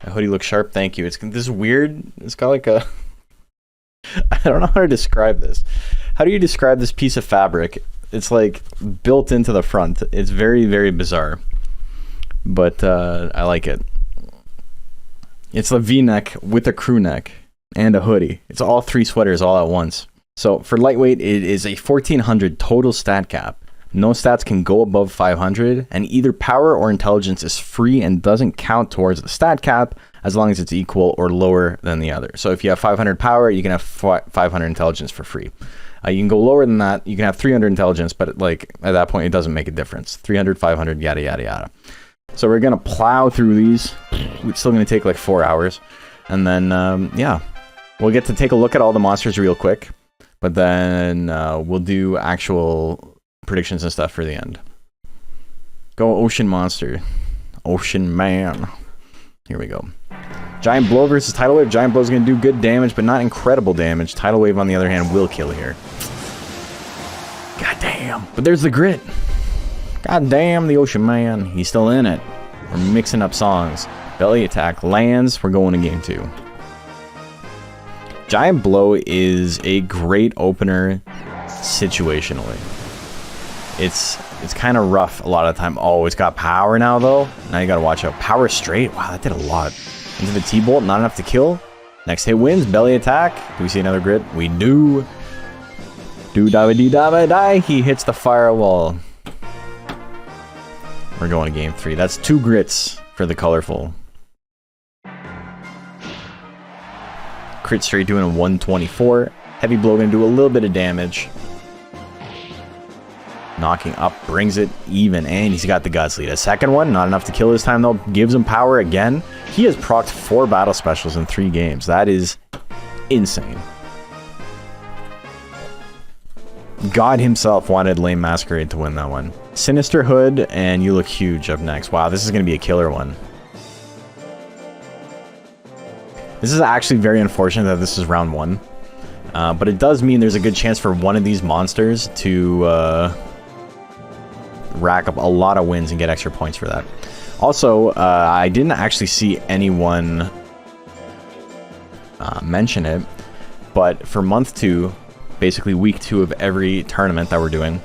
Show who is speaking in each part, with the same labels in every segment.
Speaker 1: My hoodie looks sharp. Thank you. This is weird. It's got like a... I don't know how to describe this. How do you describe this piece of fabric? It's like built into the front. It's very, very bizarre. But I like it. It's a V-neck with a crew neck and a hoodie. It's all 3 sweaters all at once. So for lightweight, it is a 1400 total stat cap. No stats can go above 500, and either power or intelligence is free and doesn't count towards the stat cap as long as it's equal or lower than the other. So if you have 500 power, you can have 500 intelligence for free. You can go lower than that. You can have 300 intelligence, but like at that point, it doesn't make a difference. 300, 500, yada, yada, yada. So we're going to plow through these. It's still going to take like 4 hours. And then, yeah, we'll get to take a look at all the monsters real quick. But then we'll do actual predictions and stuff for the end. Go Ocean Monster. Ocean Man. Here we go. Giant Blow versus Tidal Wave. Giant Blow is going to do good damage, but not incredible damage. Tidal Wave, on the other hand, will kill here. God damn. But there's the grit. God damn, the Ocean Man. He's still in it. We're mixing up songs. Belly Attack lands. We're going to game 2. Giant Blow is a great opener situationally. It's kind of rough a lot of the time. Oh, it's got power now, though. Now you got to watch out. Power straight. Wow, that did a lot. Into the T-Bolt. Not enough to kill. Next hit wins. Belly Attack. Do we see another grit? We do. Do-da-ba-dee-da-ba-die. He hits the firewall. We're going to game 3. That's 2 grits for the colorful. Crit straight doing a 124. Heavy Blow going to do a little bit of damage. Knocking up brings it even, and he's got the Guts lead. A second one, not enough to kill this time though. Gives him power again. He has procced 4 battle specials in 3 games. That is insane. God himself wanted Lame Masquerade to win that one. Sinister Hood and You Look Huge up next. Wow, this is going to be a killer one. This is actually very unfortunate that this is round 1. But it does mean there's a good chance for one of these monsters to rack up a lot of wins and get extra points for that. Also, I didn't actually see anyone mention it, but for month 2, basically week 2 of every tournament that we're doing,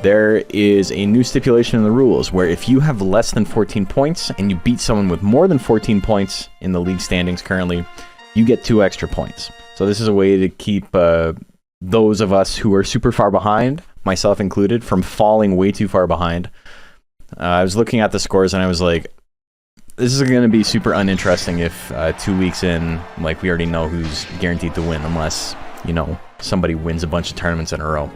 Speaker 1: there is a new stipulation in the rules where if you have less than 14 points and you beat someone with more than 14 points in the league standings currently, you get 2 extra points. So this is a way to keep those of us who are super far behind, myself included, from falling way too far behind. I was looking at the scores and I was like, this is going to be super uninteresting if 2 weeks in, like, we already know who's guaranteed to win, unless, you know, somebody wins a bunch of tournaments in a row.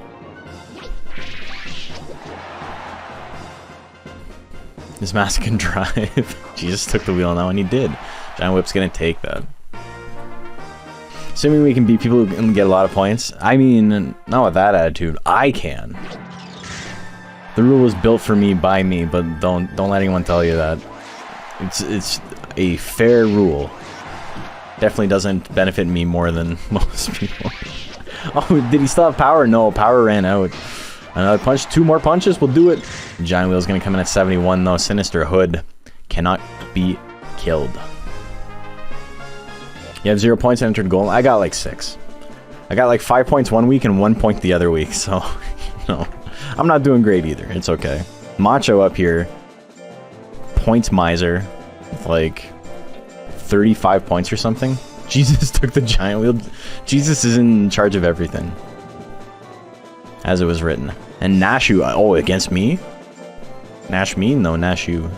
Speaker 1: This Mask can drive. Jesus took the wheel on that one. He did. Giant Whip's going to take that. Assuming we can beat people who can get a lot of points. I mean, not with that attitude. I can. The rule was built for me by me, but don't let anyone tell you that. It's a fair rule. Definitely doesn't benefit me more than most people. Oh, did he still have power? No, power ran out. Another punch. 2 more punches will do it. Giant Wheel's going to come in at 71, though. Sinister Hood cannot be killed. You have 0 points and entered goal. I got like 6. I got like 5 points one week and 1 point the other week. So, you know, I'm not doing great either. It's okay. Macho up here. Points miser. With like 35 points or something. Jesus took the Giant Wheel. Jesus is in charge of everything. As it was written. And Nashu. Oh, against me? Nash me? No, Nashu.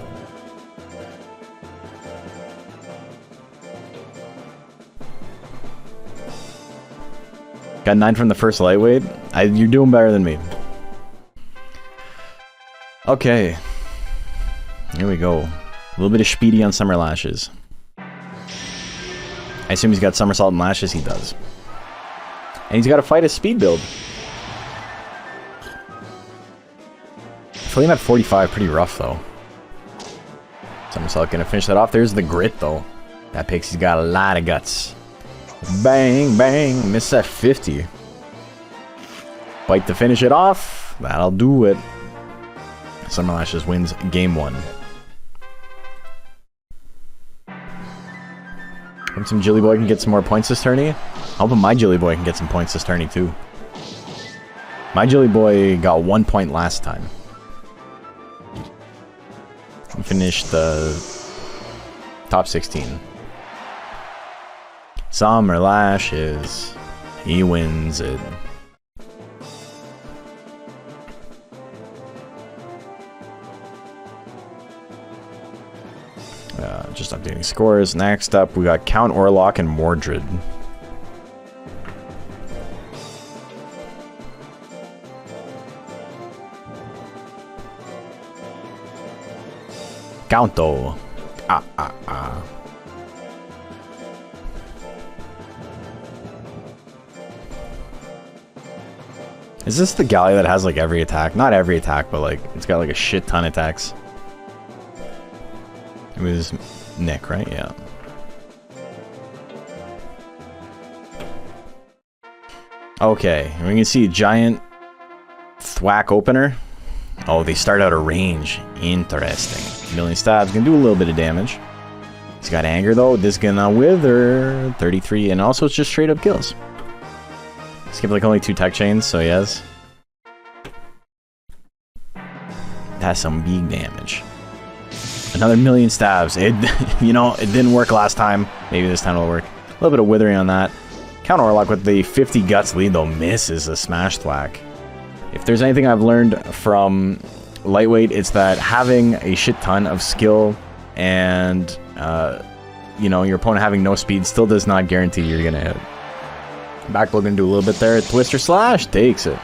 Speaker 1: Got 9 from the first lightweight. You're doing better than me. Okay. Here we go. A little bit of speedy on Summer Lashes. I assume he's got Somersault and Lashes. He does. And he's got to fight his speed build. Flame at 45. Pretty rough, though. Somersault going to finish that off. There's the grit, though. That Pixie's got a lot of guts. Bang, bang. Miss at 50. Bite to finish it off. That'll do it. Summer Lashes wins game 1. Hope some Jilly Boy can get some more points this tourney. Hoping my Jilly Boy can get some points this tourney too. My Jilly Boy got 1 point last time. He finished top 16. Summer Lashes. He wins it. Just updating scores. Next up, we got Count Orlok and Mordred. Counto. Is this the galley that has like every attack? Not every attack, but like it's got like a shit ton of attacks. It was Nick, right? Yeah. Okay, we can see giant thwack opener. Oh, they start out of range. Interesting. Million stabs, can do a little bit of damage. He's got anger though. This gonna wither 33, and also it's just straight up kills. Skip like only 2 tech chains, so yes. That's some big damage. Another million stabs. It, you know, it didn't work last time. Maybe this time it'll work. A little bit of withering on that. Count Orlok with the 50 guts lead though misses a smash thwack. If there's anything I've learned from lightweight, it's that having a shit ton of skill and you know, your opponent having no speed still does not guarantee you're gonna hit. Backblow gonna do a little bit there. Twister Slash takes it.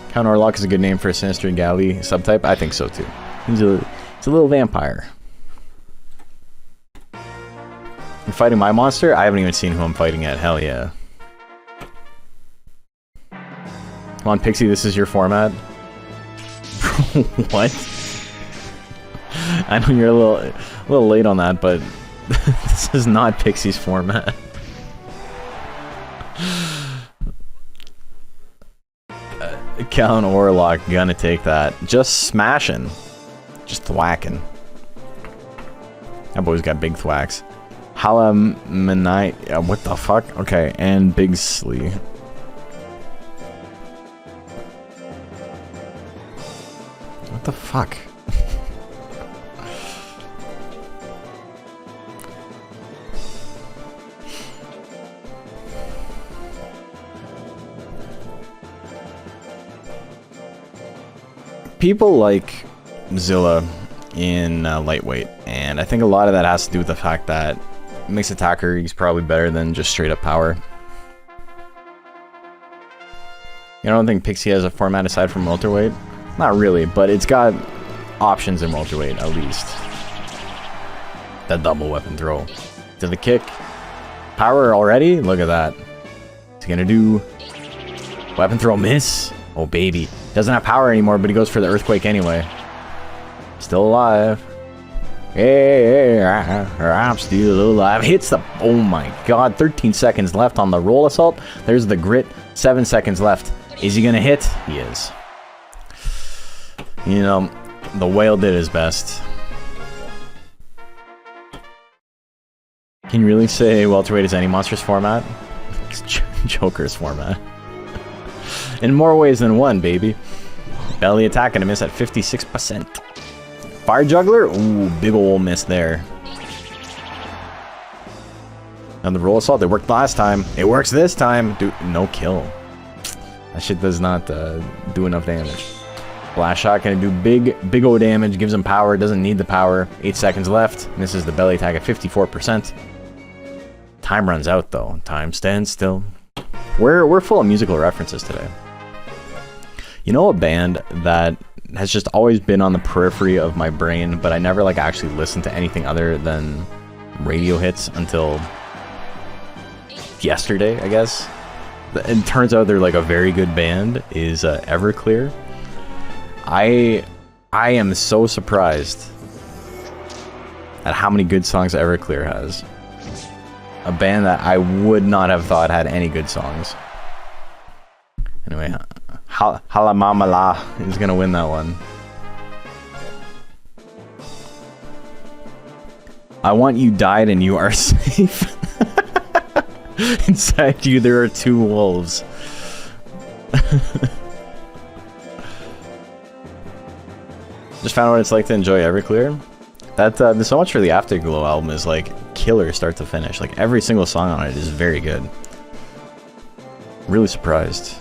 Speaker 1: Count Orlok is a good name for a Sinister Galley subtype. I think so too. He's a little vampire. I'm fighting my monster? I haven't even seen who I'm fighting yet. Hell yeah. Come on, Pixie, this is your format. What? I know you're a little late on that, but this is not Pixie's format. Count Orlok gonna take that. Just smashing. Just thwacking. That boy's got big thwacks. Halamanite. What the fuck? Okay, and Big Slee. What the fuck? People like Zilla in lightweight, and I think a lot of that has to do with the fact that mixed attacker, he's probably better than just straight up power. You know, I don't think Pixie has a format aside from welterweight. Not really, but it's got options in welterweight at least. That double weapon throw to the kick. Power already? Look at that. He's gonna do weapon throw miss. Oh baby. Doesn't have power anymore, but he goes for the earthquake anyway. Still alive. Hey, I'm still alive. Hits the... Oh my god. 13 seconds left on the roll assault. There's the grit. 7 seconds left. Is he gonna hit? He is. You know, the whale did his best. Can you really say welterweight is any monster's format? It's Joker's format. In more ways than one, baby. Belly attack and a miss at 56%. Fire Juggler? Ooh, big ol' miss there. And the roll assault, it worked last time. It works this time. Dude, no kill. That shit does not do enough damage. Blast shot gonna do big ol' damage. Gives him power. Doesn't need the power. 8 seconds left. Misses the belly attack at 54%. Time runs out though. Time stands still. We're full of musical references today. You know a band that has just always been on the periphery of my brain, but I never like actually listened to anything other than radio hits until yesterday, I guess. It turns out they're like a very good band, is Everclear. I am so surprised at how many good songs Everclear has. A band that I would not have thought had any good songs. Anyway, Hala Mama La is gonna win that one. I want you died and you are safe. Inside you there are 2 wolves. Just found out what it's like to enjoy Everclear. That there's so much for the Afterglow album is like killer start to finish. Like every single song on it is very good. Really surprised.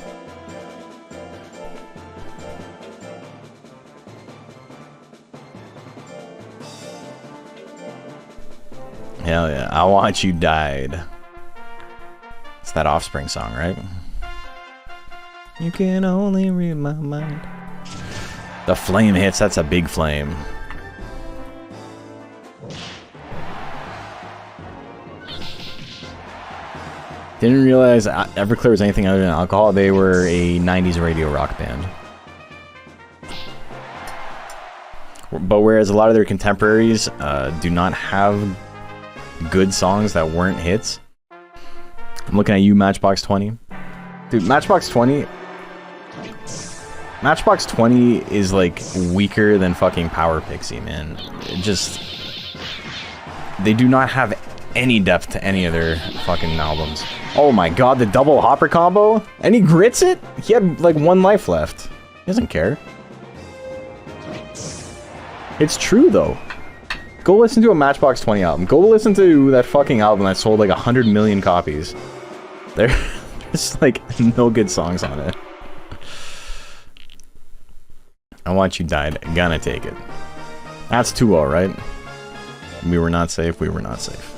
Speaker 1: Hell yeah, I Want You Died. It's that Offspring song, right? You can only read my mind. The flame hits, that's a big flame. Didn't realize Everclear was anything other than alcohol. They were a 90s radio rock band. But whereas a lot of their contemporaries do not have good songs that weren't hits. I'm looking at you, Matchbox 20. Dude, Matchbox 20 is like weaker than fucking Power Pixie, man. It just... They do not have any depth to any of their fucking albums. Oh my god, the double hopper combo? And he grits it? He had like 1 life left. He doesn't care. It's true though. Go listen to a Matchbox 20 album. Go listen to that fucking album that sold like 100 million copies. There's like no good songs on it. I Want You Died. Gonna take it. That's 2-0, right? We were not safe. We were not safe.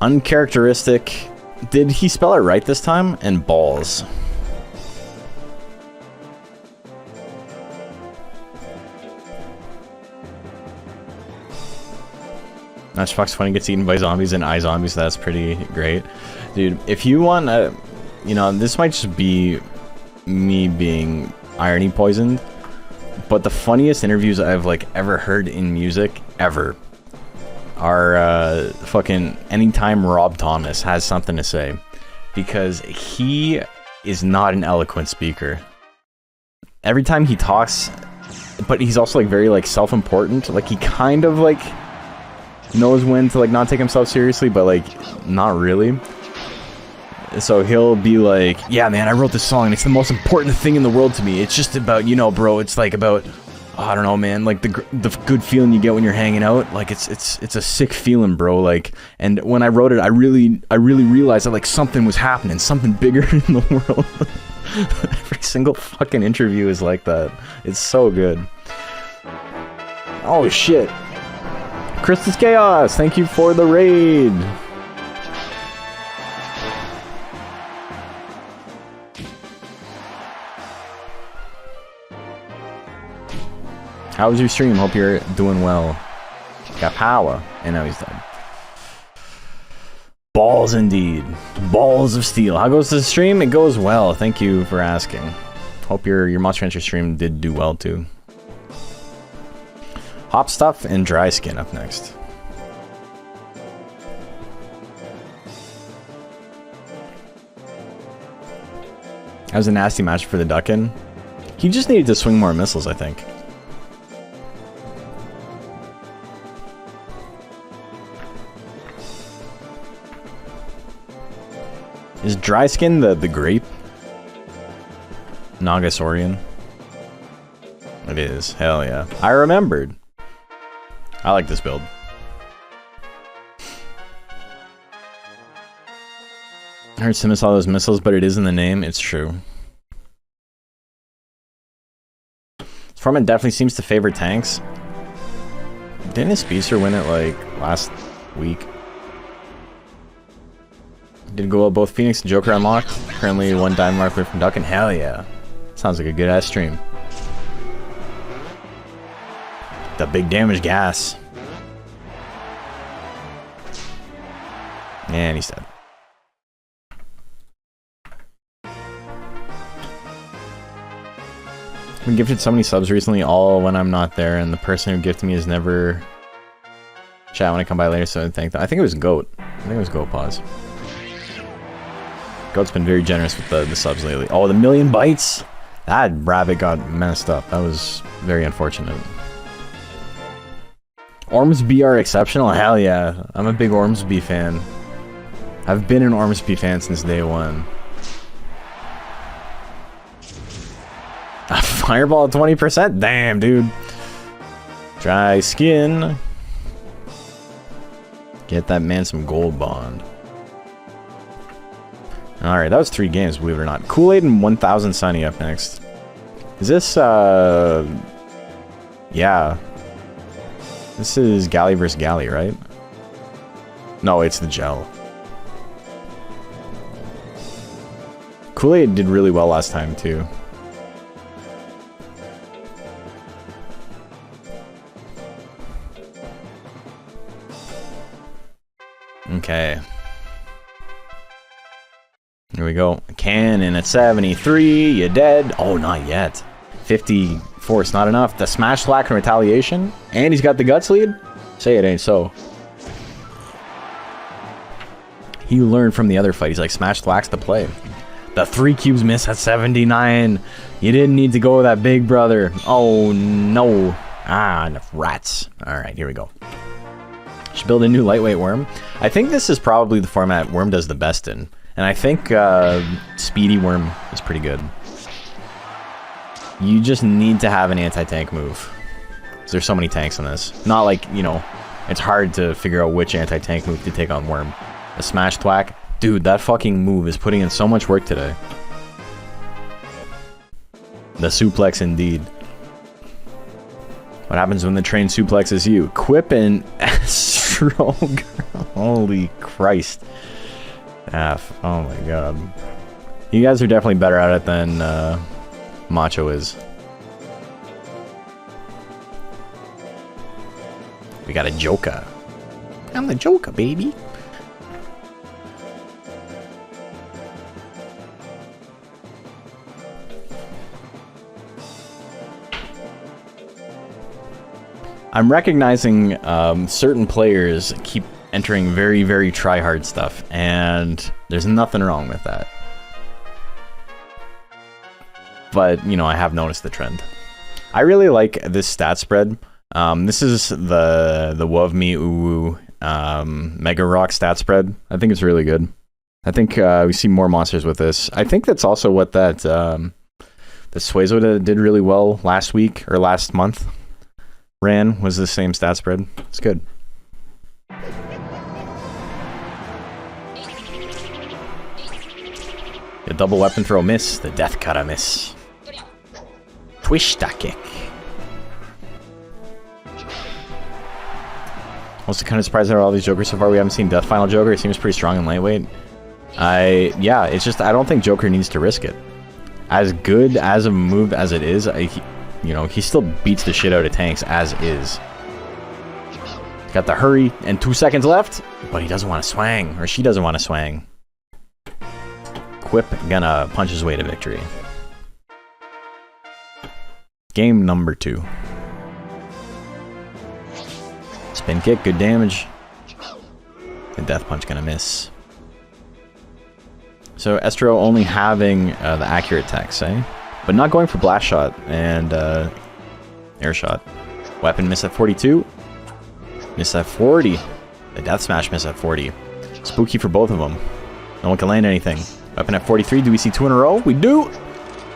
Speaker 1: Uncharacteristic. Did he spell it right this time? And balls. Matchbox 20 gets eaten by zombies and iZombies, so that's pretty great. Dude, if you want you know, this might just be me being irony poisoned, but the funniest interviews I've like ever heard in music, ever, are fucking anytime Rob Thomas has something to say. Because he is not an eloquent speaker. Every time he talks, but he's also like very like self-important, like he kind of like knows when to like not take himself seriously, but like not really. So he'll be like, yeah man, I wrote this song and it's the most important thing in the world to me. It's just about, you know bro, it's like about, oh, I don't know man, like the good feeling you get when you're hanging out. Like it's a sick feeling, bro. Like, and when I wrote it, I really realized that like something was happening, something bigger in the world. Every single fucking interview is like that. It's so good. Oh shit. Christus Chaos, thank you for the raid. How was your stream? Hope you're doing well. Got power. And now he's dead. Balls indeed. Balls of steel. How goes the stream? It goes well. Thank you for asking. Hope your Monster Hunter stream did do well too. Hop Stuff and Dry Skin up next. That was a nasty match for the Duckin. He just needed to swing more missiles, I think. Is Dry Skin the grape? Nagasaurian? It is. Hell yeah. I remembered. I like this build. I heard Simus all those missiles, but it is in the name. It's true. Foreman definitely seems to favor tanks. Didn't his Speedster win it like last week? Did go well, both Phoenix and Joker unlocked. Currently 1 diamond mark away from Duckin. Hell yeah. Sounds like a good ass stream. The big damage gas. And he's dead. I've been gifted so many subs recently, all when I'm not there, and the person who gifted me has never... Chat when I come by later, so I thank them. I think it was Goat. I think it was Goat Pause. Goat's been very generous with the subs lately. Oh, the 1,000,000 bytes! That rabbit got messed up. That was very unfortunate. Ormsby are exceptional? Hell yeah. I'm a big Ormsby fan. I've been an Ormsby fan since day one. A fireball at 20%? Damn, dude. Dry skin. Get that man some gold bond. Alright, that was 3 games, believe it or not. Kool-Aid and 1000 Sunny up next. Is this, yeah. This is Galley versus Galley, right? No, it's the gel. Kool-Aid did really well last time, too. Okay. Here we go. Cannon at 73. You dead? Oh, not yet. 54. It's not enough. The smash slack and retaliation. And he's got the guts lead? Say it ain't so. He learned from the other fight. He's like, smash slacks the play. The 3 cubes miss at 79. You didn't need to go with that big brother. Oh, no. Ah, enough rats. All right, here we go. Should build a new lightweight worm. I think this is probably the format Worm does the best in. And I think Speedy Worm is pretty good. You just need to have an anti-tank move. There's so many tanks on this. Not like, you know, it's hard to figure out which anti-tank move to take on Worm. A smash thwack. Dude, that fucking move is putting in so much work today. The suplex indeed. What happens when the train suplexes you? Quip and Stroke. Holy Christ. F. Oh my god. You guys are definitely better at it than Macho is. We got a Joker. I'm the Joker, baby. I'm recognizing certain players keep entering very, very try-hard stuff, and there's nothing wrong with that. But, you know, I have noticed the trend. I really like this stat spread. This is the Wov Me Uwu Mega Rock stat spread. I think it's really good. I think we see more monsters with this. I think that's also what that the Suezo did really well last week, or last month. Ran was the same stat spread. It's good. The double weapon throw miss. The death cutter miss. Twista kick. Also kind of surprised at all these Jokers so far. We haven't seen Death Final Joker. It seems pretty strong in lightweight. Yeah, it's just I don't think Joker needs to risk it. As good as a move as it is, you know, he still beats the shit out of tanks as is. Got the hurry and 2 seconds left, but he doesn't want to swang, or she doesn't want to swang. Quip gonna punch his way to victory. Game number 2. Spin kick, good damage. The death punch gonna miss. So Estro only having the accurate attacks, eh? But not going for blast shot and air shot. Weapon miss at 42. Miss at 40. The death smash miss at 40. Spooky for both of them. No one can land anything. Weapon at 43. Do we see 2 in a row? We do.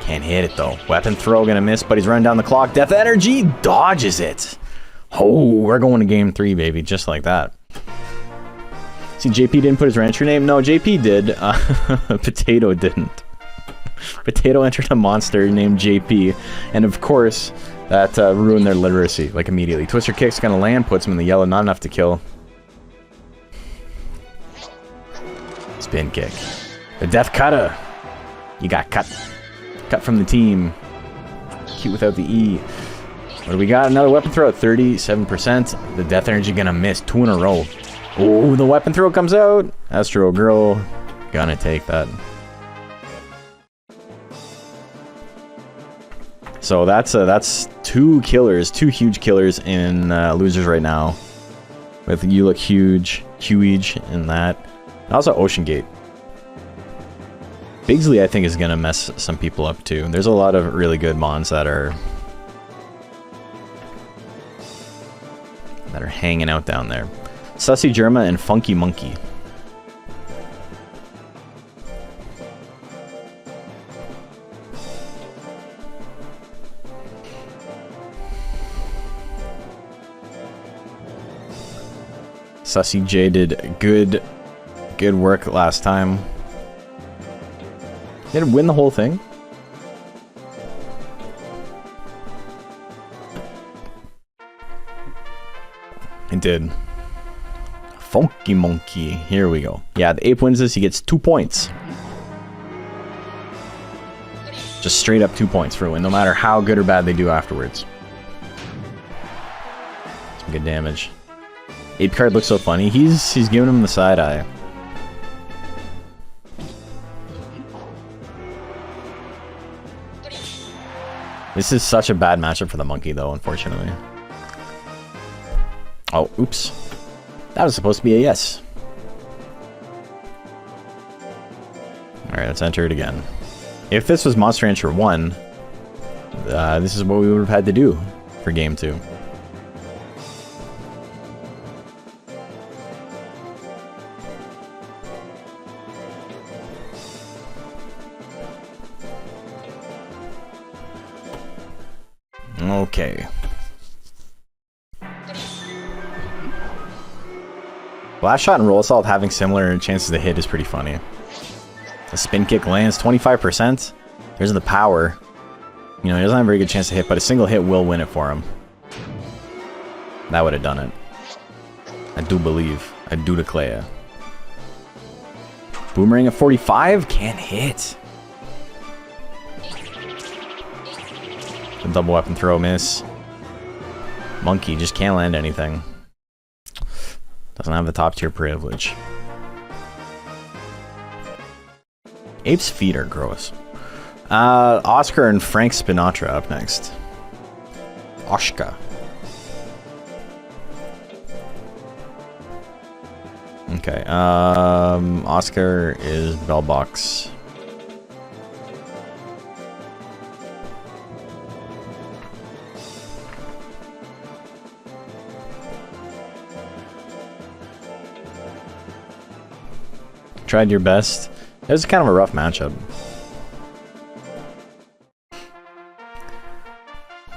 Speaker 1: Can't hit it though. Weapon throw gonna miss, but he's running down the clock. Death energy dodges it. Oh, we're going to game 3, baby. Just like that. See, JP didn't put his rancher name. No, JP did. Potato didn't. Potato entered a monster named JP, and of course, that ruined their literacy, like, immediately. Twister kick's gonna land, puts him in the yellow, not enough to kill. Spin kick. The death cutter! You got cut. Cut from the team. Cute without the E. What do we got? Another weapon throw at 37%. The death energy gonna miss 2 in a row. Oh, the weapon throw comes out. Astro Girl gonna take that. So that's 2 killers, 2 huge killers in losers right now. With You Look Huge, Huge in that. And also Ocean Gate. Bigsley, I think, is gonna mess some people up too. There's a lot of really good mons that are They're hanging out down there. Sussy Germa and Funky Monkey. Sussy J did good work last time. Did it win the whole thing? It did. Funky Monkey. Here we go. Yeah, the ape wins this. He gets 2 points. Just straight up 2 points for a win, no matter how good or bad they do afterwards. Some good damage. Ape card looks so funny. He's giving him the side eye. This is such a bad matchup for the monkey, though, unfortunately. Oh, oops. That was supposed to be a yes. Alright, let's enter it again. If this was Monster Rancher 1, this is what we would have had to do for game 2. Okay. Blast shot and roll assault having similar chances to hit is pretty funny. The spin kick lands 25%. There's the power. You know, he doesn't have a very good chance to hit, but a single hit will win it for him. That would have done it. I do believe. I do declare. Boomerang at 45? Can't hit. The double weapon throw miss. Monkey just can't land anything. Doesn't have the top tier privilege. Ape's feet are gross. Oscar and Frank Spinatra up next. Oshka. Okay, Oscar is bell box. Tried your best. It was kind of a rough matchup.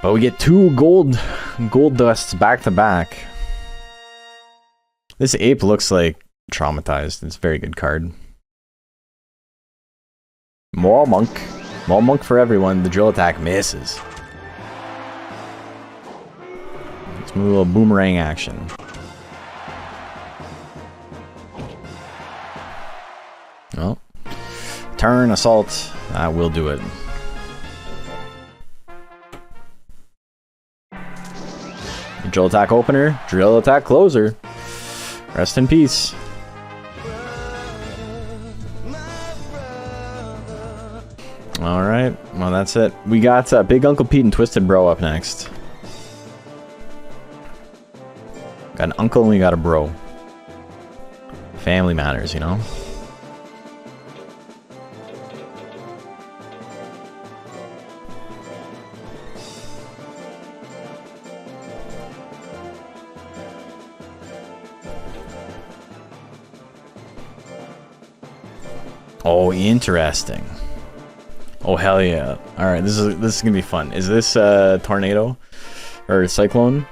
Speaker 1: But we get 2 gold dusts back to back. This ape looks like traumatized. It's a very good card. More monk. More monk for everyone. The drill attack misses. Let's move a little boomerang action. Well, turn, assault, will do it. Drill attack opener, drill attack closer. Rest in peace. Alright, well that's it. We got Big Uncle Pete and Twisted Bro up next. Got an uncle and we got a bro. Family matters, you know? Oh, interesting. Oh, hell yeah. Alright, this is gonna be fun. Is this tornado? Or cyclone?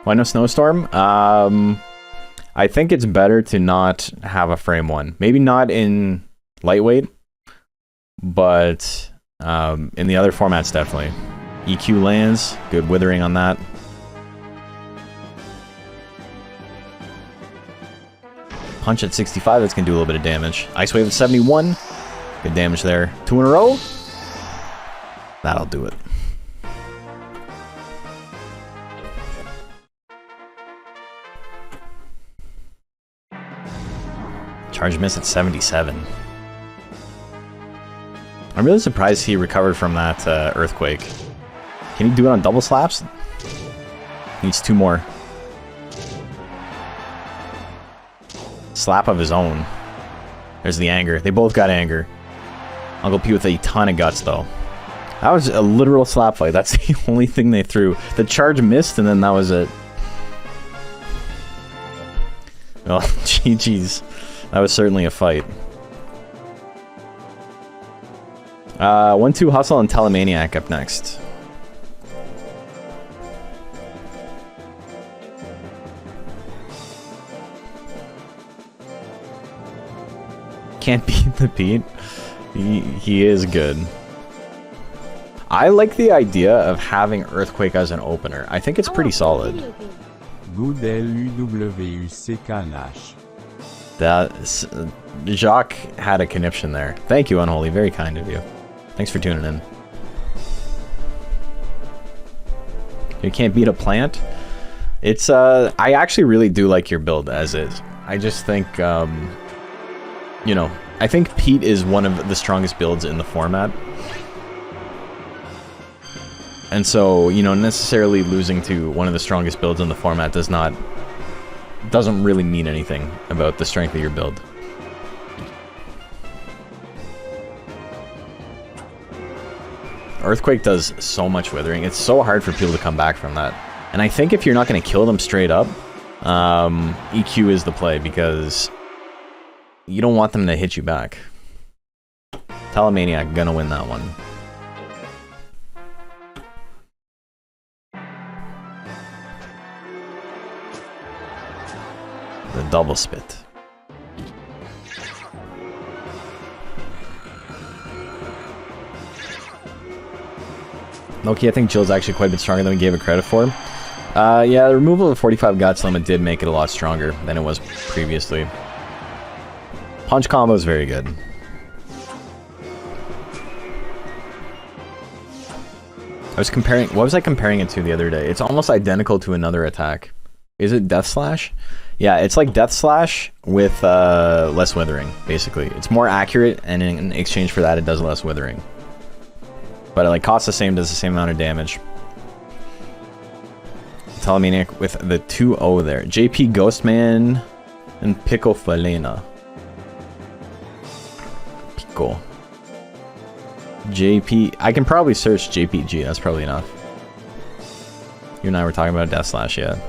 Speaker 1: Why no snowstorm? I think it's better to not have a frame 1. Maybe not in lightweight, but in the other formats definitely. EQ lands, good withering on that. Punch at 65, that's gonna do a little bit of damage. Ice Wave at 71, good damage there. 2 in a row, that'll do it. Charge miss at 77. I'm really surprised he recovered from that earthquake. Can he do it on double slaps? Needs 2 more. Slap of his own. There's the anger. They both got anger. Uncle P with a ton of guts, though. That was a literal slap fight. That's the only thing they threw. The charge missed, and then that was it. Well, GG's. That was certainly a fight. 1-2 Hustle and Telemaniac up next. Can't beat the Pete. He is good. I like the idea of having Earthquake as an opener. I think it's pretty solid.
Speaker 2: Good LUWUCKNASH.
Speaker 1: That Jacques had a conniption there. Thank you, Unholy. Very kind of you. Thanks for tuning in. You can't beat a plant. It's I actually really do like your build as is. I just think you know, I think Pete is one of the strongest builds in the format. And so, you know, necessarily losing to one of the strongest builds in the format doesn't really mean anything about the strength of your build. Earthquake does so much withering. It's so hard for people to come back from that. And I think if you're not going to kill them straight up, EQ is the play, because you don't want them to hit you back. Telemaniac gonna win that one. The double spit. Loki, I think Jill's actually quite a bit stronger than we gave it credit for. Yeah, the removal of the 45 guts limit did make it a lot stronger than it was previously. Punch combo is very good. I was comparing... What was I comparing it to the other day? It's almost identical to another attack. Is it Death Slash? Yeah, it's like Death Slash with less withering, basically. It's more accurate, and in exchange for that, it does less withering. But it like costs the same, does the same amount of damage. Telemaniac with the 2-0 there. JP Ghostman and Pico Falena. Pico. JP... I can probably search JPG, that's probably enough. You and I were talking about Death Slash, yeah.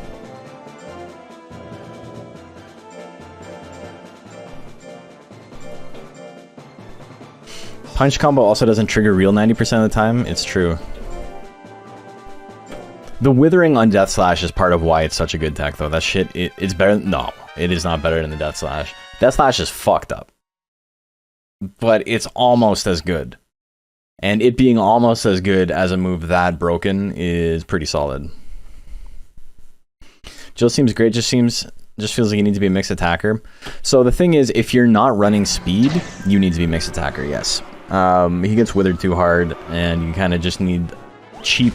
Speaker 1: Punch combo also doesn't trigger real 90% of the time. It's true. The withering on Death Slash is part of why it's such a good tech, though. That shit, it's better... No, it is not better than the Death Slash. Death Slash is fucked up. But it's almost as good. And it being almost as good as a move that broken is pretty solid. Jill seems great. Just feels like you need to be a mixed attacker. So the thing is, if you're not running speed, you need to be mixed attacker, yes. He gets withered too hard, and you kind of just need cheap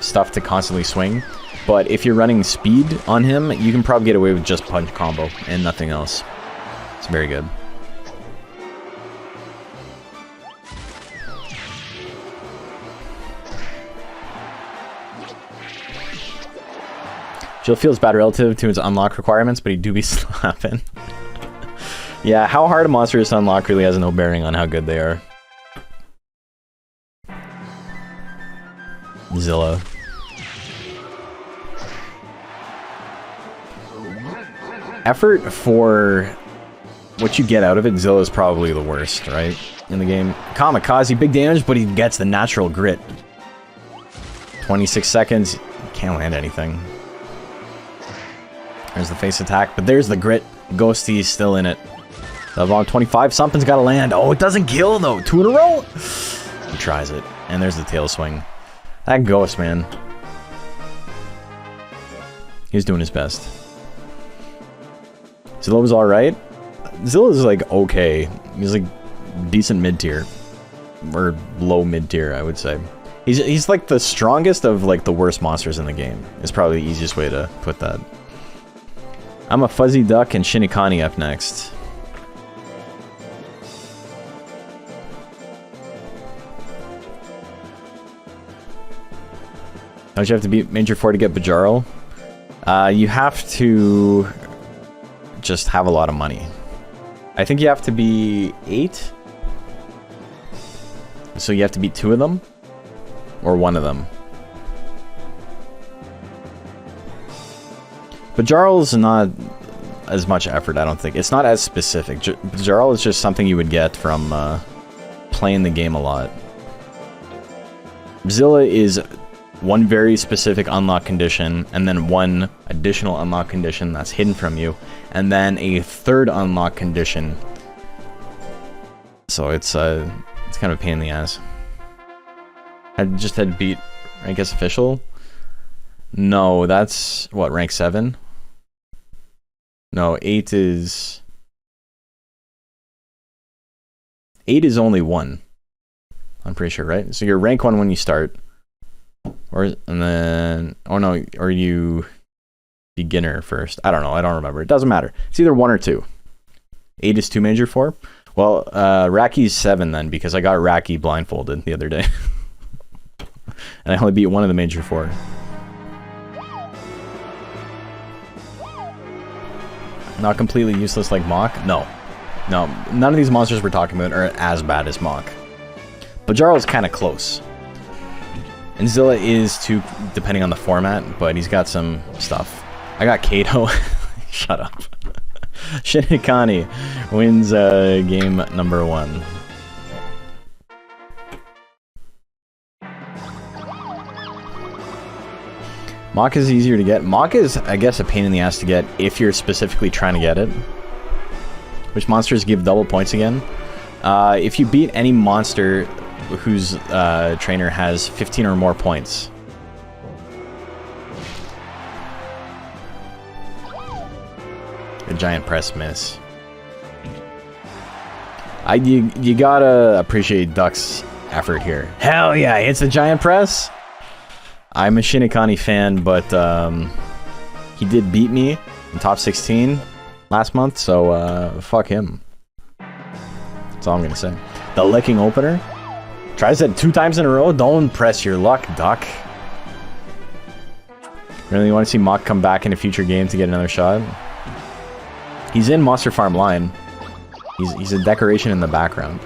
Speaker 1: stuff to constantly swing. But if you're running speed on him, you can probably get away with just punch combo and nothing else. It's very good. Jill feels bad relative to its unlock requirements, but he do be slapping. Yeah, how hard a monster is to unlock really has no bearing on how good they are. Zilla. Effort for what you get out of it, Zilla is probably the worst, right? In the game. Kamikaze, big damage, but he gets the natural grit. 26 seconds, can't land anything. There's the face attack, but there's the grit. Ghosty's still in it. Level 25, something's gotta land. Oh, it doesn't kill though. 2 in a row. He tries it. And there's the tail swing. That ghost, man. He's doing his best. Zilla was alright. Zilla's like okay. He's like decent mid-tier. Or low mid-tier, I would say. He's like the strongest of like the worst monsters in the game. Is probably the easiest way to put that. I'm a Fuzzy Duck and Shinikani up next. Don't you have to beat Major 4 to get Bajarl? You have to just have a lot of money. I think you have to be 8. So you have to beat 2 of them? Or 1 of them? Bajarl's not as much effort, I don't think. It's not as specific. Jarl is just something you would get from playing the game a lot. Zilla is one very specific unlock condition, and then one additional unlock condition that's hidden from you, and then a third unlock condition. So it's kind of a pain in the ass. I just had beat, I guess, official. No, that's what, rank 7? No, 8 is only 1. I'm pretty sure, right? So you're rank 1 when you start. And then, oh no, or you beginner first. I don't know, I don't remember. It doesn't matter. It's either 1 or 2. 8 is 2 major 4. Well, Racky's 7 then, because I got Racky blindfolded the other day. And I only beat 1 of the major 4. Not completely useless like Mach? No. No, none of these monsters we're talking about are as bad as Mach. But Jarl's kind of close. And Zilla is too, depending on the format, but he's got some stuff. I got Kato. Shut up. Shinikani wins game number 1. Mach is easier to get. Mach is, I guess, a pain in the ass to get if you're specifically trying to get it. Which monsters give double points again? If you beat any monster whose trainer has 15 or more points. A giant press miss. You gotta appreciate Duck's effort here. Hell yeah, it's a giant press! I'm a Shinikani fan, but he did beat me in top 16 last month, so fuck him. That's all I'm gonna say. The licking opener. Tries that 2 times in a row. Don't press your luck, Duck. Really want to see Mach come back in a future game to get another shot? He's in Monster Farm line. He's a decoration in the background.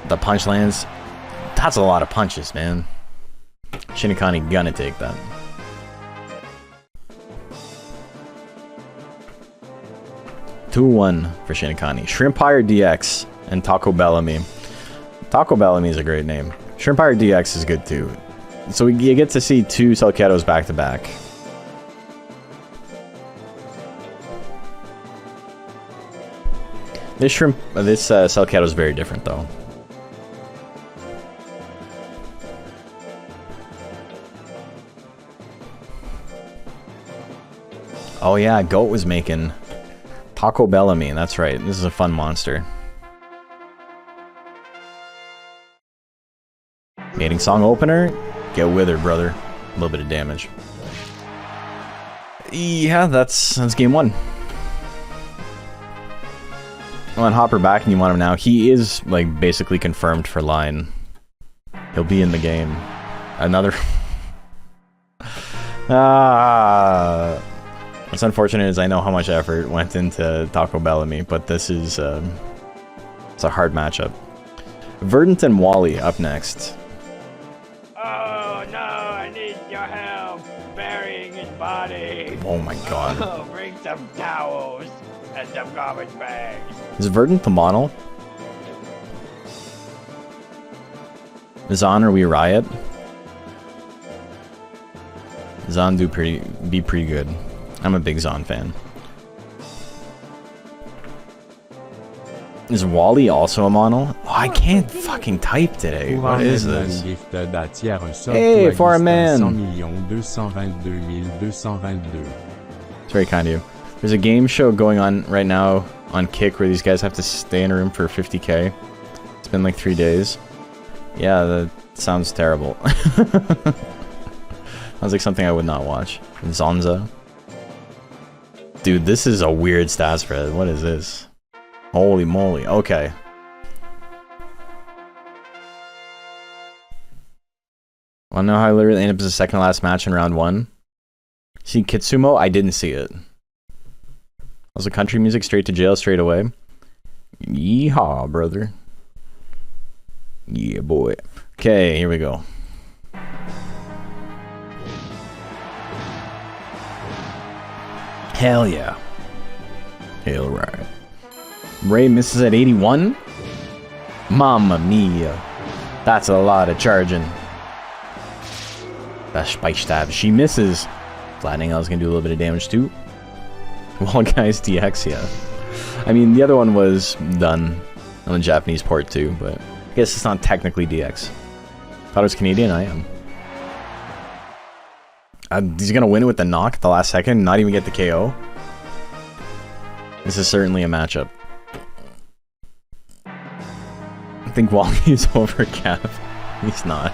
Speaker 1: The punch lands. That's a lot of punches, man. Shinikani gonna take that. Two 2-1 for Shinikani. Shrimpire DX and Taco Bellamy. Taco Bellamy is a great name. Shrimpire DX is good too. So you get to see 2 Selketos back to back. This Selketo is very different though. Oh yeah, Goat was making Taco Bellamy, that's right. This is a fun monster. Mating Song opener, get with her, brother. A little bit of damage. Yeah, that's game 1. On Hopper back and you want him now. He is like basically confirmed for line. He'll be in the game. Another what's unfortunate is I know how much effort went into Taco Bellamy, but this is it's a hard matchup. Verdant and Wally up next.
Speaker 2: Oh no, I need your help burying his body.
Speaker 1: Oh my god.
Speaker 2: Oh, bring some towels and some garbage bags.
Speaker 1: Is Verdant the mono? Zon or we Riot? Zon be pretty good. I'm a big Zon fan. Is Wally also a mono? Oh, I can't fucking type today. What is this? Hey, for a man! It's very kind of you. There's a game show going on right now on Kick where these guys have to stay in a room for 50k. It's been like 3 days. Yeah, that sounds terrible. Sounds like something I would not watch. Zonza. Dude, this is a weird stat spread. What is this? Holy moly. Okay. Wanna know how I literally ended up as the second to last match in round 1? See Kitsumo? I didn't see it. Also country music straight to jail straight away. Yeehaw, brother. Yeah, boy. Okay, here we go. Hell yeah. Hail right. Ray misses at 81. Mamma mia. That's a lot of charging. That spike stab. She misses. Flattening L is going to do a little bit of damage too. Well, guys, DX, yeah. I mean, the other one was done on the Japanese port too, but I guess it's not technically DX. Thought it was Canadian, I am. He's going to win it with the knock at the last second, not even get the KO. This is certainly a matchup. I think Wally's over Cap. He's not.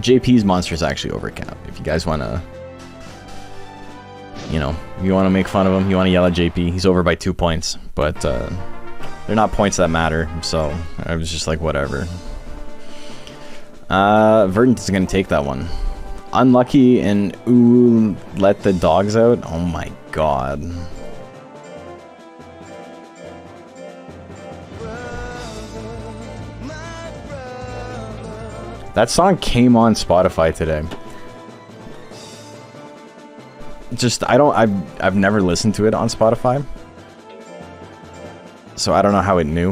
Speaker 1: JP's monster is actually over Cap. If you guys want to, you know, if you want to make fun of him, you want to yell at JP, he's over by 2 points. But they're not points that matter, so I was just like, whatever. Verdant is going to take that one. Unlucky and ooh, let the dogs out. Oh my god. That song came on Spotify today. Just, I've never listened to it on Spotify. So I don't know how it knew.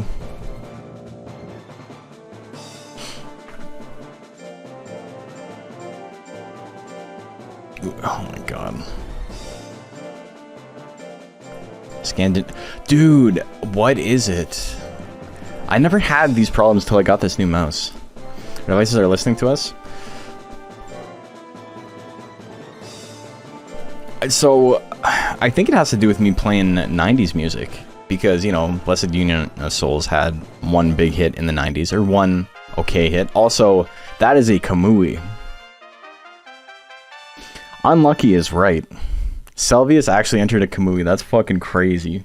Speaker 1: Ooh, oh my god. Dude, what is it? I never had these problems till I got this new mouse. Devices are listening to us. So, I think it has to do with me playing 90s music. Because, you know, Blessed Union of Souls had one big hit in the 90s. Or one okay hit. Also, that is a Kamui. Unlucky is right. Selvius actually entered a Kamui. That's fucking crazy.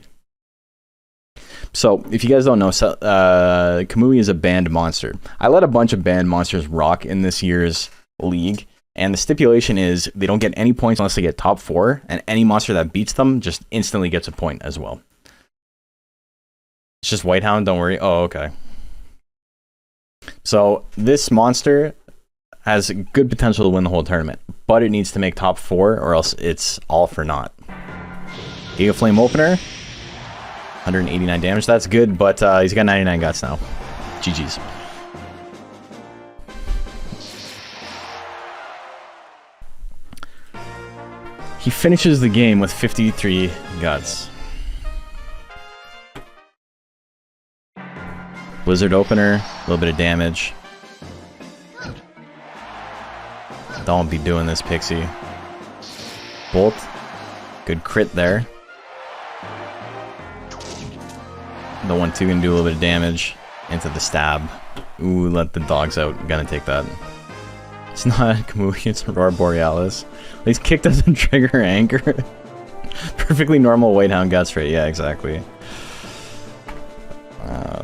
Speaker 1: So, if you guys don't know, Kamui is a banned monster. I let a bunch of banned monsters rock in this year's league, and the stipulation is they don't get any points unless they get top 4, and any monster that beats them just instantly gets a point as well. It's just Whitehound, don't worry. Oh, okay. So, this monster has good potential to win the whole tournament, but it needs to make top 4 or else it's all for naught. Giga Flame Opener. 189 damage, that's good, but he's got 99 guts now. GG's. He finishes the game with 53 guts. Blizzard Opener, a little bit of damage. Don't be doing this, Pixie. Bolt, good crit there. The 1-2 gonna do a little bit of damage into the stab. Ooh, let the dogs out. Gonna take that. It's not Kamui, it's Aurora Borealis. He's kicked doesn't trigger anchor. Perfectly normal Whitehound guts rate. Yeah, exactly.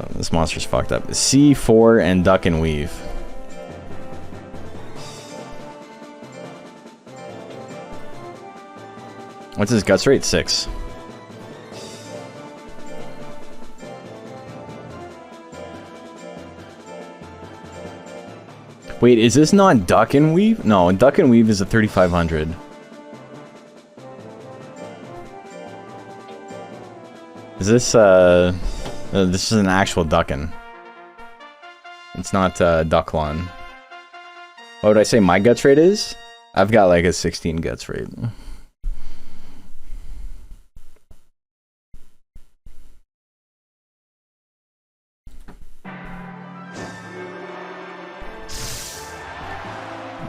Speaker 1: This monster's fucked up. C4 and Duck and Weave. What's his guts rate? 6. Wait, is this not Duck and Weave? No, Duck and Weave is a 3500. Is this, this is an actual Duckin. It's not, Ducklon. What would I say my guts rate is? I've got like a 16 guts rate.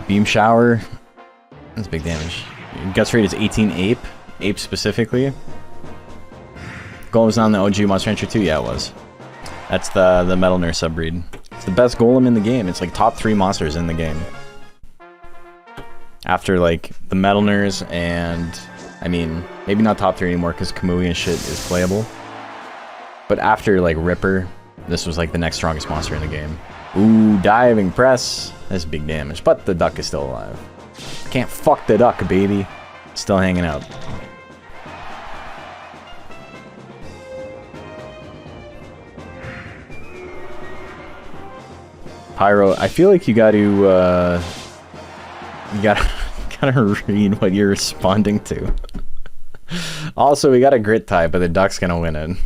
Speaker 1: Beam Shower. That's big damage. Guts rate is 18 Ape. Ape specifically. Golem was on the OG Monster Rancher 2? Yeah, it was. That's the Metal Nurse subbreed. It's the best Golem in the game. It's like top 3 monsters in the game. After like the Metal Nurse and... I mean, maybe not top 3 anymore because Kamui and shit is playable. But after like Ripper, this was like the next strongest monster in the game. Ooh, diving press. That's big damage, but the duck is still alive. Can't fuck the duck, baby. Still hanging out. Pyro, I feel like you gotta gotta read what you're responding to. Also, we got a grit tie, but the duck's gonna win it.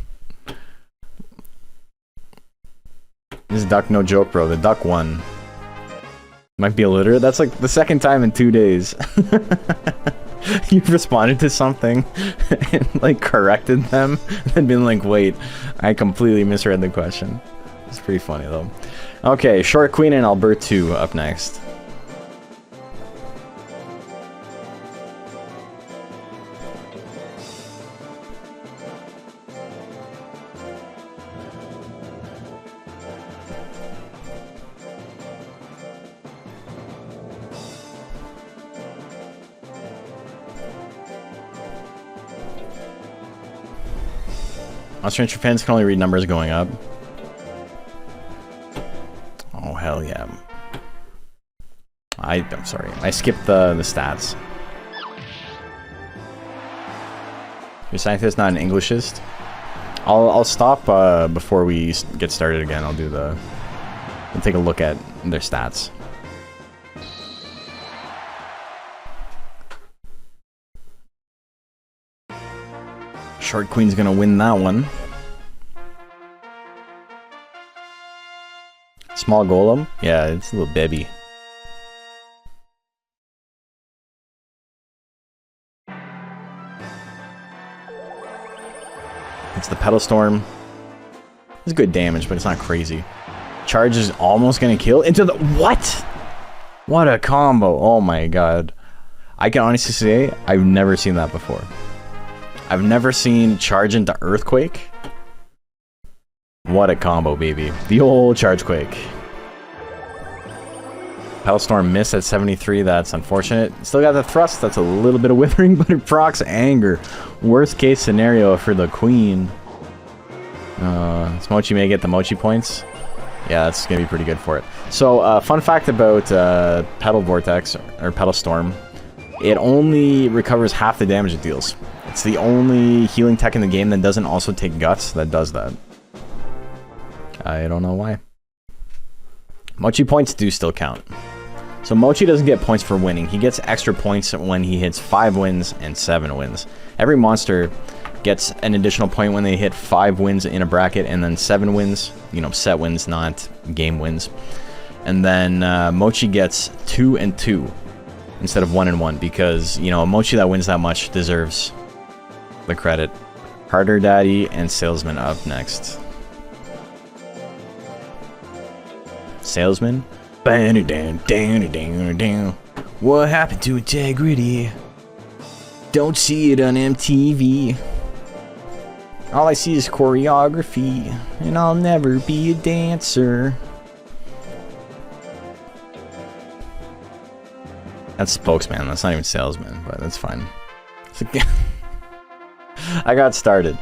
Speaker 1: This duck, no joke, bro. The duck won. Might be illiterate. That's like the second time in 2 days. You've responded to something and like corrected them and then been like, wait, I completely misread the question. It's pretty funny though. Okay, Short Queen and Albert 2 up next. Monster fans can only read numbers going up. Oh, hell yeah. I'm sorry. I skipped the stats. Your scientist, not an Englishist? I'll stop before we get started again. I'll take a look at their stats. Short Queen's gonna win that one. Small golem? Yeah, it's a little baby. It's the Pedal Storm. It's good damage, but it's not crazy. Charge is almost gonna kill into the— what? What a combo! Oh my god. I can honestly say I've never seen that before. I've never seen charge into Earthquake. What a combo, baby. The old Chargequake. Pedal Storm missed at 73, that's unfortunate. Still got the thrust, that's a little bit of withering, but it procs anger. Worst case scenario for the Queen. Mochi may get the Mochi points. Yeah, that's gonna be pretty good for it. So, fun fact about Pedal Vortex, or Pedal Storm. It only recovers half the damage it deals. It's the only healing tech in the game that doesn't also take guts that does that. I don't know why. Mochi points do still count. So Mochi doesn't get points for winning. He gets extra points when he hits 5 wins and 7 wins. Every monster gets an additional point when they hit 5 wins in a bracket and then 7 wins. You know, set wins, not game wins. And then Mochi gets 2 and 2 instead of 1 and 1 because, you know, a Mochi that wins that much deserves the credit. Harder Daddy and Salesman up next. Salesman? What happened to integrity? Don't see it on MTV. All I see is choreography, and I'll never be a dancer. That's spokesman, that's not even salesman, but that's fine. I got started.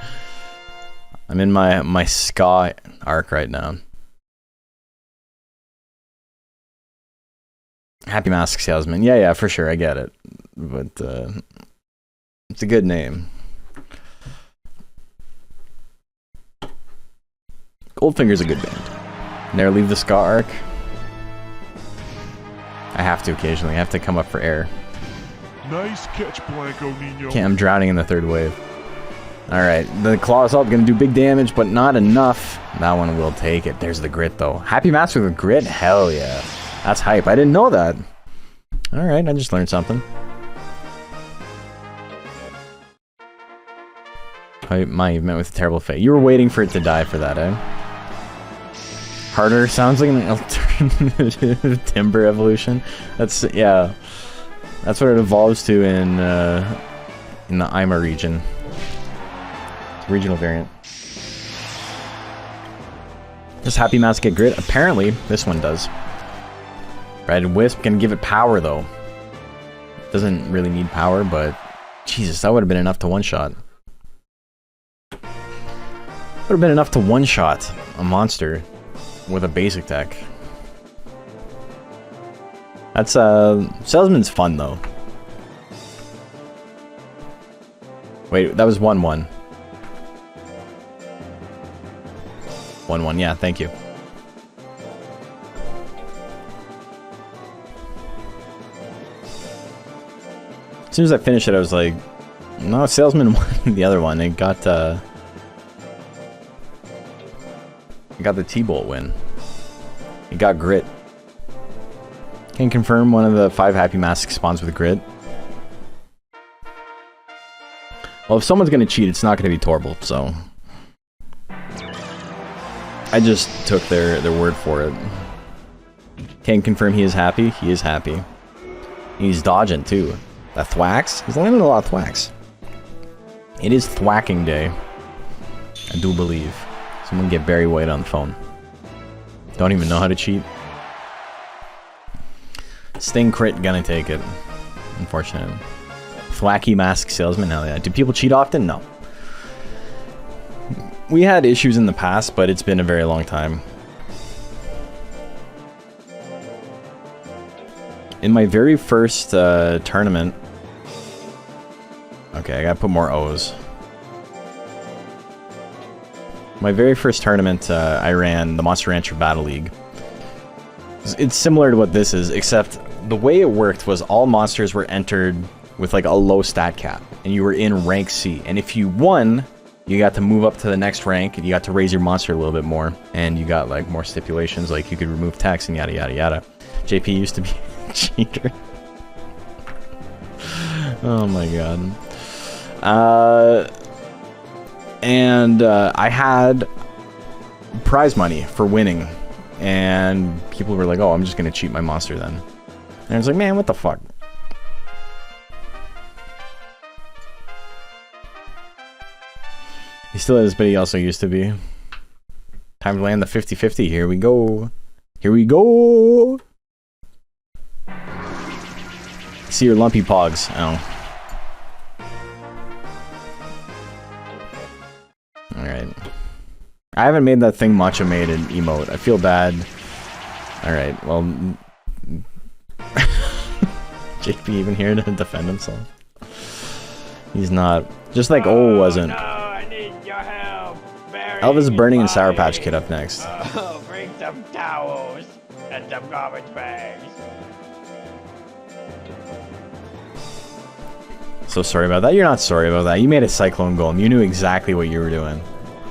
Speaker 1: I'm in my ska arc right now. Happy Mask Salesman. Yeah, for sure, I get it. But it's a good name. Goldfinger's a good band. Never leave the ska arc. I have to occasionally. I have to come up for air.
Speaker 3: Nice catch, Blanco Nino.
Speaker 1: Can't, I'm drowning in the third wave. Alright, the claw assault gonna do big damage, but not enough. That one will take it. There's the grit though. Happy Mask with a grit? Hell yeah. That's hype. I didn't know that. Alright, I just learned something. You've met with a terrible fate. You were waiting for it to die for that, eh? Harder sounds like an alternative timber evolution. That's, yeah. That's what it evolves to in the Ima region. It's a regional variant. Does Happy Mask get grit? Apparently, this one does. Red Wisp can give it power, though. Doesn't really need power, but... Jesus, that would have been enough to one-shot. Would have been enough to one-shot a monster with a basic tech. That's, Salesman's fun, though. Wait, that was 1-1. 1-1, yeah, thank you. As soon as I finished it, I was like, no, Salesman won the other one. It got the T-Bolt win. It got Grit. Can confirm one of the 5 Happy Mask spawns with Grit. Well, if someone's gonna cheat, it's not gonna be Torble, so I just took their word for it. Can confirm he is happy. He is happy. He's dodging too. That thwacks. He's landing a lot of thwacks. It is thwacking day. I do believe. Someone get Barry White on the phone. Don't even know how to cheat. Sting crit gonna take it. Unfortunate. Thwacky mask salesman, hell yeah. Do people cheat often? No. We had issues in the past, but it's been a very long time. In my very first tournament... Okay, I gotta put more O's. My very first tournament, I ran the Monster Rancher Battle League. It's similar to what this is, except the way it worked was all monsters were entered with like a low stat cap, and you were in rank C. And if you won, you got to move up to the next rank, and you got to raise your monster a little bit more, and you got like more stipulations, like you could remove text and yada yada yada. JP used to be a cheater. Oh my god. And I had prize money for winning, and people were like, oh, I'm just gonna cheat my monster then. And I was like, man, what the fuck? He still is, but he also used to be. Time to land the 50-50. Here we go. Here we go. See your lumpy pogs. Oh. Alright. I haven't made that thing Macho made an emote. I feel bad. Alright, well... JP even here to defend himself? He's not. Just like O wasn't.
Speaker 2: No, I need your help.
Speaker 1: Elvis Burning and Sour Patch Kid up next.
Speaker 2: Oh, bring some towels and some garbage bags.
Speaker 1: So sorry about that. You're not sorry about that. You made a Cyclone Golem. You knew exactly what you were doing.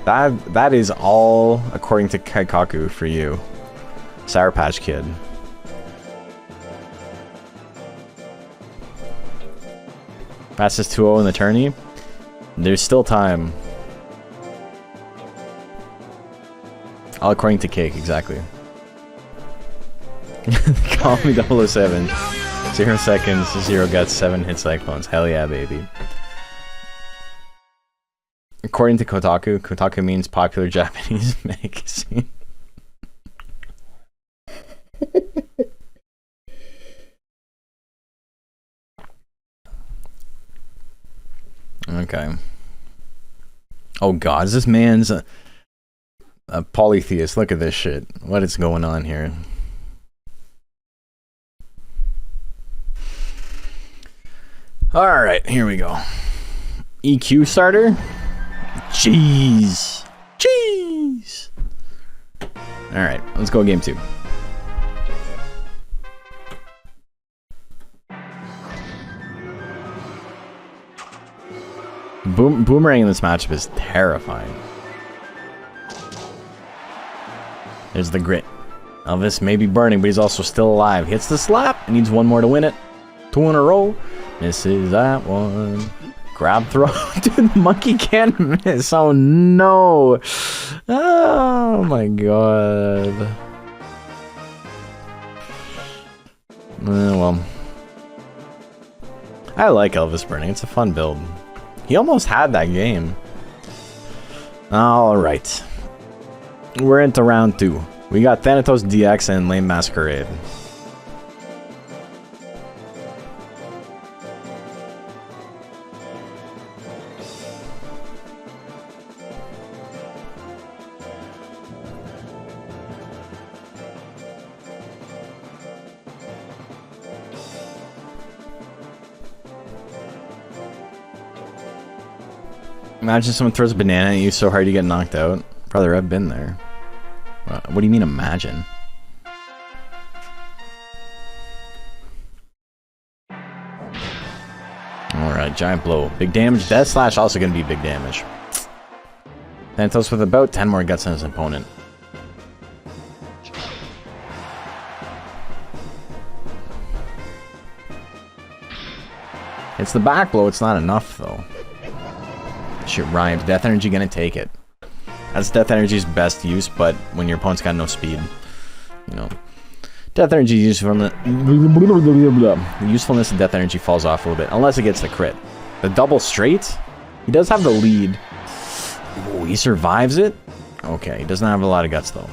Speaker 1: That is all according to Kaikaku for you. Sour Patch Kid. Fastest 2-0 in the tourney. There's still time. All according to Cake, exactly. Call me 007. 0 seconds, 0 guts, 7 hit cyclones. Hell yeah, baby. According to Kotaku, Kotaku means popular Japanese magazine. Okay. Oh god, this man's a polytheist. Look at this shit. What is going on here? Alright, here we go. EQ starter? Jeez. Jeez. Alright, let's go game 2. Boomerang in this matchup is terrifying. There's the grit. Elvis may be burning, but he's also still alive. Hits the slap. Needs one more to win it. 2 in a row. Misses that one. Grab throw. Dude, the monkey can't miss. Oh no. Oh my god. Well. I like Elvis burning. It's a fun build. He almost had that game. Alright. We're into round 2. We got Thanatos DX and Lame Masquerade. Imagine someone throws a banana at you so hard you get knocked out. Brother, I've been there. What do you mean imagine? giant blow. Big damage. Death Slash also going to be big damage. Thanatos with about 10 more guts than his opponent. It's the back blow. It's not enough, though. Shit rhymes. Death Energy going to take it. That's Death Energy's best use, but when your opponent's got no speed, you know. Death Energy usefulness. The usefulness of Death Energy falls off a little bit, unless it gets the crit. The double straight, he does have the lead. Ooh, he survives it? Okay, he doesn't have a lot of guts, though.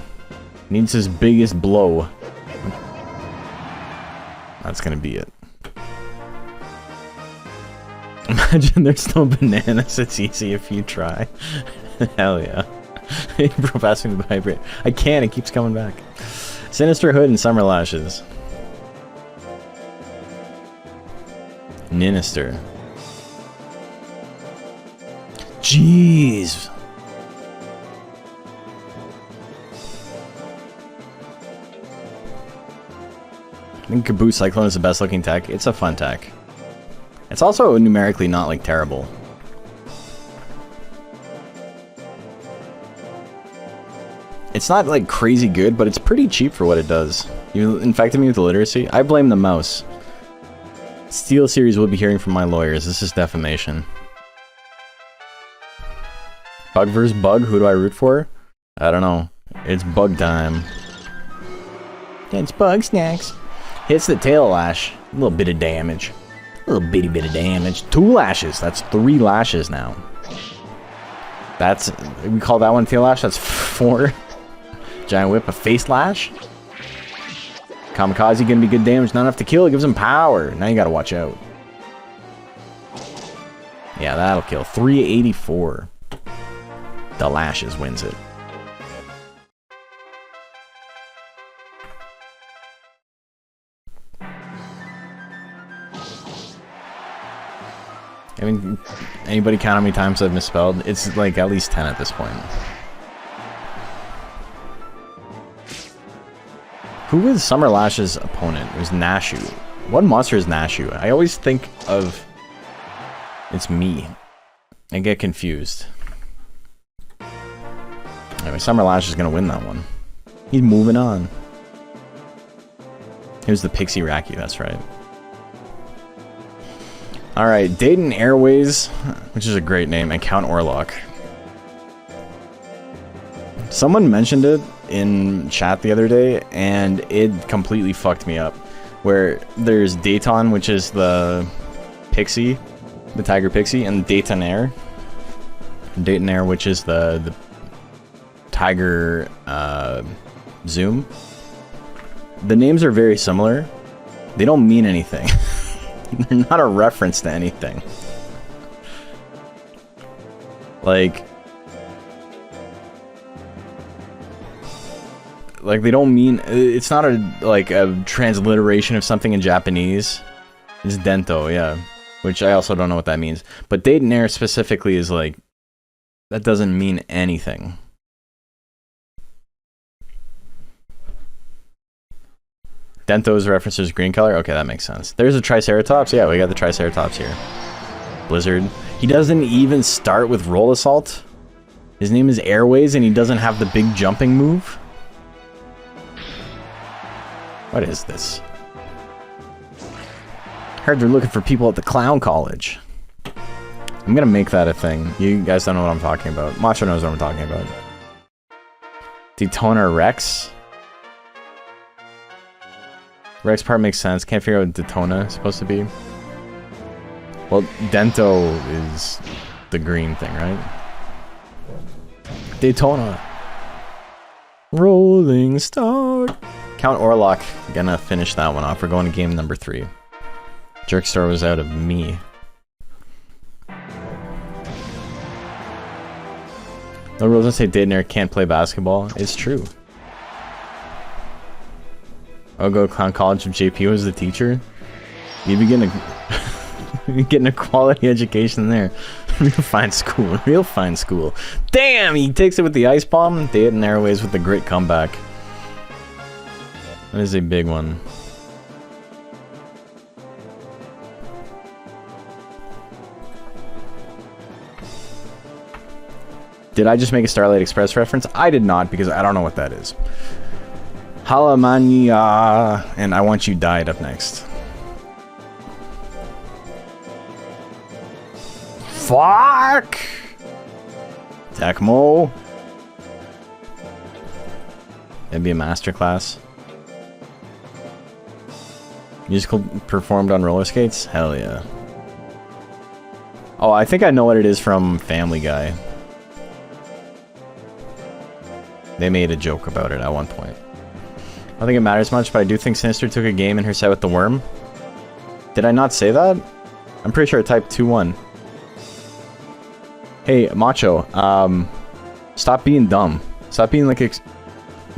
Speaker 1: Needs his biggest blow. That's gonna be it. Imagine there's no bananas, it's easy if you try. Hell yeah. Bro, pass me the vibrate. I can't, it keeps coming back. Sinister Hood and Summer Lashes. Ninister. Jeez. I think Kaboot Cyclone is the best looking tech. It's a fun tech. It's also numerically not like terrible. It's not like crazy good, but it's pretty cheap for what it does. You infected me with illiteracy? I blame the mouse. Steel Series will be hearing from my lawyers. This is defamation. Bug vs. Bug? Who do I root for? I don't know. It's bug time. It's bug snacks. Hits the tail lash. A little bit of damage. A little bitty bit of damage. 2 lashes. That's 3 lashes now. That's... We call that one tail lash? That's 4. Giant Whip, a face lash. Kamikaze gonna be good damage, not enough to kill, it gives him power. Now you gotta watch out. Yeah, that'll kill. 384. The lashes wins it. I mean, anybody count how many times I've misspelled? It's like at least 10 at this point. Who was Summer Lash's opponent? It was Nashu. What monster is Nashu? I always think of... It's me. I get confused. Anyway, Summer Lash is going to win that one. He's moving on. It was the Pixie Raki, that's right. Alright, Dayton Airways, which is a great name, and Count Orlok. Someone mentioned it in chat the other day, and it completely fucked me up. Where there's Dayton, which is the Pixie, the Tiger Pixie, and Daytonair. Daytonair, which is the Tiger Zoom. The names are very similar. They don't mean anything. They're not a reference to anything. Like they don't mean, it's not a transliteration of something in Japanese. It's Dento, yeah. Which I also don't know what that means. But Daytonair specifically is like, that doesn't mean anything. Dento's references green color? Okay, that makes sense. There's a Triceratops? Yeah, we got the Triceratops here. Blizzard. He doesn't even start with Roll Assault? His name is Airways and he doesn't have the big jumping move? What is this? Heard they're looking for people at the clown college. I'm gonna make that a thing. You guys don't know what I'm talking about. Macho knows what I'm talking about. Daytona Rex? Rex part makes sense. Can't figure out what Daytona is supposed to be. Well, Dento is the green thing, right? Daytona. Rolling Star. Count Orlok. Gonna finish that one off. We're going to game number 3. Jerkstar was out of me. The rules don't say Daytonair can't play basketball. It's true. I'll go Clown College if JP was the teacher. You'd be getting a quality education there. Real fine school. Real fine school. Damn! He takes it with the ice bomb. Dayton Airways with the great comeback. That is a big one. Did I just make a Starlight Express reference? I did not, because I don't know what that is. Halamania, and I Want You Died up next. Fuck! Tecmo. That'd be a masterclass. Musical performed on roller skates? Hell yeah. Oh, I think I know what it is from Family Guy. They made a joke about it at one point. I don't think it matters much, but I do think Sinister took a game in her set with the worm. Did I not say that? I'm pretty sure I typed 2-1. Hey, Macho, stop being dumb. Stop being like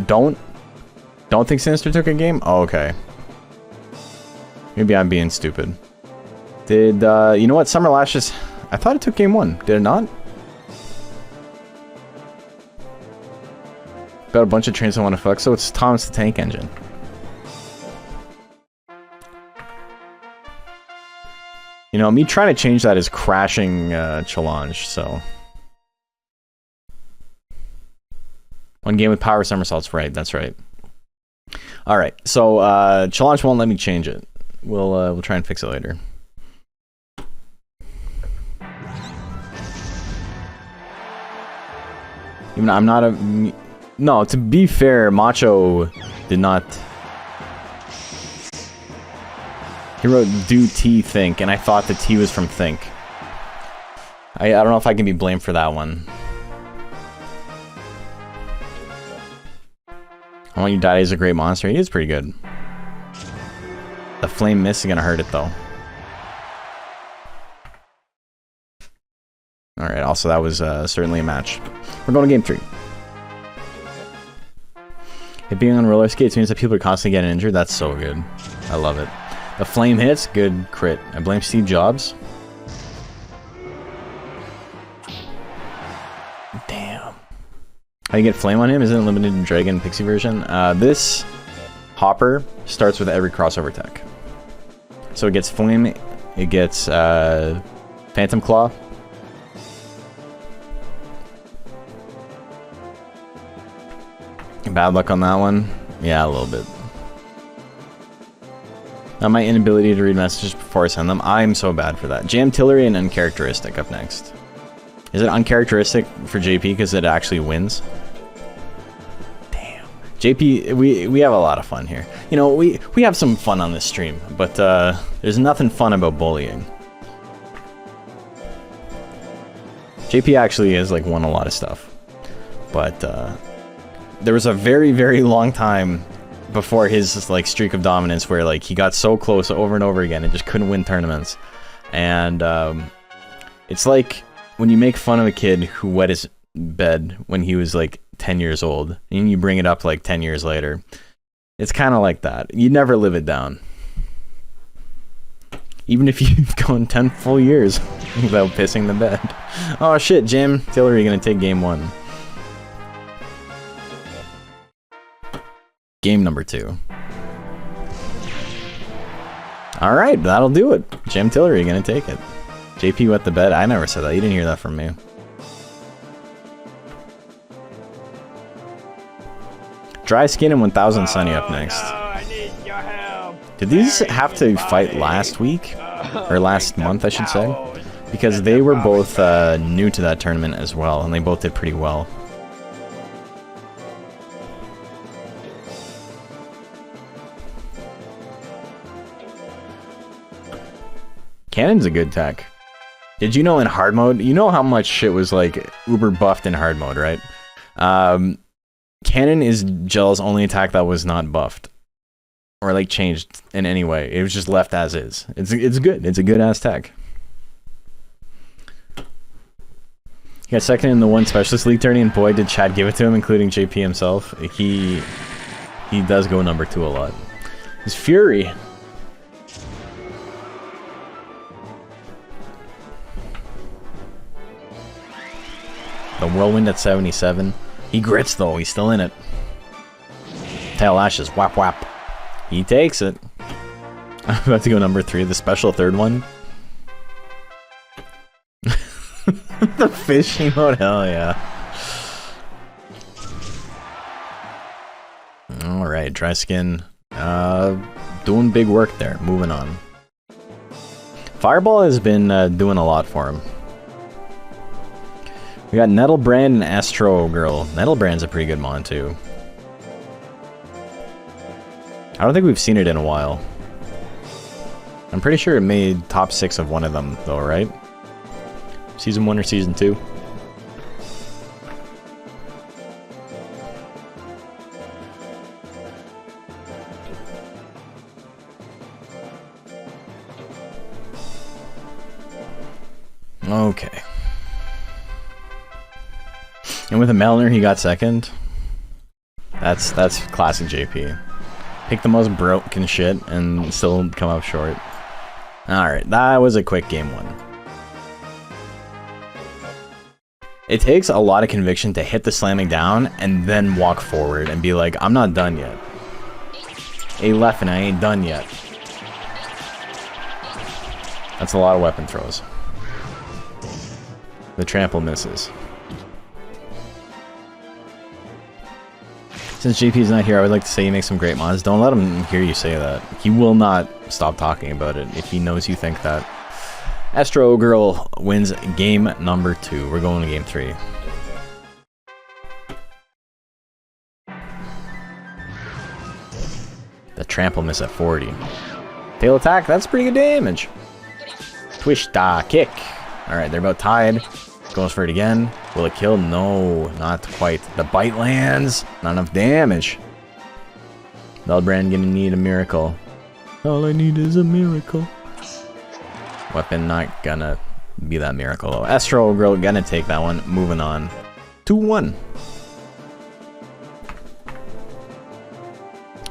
Speaker 1: Don't think Sinister took a game? Oh, okay. Maybe I'm being stupid. Did, you know what? Summer Lashes... I thought it took game 1. Did it not? Got a bunch of trains I want to fuck, so it's Thomas the Tank Engine. You know, me trying to change that is crashing, Challenge, so... One game with power somersaults, right, that's right. Alright, so, Challenge won't let me change it. We'll try and fix it later. Even I'm not a... No, to be fair, Macho did not... He wrote do T think, and I thought the T was from think. I don't know if I can be blamed for that one. I Want You Die is a great monster. He is pretty good. The flame mist is gonna hurt it though. Alright, also that was certainly a match. We're going to game 3. It being on roller skates means that people are constantly getting injured. That's so good. I love it. The flame hits, good crit. I blame Steve Jobs. Damn. How you get flame on him? Isn't it limited to Dragon Pixie version? This hopper starts with every crossover tech. So it gets flame, it gets Phantom Claw. Bad luck on that one. Yeah, a little bit. My inability to read messages before I send them. I'm so bad for that. Jam Tillery and Uncharacteristic up next. Is it uncharacteristic for JP because it actually wins? Damn. JP, we have a lot of fun here. You know, we have some fun on this stream, but there's nothing fun about bullying. JP actually has like won a lot of stuff, but there was a very, very long time before his like streak of dominance where like he got so close over and over again and just couldn't win tournaments. And it's like when you make fun of a kid who wet his bed when he was like 10 years old and you bring it up like 10 years later. It's kind of like that. You never live it down. Even if you've gone 10 full years without pissing the bed. Oh shit, Jim Tillery gonna take game 1. Game number 2. Alright, that'll do it. Jim Tillery gonna take it. JP wet the bed. I never said that. You didn't hear that from me. Dry Skin and 1000 Sunny up next.
Speaker 2: No, I need your help.
Speaker 1: Did these have to fight last week? Or last month, I should say? Because they were both new to that tournament as well, and they both did pretty well. Cannon's a good tech. Did you know in hard mode, you know how much shit was like uber buffed in hard mode, right? Cannon is Gel's only attack that was not buffed. Or like changed in any way. It was just left as is. It's good. It's a good ass tech. He got second in the one specialist league tourney, and boy did Chad give it to him, including JP himself. He does go number 2 a lot. His Fury. The Whirlwind at 77. He grits though, he's still in it. Tail Lashes, whap whap. He takes it. I'm about to go number 3, the special third one. The fishing mode, hell yeah. Alright, dry skin. Doing big work there. Moving on. Fireball has been doing a lot for him. We got Nettlebrand and Astro Girl. Nettlebrand's a pretty good mon too. I don't think we've seen it in a while. I'm pretty sure it made top 6 of one of them though, right? Season 1 or Season 2? Okay. And with a Melner, he got second. That's classic JP. Pick the most broken shit and still come up short. Alright, that was a quick game 1. It takes a lot of conviction to hit the slamming down and then walk forward and be like, I'm not done yet. A left and I ain't done yet. That's a lot of weapon throws. The trample misses. Since JP's not here, I would like to say he makes some great mods. Don't let him hear you say that. He will not stop talking about it if he knows you think that. Astro Girl wins game number 2. We're going to game 3. The trample miss at 40. Tail attack, that's pretty good damage. Twish da kick. Alright, they're about tied. Goes for it again. Will it kill? No, not quite. The bite lands. Not enough damage. Nettlebrand gonna need a miracle. All I need is a miracle. Weapon not gonna be that miracle though. Astro Girl gonna take that one. Moving on. 2-1.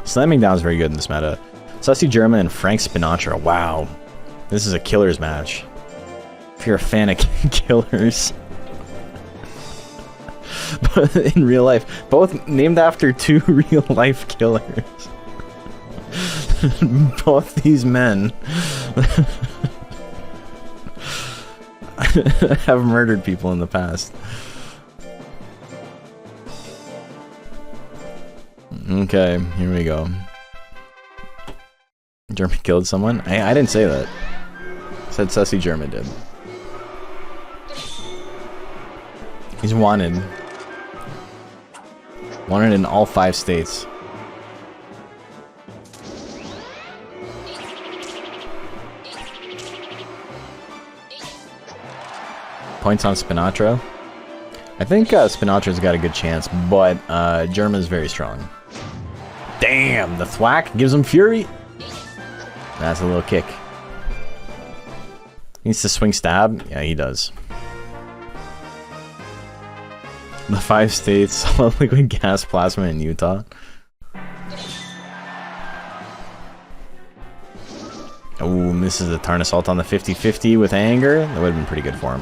Speaker 1: Slamming down is very good in this meta. Sussy German and Frank Spinatra. Wow. This is a killer's match. If you're a fan of killers. But in real life, both named after 2 real life killers. Both these men have murdered people in the past. Okay, here we go. German killed someone? I didn't say that. I said Sussy German did. He's wanted. Wanted in all 5 states. Points on Spinatra. I think Spinatra's got a good chance, but Germa's very strong. Damn, the thwack gives him fury. That's a little kick. Needs to swing stab. Yeah, he does. The 5 states, solid liquid gas plasma in Utah. Oh, misses a Tarn Assault on the 50-50 with anger. That would have been pretty good for him.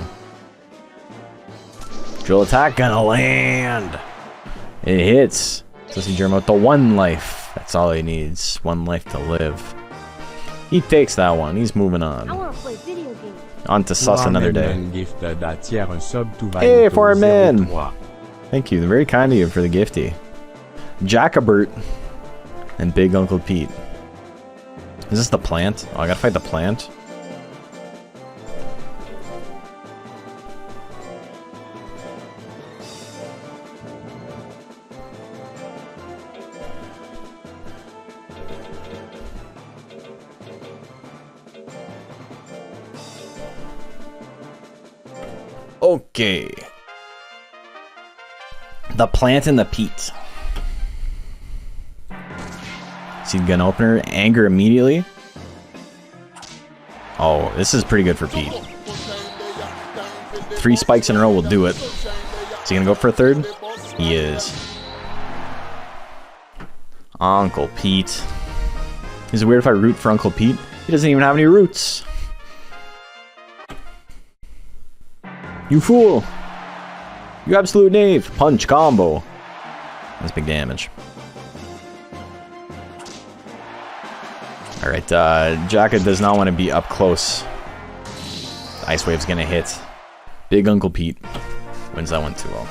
Speaker 1: Drill attack gonna land. It hits. Sussy German with the 1 life. That's all he needs. 1 life to live. He takes that one. He's moving on.
Speaker 4: I want to play video games.
Speaker 1: On to Sus another day. Hey, foreign man. Thank you. Very kind of you for the gifty. Jacobert and Big Uncle Pete. Is this the plant? Oh, I gotta fight the plant. Okay. The plant and the Pete. Seed gun opener. Anger immediately. Oh, this is pretty good for Pete. 3 spikes in a row will do it. Is he gonna go for a 3rd? He is. Uncle Pete. Is it weird if I root for Uncle Pete? He doesn't even have any roots. You fool! You absolute knave! Punch combo. That's big damage. Alright, Jaka does not want to be up close. The Ice Wave's gonna hit. Big Uncle Pete wins that one 2-0.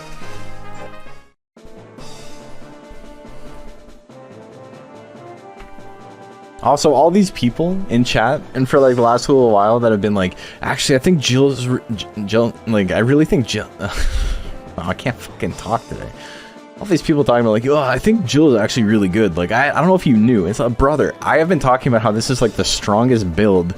Speaker 1: Also, all these people in chat, and for like the last little while, that have been like, actually, I think Jill, like, I really think Jill. Oh, I can't fucking talk today. All these people talking about like, oh, I think Jill is actually really good. Like, I don't know if you knew. It's a brother. I have been talking about how this is like the strongest build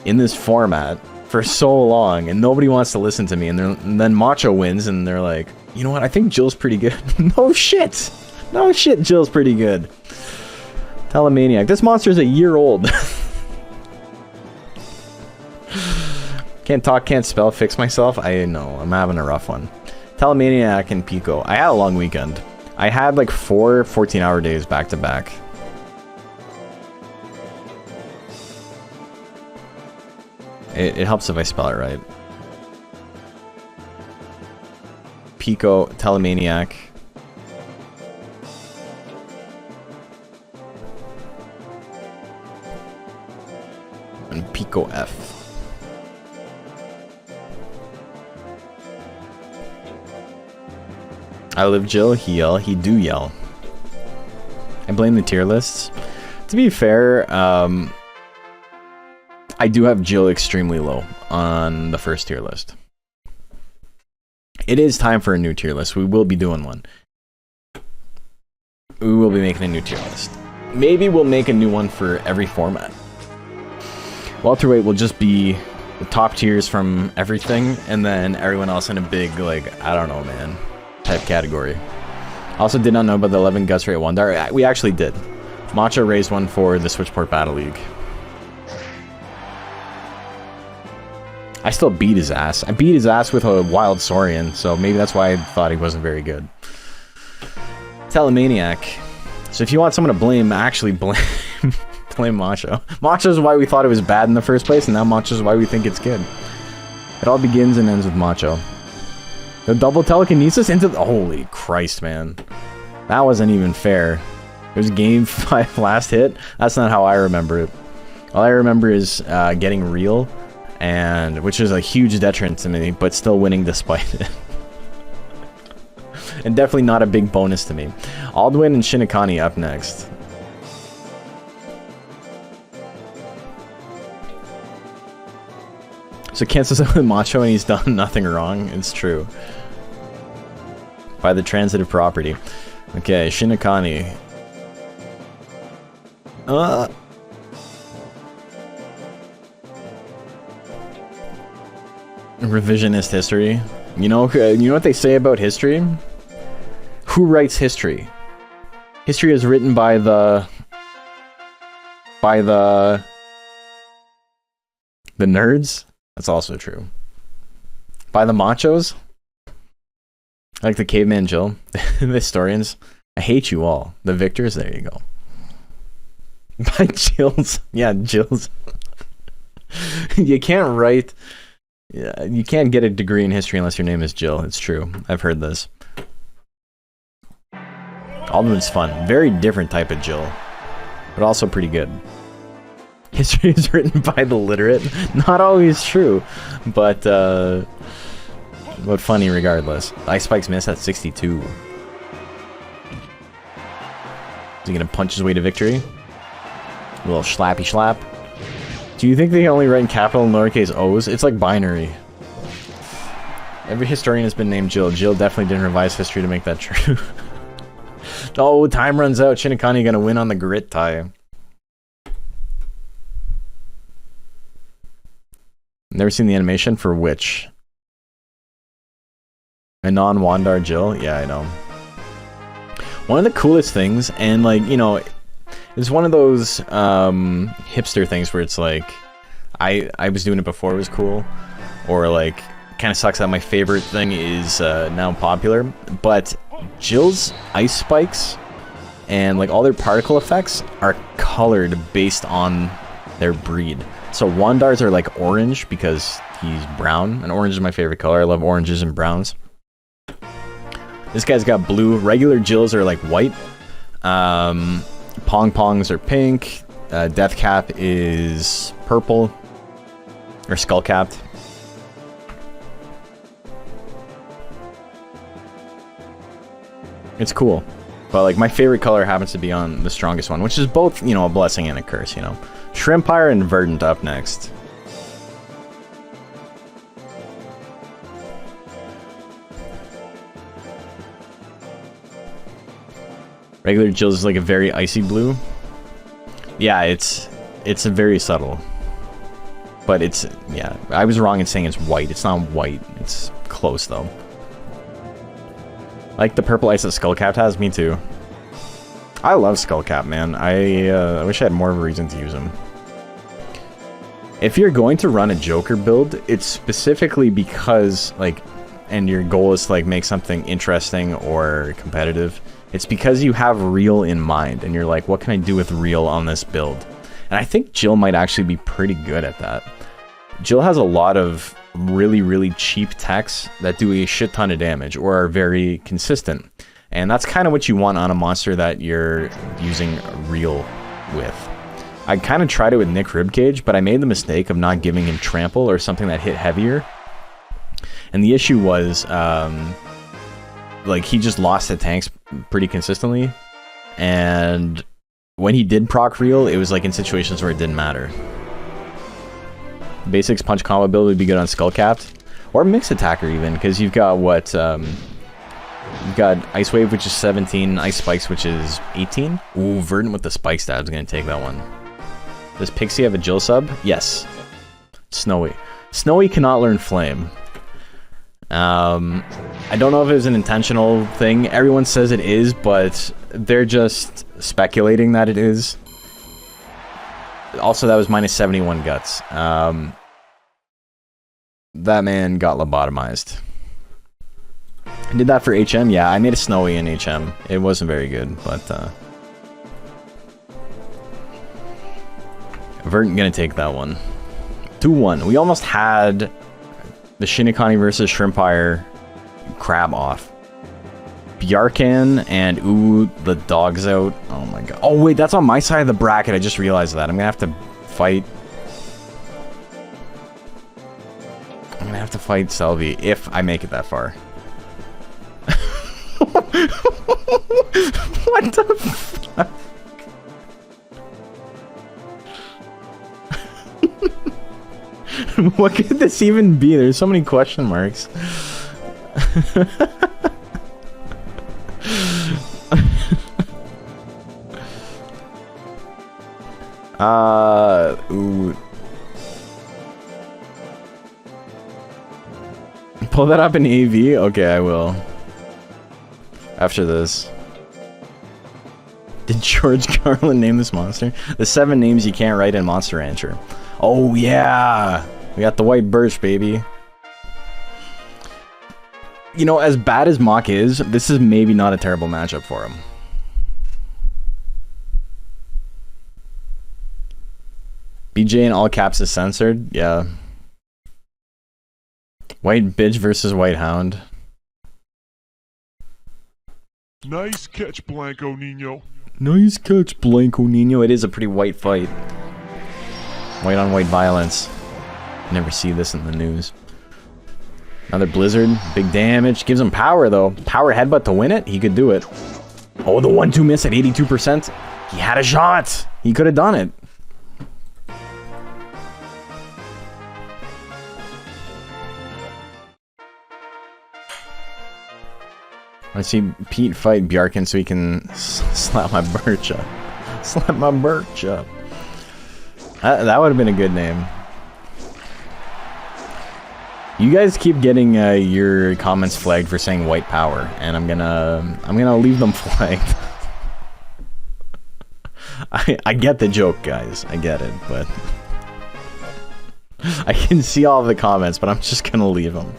Speaker 1: in this format for so long, and nobody wants to listen to me. And then Macho wins, and they're like, you know what? I think Jill's pretty good. No shit. No shit. Jill's pretty good. Telemaniac. This monster's a year old. Can't talk, can't spell, fix myself. I know, I'm having a rough one. Telemaniac and Pico. I had a long weekend. I had like 4 14-hour days back to back. It helps if I spell it right. Pico, Telemaniac. And Pico F. I live Jill, he yell, he do yell. I blame the tier lists. To be fair, I do have Jill extremely low on the first tier list. It is time for a new tier list. We will be doing one. We will be making a new tier list. Maybe we'll make a new one for every format. Welterweight will just be the top tiers from everything, and then everyone else in a big, like, I don't know, man, type category. Also did not know about the 11 Guts Rate Wonder. We actually did. Macho raised one for the Switchport Battle League. I still beat his ass. I beat his ass with a Wild Saurian, so maybe that's why I thought he wasn't very good. Telemaniac. So if you want someone to blame, actually blame blame Macho. Macho's why we thought it was bad in the first place, and now Macho's why we think it's good. It all begins and ends with Macho. The double telekinesis into the... Holy Christ, man. That wasn't even fair. It was game 5 last hit. That's not how I remember it. All I remember is getting real, and which is a huge deterrent to me, but still winning despite it. And definitely not a big bonus to me. Aldwin and Shinigami up next. So cancels out with Macho and he's done nothing wrong. It's true. By the transitive property. Okay, Shinigami. Revisionist history. You know what they say about history? Who writes history? History is written by the nerds. That's also true. By the machos? Like the caveman Jill. The historians. I hate you all. The victors, there you go. By Jills. Yeah, Jills. You can't write... Yeah, you can't get a degree in history unless your name is Jill. It's true. I've heard this. Alden's fun. Very different type of Jill. But also pretty good. History is written by the literate. Not always true. But funny regardless. Ice Spike's miss at 62. Is he gonna punch his way to victory? A little slappy slap. Do you think they only write in capital and lowercase O's? It's like binary. Every historian has been named Jill. Jill definitely didn't revise history to make that true. Oh, time runs out. Shinigami gonna win on the grit tie. Never seen the animation for which? A non-Wandar Jill? Yeah, I know. One of the coolest things, and like, you know, it's one of those hipster things where it's like, I was doing it before it was cool, or like, kind of sucks that my favorite thing is now popular, but Jill's ice spikes and like all their particle effects are colored based on their breed. So Wandars are like orange because he's brown, and orange is my favorite color. I love oranges and browns. This guy's got blue. Regular Jills are like white. Pong Pongs are pink. Death Cap is purple. Or skull capped. It's cool. But like my favorite color happens to be on the strongest one, which is both, you know, a blessing and a curse, you know. Shrimpire and Verdant up next. Regular Jill's is like a very icy blue. Yeah, it's a very subtle. But it's, yeah, I was wrong in saying it's white. It's not white. It's close though. Like the purple ice that Skullcap has, me too. I love Skullcap, man. I wish I had more of a reason to use him. If you're going to run a Joker build, it's specifically because, like, and your goal is to, like, make something interesting or competitive. It's because you have Real in mind, and you're like, what can I do with Real on this build? And I think Jill might actually be pretty good at that. Jill has a lot of really, really cheap techs that do a shit ton of damage, or are very consistent. And that's kind of what you want on a monster that you're using Real with. I kind of tried it with Nick Ribcage, but I made the mistake of not giving him Trample or something that hit heavier. And the issue was, like, he just lost the tanks pretty consistently. And when he did proc Real, it was like in situations where it didn't matter. Basics punch combo build would be good on Skullcapped. Or Mix Attacker even, because you've got what, you've got Ice Wave, which is 17, Ice Spikes, which is 18. Ooh, Verdant with the Spike Stab is going to take that one. Does Pixie have a Jill sub? Yes. Snowy. Snowy cannot learn Flame. I don't know if it was an intentional thing. Everyone says it is, but they're just speculating that it is. Also, that was minus 71 guts. That man got lobotomized. I did that for HM? Yeah, I made a Snowy in HM. It wasn't very good, but Verdant gonna take that one. 2-1. We almost had the Shinigami versus Shrimpire crab off. Bjarkan and ooh, the dog's out. Oh my god. Oh wait, that's on my side of the bracket. I just realized that. I'm gonna have to fight. I'm gonna have to fight Selvi if I make it that far. What the fuck? What could this even be? There's so many question marks. Ooh. Pull that up in AV? Okay, I will. After this. Did George Carlin name this monster? The 7 names you can't write in Monster Rancher. Oh yeah! We got the white birch, baby. You know, as bad as Mach is, this is maybe not a terrible matchup for him. BJ in all caps is censored? Yeah. White bitch versus white hound.
Speaker 3: Nice catch, Blanco Nino.
Speaker 1: Nice catch, Blanco Nino. It is a pretty white fight. White on white violence. Never see this in the news. Another Blizzard. Big damage. Gives him power, though. Power headbutt to win it? He could do it. Oh, the 1-2 miss at 82%. He had a shot. He could have done it. I see Pete fight Bjarkan so he can slap my birch up. Slap my birch up. That would have been a good name. You guys keep getting your comments flagged for saying white power, and I'm gonna leave them flagged. I get the joke, guys. I get it, but I can see all of the comments, but I'm just gonna leave them.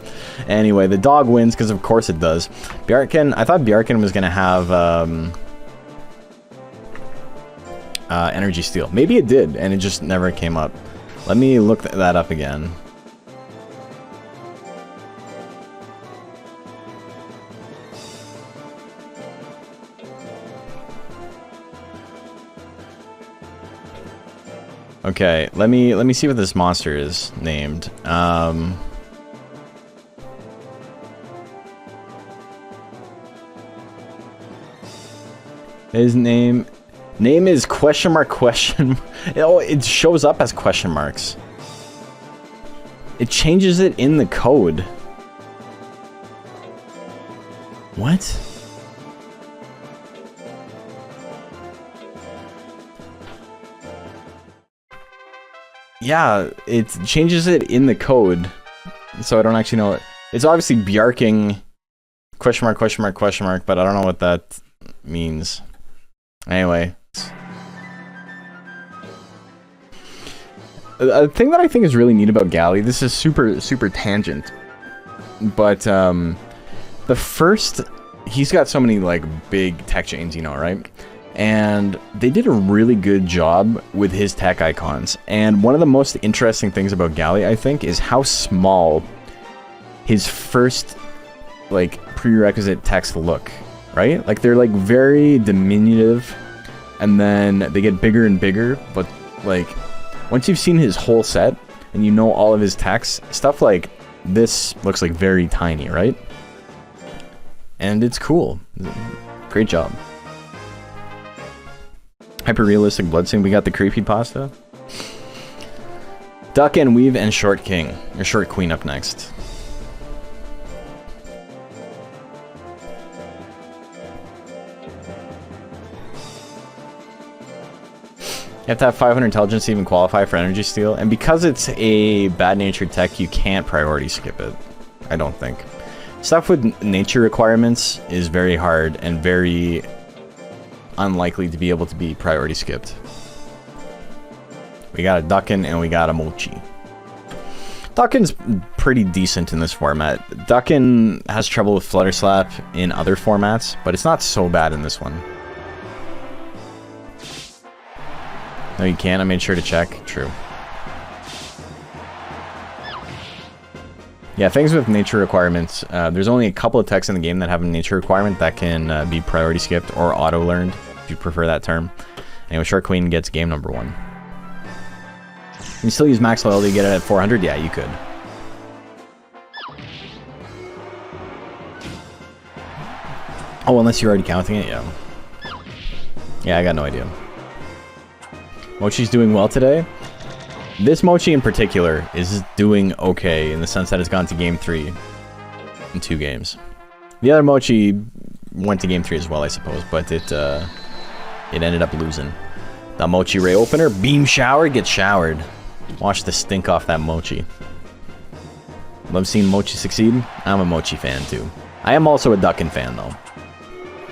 Speaker 1: Anyway, the dog wins because of course it does. Bjarkan, I thought Bjarkan was gonna have energy steal. Maybe it did, and it just never came up. Let me look that up again. Okay, let me see what this monster is named. His name is question mark question. Oh, it shows up as question marks. It changes it in the code. What? Yeah, it changes it in the code. So I don't actually know it. It's obviously Bjarking question mark question mark question mark, but I don't know what that means. Anyway. A thing that I think is really neat about Galley, this is super tangent, but the first, he's got so many like big tech chains, you know, right? And they did a really good job with his tech icons. And one of the most interesting things about Galley, I think, is how small his first like prerequisite text look, right? Like they're like very diminutive, and then they get bigger and bigger, but like once you've seen his whole set and you know all of his text, stuff like this looks like very tiny, right? And it's cool. Great job. Hyper-realistic Bloodsing. We got the creepypasta. Duck and Weave and Short King. Or Short Queen up next. You have to have 500 intelligence to even qualify for energy steal, and because it's a bad-natured tech, you can't priority skip it. I don't think. Stuff with nature requirements is very hard and very unlikely to be able to be priority skipped. We got a Duckin and we got a Mochi. Duckin's pretty decent in this format. Duckin has trouble with Flutter Slap in other formats, but it's not so bad in this one. No, you can't. I made sure to check. True. Yeah, things with nature requirements. There's only a couple of techs in the game that have a nature requirement that can be priority skipped or auto-learned, if you prefer that term. Anyway, Short Queen gets game number 1. You can still use max loyalty to get it at 400? Yeah, you could. Oh, unless you're already counting it? Yeah. Yeah, I got no idea. Mochi's doing well today. This Mochi in particular is doing okay in the sense that it's gone to game 3 in 2 games. The other Mochi went to game 3 as well, I suppose, but it ended up losing. The Mochi Ray opener, beam shower, gets showered. Wash the stink off that Mochi. Love seeing Mochi succeed. I'm a Mochi fan too. I am also a Duckin fan though.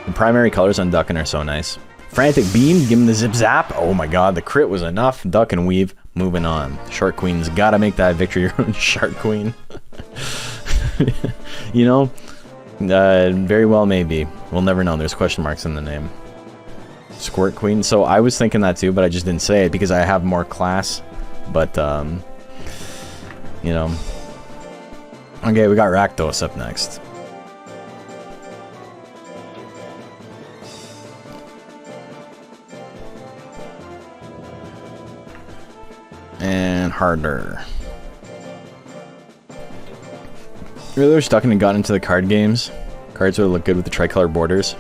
Speaker 1: The primary colors on Duckin are so nice. Frantic Beam, give him the zip zap. Oh my god, the crit was enough. Duck and Weave, moving on. Short Queen's gotta make that victory run. Shark Queen. You know, very well maybe. We'll never know. There's question marks in the name. Squirt Queen. So I was thinking that too, but I just didn't say it because I have more class. But, you know. Okay, we got Rakdos up next. And harder. Really wish Duckin had gotten into the card games. Cards would look good with the tricolor borders.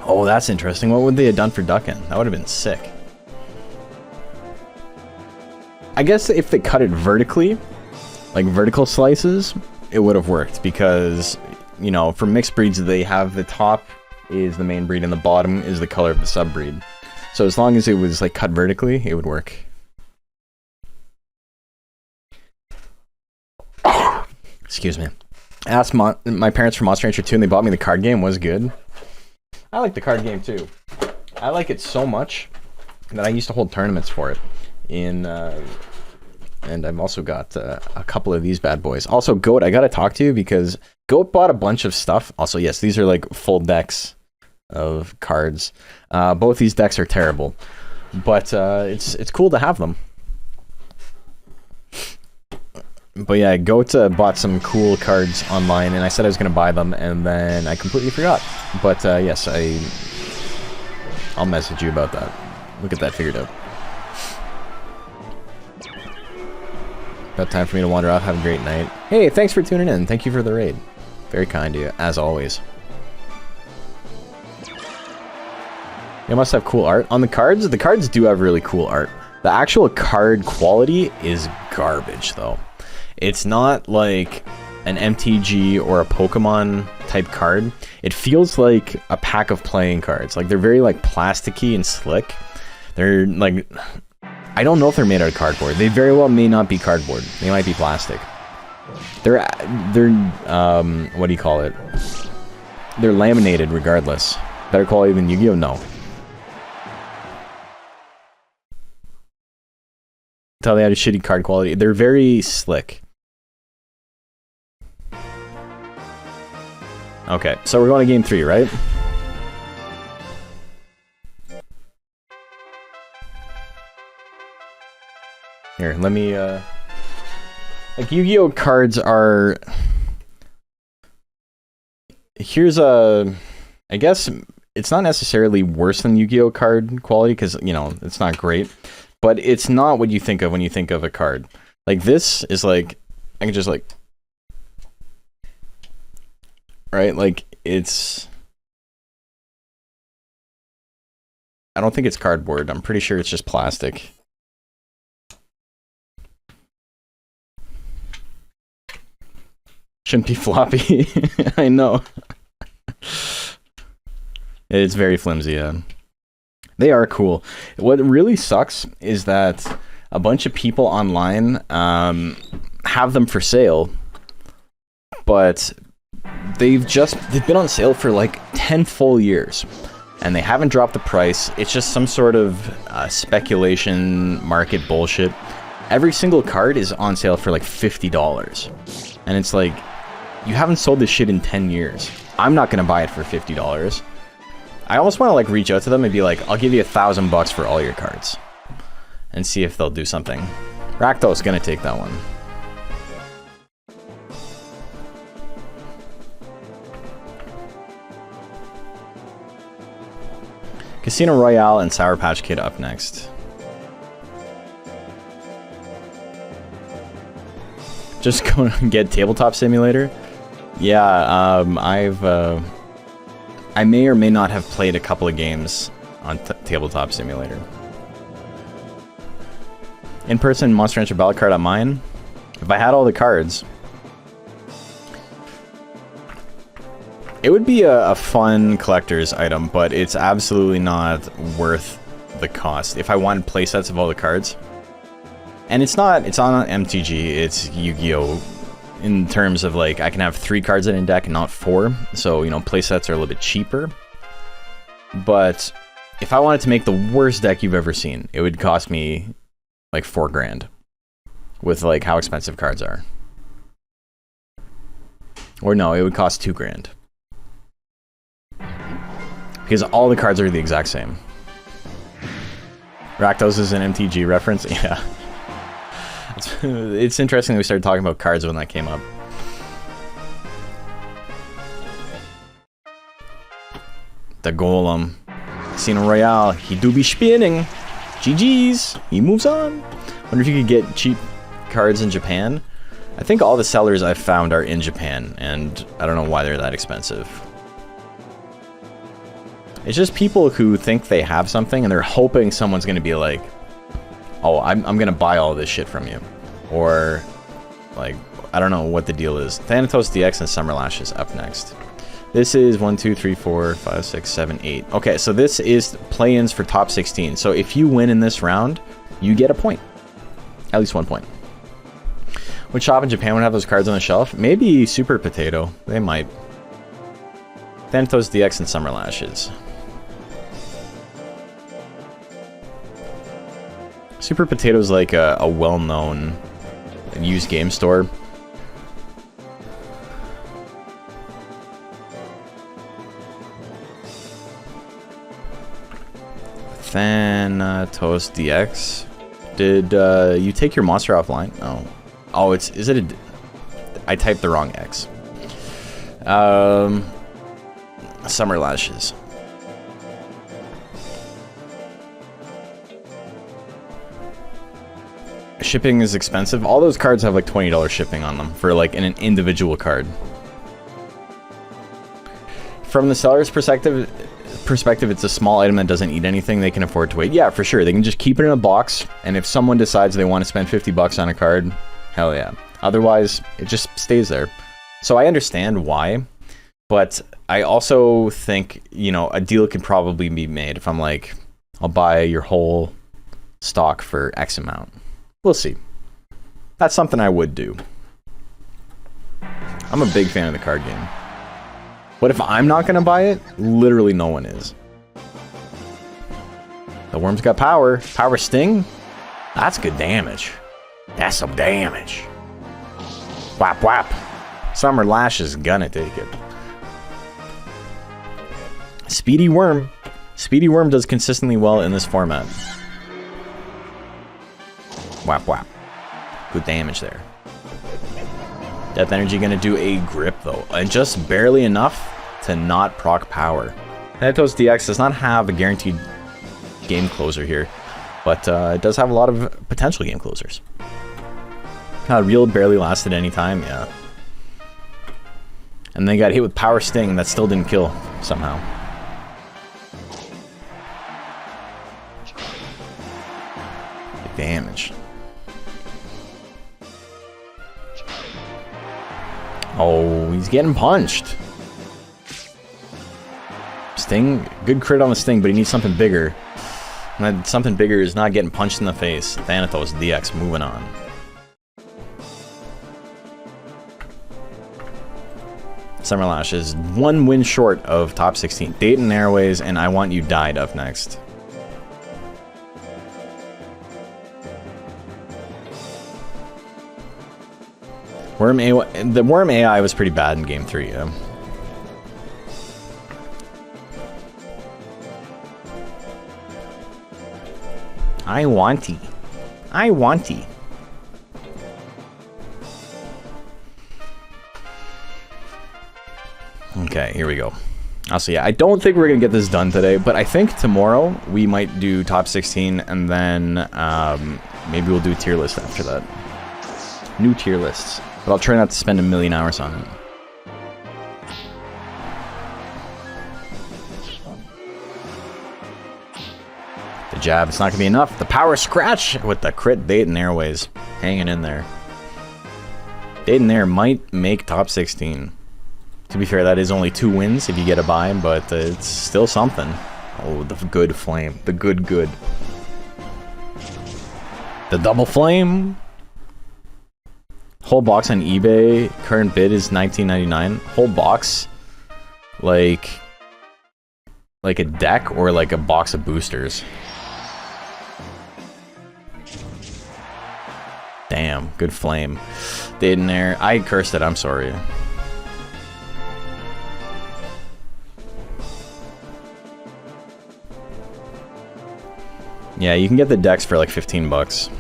Speaker 1: Oh, that's interesting. What would they have done for Duckin? That would have been sick. I guess if they cut it vertically, like vertical slices, it would have worked because, you know, for mixed breeds, they have the top is the main breed and the bottom is the color of the subbreed. So as long as it was like cut vertically, it would work. Excuse me. I asked my parents for Monster Rancher 2 and they bought me the card game. Was good. I like the card game too. I like it so much that I used to hold tournaments for it. And I've also got a couple of these bad boys. Also, Goat, I gotta talk to you because Goat bought a bunch of stuff. Also, yes, these are like full decks of cards. Both these decks are terrible, but it's cool to have them. But yeah, Goat bought some cool cards online, and I said I was gonna buy them, and then I completely forgot. But yes, I'll message you about that. We'll get that figured out. About time for me to wander off. Have a great night. Hey, thanks for tuning in. Thank you for the raid. Very kind to you, as always. They must have cool art. On the cards do have really cool art. The actual card quality is garbage, though. It's not like an MTG or a Pokemon type card. It feels like a pack of playing cards. Like, they're very, like, plasticky and slick. They're, like... I don't know if they're made out of cardboard. They very well may not be cardboard. They might be plastic. They're what do you call it? They're laminated regardless. Better quality than Yu-Gi-Oh? No. Tell they had a shitty card quality. They're very slick. Okay, so we're going to game 3, right? Here, let me, like, Yu-Gi-Oh! Cards are... Here's a... I guess it's not necessarily worse than Yu-Gi-Oh! Card quality, because, you know, it's not great. But it's not what you think of when you think of a card. Like, this is like... I can just, like... Right? Like, it's... I don't think it's cardboard. I'm pretty sure it's just plastic. Shouldn't be floppy. I know. It's very flimsy, yeah. They are cool. What really sucks is that a bunch of people online have them for sale, but they've been on sale for like 10 full years, and they haven't dropped the price. It's just some sort of speculation market bullshit. Every single card is on sale for like $50, and it's like, you haven't sold this shit in 10 years. I'm not gonna buy it for $50. I almost want to like reach out to them and be like, I'll give you $1,000 for all your cards, and see if they'll do something. Rakto's gonna take that one. Casino Royale and Sour Patch Kid up next. Just go and get Tabletop Simulator. Yeah, I may or may not have played a couple of games on Tabletop Simulator. In-person Monster Rancher Battle card on mine. If I had all the cards, it would be a fun collector's item, but it's absolutely not worth the cost. If I wanted playsets of all the cards, and it's on MTG, it's Yu-Gi-Oh! In terms of like, I can have 3 cards in a deck and not 4, so, you know, playsets are a little bit cheaper. But if I wanted to make the worst deck you've ever seen, it would cost me like $4 grand with like how expensive cards are. Or no, it would cost $2 grand. Because all the cards are the exact same. Rakdos is an MTG reference? Yeah. It's interesting that we started talking about cards when that came up. The Golem. Casino Royale. He do be spinning. GG's. He moves on. Wonder if you could get cheap cards in Japan. I think all the sellers I've found are in Japan, and I don't know why they're that expensive. It's just people who think they have something and they're hoping someone's going to be like, oh, I'm going to buy all this shit from you. Or, like, I don't know what the deal is. Thanatos DX and Summer Lashes up next. This is 1, 2, 3, 4, 5, 6, 7, 8. Okay, so this is play-ins for top 16. So if you win in this round, you get a point. At least 1 point. Would shop in Japan would have those cards on the shelf? Maybe Super Potato. They might. Thanatos DX and Summer Lashes. Super Potato is like a well-known used game store. Thanatos DX. Did you take your monster offline? Oh. Oh, is it a... I typed the wrong X. Summer Lashes. Shipping is expensive. All those cards have like $20 shipping on them for like an individual card. From the seller's perspective, perspective, it's a small item that doesn't eat anything, they can afford to wait. Yeah, for sure. They can just keep it in a box, and if someone decides they want to spend 50 bucks on a card, hell yeah. Otherwise, it just stays there. So I understand why, but I also think, you know, a deal could probably be made if I'm like, I'll buy your whole stock for X amount. We'll see. That's something I would do. I'm a big fan of the card game. What if I'm not going to buy it? Literally no one is. The worm's got power. Power sting? That's good damage. That's some damage. Whap whap. Summer Lash is gonna take it. Speedy Worm. Speedy Worm does consistently well in this format. Whap whap. Good damage there. Death Energy gonna do a grip though, and just barely enough to not proc power. Thanatos DX does not have a guaranteed game closer here, but it does have a lot of potential game closers. Real barely lasted any time, yeah. And they got hit with Power Sting that still didn't kill somehow. Big damage. Oh, he's getting punched. Sting, good crit on the Sting, but he needs something bigger. And that something bigger is not getting punched in the face. Thanatos DX moving on. Summerlash is 1 win short of top 16. Dayton Airways and I Want You Died up next. The Worm AI was pretty bad in Game 3, yeah. I wanty. I wanty. Okay, here we go. Also, yeah, I don't think we're gonna get this done today, but I think tomorrow we might do top 16, and then maybe we'll do a tier list after that. New tier lists. But I'll try not to spend a million hours on it. The jab, it's not gonna be enough. The power scratch with the crit Dayton Airways hanging in there. Dayton Air might make top 16. To be fair, that is only 2 wins if you get a buy, but it's still something. Oh, the good flame. The good. The double flame. Whole box on eBay. Current bid is $19.99. Whole box? Like a deck or like a box of boosters? Damn, good flame. Dayton Air. I cursed it, I'm sorry. Yeah, you can get the decks for like 15 bucks.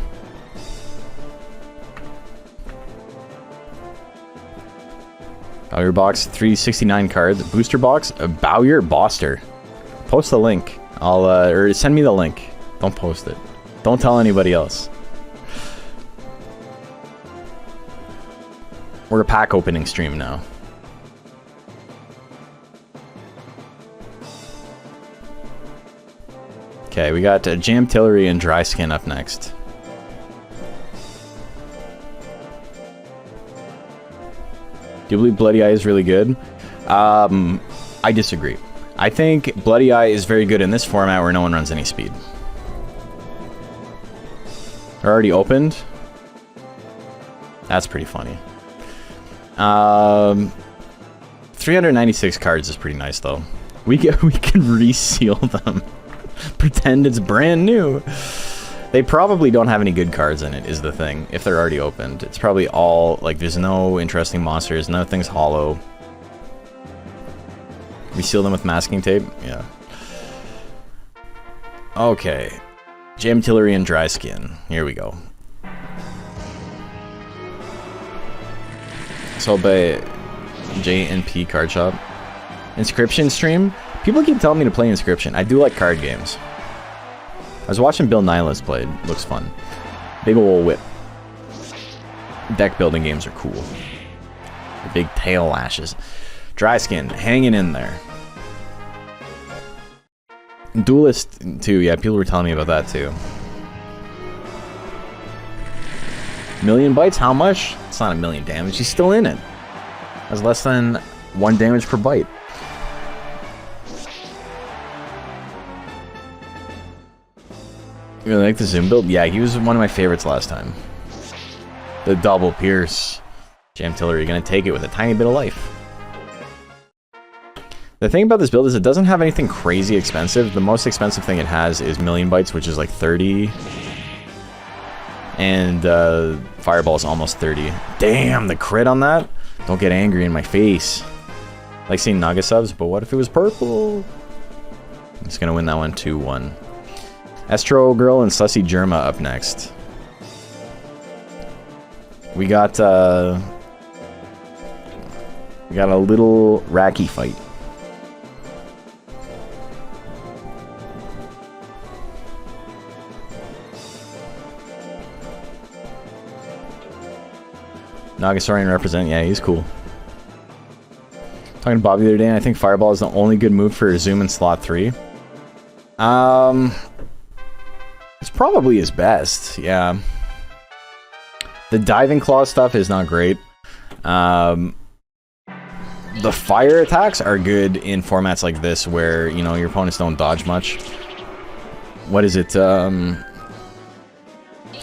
Speaker 1: Bowyer box, 369 cards. Booster box, a Bowyer Boster. Post the link. Or send me the link. Don't post it. Don't tell anybody else. We're a pack opening stream now. Okay, we got Jam Tillery and Dry Skin up next. Do you believe Bloody Eye is really good? I disagree. I think Bloody Eye is very good in this format where no one runs any speed. They're already opened? That's pretty funny. 396 cards is pretty nice though. We can reseal them. Pretend it's brand new. They probably don't have any good cards in it, is the thing. If they're already opened, it's probably all like there's no interesting monsters, nothing's hollow. Reseal them with masking tape, yeah. Okay, Jam Tillery and Dry Skin. Here we go. Sold by J&P Card Shop. Inscription stream. People keep telling me to play Inscription. I do like card games. I was watching Bill Nihilist play. It looks fun. Big ol' whip. Deck building games are cool. The big tail lashes. Dry Skin hanging in there. Duelist too, yeah, people were telling me about that too. Million bites, how much? It's not a million damage, he's still in it. That's less than 1 damage per bite. You really like the Zoom build? Yeah, he was one of my favorites last time. The double pierce. Jam Tillery, gonna take it with a tiny bit of life. The thing about this build is it doesn't have anything crazy expensive. The most expensive thing it has is Million Bites, which is like 30. And Fireball is almost 30. Damn, the crit on that? Don't get angry in my face. I like seeing Naga subs, but what if it was purple? I'm just gonna win that one 2-1. Estro Girl and Sussy Germa up next. We got a little Racky fight. Nagasaurian represent, yeah, he's cool. Talking to Bobby the other day, and I think Fireball is the only good move for Zoom in slot 3. It's probably his best, yeah. The Diving Claw stuff is not great. The fire attacks are good in formats like this where, you know, your opponents don't dodge much. What is it?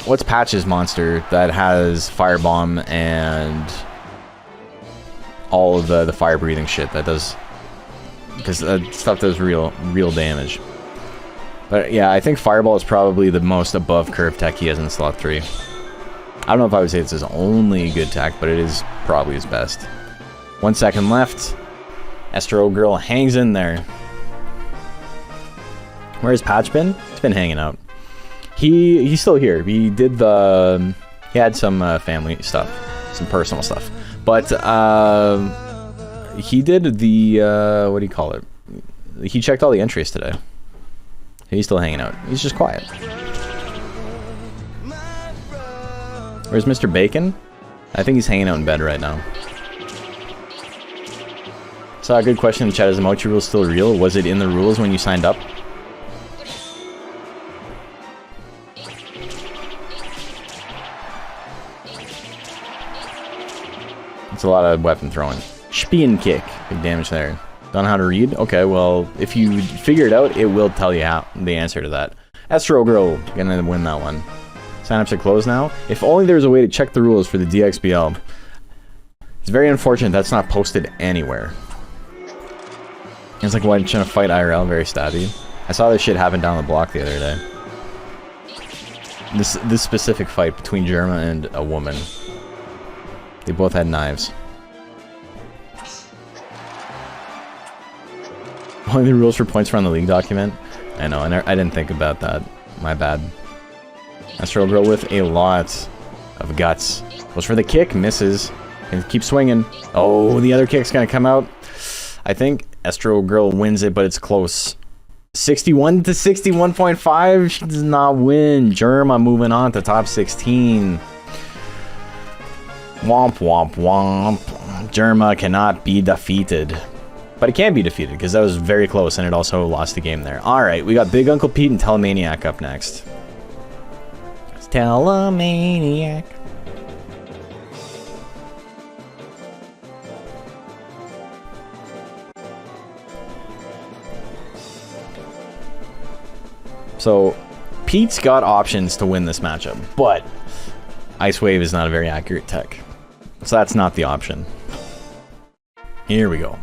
Speaker 1: What's Patch's monster that has Firebomb and all of the fire breathing shit that does, because that stuff does real damage. But yeah, I think Fireball is probably the most above curve tech he has in slot 3. I don't know if I would say it's his only good tech, but it is probably his best. 1 second left. Estro Girl hangs in there. Where's Patch been? He's been hanging out. He's still here. He did the... He had some family stuff. Some personal stuff. But he did the... what do you call it? He checked all the entries today. He's still hanging out. He's just quiet. Where's Mr. Bacon? I think he's hanging out in bed right now. Saw a good question in the chat. Is the Mochi rule still real? Was it in the rules when you signed up? It's a lot of weapon throwing. Spin kick. Big damage there. Don't know how to read? Okay, well, if you figure it out, it will tell you how the answer to that. Estro Girl, gonna win that one. Signups are closed now. If only there was a way to check the rules for the DXBL. It's very unfortunate that's not posted anywhere. It's like, why are you trying to fight IRL? Very stabby. I saw this shit happen down the block the other day. This specific fight between Germa and a woman. They both had knives. Only the rules for points are on the league document. I know, I didn't think about that. My bad. Astro Girl with a lot of guts. Goes for the kick, misses. And keep swinging. Oh, the other kick's gonna come out. I think Astro Girl wins it, but it's close. 61 to 61.5. She does not win. Germa moving on to top 16. Womp womp womp. Germa cannot be defeated. But it can be defeated, because that was very close, and it also lost the game there. Alright, we got Big Uncle Pete and Telemaniac up next. It's Telemaniac. So, Pete's got options to win this matchup, but Ice Wave is not a very accurate tech. So that's not the option. Here we go.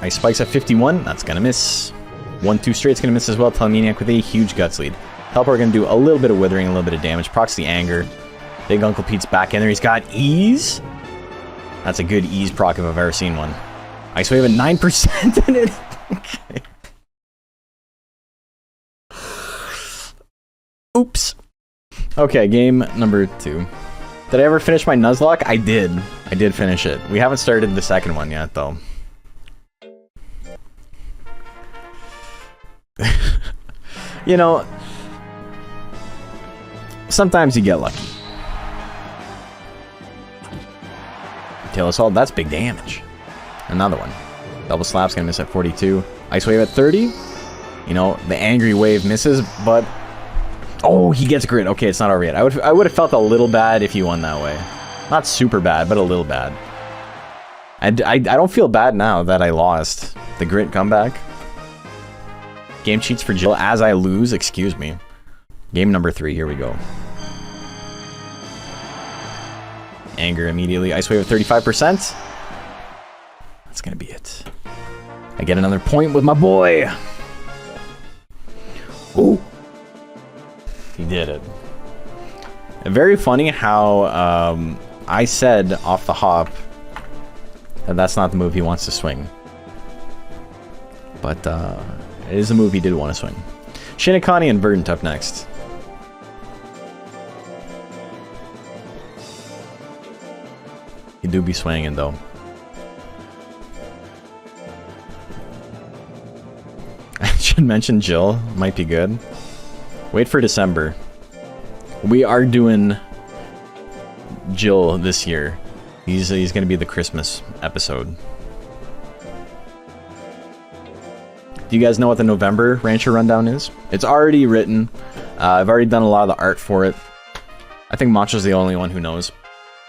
Speaker 1: Ice Spike's at 51. That's going to miss. 1-2 straight's going to miss as well. Telemaniac with a huge guts lead. Helper going to do a little bit of withering, a little bit of damage. Procs the anger. Big Uncle Pete's back in there. He's got ease. That's a good ease proc if I've ever seen one. Ice Wave at 9% in it. Okay. Oops. Okay, game number 2. Did I ever finish my Nuzlocke? I did. I did finish it. We haven't started the second one yet, though. You know, sometimes you get lucky. Tail Assault, that's big damage. Another one. Double slap's gonna miss at 42. Ice wave at 30. You know, the angry wave misses, but oh, he gets grit. Okay, it's not over yet. I would have felt a little bad if he won that way. Not super bad, but a little bad. I don't feel bad now that I lost the grit comeback. Game cheats for Jill as I lose. Excuse me. Game number 3. Here we go. Anger immediately. Ice wave at 35%. That's gonna be it. I get another point with my boy. Ooh. He did it. Very funny how I said off the hop that that's not the move he wants to swing. But it is a move he did want to swing. Shinigami and Verdant up next. He do be swinging though. I should mention Jill. Might be good. Wait for December. We are doing Jill this year. He's going to be the Christmas episode. Do you guys know what the November Rancher Rundown is? It's already written. I've already done a lot of the art for it. I think Macho's the only one who knows.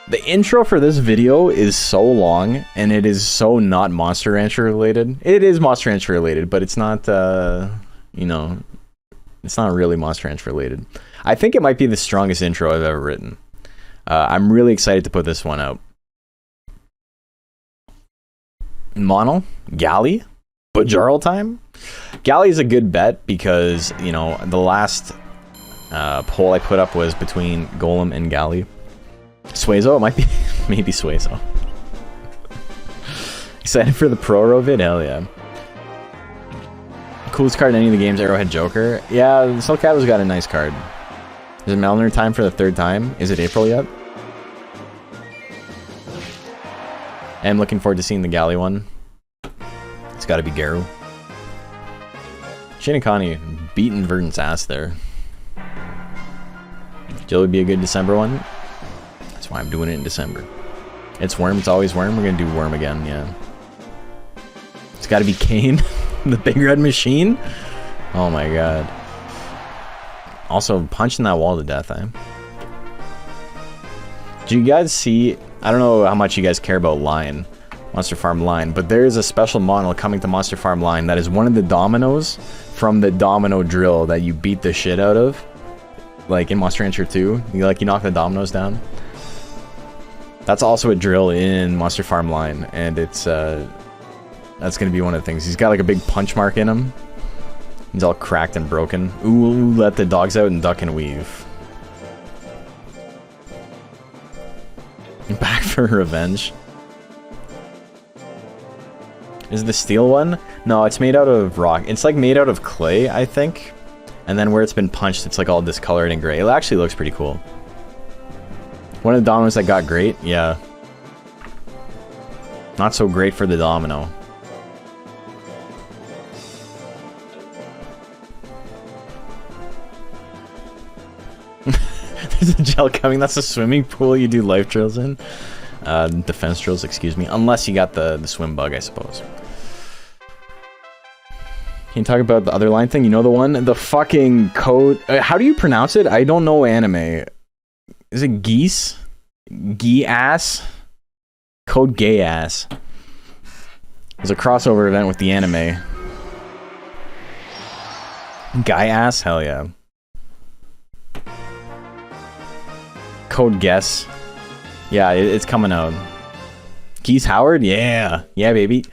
Speaker 1: The intro for this video is so long, and it is so not Monster Rancher related. It is Monster Rancher related, but it's not, you know, it's not really Monster Rancher related. I think it might be the strongest intro I've ever written. I'm really excited to put this one out. Mono, Galley, Bajarl time. Galley is a good bet because, you know, the last poll I put up was between Golem and Galley. Suezo, it might be, maybe Suezo. Excited for the Pro vid? Hell yeah. Coolest card in any of the games, Arrowhead Joker. Yeah, Soulcato's got a nice card. Is it Melner time for the 3rd time? Is it April yet? I'm looking forward to seeing the Galley one. It's gotta be Garu. Shinigami beating Verdant's ass there. Jill would be a good December one. That's why I'm doing it in December. It's Worm, it's always Worm. We're gonna do Worm again, yeah. It's gotta be Kane, the big red machine. Oh my god. Also, punching that wall to death, eh? Do you guys see... I don't know how much you guys care about Line, Monster Farm Line, but there is a special model coming to Monster Farm Line that is one of the dominoes from the domino drill that you beat the shit out of. Like in Monster Rancher 2, you knock the dominoes down. That's also a drill in Monster Farm Line, and it's that's gonna be one of the things. He's got like a big punch mark in him. He's all cracked and broken. Ooh, let the dogs out and duck and weave. Back for revenge. Is it the steel one? No, it's made out of rock. It's like made out of clay, I think. And then where it's been punched, it's like all discolored and gray. It actually looks pretty cool. One of the dominoes that got great? Yeah. Not so great for the domino. There's a gel coming. That's a swimming pool you do life drills in. Defense drills, excuse me. Unless you got the swim bug, I suppose. Can you talk about the other line thing? You know the one? The fucking code... how do you pronounce it? I don't know anime. Is it geese? Gee-ass? Code gay-ass. There's a crossover event with the anime. Guy-ass? Hell yeah. Code guess. Yeah, it's coming out. Geese Howard? Yeah. Yeah, baby.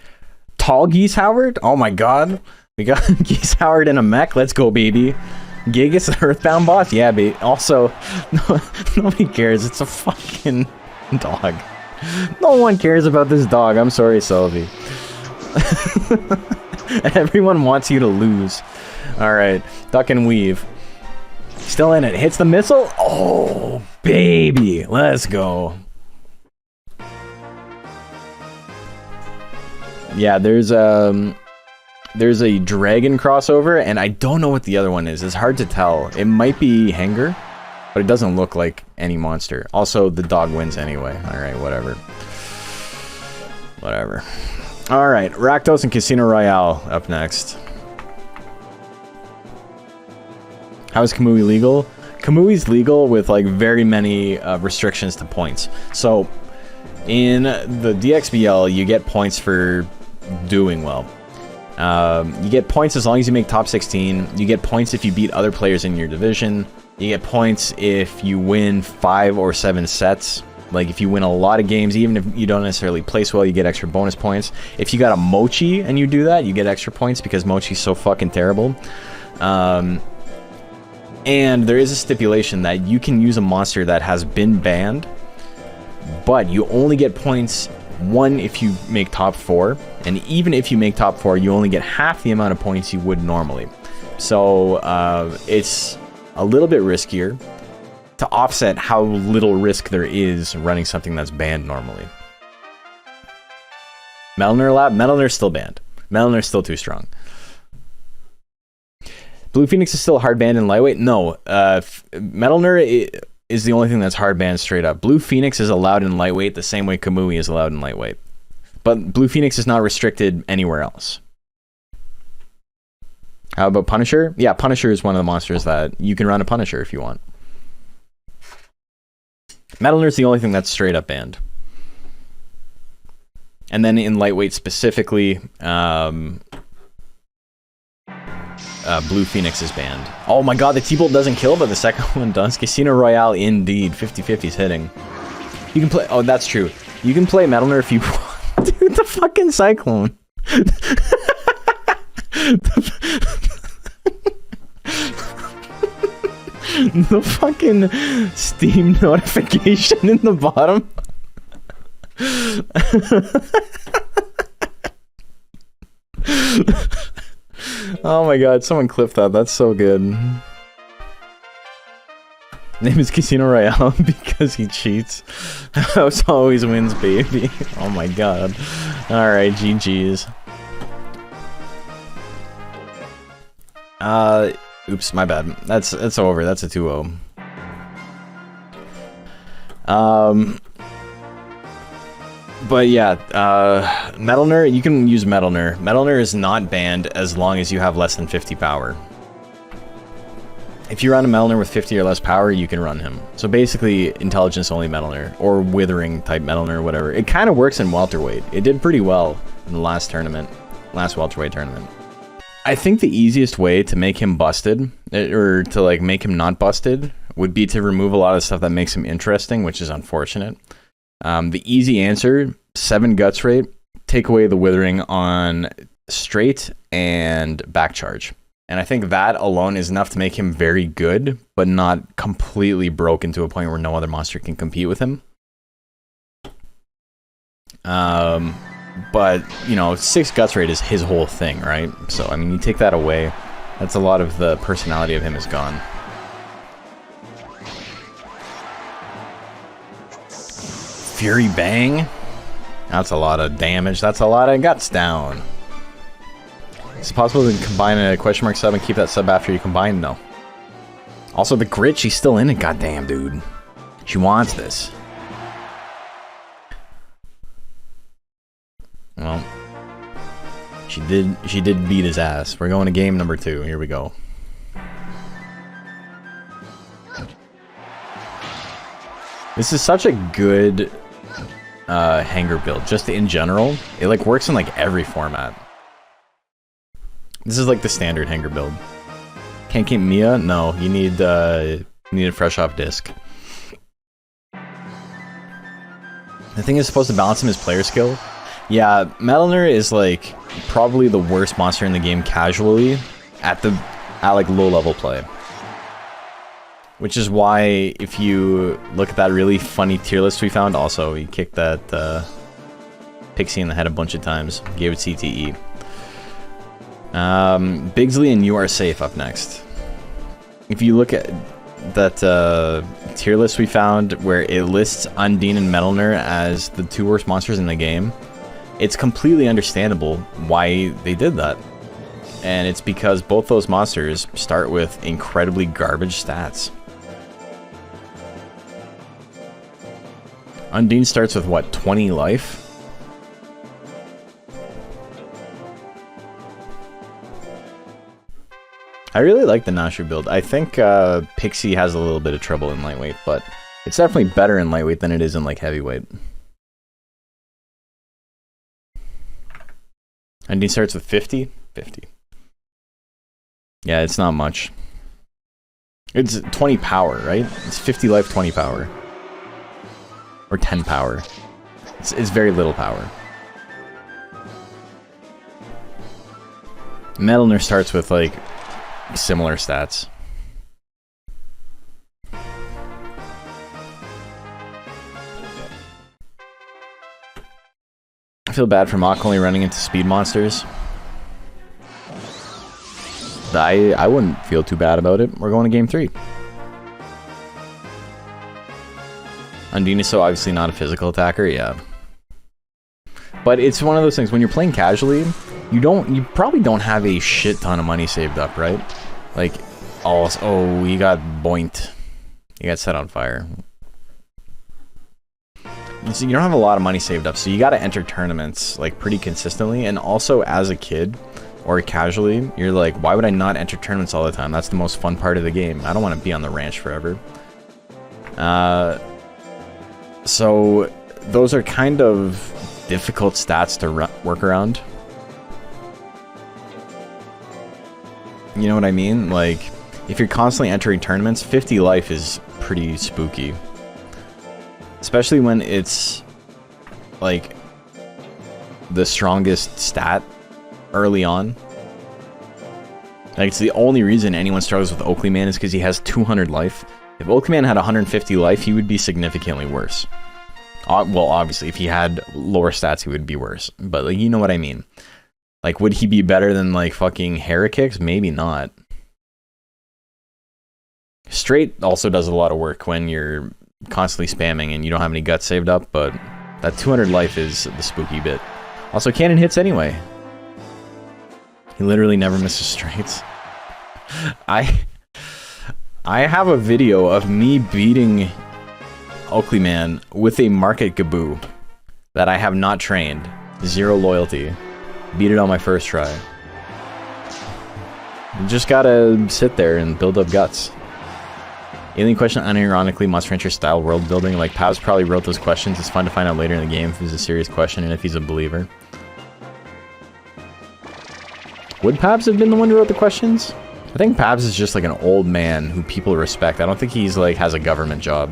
Speaker 1: Tall Geese Howard? Oh my god. We got Geese Howard in a mech. Let's go, baby. Gigas, the Earthbound boss? Yeah, baby. Also, nobody cares. It's a fucking dog. No one cares about this dog. I'm sorry, Sylvie. Everyone wants you to lose. Alright. Duck and weave. Still in it. Hits the missile. Oh, baby. Let's go. Yeah, there's a dragon crossover, and I don't know what the other one is. It's hard to tell. It might be Hanger, but it doesn't look like any monster. Also, the dog wins anyway. Alright, whatever. Whatever. Alright, Rakdos and Casino Royale up next. How is Kamui legal? Kamui's legal with like very many restrictions to points. So in the DXBL, you get points for doing well. You get points as long as you make top 16. You get points if you beat other players in your division. You get points if you win 5 or 7 sets. Like, if you win a lot of games, even if you don't necessarily place well, you get extra bonus points. If you got a Mochi and you do that, you get extra points because Mochi's so fucking terrible. And there is a stipulation that you can use a monster that has been banned, but you only get points, 1, if you make top 4. And even if you make top 4, you only get half the amount of points you would normally. So, it's a little bit riskier to offset how little risk there is running something that's banned normally. Melnor Lab? Melnor's still banned. Melnor's still too strong. Blue Phoenix is still hard banned in lightweight? No. Melnor is the only thing that's hard banned straight up. Blue Phoenix is allowed in lightweight the same way Kamui is allowed in lightweight. But Blue Phoenix is not restricted anywhere else. How about Punisher? Yeah, Punisher is one of the monsters that you can run a Punisher if you want. Melnor's the only thing that's straight up banned. And then in lightweight specifically, Blue Phoenix is banned. Oh my god, the T-Bolt doesn't kill, but the second one does. Casino Royale, indeed. 50-50's hitting. You can play... Oh, that's true. You can play Melnor if you want. Dude, the fucking Cyclone. The fucking Steam notification in the bottom. Oh my god, someone clip that. That's so good. Name is Casino Royale because he cheats. House always wins, baby. Oh my god. Alright, GG's. Oops, my bad. That's over. That's a 2-0. But yeah, Melnor, you can use Melnor. Melnor is not banned as long as you have less than 50 power. If you run a Melnor with 50 or less power, you can run him. So basically, intelligence only Melnor, or withering type Melnor, whatever. It kind of works in welterweight. It did pretty well in the last tournament, last welterweight tournament. I think the easiest way to make him busted, or to like make him not busted, would be to remove a lot of stuff that makes him interesting, which is unfortunate. The easy answer, 7 guts rate, take away the withering on straight and back charge. And I think that alone is enough to make him very good, but not completely broken to a point where no other monster can compete with him. But, you know, 6 guts rate is his whole thing, right? So, I mean, you take that away, that's a lot of the personality of him is gone. Fury Bang? That's a lot of damage. That's a lot of guts down. Is it possible to combine a question mark sub and keep that sub after you combine? No. Also, the grit, she's still in it. Goddamn, dude. She wants this. Well, she did beat his ass. We're going to game number 2. Here we go. This is such a good hanger build, just in general. It like works in like every format. This is like the standard hanger build. Can't keep Mia? No, you need a fresh off disc. The thing is supposed to balance him his player skill. Yeah, Melnor is like probably the worst monster in the game casually at like low level play. Which is why if you look at that really funny tier list we found, also he kicked that Pixie in the head a bunch of times, gave it CTE. Bigsley and You Are Safe up next. If you look at that tier list we found where it lists Undine and Melnor as the 2 worst monsters in the game, it's completely understandable why they did that. And it's because both those monsters start with incredibly garbage stats. Undine starts with what, 20 life? I really like the Nashu build. I think Pixie has a little bit of trouble in lightweight, but it's definitely better in lightweight than it is in like heavyweight. And he starts with 50? 50. Yeah, it's not much. It's 20 power, right? It's 50 life, 20 power. Or 10 power. It's very little power. Metalner starts with like similar stats. I feel bad for Mach only running into speed monsters. I wouldn't feel too bad about it. We're going to game 3. Undine is so obviously not a physical attacker, yeah. But it's one of those things, when you're playing casually, you probably don't have a shit ton of money saved up, right? Like, oh, you got boinked. You got set on fire. So you don't have a lot of money saved up, so you got to enter tournaments like pretty consistently. And also, as a kid or casually, you're like, why would I not enter tournaments all the time? That's the most fun part of the game. I don't want to be on the ranch forever. So those are kind of difficult stats to work around. You know what I mean? Like, if you're constantly entering tournaments, 50 life is pretty spooky. Especially when it's, like, the strongest stat early on. Like, it's the only reason anyone struggles with Oakley Man is because he has 200 life. If Oakley Man had 150 life, he would be significantly worse. Well, obviously, if he had lower stats, he would be worse. But, like, you know what I mean. Like, would he be better than, like, fucking Heracix? Maybe not. Straight also does a lot of work when you're constantly spamming and you don't have any guts saved up, but that 200 life is the spooky bit. Also, cannon hits anyway. He literally never misses straights. I have a video of me beating Oakley Man with a Market Gaboo that I have not trained. 0 loyalty. Beat it on my first try. You just gotta sit there and build up guts. Alien question unironically Monster Hunter style world building. Like, Pavs probably wrote those questions. It's fun to find out later in the game if it's a serious question and if he's a believer. Would Pabs have been the one who wrote the questions? I think Pabs is just like an old man who people respect. I don't think he's like has a government job.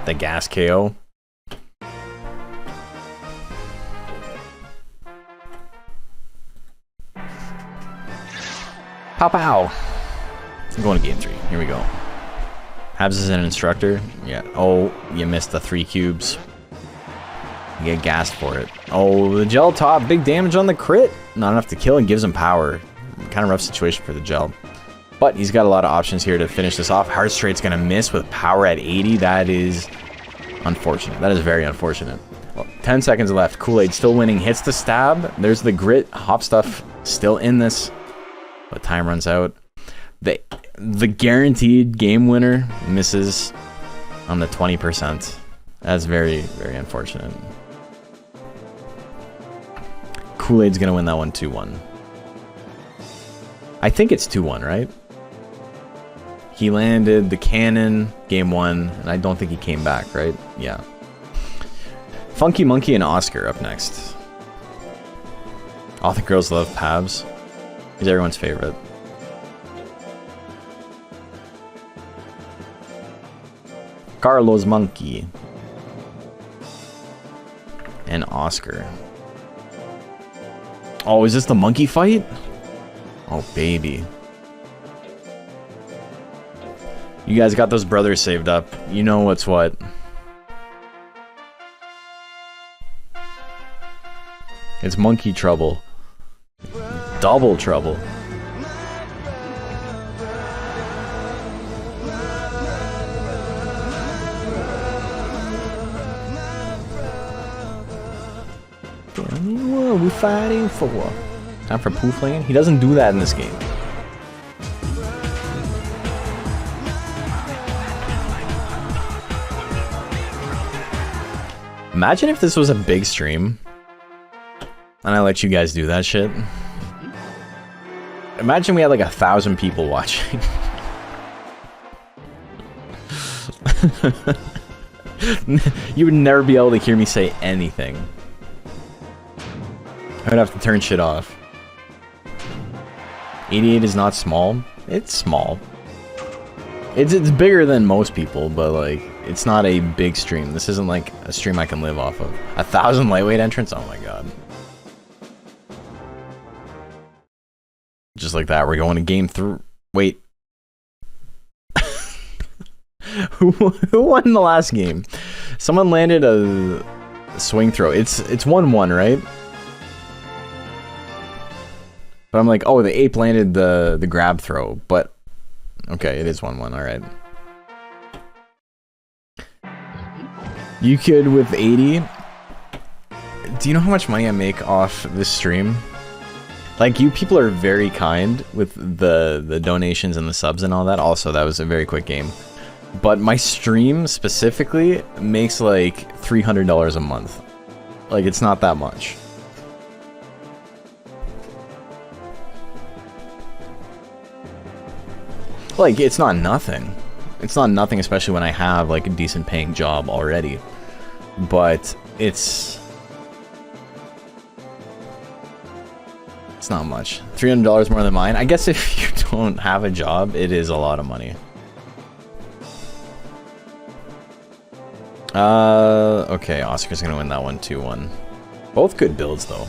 Speaker 1: The gas KO. Pow pow. I'm going to game 3. Here we go. Habs is an instructor. Yeah. Oh, you missed the 3 cubes. You get gassed for it. Oh, the gel top. Big damage on the crit. Not enough to kill and gives him power. Kind of rough situation for the gel. But he's got a lot of options here to finish this off. Hard straight's going to miss with power at 80. That is unfortunate. That is very unfortunate. Well, 10 seconds left. Kool-Aid still winning. Hits the stab. There's the grit. Hop stuff still in this. But time runs out. The guaranteed game winner misses on the 20%. That's very, very unfortunate. Kool-Aid's gonna win that one 2-1. I think it's 2-1, right? He landed the cannon, game 1, and I don't think he came back, right? Yeah. Funky Monkey and Oscar up next. All the girls love Pabs. He's everyone's favorite. Carlos Monkey. And Oscar. Oh, is this the monkey fight? Oh, baby. You guys got those brothers saved up. You know what's what. It's monkey trouble. Double trouble. What are we fighting for? Time for poo flinging? He doesn't do that in this game. Imagine if this was a big stream. and I let you guys do that shit. Imagine we had like 1,000 people watching. You would never be able to hear me say anything. I would have to turn shit off. 88 is not small. It's small. It's bigger than most people, but like it's not a big stream. This isn't like a stream I can live off of. 1,000 lightweight entrants? Oh my god. Just like that, we're going to game 3. Wait. Who won the last game? Someone landed a swing throw. It's 1-1, right? But I'm like, oh, the ape landed the grab throw, but okay, it is 1-1, alright. You could with 80. Do you know how much money I make off this stream? Like, you people are very kind with the donations and the subs and all that. Also, that was a very quick game. But my stream specifically makes like $300 a month. Like, it's not that much. Like, it's not nothing. It's not nothing, especially when I have like a decent paying job already. But it's not much. $300 more than mine. I guess if you don't have a job, it is a lot of money. Okay, Oscar's gonna win that one 2-1. Both good builds though.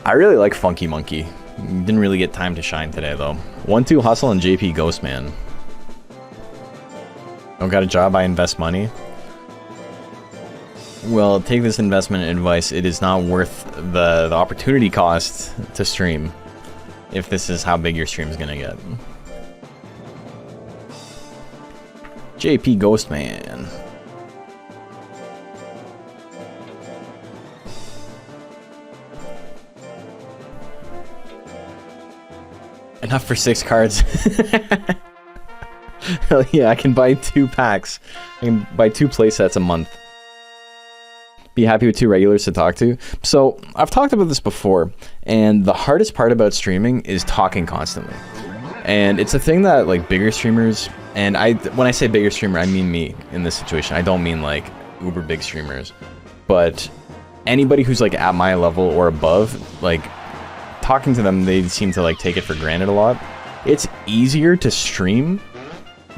Speaker 1: I really like Funky Monkey. Didn't really get time to shine today though. 1-2 Hustle and JP Ghostman. Don't got a job, I invest money. Well, take this investment advice. It is not worth the opportunity cost to stream if this is how big your stream is gonna get. JP Ghostman. Enough for 6 cards. Hell yeah, I can buy 2 packs. I can buy 2 playsets a month. Be happy with 2 regulars to talk to. So, I've talked about this before, and the hardest part about streaming is talking constantly. And it's a thing that like bigger streamers, and when I say bigger streamer, I mean me in this situation. I don't mean like uber big streamers, but anybody who's like at my level or above, like talking to them, they seem to like take it for granted a lot. It's easier to stream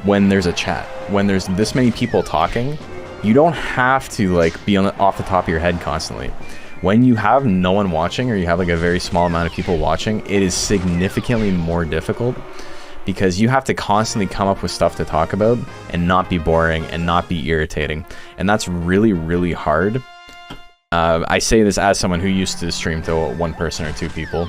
Speaker 1: when there's a chat. When there's this many people talking, you don't have to like be off the top of your head constantly. When you have no one watching, or you have like a very small amount of people watching, it is significantly more difficult because you have to constantly come up with stuff to talk about and not be boring and not be irritating. And that's really, really hard. I say this as someone who used to stream to 1 person or 2 people.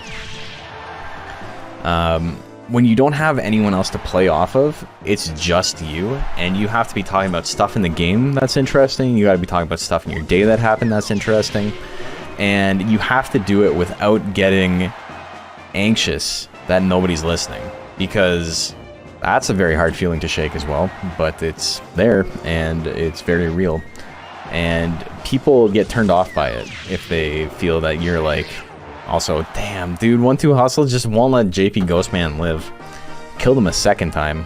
Speaker 1: When you don't have anyone else to play off of, it's just you, and you have to be talking about stuff in the game that's interesting. You gotta be talking about stuff in your day that happened that's interesting. And you have to do it without getting anxious that nobody's listening, because that's a very hard feeling to shake as well, but it's there and it's very real. And people get turned off by it if they feel that you're like, also, damn, dude, 1-2 Hustle just won't let JP Ghostman live. Killed him a 2nd time.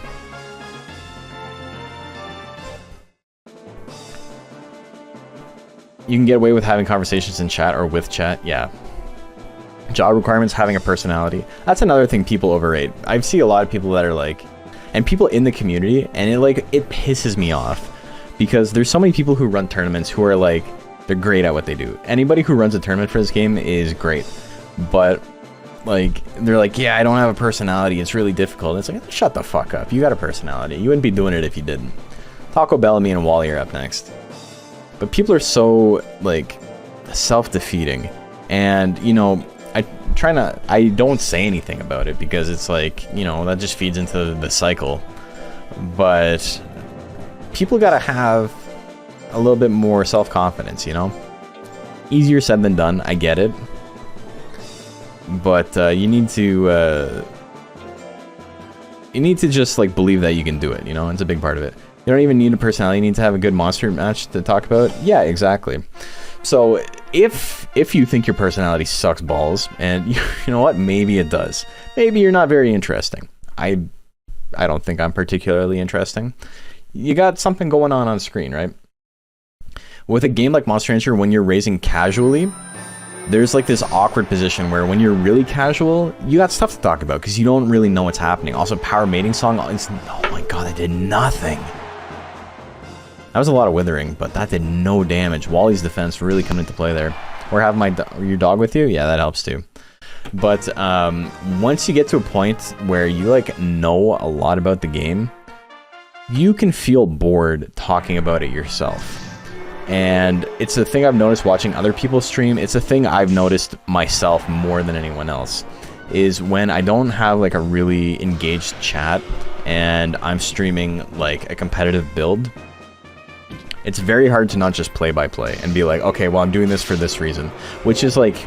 Speaker 1: You can get away with having conversations in chat or with chat, yeah. Job requirements, having a personality. That's another thing people overrate. I see a lot of people that are like, and people in the community, and it pisses me off. Because there's so many people who run tournaments who are like, they're great at what they do. Anybody who runs a tournament for this game is great. But, like, they're like, yeah, I don't have a personality, it's really difficult. It's like, shut the fuck up, you got a personality. You wouldn't be doing it if you didn't. Taco Bellamy and Wally are up next. But people are so, like, self-defeating. And, you know, I don't say anything about it because it's like, you know, that just feeds into the cycle. But people gotta have a little bit more self-confidence, you know? Easier said than done, I get it. But you need to just like believe that you can do it, you know? It's a big part of it. You don't even need a personality, you need to have a good monster match to talk about. Yeah, exactly. So if you think your personality sucks balls, and you know what, maybe it does. Maybe you're not very interesting. I don't think I'm particularly interesting. You got something going on screen, right? With a game like Monster Rancher, when you're raising casually, there's like this awkward position where when you're really casual, you got stuff to talk about because you don't really know what's happening. Also, Power Mating Song, oh my god, that did nothing. That was a lot of withering, but that did no damage. Wally's defense really come into play there. Or have your dog with you? Yeah, that helps too. But once you get to a point where you like know a lot about the game, you can feel bored talking about it yourself. And it's a thing I've noticed watching other people stream. It's a thing I've noticed myself more than anyone else, is when I don't have like a really engaged chat and I'm streaming like a competitive build, it's very hard to not just play by play and be like, okay, well, I'm doing this for this reason, which is like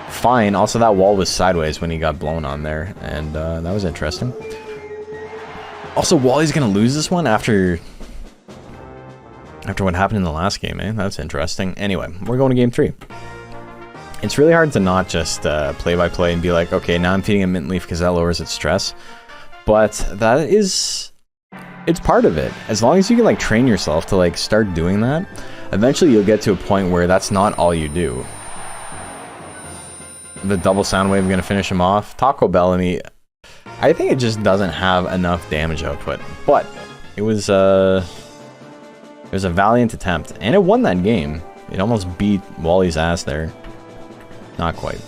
Speaker 1: fine. Also, that wall was sideways when he got blown on there, and that was interesting. Also, Wally's gonna lose this one after what happened in the last game, eh? That's interesting. Anyway, we're going to game 3. It's really hard to not just play by play and be like, okay, now I'm feeding a mint leaf because that lowers its stress. But that is... it's part of it. As long as you can like train yourself to like start doing that, eventually you'll get to a point where that's not all you do. The double sound wave gonna finish him off. Taco Bellamy, I think it just doesn't have enough damage output, but it was a valiant attempt, and it won that game. It almost beat Wally's ass there. Not quite.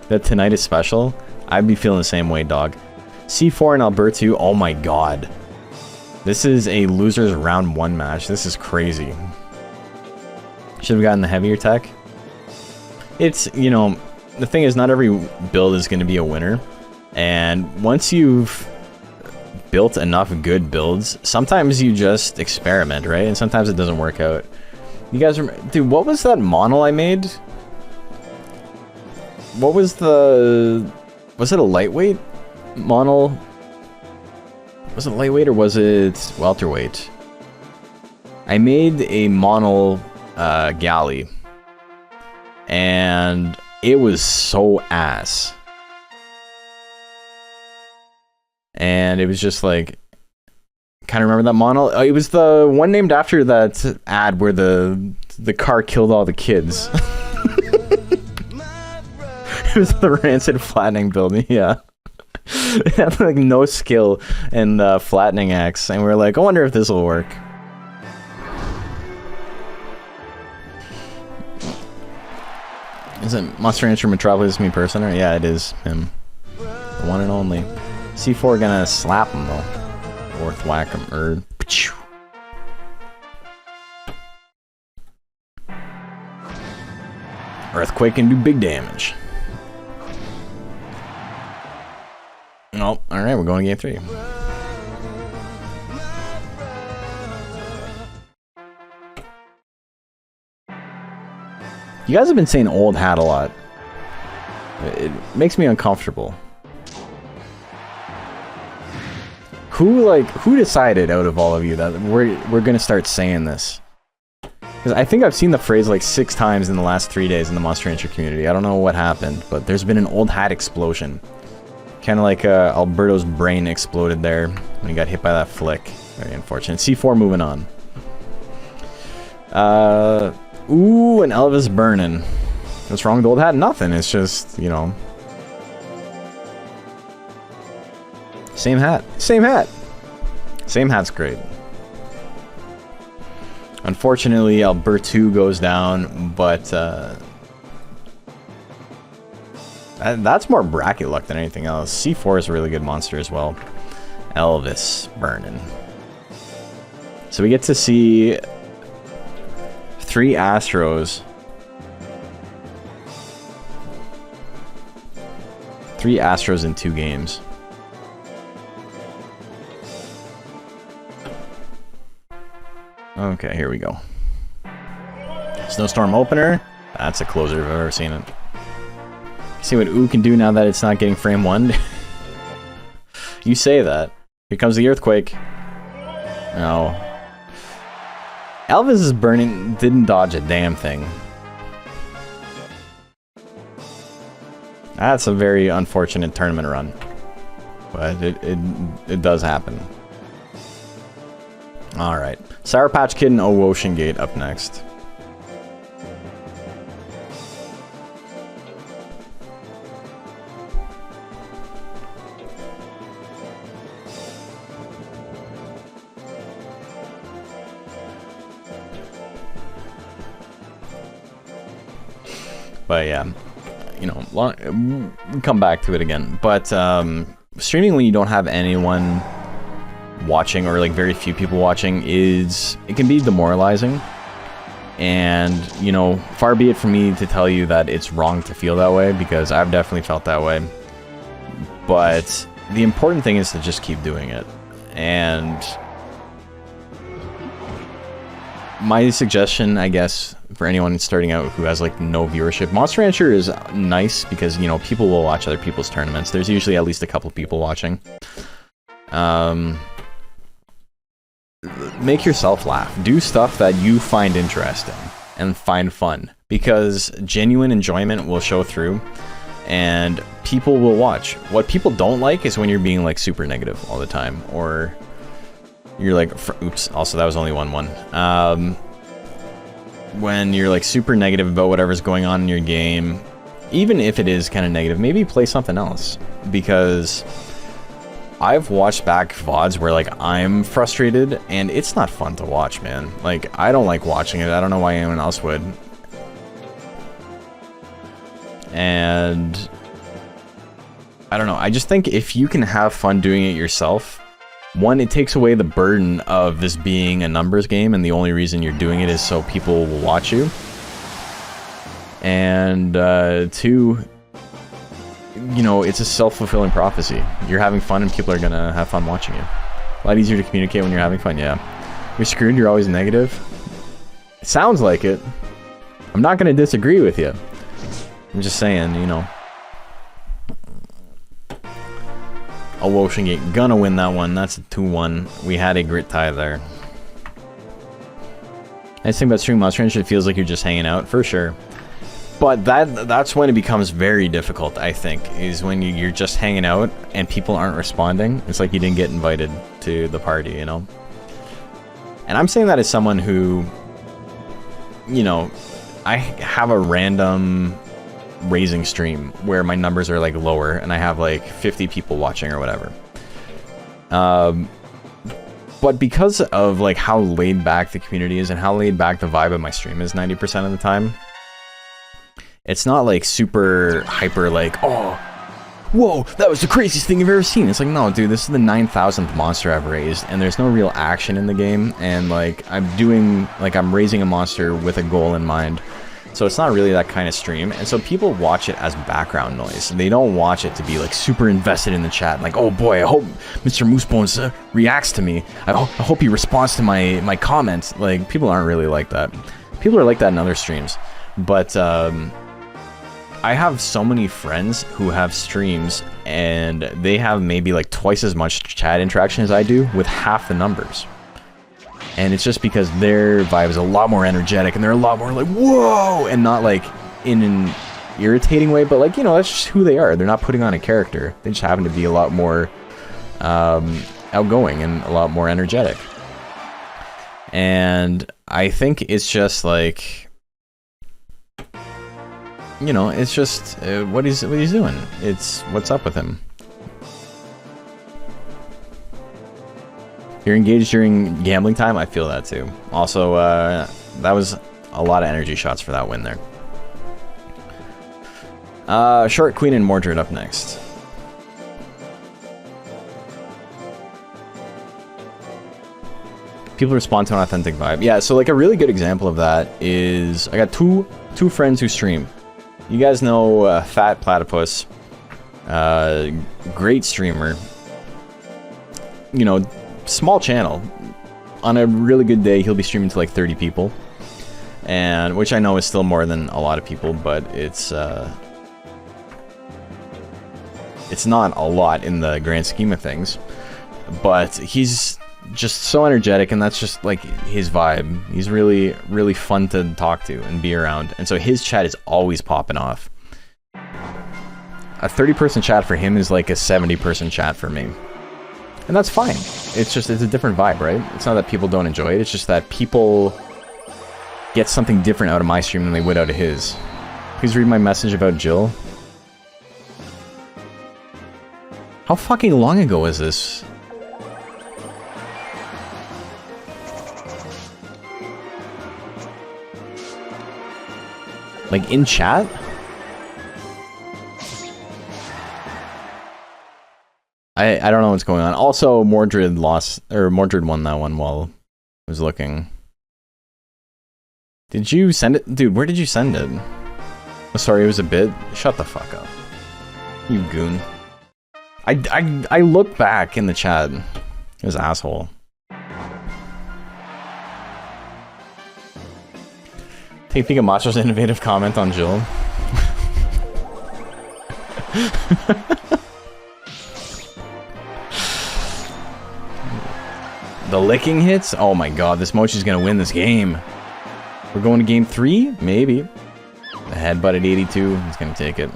Speaker 1: The Tinnitus special, I'd be feeling the same way, dog. C4 and Alberto, oh my god. This is a loser's round 1 match. This is crazy. Should have gotten the heavier tech. It's, you know, the thing is, not every build is going to be a winner. And once you've built enough good builds, sometimes you just experiment, right? And sometimes it doesn't work out. You guys remember, dude, what was that model I made? What was the... was it a lightweight model? Was it lightweight or was it welterweight? I made a mono galley, and it was so ass. And it was just like, kind of remember that mono? It was the one named after that ad where the car killed all the kids. It was the rancid flattening building, yeah. It had like no skill in the flattening axe, and we were like, I wonder if this will work. Is it Monster Rancher Metropolis me person? Or yeah, it is him, the one and only. C4 gonna slap him though, or thwack him, or Earthquake can do big damage. Oh, alright, we're going to game 3. You guys have been saying old hat a lot. It makes me uncomfortable. Who decided out of all of you that we're gonna start saying this? Because I think I've seen the phrase like 6 times in the last 3 days in the Monster Rancher community. I don't know what happened, but there's been an old hat explosion. Kind of like Alberto's brain exploded there when he got hit by that flick. Very unfortunate. C4 moving on. Ooh, and Elvis burning. What's wrong with the old hat? Nothing. It's just, you know. Same hat. Same hat. Same hat's great. Unfortunately, Alberto goes down, but that's more bracket luck than anything else. C4 is a really good monster as well. Elvis burning. So we get to see 3 Astros. 3 Astros in 2 games. Okay, here we go. Snowstorm opener. That's a closer if I've ever seen it. See what Ooh can do now that it's not getting frame 1? You say that. Here comes the earthquake. No. Elvis is burning. Didn't dodge a damn thing. That's a very unfortunate tournament run. But it does happen. Alright. Sour Patch Kid and Ocean Gate up next. But yeah, you know, we'll come back to it again. But streaming when you don't have anyone watching, or like very few people watching, it can be demoralizing. And, you know, far be it from me to tell you that it's wrong to feel that way, because I've definitely felt that way. But the important thing is to just keep doing it. And my suggestion, I guess, for anyone starting out who has like no viewership, Monster Rancher is nice because, you know, people will watch other people's tournaments. There's usually at least a couple people watching. Make yourself laugh. Do stuff that you find interesting and find fun, because genuine enjoyment will show through and people will watch. What people don't like is when you're being like super negative all the time, or you're like, oops, also that was only 1-1. When you're like super negative about whatever's going on in your game, even if it is kind of negative, maybe play something else. Because I've watched back VODs where like I'm frustrated and it's not fun to watch, man. Like, I don't like watching it. I don't know why anyone else would. And I don't know. I just think if you can have fun doing it yourself, one, it takes away the burden of this being a numbers game, and the only reason you're doing it is so people will watch you. And two, you know, it's a self-fulfilling prophecy. You're having fun and people are gonna have fun watching you. A lot easier to communicate when you're having fun, yeah. You're screwed, you're always negative. It sounds like it. I'm not gonna disagree with you. I'm just saying, you know. Ocean Gate gonna win that one. That's a 2-1. We had a grit tie there. Nice thing about streaming Monster Rancher, it feels like you're just hanging out, for sure. But that's when it becomes very difficult, I think, is when you're just hanging out and people aren't responding. It's like you didn't get invited to the party, you know? And I'm saying that as someone who, you know, I have a random raising stream where my numbers are like lower and I have like 50 people watching or whatever. But because of like how laid back the community is and how laid back the vibe of my stream is 90% of the time, it's not like super hyper like, oh, whoa, that was the craziest thing you've ever seen. It's like, no, dude, this is the 9,000th monster I've raised, and there's no real action in the game, and like I'm raising a monster with a goal in mind. So it's not really that kind of stream, and so people watch it as background noise. They don't watch it to be like super invested in the chat, like, oh boy, I hope Mr. Moosebones reacts to me. I hope he responds to my comments. Like, people aren't really like that. People are like that in other streams, but I have so many friends who have streams and they have maybe like twice as much chat interaction as I do with half the numbers. And it's just because their vibe is a lot more energetic and they're a lot more like, whoa, and not like in an irritating way, but like, you know, that's just who they are. They're not putting on a character. They just happen to be a lot more outgoing and a lot more energetic. And I think it's just like, you know, it's just what he's doing. It's what's up with him. You're engaged during gambling time. I feel that too. Also, that was a lot of energy shots for that win there. Short Queen and Mordred up next. People respond to an authentic vibe. Yeah, so like a really good example of that is I got two friends who stream. You guys know Fat Platypus, great streamer. You know, small channel. On a really good day, he'll be streaming to like 30 people, and which I know is still more than a lot of people, but it's not a lot in the grand scheme of things. But he's just so energetic, and that's just like his vibe. He's really, really fun to talk to and be around, and so his chat is always popping off. A 30-person chat for him is like a 70-person chat for me. And that's fine. It's just, it's a different vibe, right? It's not that people don't enjoy it, it's just that people get something different out of my stream than they would out of his. Please read my message about Jill. How fucking long ago is this? Like, in chat? I don't know what's going on. Also, Mordred lost, or Mordred won that one while I was looking. Did you send it? Dude, where did you send it? Oh, sorry, it was a bit. Shut the fuck up. You goon. I looked back in the chat. It was asshole. Take a peek at Macho's innovative comment on Jill. The licking hits? Oh my god, this Mochi's gonna win this game. We're going to game 3? Maybe. The headbutt at 82. He's gonna take it.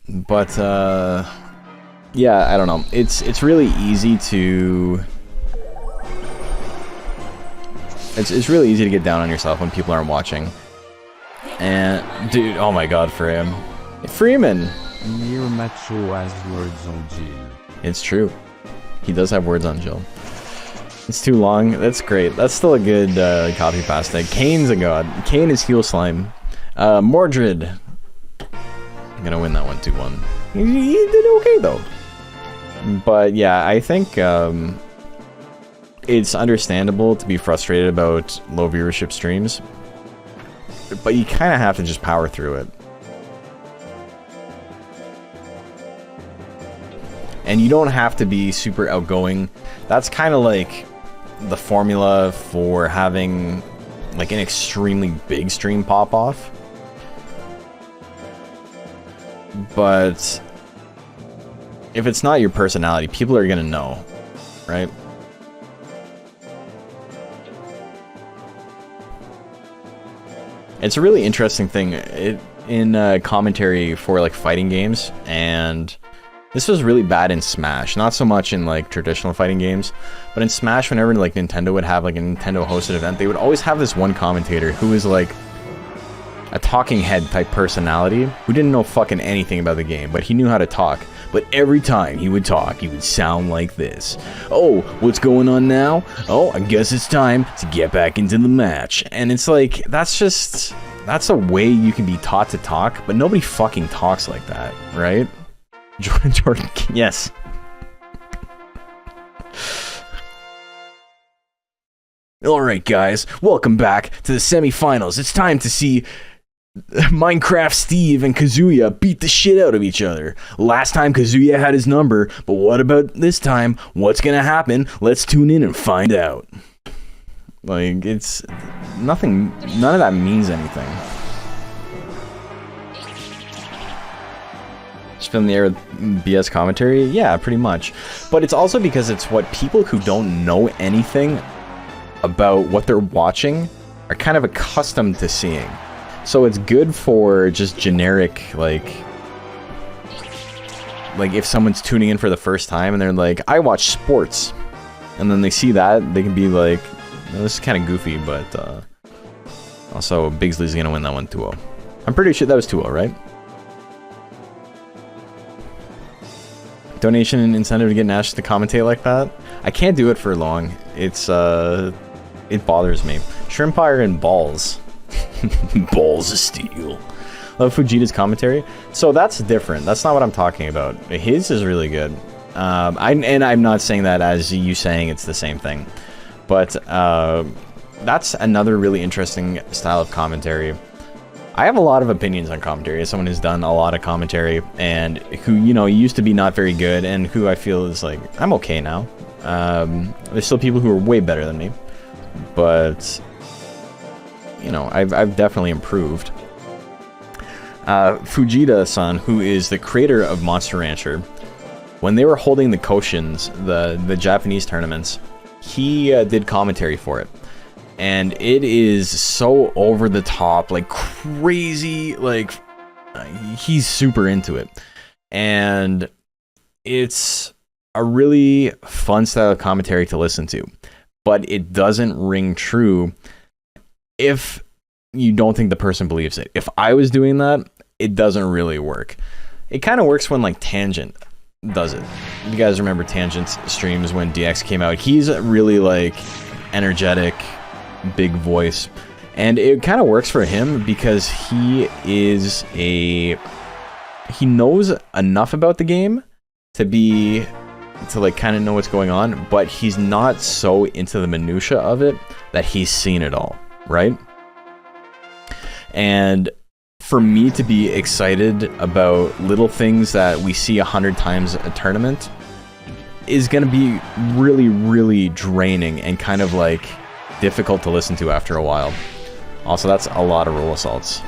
Speaker 1: But, yeah, I don't know. It's really easy to... It's really easy to get down on yourself when people aren't watching. And, dude, oh my god, for him. Freeman!
Speaker 4: Near Macho has words on Jill.
Speaker 1: It's true. He does have words on Jill. It's too long. That's great. That's still a good copy pasta. Kane's a god. Kane is heel slime. Mordred. I'm gonna win that one 2-1. He did okay though. But yeah, I think it's understandable to be frustrated about low viewership streams. But you kind of have to just power through it. And you don't have to be super outgoing. That's kind of like the formula for having like an extremely big stream pop off. But if it's not your personality, people are gonna know, right? It's a really interesting thing in commentary for like fighting games, and this was really bad in Smash. Not so much in like traditional fighting games, but in Smash, whenever like Nintendo would have like a Nintendo hosted event, they would always have this one commentator who was like a talking head type personality who didn't know fucking anything about the game, but he knew how to talk. But every time he would talk, he would sound like this. Oh, what's going on now? Oh, I guess it's time to get back into the match. And it's like, that's a way you can be taught to talk, but nobody fucking talks like that, right? Jordan, yes. Alright guys, welcome back to the semifinals. It's time to see Minecraft Steve and Kazuya beat the shit out of each other. Last time Kazuya had his number, but what about this time? What's gonna happen? Let's tune in and find out. Like, it's nothing, none of that means anything. Spin the air with BS commentary? Yeah, pretty much. But it's also because it's what people who don't know anything about what they're watching are kind of accustomed to seeing. So it's good for just generic, like if someone's tuning in for the first time and they're like, I watch sports. And then they see that, they can be like, oh, this is kind of goofy, but also Bigsley's going to win that one 2-0. I'm pretty sure that was 2-0, right? Donation incentive to get Nash to commentate like that? I can't do it for long. It's, it bothers me. Shrimpire and balls. Balls of steel. Love Fujita's commentary. So that's different. That's not what I'm talking about. His is really good. I'm not saying that as you saying it's the same thing. But that's another really interesting style of commentary. I have a lot of opinions on commentary as someone who's done a lot of commentary and who, you know, used to be not very good and who I feel is like, I'm okay now. There's still people who are way better than me, but, you know, I've definitely improved. Fujita-san, who is the creator of Monster Rancher, when they were holding the Koshins, the Japanese tournaments, he did commentary for it. and it is so over the top, like crazy, like he's super into it, and it's a really fun style of commentary to listen to, but it doesn't ring true if you don't think the person believes it. If I was doing that, it doesn't really work. It kind of works when like Tangent does it. You guys remember Tangent's streams when DX came out? He's really like energetic, big voice, and it kind of works for him because he knows enough about the game to like kind of know what's going on, but he's not so into the minutia of it that he's seen it all, right? And for me to be excited about little things that we see 100 times a tournament is going to be really, really draining and kind of like difficult to listen to after a while. Also, that's a lot of roll assaults.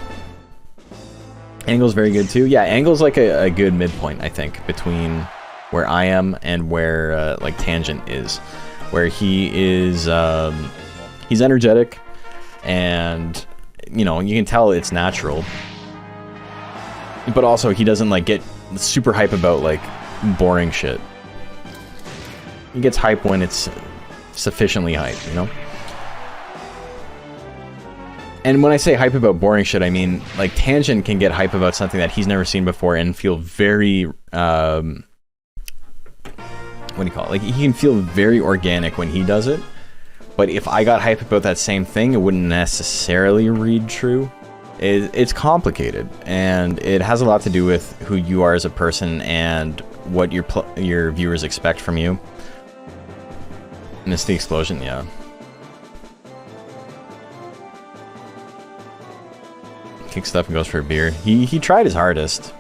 Speaker 1: Angle's very good too. Yeah, Angle's like a good midpoint, I think, between where I am and where like Tangent is, where he is he's energetic, and you know, you can tell it's natural, but also he doesn't like get super hype about like boring shit. He gets hype when it's sufficiently hype, you know? And when I say hype about boring shit, I mean like Tangent can get hype about something that he's never seen before and feel very what do you call it? Like he can feel very organic when he does it. But if I got hype about that same thing, it wouldn't necessarily read true. It's complicated, and it has a lot to do with who you are as a person and what your viewers expect from you. Missed the explosion, yeah. Kicks up and goes for a beer. He tried his hardest.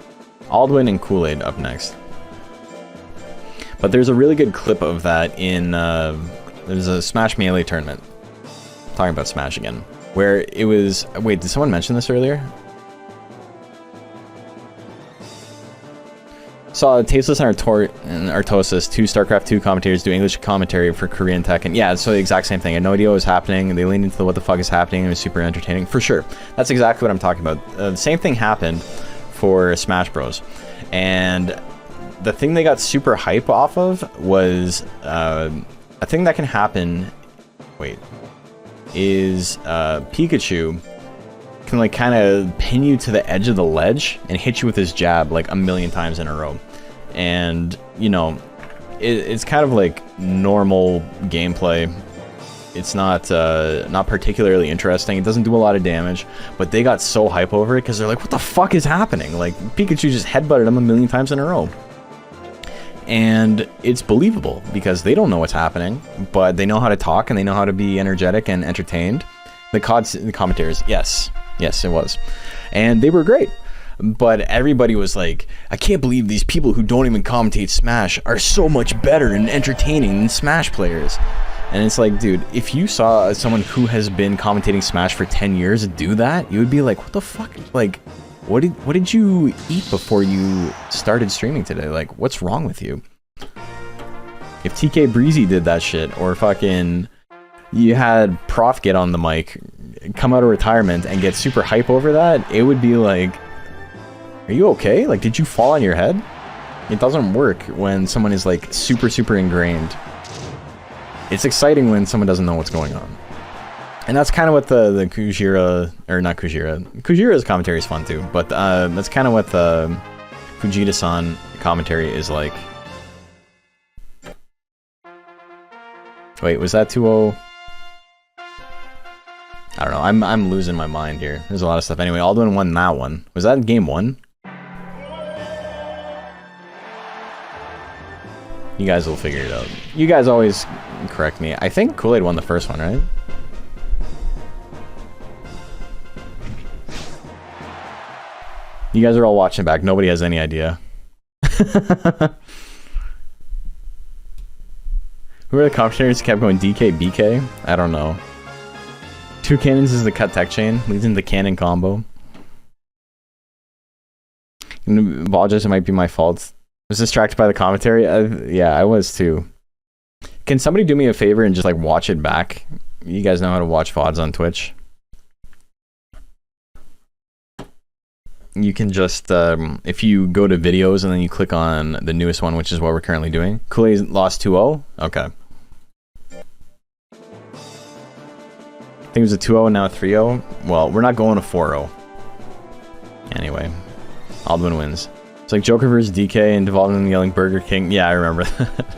Speaker 1: Aldwin and Kool-Aid up next. But there's a really good clip of that in there's a Smash Melee tournament. Talking about Smash again, where it was. Wait, did someone mention this earlier? Saw Tasteless and Artosis, two StarCraft 2 commentators, do English commentary for Korean tech, and yeah, so the exact same thing. I had no idea what was happening, and they leaned into the what the fuck is happening, and it was super entertaining, for sure. That's exactly what I'm talking about. The same thing happened for Smash Bros. And the thing they got super hype off of was a thing that can happen. Wait, is Pikachu can like kind of pin you to the edge of the ledge and hit you with his jab like a million times in a row, and you know it's kind of like normal gameplay. It's not not particularly interesting. It doesn't do a lot of damage, but they got so hype over it because they're like, what the fuck is happening? Like Pikachu just headbutted him a million times in a row. And it's believable because they don't know what's happening, but they know how to talk and they know how to be energetic and entertained. The commentators, yes, it was. And they were great. But everybody was like, I can't believe these people who don't even commentate Smash are so much better and entertaining than Smash players. And it's like, dude, if you saw someone who has been commentating Smash for 10 years do that, you would be like, what the fuck? Like, what did you eat before you started streaming today? Like, what's wrong with you? If TK Breezy did that shit, or fucking you had Prof get on the mic, come out of retirement and get super hype over that, it would be like, are you okay? Like, did you fall on your head? It doesn't work when someone is like super ingrained. It's exciting when someone doesn't know what's going on. And that's kind of what the Kujira, or not Kujira. Kujira's commentary is fun too, but that's kind of what the Fujita-san commentary is like. Wait, was that 2-0? I don't know. I'm losing my mind here. There's a lot of stuff. Anyway, Aldwin won that one. Was that game 1? You guys will figure it out. You guys always correct me. I think Kool-Aid won the first one, right? You guys are all watching back. Nobody has any idea. Who are the commentators who kept going DK, BK? I don't know. 2 cannons is the cut tech chain. Leads into the cannon combo. I apologize, it might be my fault. I was distracted by the commentary. Yeah, I was too. Can somebody do me a favor and just like watch it back You guys know how to watch VODs on Twitch. You can just, if you go to videos and then you click on the newest one, which is what we're currently doing. Kool-Aid lost 2-0? Okay. I think it was a 2-0 and now a 3-0. Well, we're not going to 4-0. Anyway, Aldwin wins. It's like Joker versus DK and devolving and yelling Burger King. Yeah, I remember that.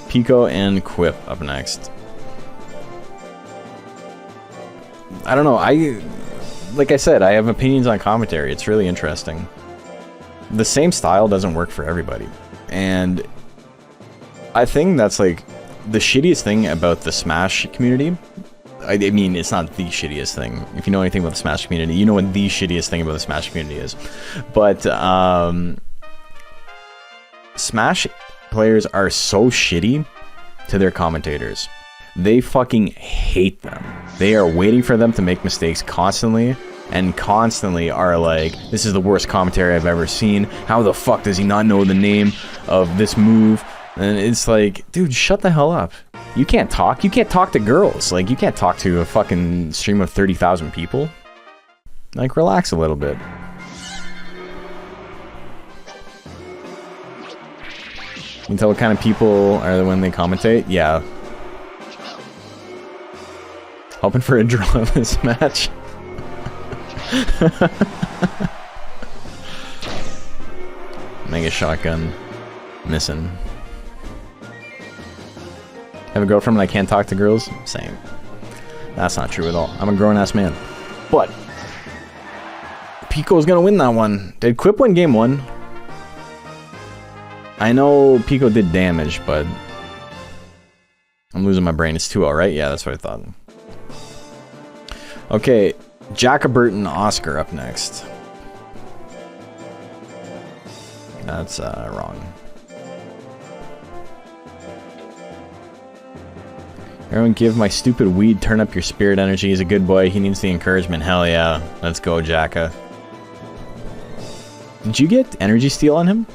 Speaker 1: Pico and Quip up next. I don't know. Like I said, I have opinions on commentary. It's really interesting. The same style doesn't work for everybody. And I think that's like the shittiest thing about the Smash community. I mean, it's not the shittiest thing. If you know anything about the Smash community, you know what the shittiest thing about the Smash community is. But Smash players are so shitty to their commentators. They fucking hate them. They are waiting for them to make mistakes constantly, and constantly are like, this is the worst commentary I've ever seen. How the fuck does he not know the name of this move? And it's like, dude, shut the hell up. You can't talk. You can't talk to girls. Like, you can't talk to a fucking stream of 30,000 people. Like, relax a little bit. You can tell what kind of people are when they commentate? Yeah. Hoping for a draw in this match. Mega shotgun. Missing. Have a girlfriend and I can't talk to girls? Same. That's not true at all. I'm a grown-ass man. But Pico's gonna win that one. Did Quip win game 1? I know Pico did damage, but I'm losing my brain. It's 2-0, right? Yeah, that's what I thought. Okay, Jacobert and Oscar up next. That's wrong. Everyone give my stupid weed turn up your spirit energy. He's a good boy. He needs the encouragement. Hell yeah. Let's go, Jacka. Did you get energy steal on him?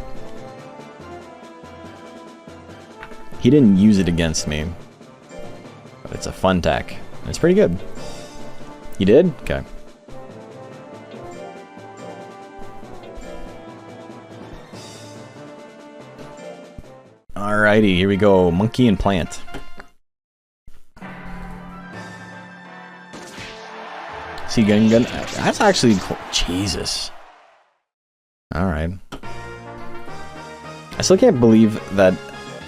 Speaker 1: He didn't use it against me. But it's a fun tech. It's pretty good. You did? Okay. Alrighty, here we go. Monkey and plant. See, gun. That's actually cool. Jesus. Alright. I still can't believe that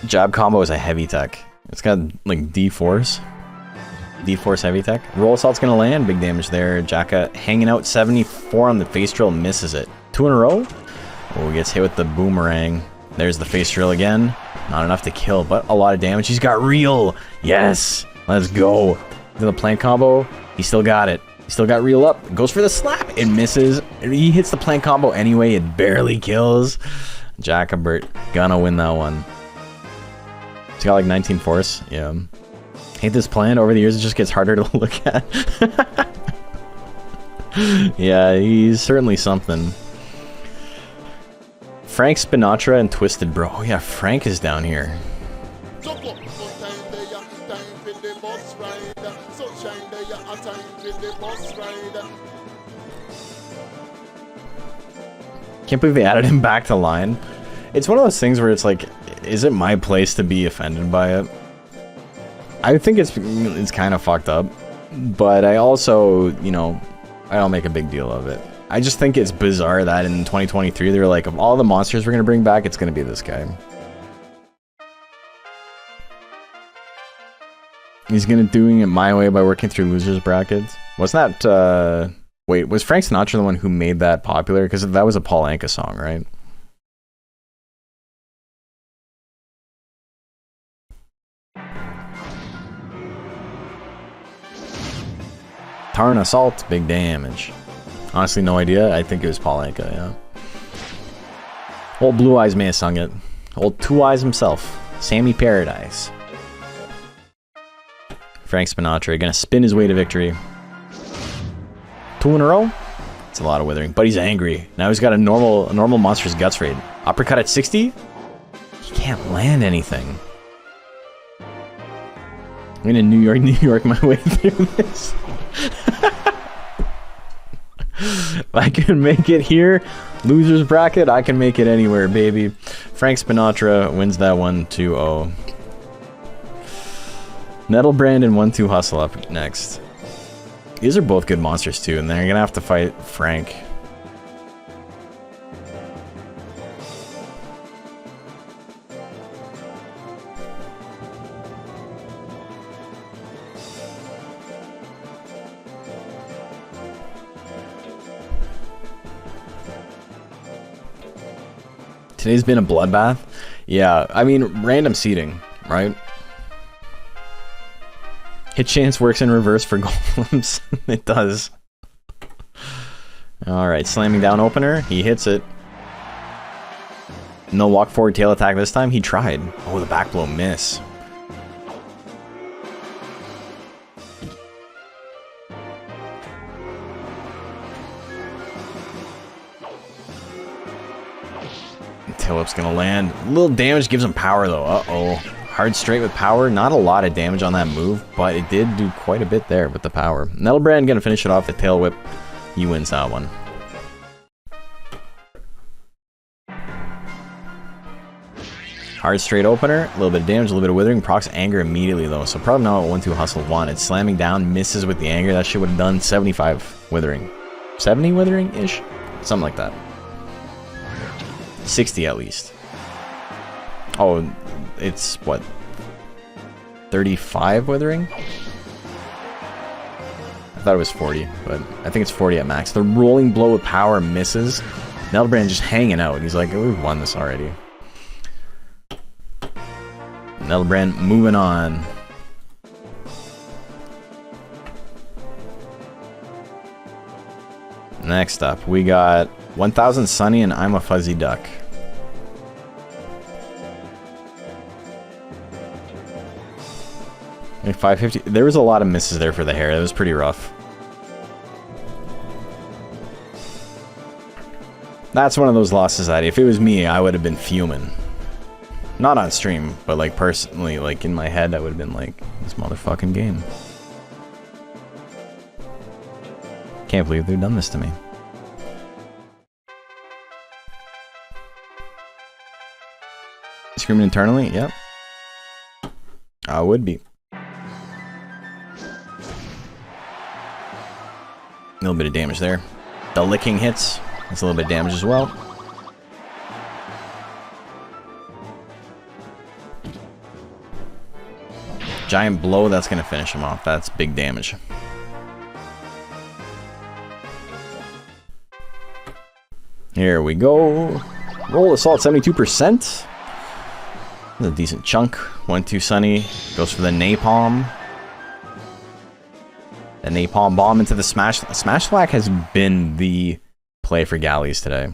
Speaker 1: jab combo is a heavy tech. It's got, like, D-Force. D-Force heavy tech. Roll assault's gonna land. Big damage there. Jacka hanging out 74 on the face drill. Misses it. 2 in a row. Oh, he gets hit with the boomerang. There's the face drill again. Not enough to kill, but a lot of damage. He's got real. Yes. Let's go. To the plant combo. He still got it. He still got real up. Goes for the slap. It misses. He hits the plant combo anyway. It barely kills. Jacobert gonna win that one. He's got like 19 force. Yeah. Hate this plant. Over the years, it just gets harder to look at. Yeah, he's certainly something. Frank Spinatra and Twisted Bro. Oh yeah, Frank is down here. Can't believe they added him back to line. It's one of those things where it's like, is it my place to be offended by it? I think it's kind of fucked up, but I also, you know, I don't make a big deal of it. I just think it's bizarre that in 2023 they were like, of all the monsters we're gonna bring back, it's gonna be this guy. He's gonna doing it my way by working through losers brackets. Wasn't that wait, was Frank Sinatra the one who made that popular? Because that was a Paul Anka song, right? Tarn assault, big damage. Honestly, no idea. I think it was Paul Anka, yeah. Old Blue Eyes may have sung it. Old Two Eyes himself. Sammy Paradise. Frank Spinatra gonna spin his way to victory. 2 in a row? It's a lot of withering, but he's angry. Now he's got a normal Monster's Guts raid. Uppercut at 60? He can't land anything. I'm gonna New York my way through this. If I can make it here, loser's bracket, I can make it anywhere, baby. Frank Spinatra wins that 1-2-0. Nettlebrand and 1-2 Hustle up next. These are both good monsters too, and they're gonna have to fight Frank. Today's been a bloodbath. Yeah, I mean, random seeding, right? Hit chance works in reverse for golems. It does. Alright, slamming down opener. He hits it. No walk forward tail attack this time. He tried. Oh, the back blow miss. Tail whip's gonna land. A little damage gives him power though. Uh-oh. Hard straight with power. Not a lot of damage on that move, but it did do quite a bit there with the power. Nettlebrand gonna finish it off with tail whip. He wins that one. Hard straight opener. A little bit of damage, a little bit of withering. Procs anger immediately though, so probably not what 1-2 Hustle wanted. Slamming down, misses with the anger. That shit would have done 75 withering. 70 withering-ish? Something like that. 60 at least. Oh, it's what? 35 withering? I thought it was 40, but I think it's 40 at max. The rolling blow with power misses. Nettlebrand just hanging out. He's like, oh, we've won this already. Nettlebrand moving on. Next up, we got 1000 Sunny and I'm a Fuzzy Duck. Like 550. There was a lot of misses there for the hair. It was pretty rough. That's one of those losses that if it was me, I would have been fuming. Not on stream, but like personally, like in my head, I would have been like, this motherfucking game. Can't believe they've done this to me. Screaming internally? Yep. I would be. A little bit of damage there. The licking hits. That's a little bit of damage as well. Giant blow, that's going to finish him off. That's big damage. Here we go. Roll assault 72%. That's a decent chunk. 1-2 Sunny goes for the napalm. The napalm bomb into the smash. Smash Slack has been the play for galleys today.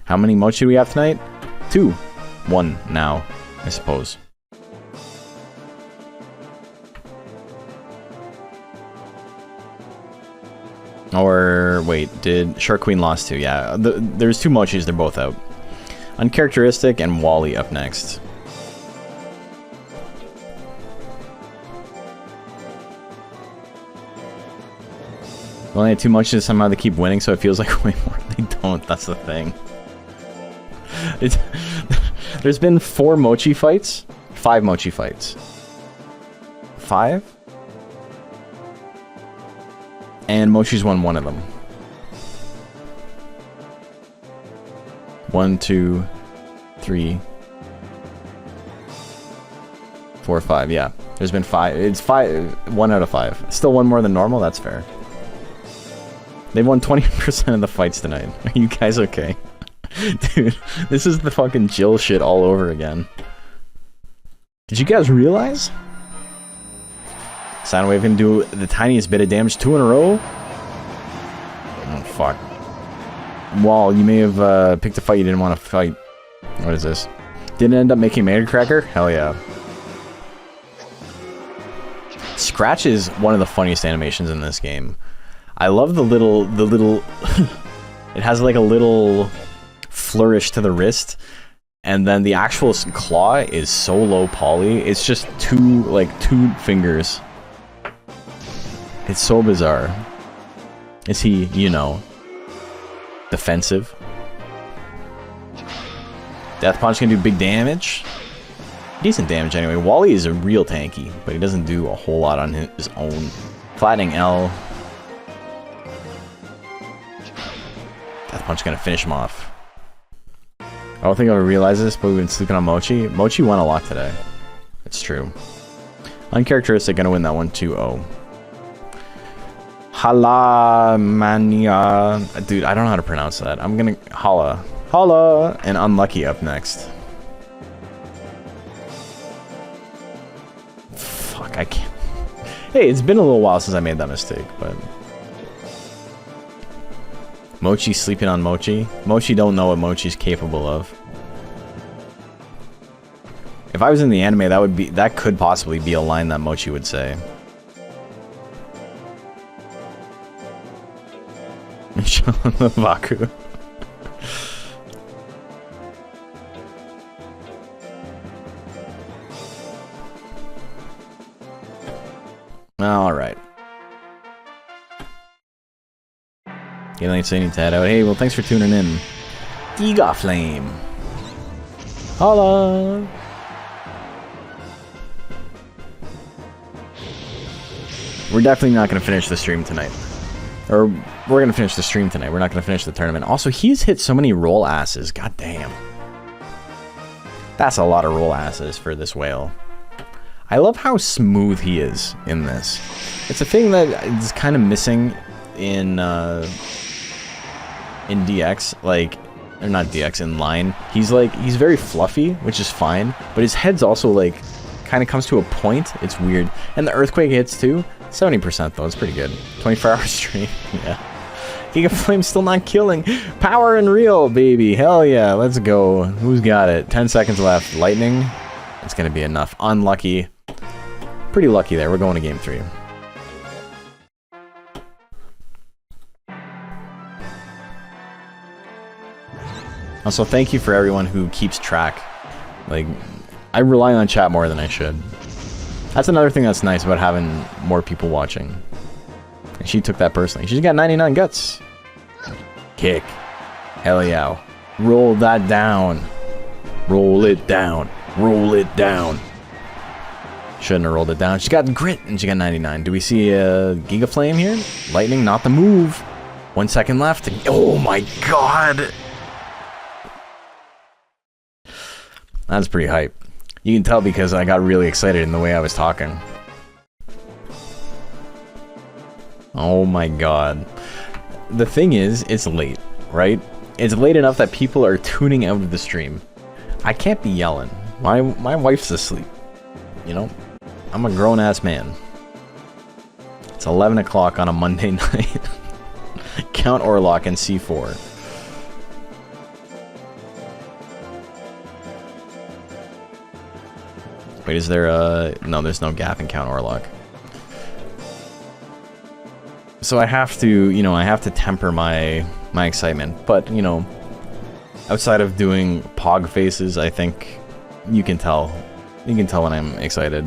Speaker 1: How many mochi do we have tonight? 2. 1 now, I suppose. Or wait, did Shark Queen lost 2? Yeah, there's 2 mochis. They're both out. Uncharacteristic and Wally up next. We only had 2 mochis, somehow they keep winning, so it feels like way more. They don't, that's the thing. There's been 4 mochi fights, 5 mochi fights. 5? And Mochi's won 1 of them. 1, 2, 3, 4, 5. Yeah, there's been 5. It's 1 out of 5. Still 1 more than normal. That's fair. They've won 20% of the fights tonight. Are you guys okay? Dude, this is the fucking Jill shit all over again. Did you guys realize? Soundwave can do the tiniest bit of damage. 2 in a row? Oh, fuck. Wall, you may have picked a fight you didn't want to fight. What is this? Didn't end up making Mega Cracker? Hell yeah. Scratch is one of the funniest animations in this game. I love the little it has like a little flourish to the wrist, And then the actual claw is so low poly. It's just two fingers. It's so bizarre. Is he, you know, defensive? Death Punch can do big damage. Decent damage anyway. Wally is a real tanky, but he doesn't do a whole lot on his own. Flattening L. Death Punch gonna finish him off. I don't think I'll realize this, but we've been sleeping on Mochi. Mochi won a lot today. It's true. Uncharacteristic, gonna win that one 2-0. Hala Mania. Dude, I don't know how to pronounce that. I'm gonna... Hala. Hala! And Unlucky up next. Fuck, I can't... Hey, it's been a little while since I made that mistake, but... Mochi sleeping on Mochi. Mochi don't know what Mochi's capable of. If I was in the anime, that could possibly be a line that Mochi would say. Vaku. All right. You ain't saying to head out. Hey, well, thanks for tuning in. Giga Flame. Holla. We're definitely not going to finish the stream tonight. Or, we're going to finish the stream tonight. We're not going to finish the tournament. Also, he's hit so many roll asses. God damn. That's a lot of roll asses for this whale. I love how smooth he is in this. It's a thing that is kind of missing in DX, like, or not DX, in line. He's very fluffy, which is fine, but his head's also like kind of comes to a point. It's weird. And the earthquake hits too. 70% though, it's pretty good. 24-hour stream. Yeah. Giga Flame's still not killing. Power and real, baby. Hell yeah, let's go. Who's got it? 10 seconds left. Lightning. It's gonna be enough. Unlucky. Pretty lucky there. We're going to game 3. Also, thank you for everyone who keeps track. Like, I rely on chat more than I should. That's another thing that's nice about having more people watching. And she took that personally. She's got 99 guts. Kick. Hell yeah. Roll that down. Roll it down. Roll it down. Shouldn't have rolled it down. She got grit and she got 99. Do we see a Giga Flame here? Lightning, not the move. 1 second left. Oh my god. That's pretty hype. You can tell because I got really excited in the way I was talking. Oh my god. The thing is, it's late, right? It's late enough that people are tuning out of the stream. I can't be yelling. My wife's asleep. You know? I'm a grown-ass man. It's 11 o'clock on a Monday night. Count Orlock and C4. Wait, is there a... No, there's no gap in Count Orlock. So I have to, you know, I have to temper my excitement. But, you know, outside of doing pog faces, I think you can tell. You can tell when I'm excited.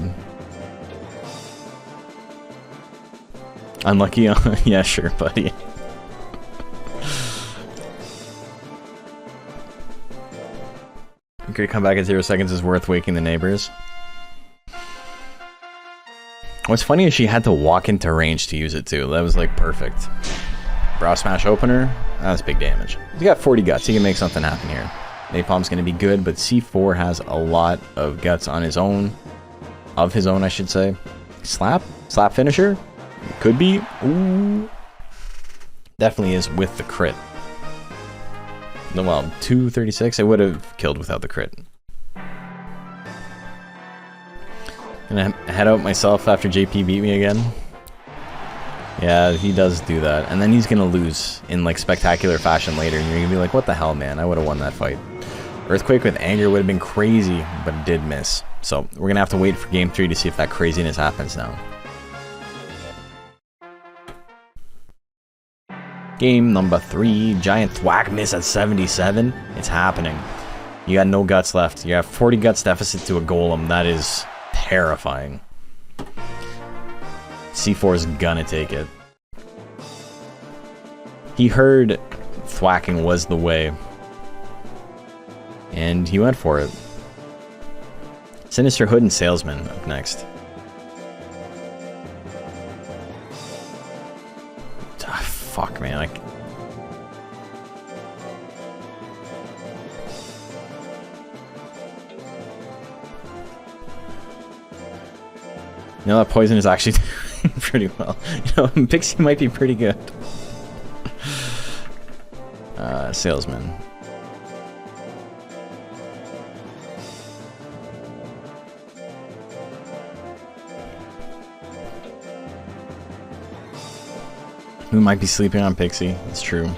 Speaker 1: Unlucky? Yeah, sure, buddy. Okay, come back in 0 seconds is worth waking the neighbors. What's funny is she had to walk into range to use it too. That was like perfect. Brow Smash opener. That's big damage. He's got 40 guts. He can make something happen here. Napalm's going to be good, but C4 has a lot of guts on his own. Of his own, I should say. Slap? Slap finisher? Could be. Ooh. Definitely is with the crit. No, well, 236. I would have killed without the crit. Gonna head out myself after JP beat me again. Yeah, he does do that. And then he's gonna lose in like spectacular fashion later. And you're gonna be like, what the hell, man? I would have won that fight. Earthquake with anger would have been crazy, but it did miss. So we're gonna have to wait for game 3 to see if that craziness happens now. Game number 3, giant thwack miss at 77. It's happening. You got no guts left. You have 40 guts deficit to a golem. That is terrifying. C4 is gonna take it. He heard thwacking was the way. And he went for it. Sinister Hood and Salesman up next. Ah, fuck, man. You know, that poison is actually doing pretty well. You know, Pixie might be pretty good. Salesman. Who might be sleeping on Pixie? It's true.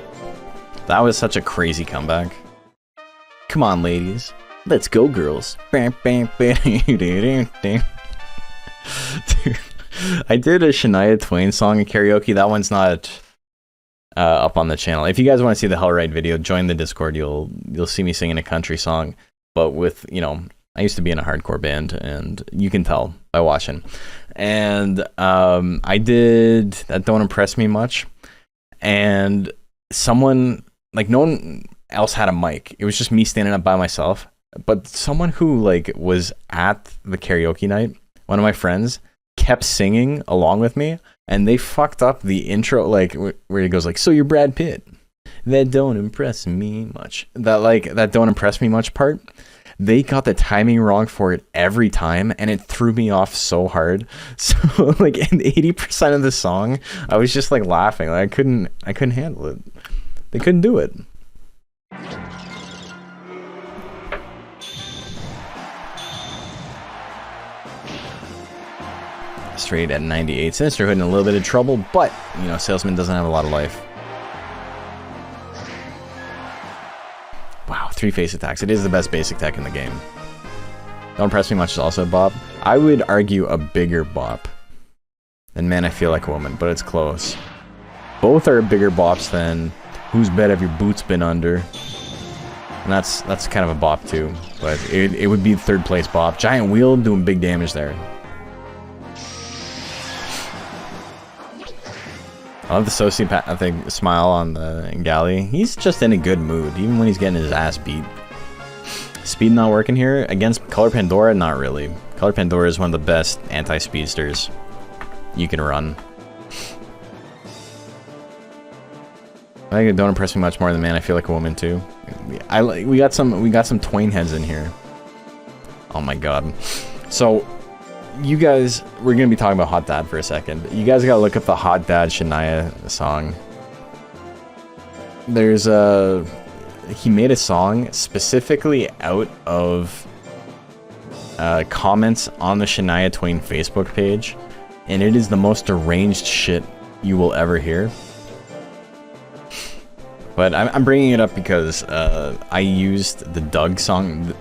Speaker 1: That was such a crazy comeback. Come on, ladies. Let's go, girls. Dude, I did a Shania Twain song in karaoke. That one's not up on the channel. If you guys want to see the Hellride video, join the Discord. You'll see me singing a country song, but with, you know, I used to be in a hardcore band, and you can tell by watching. And I did that. Don't impress me much. And someone, like, no one else had a mic. It was just me standing up by myself. But someone who, like, was at the karaoke night, one of my friends, kept singing along with me, and they fucked up the intro, like, where he goes like, "So you're Brad Pitt." That don't impress me much. That don't impress me much part. They got the timing wrong for it every time, and it threw me off so hard. So, like, in 80% of the song, I was just, like, laughing. Like, I couldn't handle it. They couldn't do it. Straight at 98. Sinister Hood in a little bit of trouble, but, you know, Salesman doesn't have a lot of life. Wow, 3 face attacks. It is the best basic tech in the game. Don't Impress Me Much is also a bop. I would argue a bigger bop than Man, I Feel Like a Woman, but it's close. Both are bigger bops than Whose Bed Have Your Boots Been Under? And that's kind of a bop too, but it would be third place bop. Giant Wheel doing big damage there. I love the sociopathic smile on the galley. He's just in a good mood, even when he's getting his ass beat. Speed not working here. Against Color Pandora, not really. Color Pandora is one of the best anti-speedsters you can run. I think it don't impress me much more than Man, I Feel Like a Woman too. We got some Twain heads in here. Oh my god. So you guys, we're gonna be talking about Hot Dad for a second. You guys gotta look up the Hot Dad Shania song. There's he made a song specifically out of comments on the Shania Twain Facebook page, and it is the most deranged shit you will ever hear. But I'm bringing it up because I used the Doug song.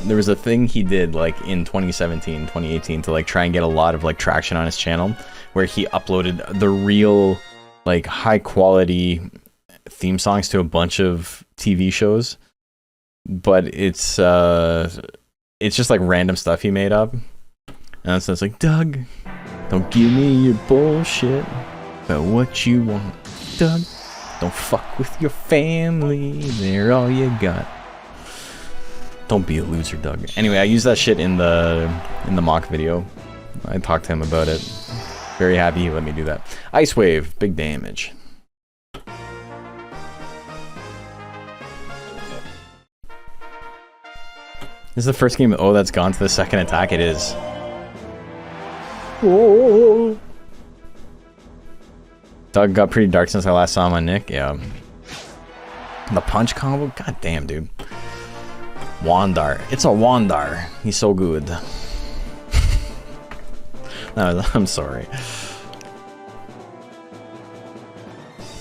Speaker 1: There was a thing he did like in 2017, 2018 to like try and get a lot of like traction on his channel, where he uploaded the real like high quality theme songs to a bunch of TV shows. But it's just like random stuff he made up. And so it's like, Doug, don't give me your bullshit about what you want. Doug, don't fuck with your family, they're all you got. Don't be a loser, Doug. Anyway, I used that shit in the mock video. I talked to him about it. Very happy he let me do that. Ice Wave, big damage. This is the first game that's gone to the second attack. It is. Oh. Doug got pretty dark since I last saw him on Nick. Yeah. The punch combo? God damn, dude. Wandar. It's a Wandar. He's so good. No, I'm sorry.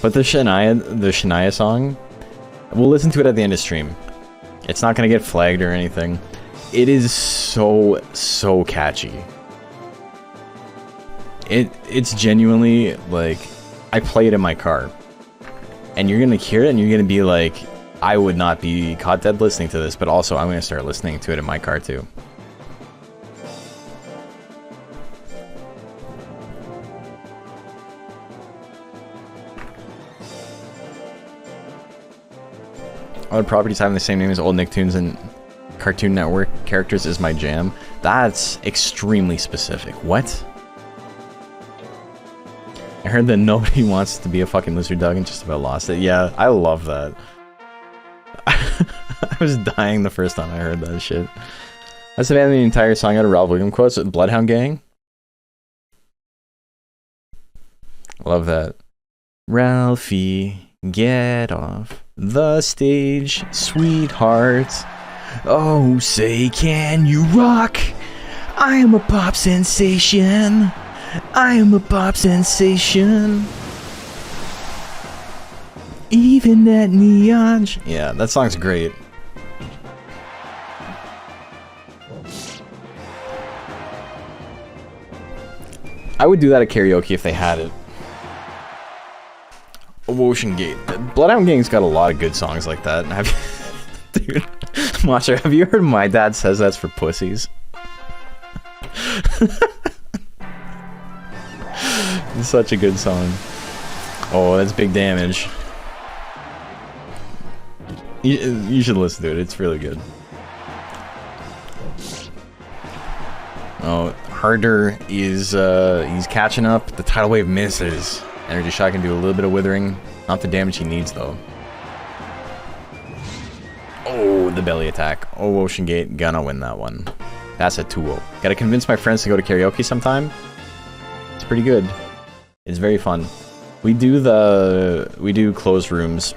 Speaker 1: But the Shania song, we'll listen to it at the end of stream. It's not gonna get flagged or anything. It is so catchy. It's genuinely like, I play it in my car, and you're gonna hear it and you're gonna be like, I would not be caught dead listening to this, but also I'm gonna start listening to it in my car too. Other properties having the same name as old Nicktoons and Cartoon Network characters is my jam. That's extremely specific. What? I heard that nobody wants to be a fucking lizard dog and just about lost it. Yeah, I love that. I was dying the first time I heard that shit. That's the entire song out of Ralph Williams quotes with Bloodhound Gang. Love that. Ralphie, get off the stage, sweetheart. Oh, say can you rock? I am a pop sensation. I am a pop sensation. Even that neon. Yeah, that song's great. I would do that at karaoke if they had it. Ocean Gate. Bloodhound Gang's got a lot of good songs like that. Dude, Monster, have you heard My Dad Says That's for Pussies? It's such a good song. Oh, that's Big Damage. You should listen to it. It's really good. Oh, Harder is he's catching up. The tidal wave misses. Energy shot can do a little bit of withering. Not the damage he needs though. Oh, the belly attack. Oh, Ocean Gate, gonna win that one. That's a 2-0. Gotta convince my friends to go to karaoke sometime. It's pretty good. It's very fun. We do closed rooms.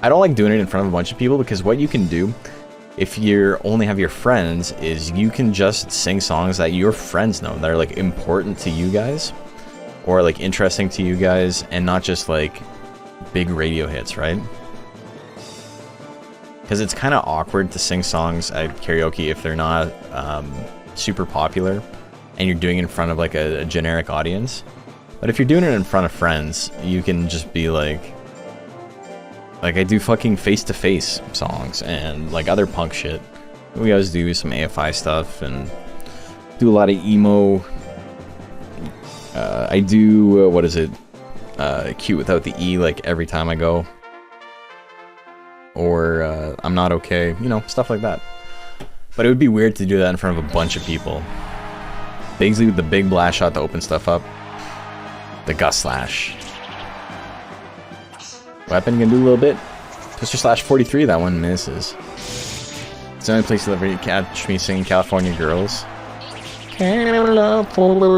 Speaker 1: I don't like doing it in front of a bunch of people because what you can do if you only have your friends is you can just sing songs that your friends know that are like important to you guys or like interesting to you guys and not just like big radio hits, right? Because it's kind of awkward to sing songs at karaoke if they're not super popular and you're doing it in front of like a generic audience. But if you're doing it in front of friends, you can just be like I do fucking face-to-face songs and like other punk shit. We always do some AFI stuff and do a lot of emo. I do, what is it? Cute without the E like every time I go. Or I'm Not Okay, you know, stuff like that. But it would be weird to do that in front of a bunch of people. Bigsley with the big blast shot to open stuff up. The Gust Slash. Weapon can do a little bit. Twister Slash 43, that one misses. It's the only place you'll ever catch me singing California Girls. California.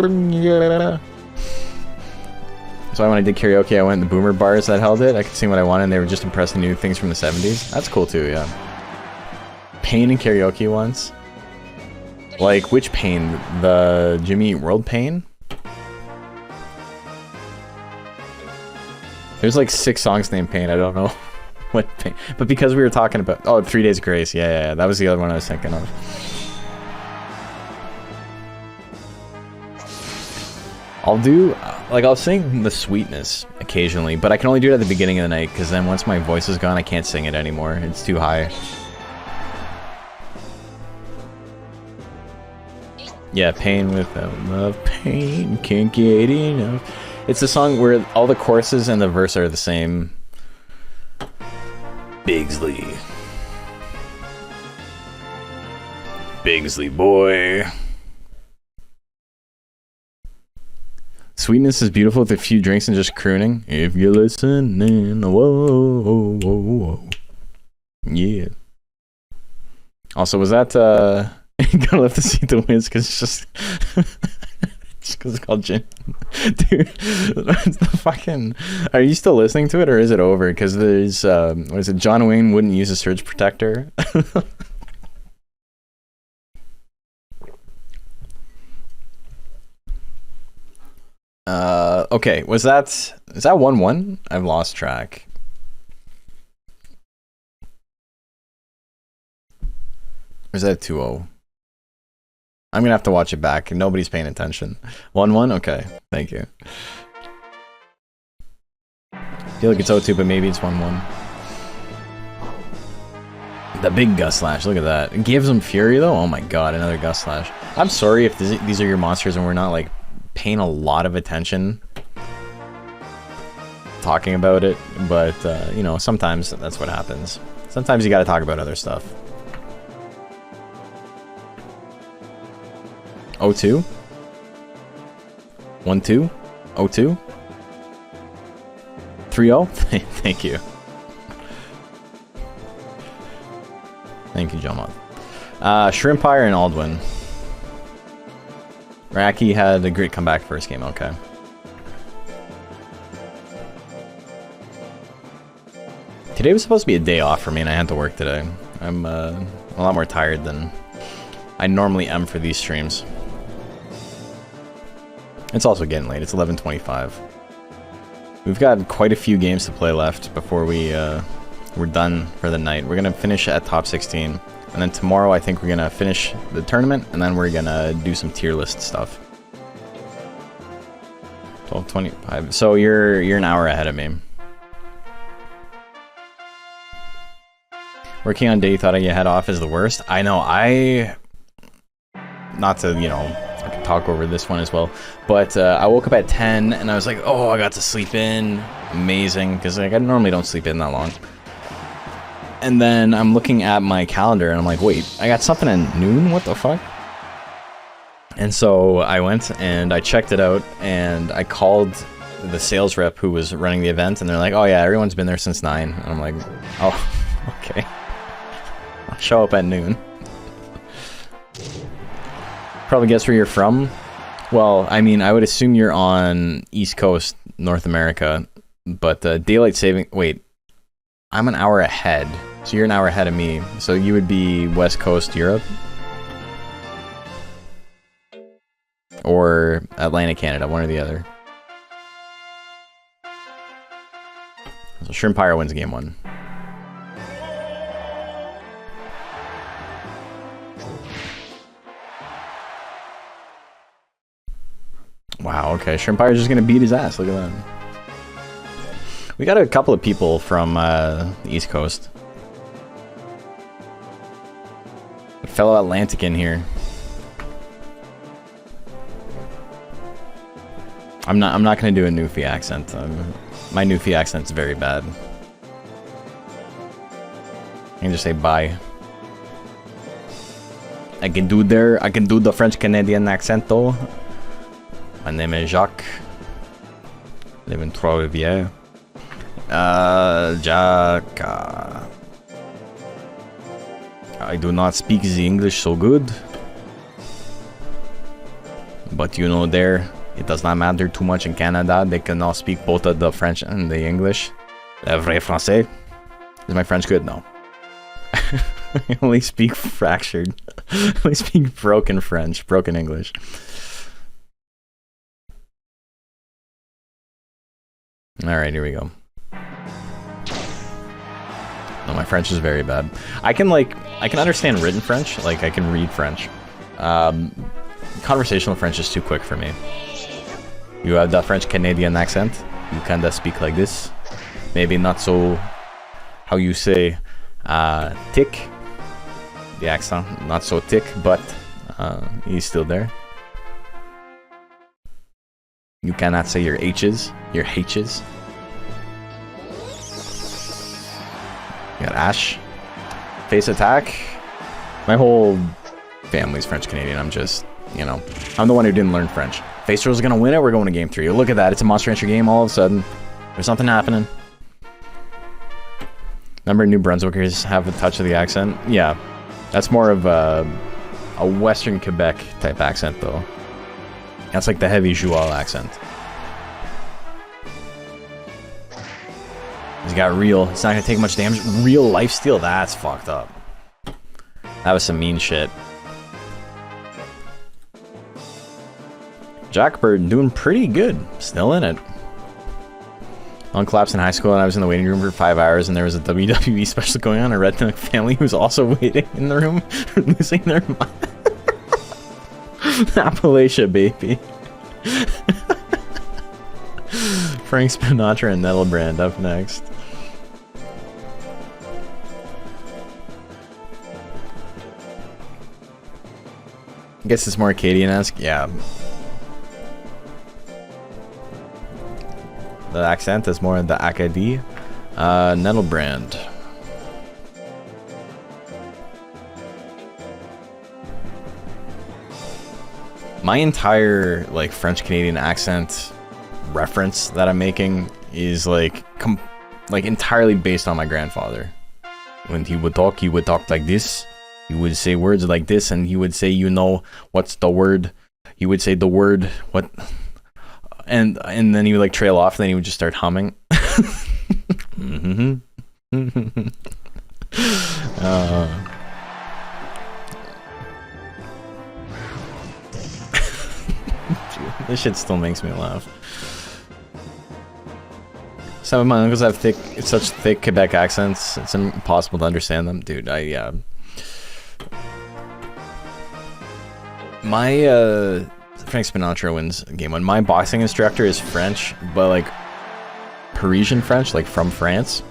Speaker 1: That's why when I did karaoke, I went in the boomer bars that held it. I could sing what I wanted, and they were just impressing new things from the 70s. That's cool too, yeah. Pain in karaoke once. Like, which Pain? The Jimmy Eat World Pain? There's like 6 songs named Pain, I don't know what Pain. But because we were talking about... Oh, 3 Days Grace, yeah, that was the other one I was thinking of. I'll do... Like, I'll sing The Sweetness occasionally, but I can only do it at the beginning of the night, because then once my voice is gone, I can't sing it anymore. It's too high. Yeah, Pain without love, pain, can't get enough. It's the song where all the choruses and the verse are the same. Bigsley. Bigsley boy. Sweetness is beautiful with a few drinks and just crooning. If you're listening, whoa, whoa, whoa, whoa. Yeah. Also, was that, Gonna Lift the Seat to Wins because it's just... just because it's called Gin. Dude, it's the fucking... Are you still listening to it or is it over? Because there's, what is it? John Wayne wouldn't use a surge protector. Okay, is that 1-1? I've lost track. Or is that 2-0? I'm gonna have to watch it back. Nobody's paying attention. 1-1? Okay, thank you. I feel like it's 0-2, but maybe it's 1-1. The big Gust Slash, look at that. It gives him Fury though? Oh my god, another Gust Slash. I'm sorry if these are your monsters and we're not like paying a lot of attention talking about it, but you know, sometimes that's what happens. Sometimes you gotta talk about other stuff. 0-2? 1-2? 0-2? 3-0? Thank you. Thank you, John. Shrimpire and Aldwin. Raki had a great comeback first game, okay. Today was supposed to be a day off for me and I had to work today. I'm a lot more tired than I normally am for these streams. It's also getting late, it's 11:25. We've got quite a few games to play left before we're done for the night. We're gonna finish at top 16. And then tomorrow I think we're gonna finish the tournament and then we're gonna do some tier list stuff. 12:25. So you're an hour ahead of me. Working on day you thought you had off is the worst. I know, not to, you know, I can talk over this one as well, but I woke up at 10 and I was like, oh, I got to sleep in. Amazing, because like I normally don't sleep in that long. And then I'm looking at my calendar and I'm like, wait, I got something at noon? What the fuck? And so I went and I checked it out and I called the sales rep who was running the event and they're like, oh yeah, everyone's been there since 9. And I'm like, oh, okay. I'll show up at noon. Probably guess where you're from? Well, I mean, I would assume you're on East Coast, North America, but daylight saving... Wait, I'm an hour ahead. So you're an hour ahead of me. So you would be West Coast Europe? Or Atlantic Canada, one or the other. So Shrimpire wins game 1. Wow, okay. Shrimpire's just gonna beat his ass. Look at that. We got a couple of people from the East Coast. A fellow Atlantic in here. I'm not gonna do a Newfie accent. My Newfie accent's very bad. I can just say bye. I can do the French Canadian accent though. My name is Jacques. I live in Trois-Rivières. Jacques. I do not speak the English so good. But you know there, it does not matter too much in Canada. They can all speak both of the French and the English. Le vrai français. Is my French good? No. I only speak fractured. I only speak broken French, broken English. Alright, here we go. No, my French is very bad. I can understand written French, like I can read French. Conversational French is too quick for me. You have the French Canadian accent. You kinda speak like this. Maybe not so, how you say, thick. The accent, not so thick, but he's still there. You cannot say your H's, your H's. You got Ash. Face attack. My whole family's French Canadian. I'm just, you know, I'm the one who didn't learn French. Face Roll's gonna win it. We're going to game 3. Look at that. It's a Monster Rancher game all of a sudden. There's something happening. Remember New Brunswickers have a touch of the accent? Yeah. That's more of a Western Quebec type accent though. That's like the heavy Joual accent. He's got real. It's not gonna take much damage. Real lifesteal? That's fucked up. That was some mean shit. Jackbird doing pretty good. Still in it. On collapsed in high school and I was in the waiting room for 5 hours and there was a WWE special going on. A redneck family who was also waiting in the room, losing their mind. Appalachia, baby. Frank Sinatra and Nettlebrand up next. I guess it's more Acadian-esque. Yeah. The accent is more the Acadie. Nettlebrand. My entire like French Canadian accent reference that I'm making is like entirely based on my grandfather. When he would talk like this. He would say words like this, and he would say, you know, what's the word? He would say the word, what? And then he would like trail off, and then he would just start humming. This shit still makes me laugh. Some of my uncles have such thick Quebec accents, it's impossible to understand them. Dude, my Frank Spinatra wins game one. My boxing instructor is French, but like Parisian French, like from France.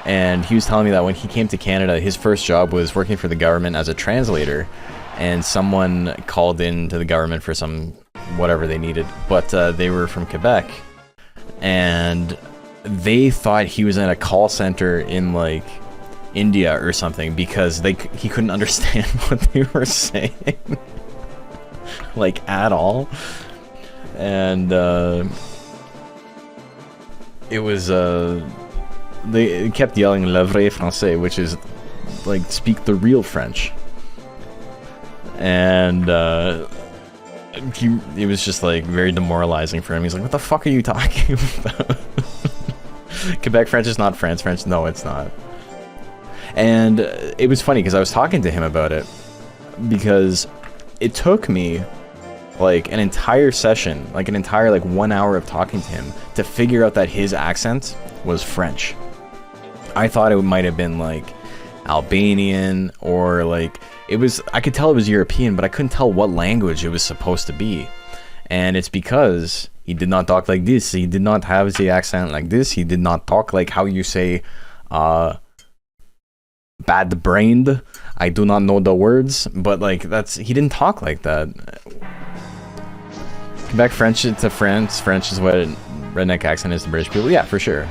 Speaker 1: And he was telling me that when he came to Canada, his first job was working for the government as a translator. And someone called in to the government for some whatever they needed, but they were from Quebec, and they thought he was in a call center in like India or something because he couldn't understand what they were saying, like at all. And it was they kept yelling "le vrai français," which is like speak the real French. And it was just like very demoralizing for him. He's like, what the fuck are you talking about? Quebec French is not France French. No, it's not. And it was funny because I was talking to him about it, because it took me like an entire session, like an entire like 1 hour of talking to him to figure out that his accent was French. I thought it might have been like Albanian, or like I could tell it was European, but I couldn't tell what language it was supposed to be. And it's because he did not talk like this. He did not have the accent like this. He did not talk like how you say bad brained. I do not know the words, but like he didn't talk like that. Quebec French to France. French is what redneck accent is to British people. Yeah, for sure.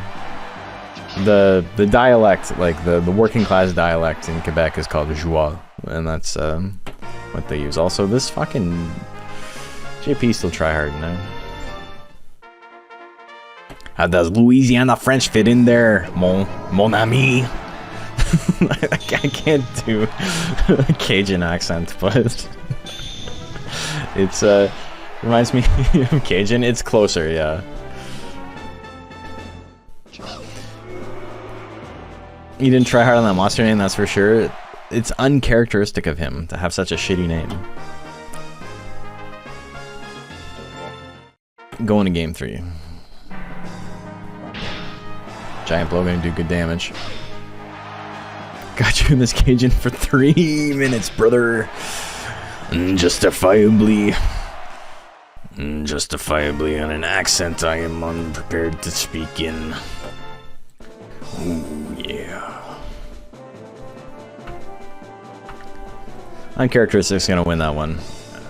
Speaker 1: The dialect, like the working class dialect in Quebec, is called joie, and that's what they use. Also, this fucking JP still try hard now. How does Louisiana French fit in there, mon ami? I can't do a Cajun accent, but it's reminds me of Cajun. It's closer, yeah. He didn't try hard on that monster name, that's for sure. It's uncharacteristic of him to have such a shitty name. Going to game 3. Giant blow gonna do good damage. Got you in this Cajun for 3 minutes, brother. Justifiably on an accent I am unprepared to speak in. Ooh, yeah. Uncharacteristic's gonna win that one.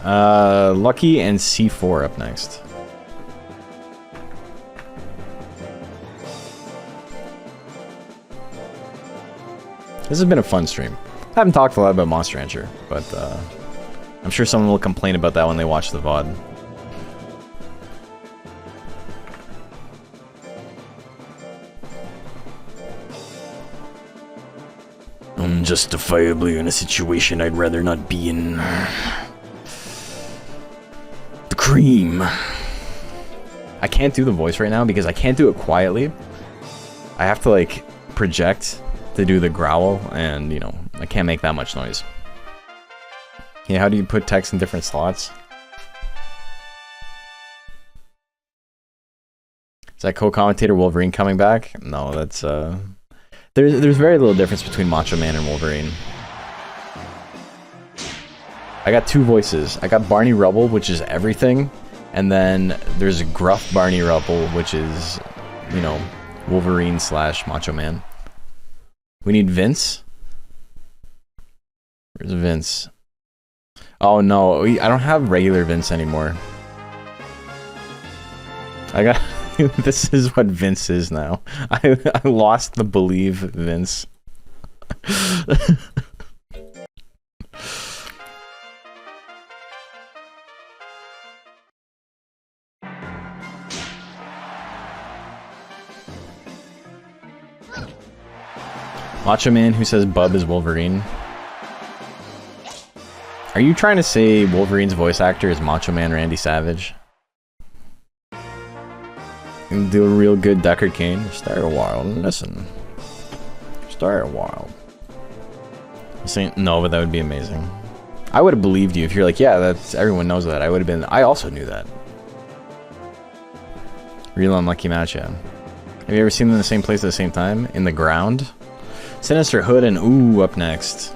Speaker 1: Lucky and C4 up next. This has been a fun stream. I haven't talked a lot about Monster Rancher, but I'm sure someone will complain about that when they watch the VOD. Unjustifiably in a situation I'd rather not be in. The cream. I can't do the voice right now because I can't do it quietly. I have to like project to do the growl, and you know, I can't make that much noise. Yeah, how do you put text in different slots? Is that co-commentator Wolverine coming back? No, that's there's very little difference between Macho Man and Wolverine. I got 2 voices. I got Barney Rubble, which is everything, and then there's Gruff Barney Rubble, which is, you know, Wolverine / Macho Man. We need Vince. Where's Vince? Oh no, I don't have regular Vince anymore. I got... This is what Vince is now. I lost the believe Vince. Macho Man who says Bub is Wolverine. Are you trying to say Wolverine's voice actor is Macho Man Randy Savage? And do a real good Deckard Cain. Stay a while and listen. Stay a while. Saying no, but that would be amazing. I would have believed you if you're like, yeah, that's everyone knows that. I would have been. I also knew that. Real unlucky match, yeah. Have you ever seen them in the same place at the same time? In the ground? Sinister Hood and Ooh up next.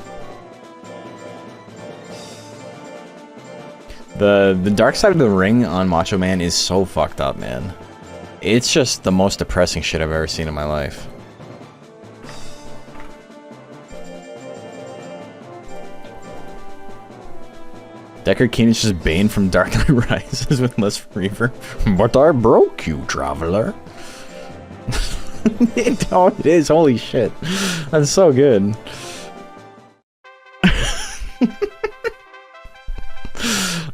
Speaker 1: The dark side of the ring on Macho Man is so fucked up, man. It's just the most depressing shit I've ever seen in my life. Deckard Cain is just Bane from Dark Knight Rises with less reverb. But I broke you, traveler. It is, holy shit. That's so good.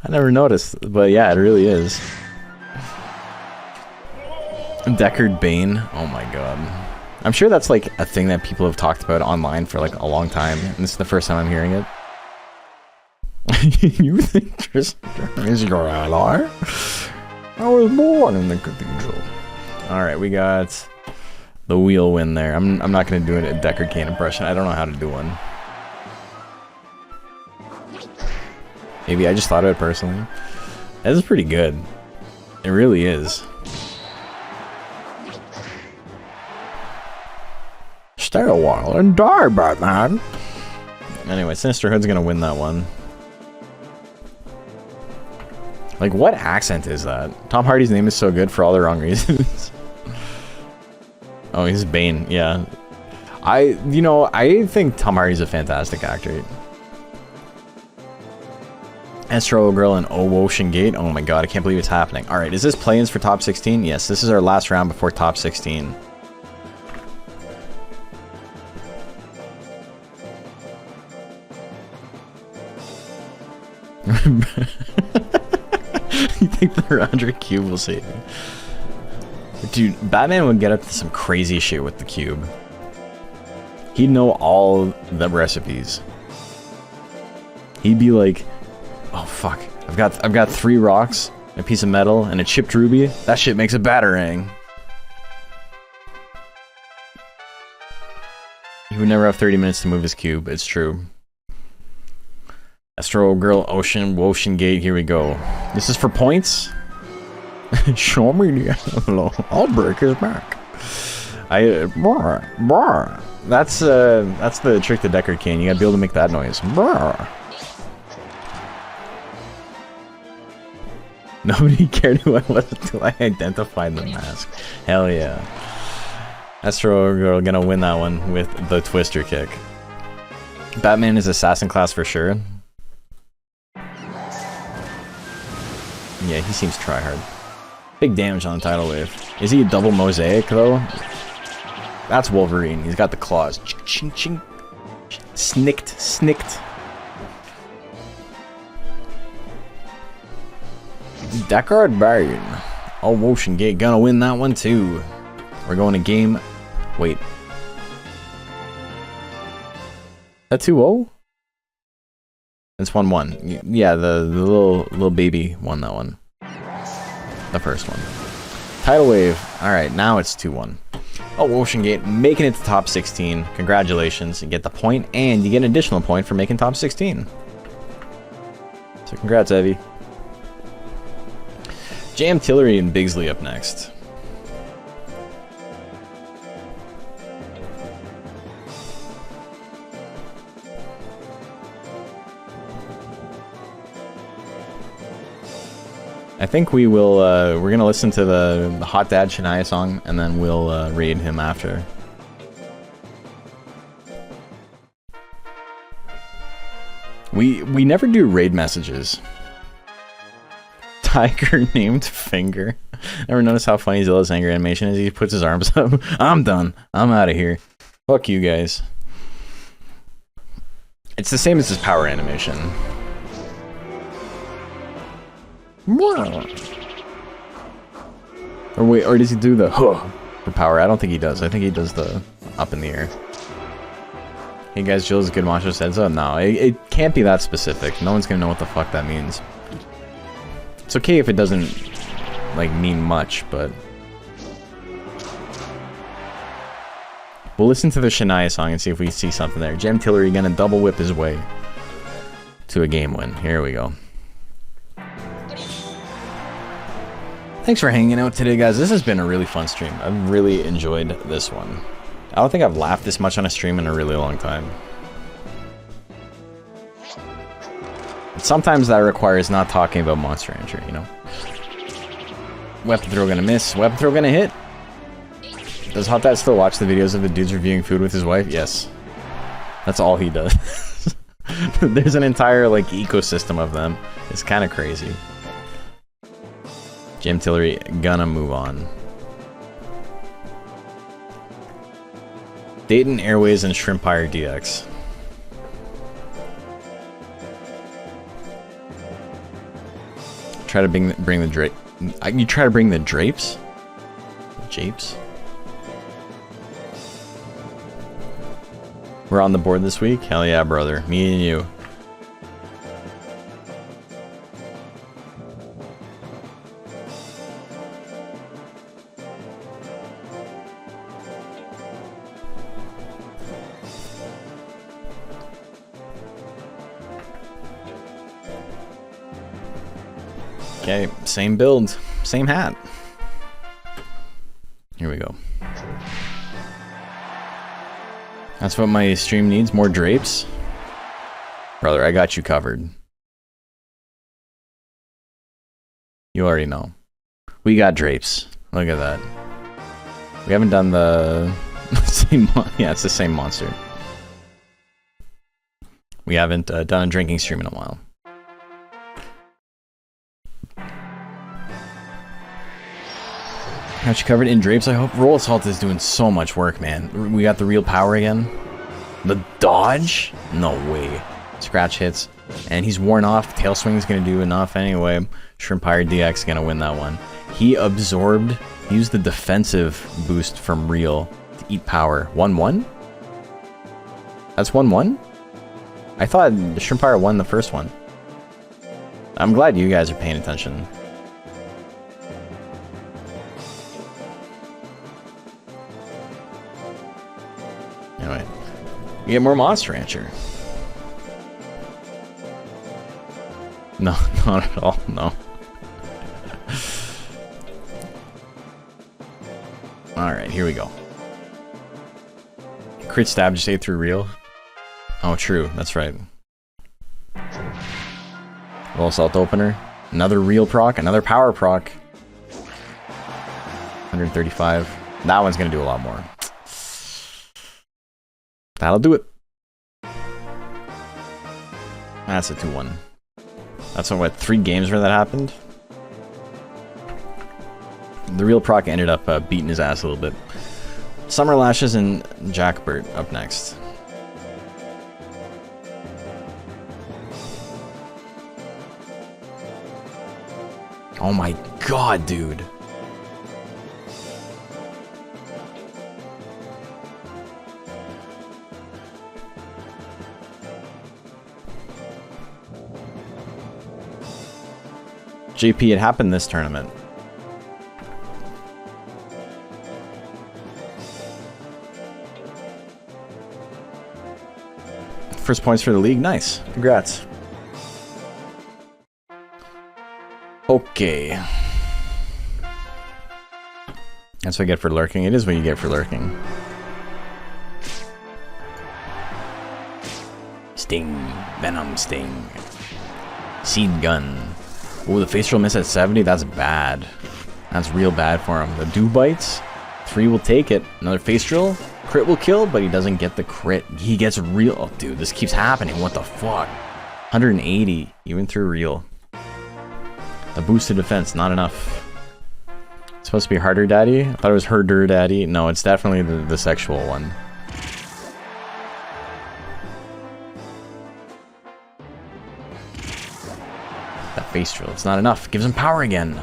Speaker 1: I never noticed, but yeah, it really is. Deckard Bane, oh my god. I'm sure that's like a thing that people have talked about online for like a long time, and this is the first time I'm hearing it. You think Tristan is your ally? I was born in the cathedral. Alright, we got the wheel win there. I'm not gonna do a Deckard Cain impression. I don't know how to do one. Maybe I just thought of it personally. This is pretty good. It really is. Stay a while and die, Batman. Anyway, Sinister Hood's gonna win that one. Like, what accent is that? Tom Hardy's name is so good for all the wrong reasons. Oh, he's Bane, yeah. I think Tom Hardy's a fantastic actor. Astro Girl and Ocean Gate. Oh my god, I can't believe it's happening. Alright, is this play-ins for top 16? Yes, this is our last round before top 16. You think the Roderick Cube will save you? Dude, Batman would get up to some crazy shit with the cube. He'd know all the recipes. He'd be like, oh fuck, I've got 3 rocks, a piece of metal, and a chipped ruby. That shit makes a batarang. He would never have 30 minutes to move his cube, it's true. Astro Girl, Ocean Gate, here we go. This is for points? Show me the hello. I'll break his back. That's the trick to Deckard Cain. You gotta be able to make that noise. Nobody cared who I was until I identified the mask. Hell yeah. Astro Girl gonna win that one with the Twister kick. Batman is assassin class for sure. Yeah, he seems tryhard. Big damage on the tidal wave. Is he a double mosaic though? That's Wolverine. He's got the claws. Ching ching. Snicked. Deckard Bane. Oh, Ocean Gate gonna win that one too. We're going to game. Wait. That 2-0? It's 1-1. Yeah, the little baby won that one. The first one. Tidal wave. Alright, now it's 2-1. Oh, Ocean Gate making it to top 16. Congratulations. You get the point, and you get an additional point for making top 16. So congrats, Evie. Jam Tillery and Bigsley up next. I think we will, we're gonna listen to the Hot Dad Shania song, and then we'll raid him after. We never do raid messages. Tiger named Finger. Ever notice how funny Zilla's anger animation is? He puts his arms up. I'm done. I'm out of here. Fuck you guys. It's the same as his power animation. Or wait, or does he do the huh for power? I don't think he does. I think he does the up in the air. Hey guys, Jill's good Macho said so. No, it can't be that specific. No one's gonna know what the fuck that means. It's okay if it doesn't, like, mean much, but... We'll listen to the Shania song and see if we see something there. Gem Tillery gonna double whip his way to a game win. Here we go. Thanks for hanging out today, guys. This has been a really fun stream. I've really enjoyed this one. I don't think I've laughed this much on a stream in a really long time. Sometimes that requires not talking about Monster Rancher, you know? Weapon throw gonna miss. Weapon throw gonna hit. Does Hot Dad still watch the videos of the dudes reviewing food with his wife? Yes. That's all he does. There's an entire, like, ecosystem of them. It's kind of crazy. Jim Tillery gonna move on. Dayton Airways and Shrimpire DX. Try to bring the drape. You try to bring the drapes? Japes? We're on the board this week? Hell yeah, brother. Me and you. Okay, same build, same hat. Here we go. That's what my stream needs, more drapes. Brother, I got you covered. You already know. We got drapes. Look at that. We haven't done the same yeah, it's the same monster. We haven't done a drinking stream in a while. Got you covered in drapes, I hope. Roll Assault is doing so much work, man. We got the real power again. The dodge? No way. Scratch hits. And he's worn off. Tail Swing's gonna do enough anyway. Shrimpire DX gonna win that one. He absorbed, he used the defensive boost from real to eat power. 1-1? That's 1-1? I thought the Shrimpire won the first one. I'm glad you guys are paying attention. Anyway, you get more Monster Rancher. No, not at all, no. Alright, here we go. Crit stab just ate through real. Oh, true, that's right. Roll Assault opener. Another real proc, another power proc. 135. That one's gonna do a lot more. That'll do it. That's a 2-1. That's what, 3 games where that happened? The real proc ended up beating his ass a little bit. Summer Lashes and Jackbert up next. Oh my god, dude. JP, it happened this tournament. First points for the league, nice. Congrats. Okay. That's what I get for lurking. It is what you get for lurking. Sting. Venom Sting. Seed Gun. Oh, the face roll miss at 70? That's bad. That's real bad for him. The dew bites. 3 will take it. Another face drill. Crit will kill, but he doesn't get the crit. He gets real... Oh, dude, this keeps happening. What the fuck? 180, even through real. The boosted defense, not enough. It's supposed to be harder daddy? I thought it was herder daddy. No, it's definitely the sexual one. That face drill, it's not enough. Gives him power again.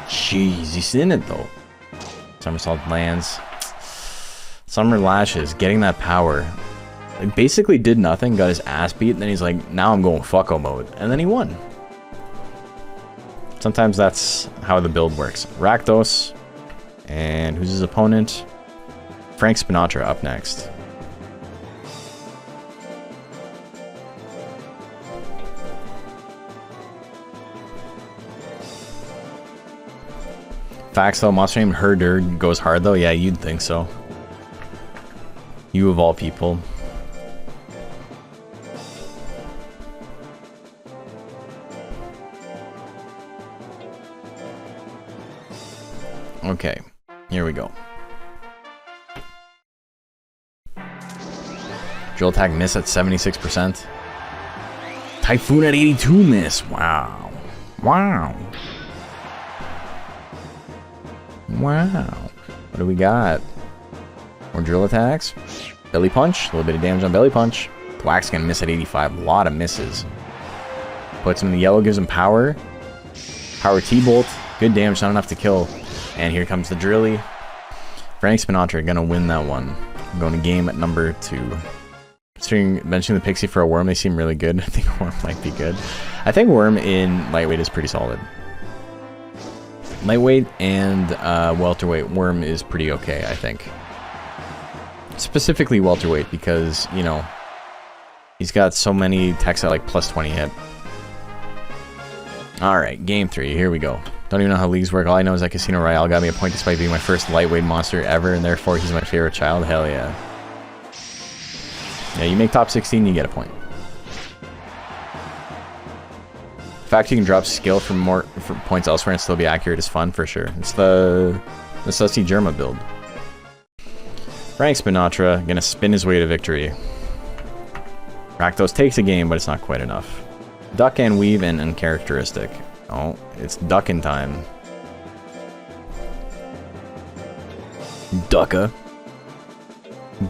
Speaker 1: Jeez, he's in it though. Somersault lands. Summer lashes, getting that power. It basically did nothing, got his ass beat, and then he's like, now I'm going fucko mode. And then he won. Sometimes that's how the build works. Rakdos. And who's his opponent? Frank Spinatra up next. Facts though, monster named Herder goes hard though. Yeah, you'd think so. You of all people. Okay, here we go. Drill attack miss at 76%. Typhoon at 82 miss. Wow. Wow. Wow. What do we got? More drill attacks. Belly punch. A little bit of damage on belly punch. Thwack's gonna miss at 85. A lot of misses. Puts him in the yellow, gives him power. Power T-bolt. Good damage, not enough to kill. And here comes the drilly. Frank Spinatra gonna win that one. I'm going to game at number 2. Considering mentioning the Pixie for a Worm, they seem really good. I think Worm might be good. I think Worm in lightweight is pretty solid. Lightweight and welterweight, Worm is pretty okay, I think. Specifically welterweight because, you know, he's got so many techs at like plus 20 hit. Alright, game 3, here we go. Don't even know how leagues work. All I know is that Casino Royale got me a point despite being my first lightweight monster ever, and therefore he's my favorite child. Hell yeah. Yeah, you make top 16, you get a point. The fact you can drop skill for points elsewhere and still be accurate is fun for sure. It's the Sussy Germa build. Frank Spinatra gonna spin his way to victory. Rakdos takes a game, but it's not quite enough. Duck and weave and uncharacteristic. Oh, it's ducking time. Ducka.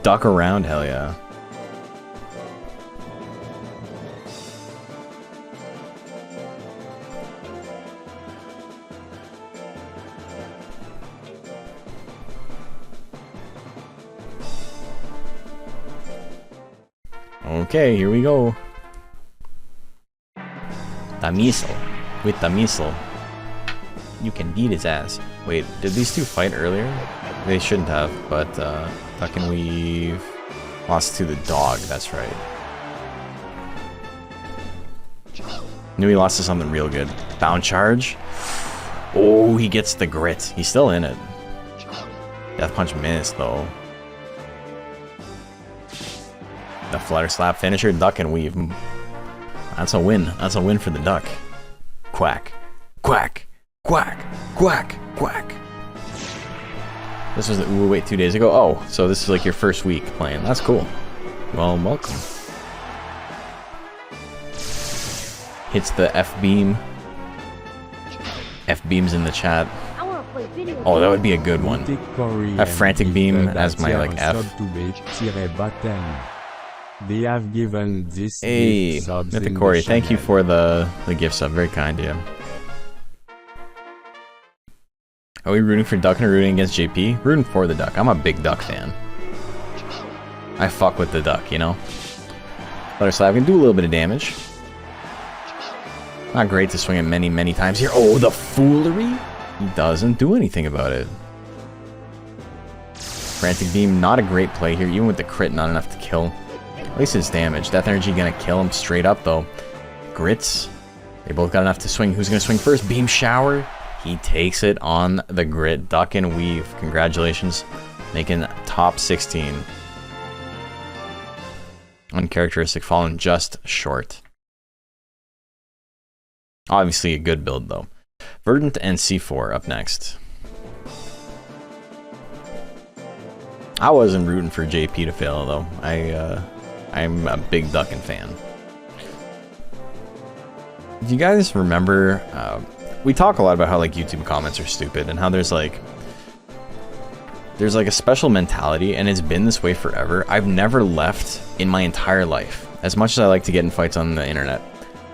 Speaker 1: Duck around, hell yeah. Okay, here we go. Tamisel. With Tamisel. You can beat his ass. Wait, did these two fight earlier? They shouldn't have, but Duck and Weave lost to the dog, that's right. Knew he lost to something real good. Bound charge. Oh, he gets the grit. He's still in it. Death punch missed though. The flutter slap finisher, Duck and Weave. That's a win. That's a win for the duck. Quack. Quack. Quack. Quack. Quack. This was, ooh, wait, 2 days ago? Oh, so this is like your first week playing. That's cool. Well, welcome. Hits the F-beam. F-beam's in the chat. Oh, that would be a good one. A frantic beam as my, like, F.
Speaker 4: They have given this
Speaker 1: hey, Mythic Corey, thank you for the gift sub. Very kind of you. Are we rooting for Duck and rooting against JP? Rooting for the Duck. I'm a big Duck fan. I fuck with the Duck, you know? Flutter Slap can do a little bit of damage. Not great to swing it many, many times here. Oh, the foolery? He doesn't do anything about it. Frantic Beam, not a great play here. Even with the crit, not enough to kill. At least his damage. Death Energy gonna kill him straight up though. Grits. They both got enough to swing. Who's gonna swing first? Beam Shower. He takes it on the grit. Duck and Weave. Congratulations. Making top 16. Uncharacteristic fallen just short. Obviously a good build though. Verdant and C4 up next. I wasn't rooting for JP to fail though. I'm a big Duckin fan. Do you guys remember, we talk a lot about how like YouTube comments are stupid and how there's like a special mentality, and it's been this way forever. I've never left in my entire life, as much as I like to get in fights on the internet,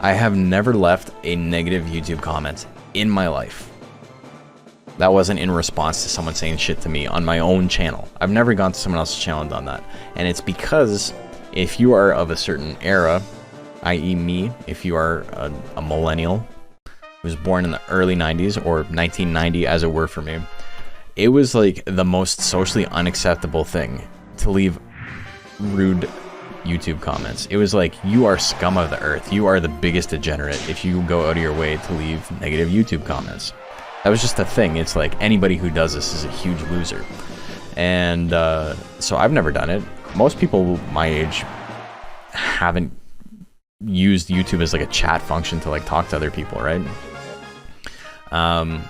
Speaker 1: I have never left a negative YouTube comment in my life. That wasn't in response to someone saying shit to me on my own channel. I've never gone to someone else's channel and done that. And it's because if you are of a certain era, i.e. me, if you are a millennial who was born in the early 90s or 1990 as it were for me, it was like the most socially unacceptable thing to leave rude YouTube comments. It was like, you are scum of the earth. You are the biggest degenerate if you go out of your way to leave negative YouTube comments. That was just a thing. It's like anybody who does this is a huge loser. And so I've never done it. Most people my age haven't used YouTube as like a chat function to like talk to other people, right? But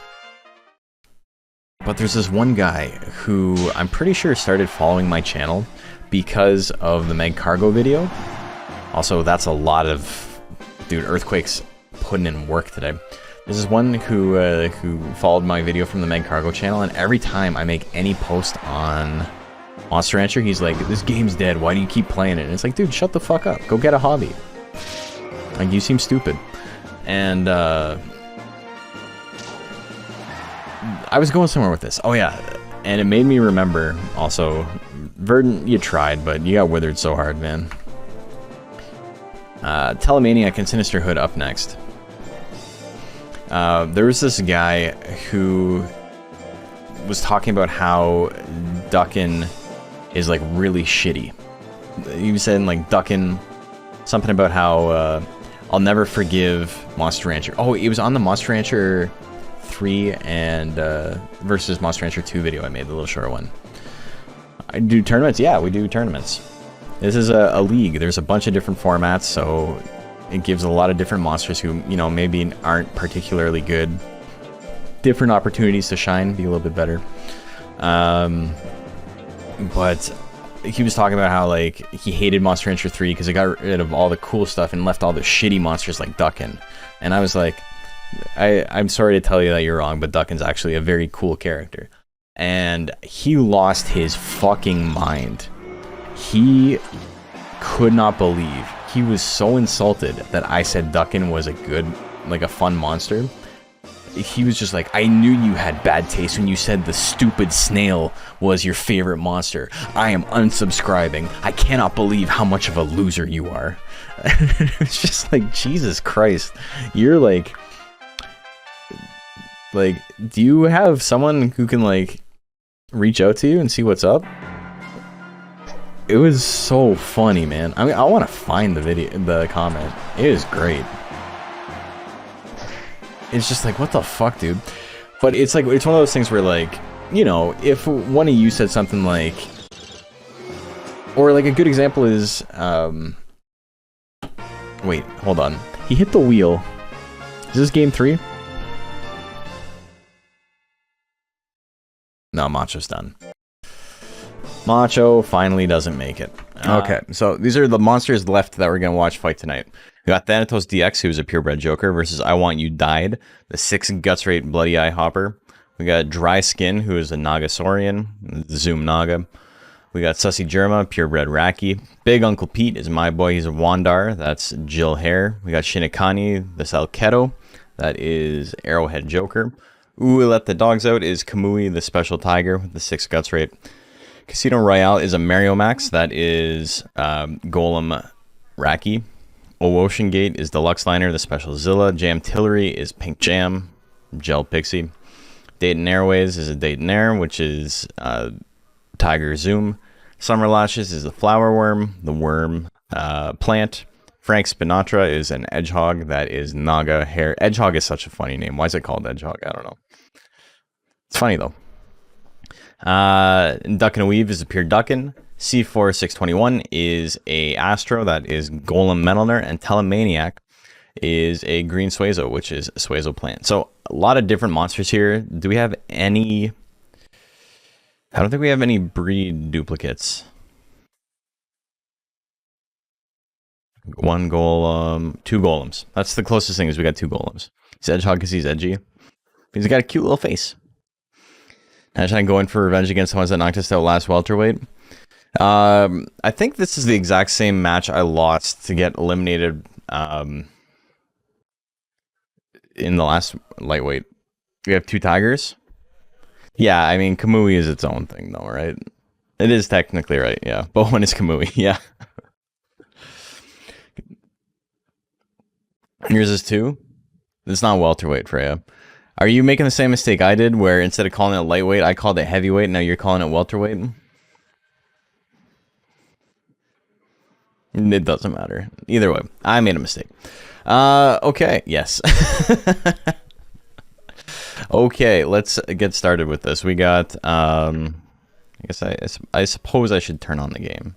Speaker 1: there's this one guy who I'm pretty sure started following my channel because of the Meg Cargo video. Also, that's a lot of, dude, Earthquake's putting in work today. There's this one who followed my video from the Meg Cargo channel, and every time I make any post on Monster Rancher, he's like, this game's dead, why do you keep playing it? And it's like, dude, shut the fuck up, go get a hobby. Like, you seem stupid. And I was going somewhere with this. Oh yeah, and it made me remember also, Verdant, you tried, but you got withered so hard, man. Telemaniac and Sinister Hood up next. There was this guy who was talking about how Duckin is like really shitty. He was saying like Duckin, something about how I'll never forgive Monster Rancher. Oh, it was on the Monster Rancher 3 and versus Monster Rancher 2 video I made, the little short one. I do tournaments? Yeah, we do tournaments. This is a league. There's a bunch of different formats, so it gives a lot of different monsters who, you know, maybe aren't particularly good different opportunities to shine, be a little bit better. But he was talking about how like he hated Monster Rancher 3 because it got rid of all the cool stuff and left all the shitty monsters like Duckin. And I was like, I'm sorry to tell you that you're wrong, but Duckin's actually a very cool character. And he lost his fucking mind. He could not believe. He was so insulted that I said Duckin was a good, like a fun monster. He was just like, I knew you had bad taste when you said the stupid snail was your favorite monster. I am unsubscribing. I cannot believe how much of a loser you are. It's just like, Jesus Christ. You're like, do you have someone who can like reach out to you and see what's up? It was so funny, man. I mean, I want to find the video, the comment. It is great. It's just like, what the fuck, dude? But it's like, it's one of those things where like, you know, if one of you said something like, or like a good example is, wait, hold on. He hit the wheel. Is this game 3? No, Macho's done. Macho finally doesn't make it. Okay, so these are the monsters left that we're going to watch fight tonight. We got Thanatos DX, who's a purebred Joker, versus I Want You Died, the 6 Guts Rate Bloody Eye Hopper. We got Dry Skin, who is a Nagasaurian, Zoom Naga. We got Sussy Germa, purebred Raki. Big Uncle Pete is my boy, he's a Wandar, that's Jill Hare. We got Shinikani, the Salketo, that is Arrowhead Joker. Ooh, Let the Dogs Out is Kamui, the Special Tiger, with the 6 Guts Rate. Casino Royale is a Mario Max, that is Golem Raki. Ocean Gate is Deluxe Liner, the Special Zilla. Jam Tillery is Pink Jam, Gel Pixie. Dayton Airways is a Dayton Air, which is Tiger Zoom. Summer Lashes is the Flower Worm, the Worm Plant. Frank Spinatra is an Edgehog, that is Naga Hair. Edgehog is such a funny name. Why is it called Edgehog? I don't know. It's funny though. Duckin' and Weave is a pure Duckin. C4621 is a Astro, that is Golem Metalner, and Telemaniac is a green Suezo, which is a Suezo plant. So a lot of different monsters here. Do we have any? I don't think we have any breed duplicates. 1 golem, 2 golems. That's the closest thing is we got 2 golems. He's Edgehog because he's edgy. He's got a cute little face. Hedgehog going for revenge against the ones that knocked us out last welterweight. I think this is the exact same match I lost to get eliminated in the last lightweight. We have 2 tigers. Yeah, I mean, Kamui is its own thing, though, right? It is technically right, yeah. But when is Kamui? Yeah. Yours is 2? It's not welterweight, Freya. Are you making the same mistake I did, where instead of calling it lightweight, I called it heavyweight, now you're calling it welterweight? It doesn't matter. Either way, I made a mistake. Okay, yes. Okay, let's get started with this. We got, I guess I suppose I should turn on the game.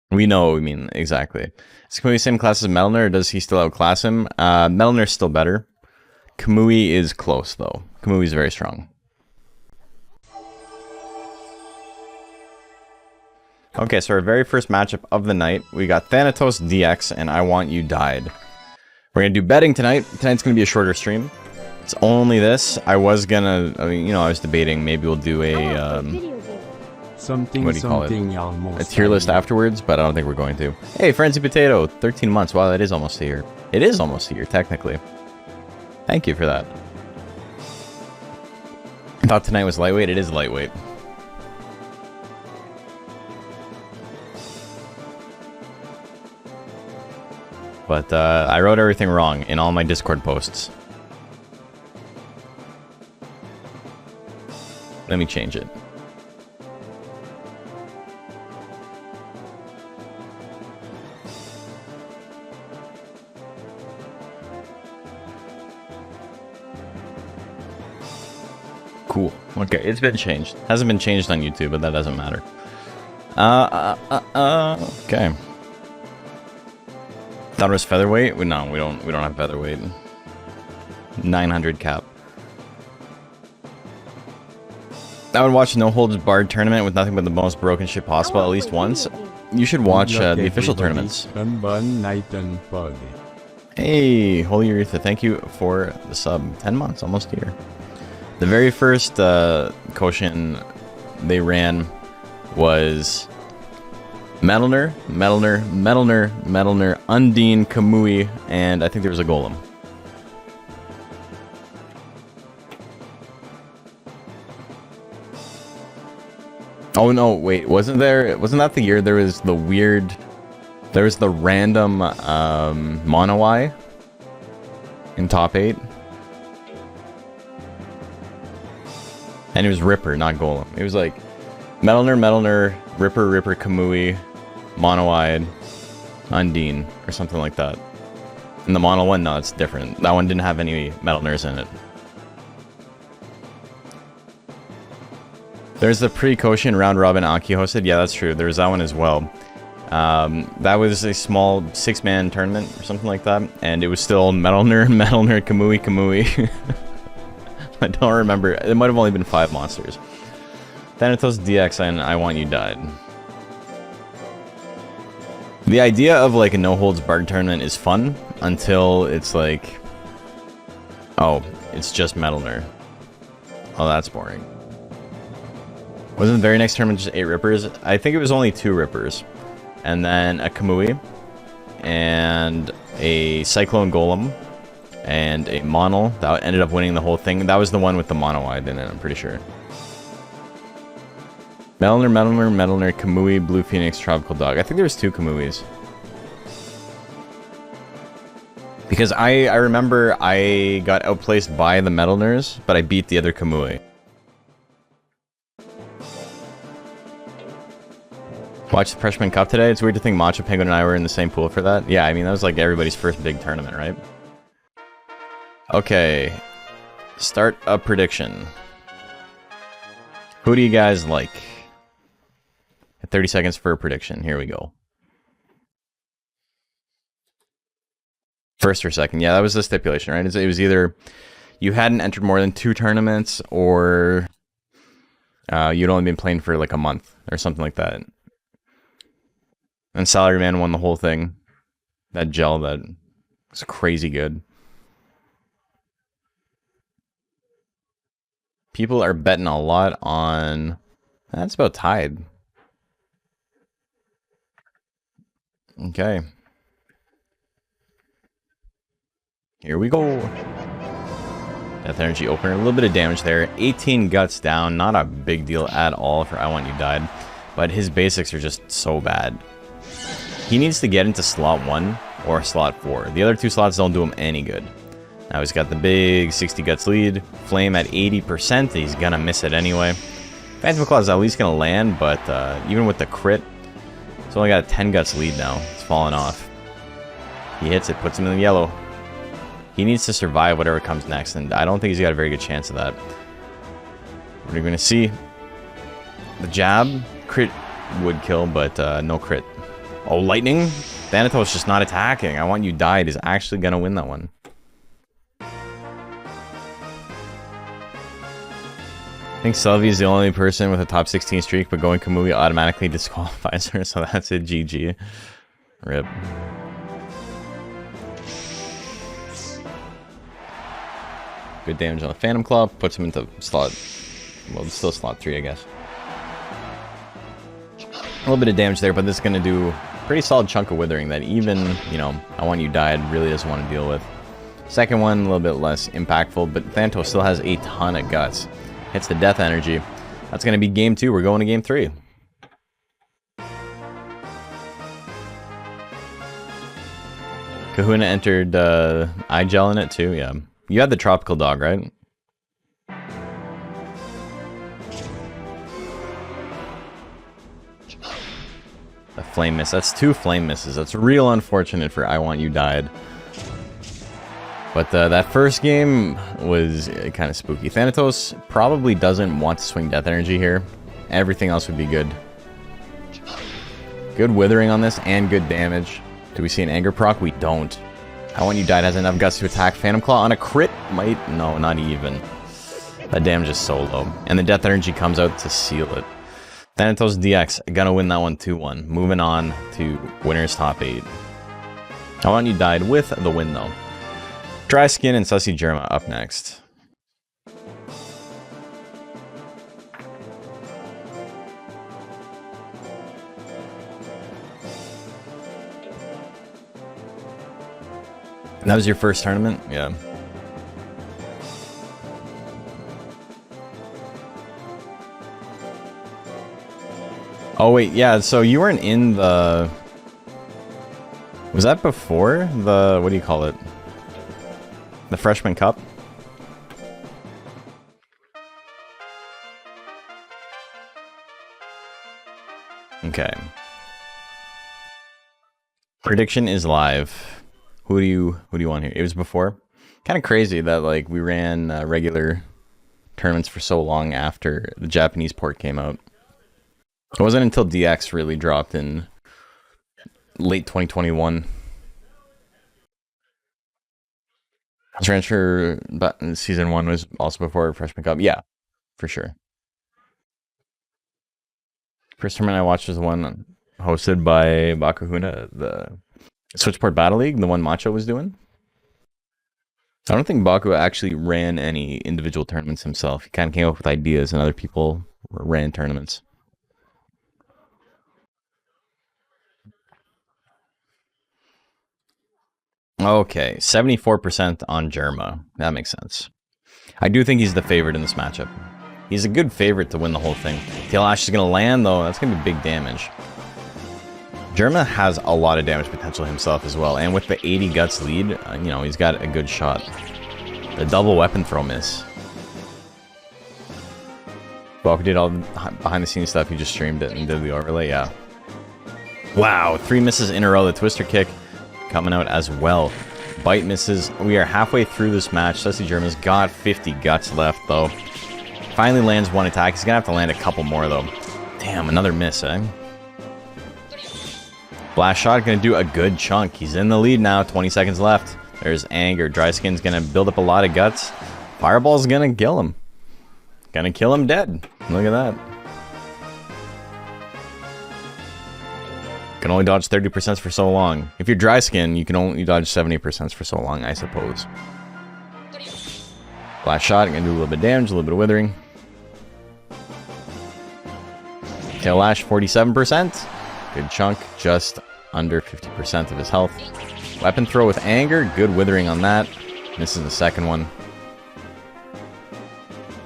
Speaker 1: We know what we mean, exactly. Is Kamui the same class as Melner, or does he still outclass him? Melner's still better. Kamui is close, though. Kamui is very strong. Okay, so our very first matchup of the night, we got Thanatos DX and I Want You Died. We're going to do betting tonight. Tonight's going to be a shorter stream. It's only this. I was going to, I mean, you know, I was debating maybe we'll do a, what do you call it? A tier list afterwards, but I don't think we're going to. Hey, Frenzy Potato, 13 months. Wow, that is almost a year. It is almost a year, technically. Thank you for that. I thought tonight was lightweight. It is lightweight. But I wrote everything wrong in all my Discord posts. Let me change it. Cool. Okay, it's been changed. Hasn't been changed on YouTube, but that doesn't matter. Okay. Thought it was featherweight? No, we don't have featherweight. 900 cap. I would watch No Holds Barred tournament with nothing but the most broken shit possible at least once. You should watch the official tournaments. Hey, Holy Aretha, thank you for the sub. 10 months, almost a year. The very first Koshin they ran was Melner, Undine, Kamui, and I think there was a Golem. Oh no, wait, wasn't that the year there was the weird, there was the random Monowai in top 8? And it was Ripper, not Golem. It was like Melner, Ripper, Kamui, Monowide, Undine, or something like that. And the Mono one, no, it's different. That one didn't have any Melners in it. There's the pre-Koshin round robin Aki hosted. Yeah, that's true. There's that one as well. That was a small 6-man tournament or something like that. And it was still Melner, Kamui. I don't remember. It might have only been 5 monsters. Thanatos DX and I Want You Died. The idea of like a no holds barred tournament is fun until it's like, oh, it's just Melner. Oh, that's boring. Wasn't the very next tournament just 8 Rippers? I think it was only 2 Rippers. And then a Kamui. And a Cyclone Golem. And a Monol. That ended up winning the whole thing. That was the one with the Monowide in it, I'm pretty sure. Melner, Kamui, Blue Phoenix, Tropical Dog. I think there was 2 Kamuis. Because I remember I got outplaced by the Melners, but I beat the other Kamui. Watch the Freshman Cup today. It's weird to think Macho, Penguin, and I were in the same pool for that. Yeah, I mean, that was like everybody's first big tournament, right? Okay. Start a prediction. Who do you guys like? 30 seconds for a prediction. Here we go. First or second. Yeah, that was the stipulation, right? It was either you hadn't entered more than 2 tournaments, or you'd only been playing for like a month or something like that. And Salaryman won the whole thing. That gel that was crazy good. People are betting a lot on... That's about tied. Okay. Here we go. Death Energy opener. A little bit of damage there. 18 guts down. Not a big deal at all for I Want You Died. But his basics are just so bad. He needs to get into slot 1 or slot 4. The other 2 slots don't do him any good. Now he's got the big 60 guts lead. Flame at 80%. He's gonna miss it anyway. Phantom Claw is at least gonna land, but even with the crit, he's only got a 10 guts lead now. It's falling off. He hits it, puts him in the yellow. He needs to survive whatever comes next, and I don't think he's got a very good chance of that. We're gonna see. The jab, crit would kill, but no crit. Oh, lightning? Thanatos just not attacking. I Want You Died is actually gonna win that one. I think Sylvie is the only person with a top 16 streak, but going Kamui automatically disqualifies her, so that's it. GG. Rip. Good damage on the Phantom Claw, puts him into slot... Well, it's still slot 3, I guess. A little bit of damage there, but this is going to do a pretty solid chunk of withering that even, you know, I Want You Died really doesn't want to deal with. Second one, a little bit less impactful, but Thanatos still has a ton of guts. Hits the Death Energy. That's going to be game 2. We're going to game 3. Kahuna entered iGel in it too, yeah. You had the Tropical Dog, right? The Flame Miss. That's 2 Flame Misses. That's real unfortunate for I Want You Died. But that first game was kind of spooky. Thanatos probably doesn't want to swing Death Energy here. Everything else would be good. Good withering on this and good damage. Do we see an Anger proc? We don't. I Want You Died has enough guts to attack. Phantom Claw on a crit? Might? No, not even. That damage is so low. And the Death Energy comes out to seal it. Thanatos DX, gonna win that one 2-1. Moving on to winner's top 8. I Want You Died with the win though. Dry Skin and Sussy Germa up next. That was your first tournament? Yeah. Oh wait, yeah, so you weren't in the... Was that before the... What do you call it? The Freshman Cup? Okay. Prediction is live. Who do you want here? It was before. Kind of crazy that like we ran regular tournaments for so long after the Japanese port came out. It wasn't until DX really dropped in late 2021. Transfer, but season 1 was also before Freshman Cup. Yeah, for sure. First tournament I watched was the one hosted by Bakahuna, the Switchport Battle League, the one Macho was doing. I don't think Baku actually ran any individual tournaments himself. He kind of came up with ideas and other people ran tournaments. Okay, 74% on Germa. That makes sense. I do think he's the favorite in this matchup. He's a good favorite to win the whole thing. Tail Ash is going to land, though. That's going to be big damage. Germa has a lot of damage potential himself as well. And with the 80 guts lead, you know, he's got a good shot. The double weapon throw miss. Balk did all the behind-the-scenes stuff. He just streamed it and did the overlay, yeah. Wow, 3 misses in a row. The Twister Kick coming out as well. Bite misses. We are halfway through this match. Sussy Germa's got 50 guts left, though. Finally lands 1 attack. He's going to have to land a couple more, though. Damn, another miss, eh? Blast Shot going to do a good chunk. He's in the lead now. 20 seconds left. There's Anger. Dry Skin's going to build up a lot of guts. Fireball's gonna kill him. Gonna kill him dead. Look at that. Can only dodge 30% for so long. If you're dry skin, you can only dodge 70% for so long, I suppose. Blast shot, gonna do a little bit of damage, a little bit of withering. Tail lash, 47%. Good chunk, just under 50% of his health. Weapon throw with anger, good withering on that. Misses the second one.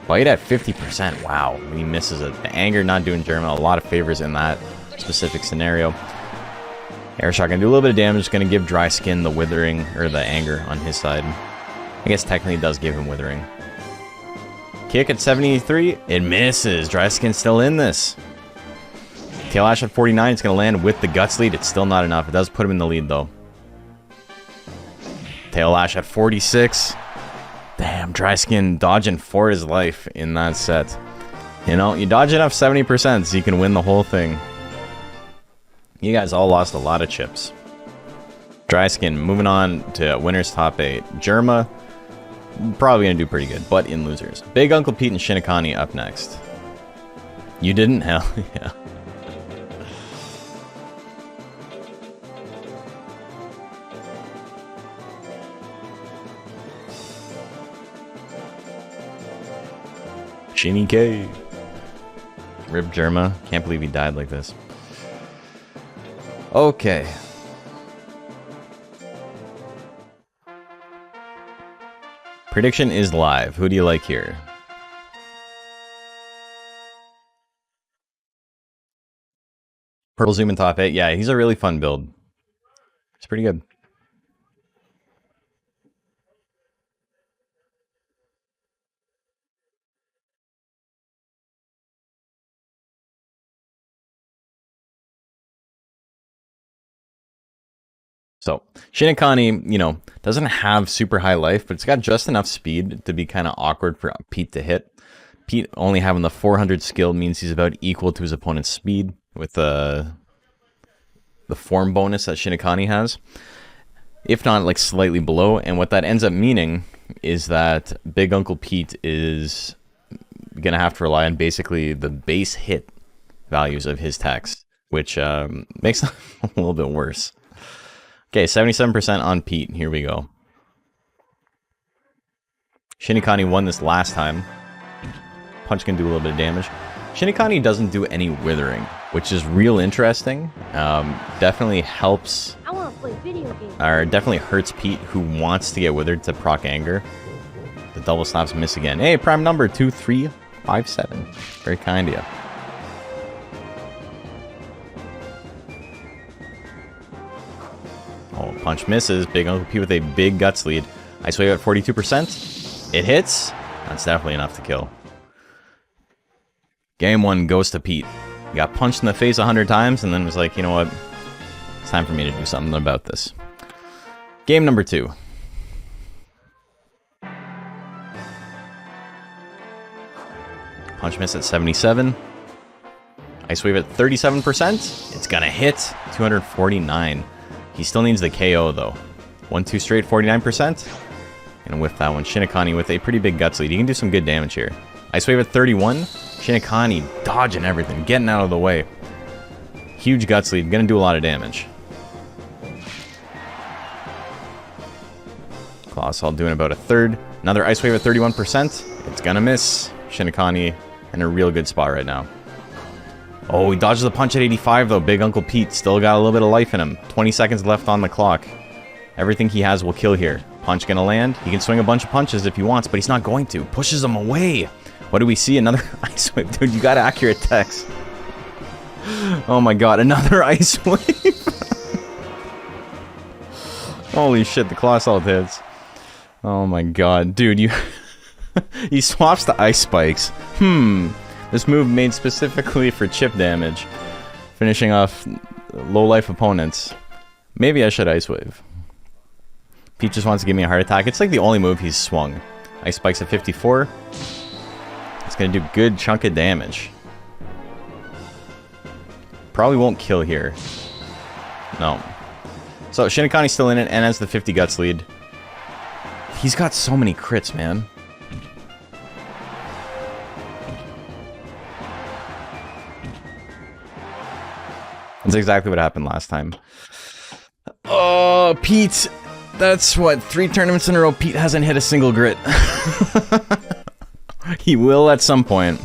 Speaker 1: Bite at 50%, wow. He misses it. The anger not doing Germa a lot of favors in that specific scenario. Air shot gonna do a little bit of damage, gonna give dry skin the withering, or the anger on his side. I guess technically it does give him withering. Kick at 73, it misses. Dry skin still in this. Tail lash at 49, it's gonna land with the guts lead. It's still not enough. It does put him in the lead though. Tail lash at 46. Damn, dry skin dodging for his life in that set. You know, you dodge enough 70% so you can win the whole thing. You guys all lost a lot of chips. Dry skin, moving on to winner's top 8. Germa, probably gonna do pretty good, but in losers. Big Uncle Pete and Shinigami up next. You didn't? Hell yeah. Shinny K. Rip Germa. Can't believe he died like this. Okay. Prediction is live. Who do you like here? Purple Zoom in top 8. Yeah, he's a really fun build. It's pretty good. So, Shinigami, you know, doesn't have super high life, but it's got just enough speed to be kind of awkward for Pete to hit. Pete only having the 400 skill means he's about equal to his opponent's speed with the form bonus that Shinigami has. If not, like, slightly below. And what that ends up meaning is that Big Uncle Pete is going to have to rely on basically the base hit values of his text, which makes it a little bit worse. Okay, 77% on Pete. Here we go. Shinigami won this last time. Punch can do a little bit of damage. Shinigami doesn't do any withering, which is real interesting. Definitely helps...
Speaker 5: I want to play video games.
Speaker 1: Or definitely hurts Pete, who wants to get withered to proc anger. The double slaps miss again. Hey, prime number 2357. Very kind of you. Oh, punch misses. Big Uncle Pete with a big guts lead. Ice Wave at 42%. It hits. That's definitely enough to kill. Game 1 goes to Pete. He got punched in the face 100 times and then was like, you know what? It's time for me to do something about this. Game number 2. Punch miss at 77. Ice Wave at 37%. It's gonna hit. 249. He still needs the KO though. 1-2 straight, 49%. And whiff that one. Shinigami with a pretty big guts lead. He can do some good damage here. Ice Wave at 31. Shinigami dodging everything, getting out of the way. Huge guts lead, gonna do a lot of damage. Colossal doing about a third. Another Ice Wave at 31%. It's gonna miss. Shinigami in a real good spot right now. Oh, he dodges the punch at 85 though. Big Uncle Pete still got a little bit of life in him. 20 seconds left on the clock. Everything he has will kill here. Punch gonna land. He can swing a bunch of punches if he wants, but he's not going to. Pushes him away. What do we see? Another Ice Wave. Dude, you got accurate text. Oh my god, another Ice Wave. Holy shit, the Colossal hits. Oh my god. Dude, you... he swaps the Ice Spikes. This move made specifically for chip damage. Finishing off low-life opponents. Maybe I should Ice Wave. Pete just wants to give me a heart attack. It's like the only move he's swung. Ice Spikes at 54. It's gonna do a good chunk of damage. Probably won't kill here. No. So Shinigami's still in it and has the 50 guts lead. He's got so many crits, man. That's exactly what happened last time. Oh, Pete. That's what, 3 tournaments in a row Pete hasn't hit a single grit. He will at some point.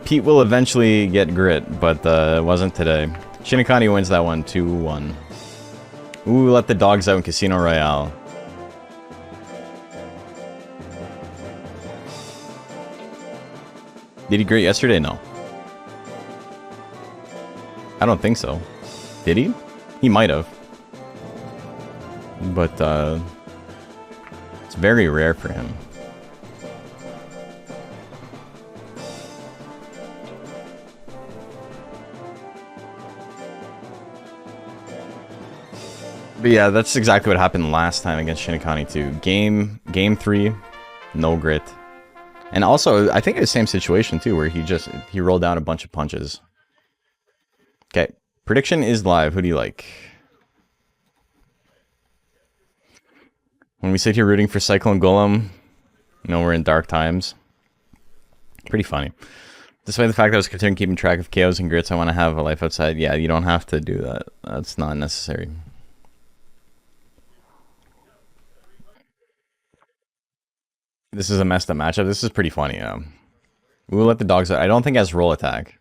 Speaker 1: Pete will eventually get grit, but it wasn't today. Shinikani wins that one, 2-1. Ooh, let the dogs out in Casino Royale. Did he grit yesterday? No. I don't think so. Did he? He might have. But, it's very rare for him. But yeah, that's exactly what happened last time against Shinikani too. Game 3, no grit. And also, I think it was the same situation too, where he rolled down a bunch of punches. Okay, prediction is live. Who do you like? When we sit here rooting for Cyclone Golem, you know we're in dark times. Pretty funny. Despite the fact that I was considering keeping track of KOs and grits, I want to have a life outside. Yeah, you don't have to do that. That's not necessary. This is a messed up matchup. This is pretty funny. We'll let the dogs out. I don't think it has roll attack.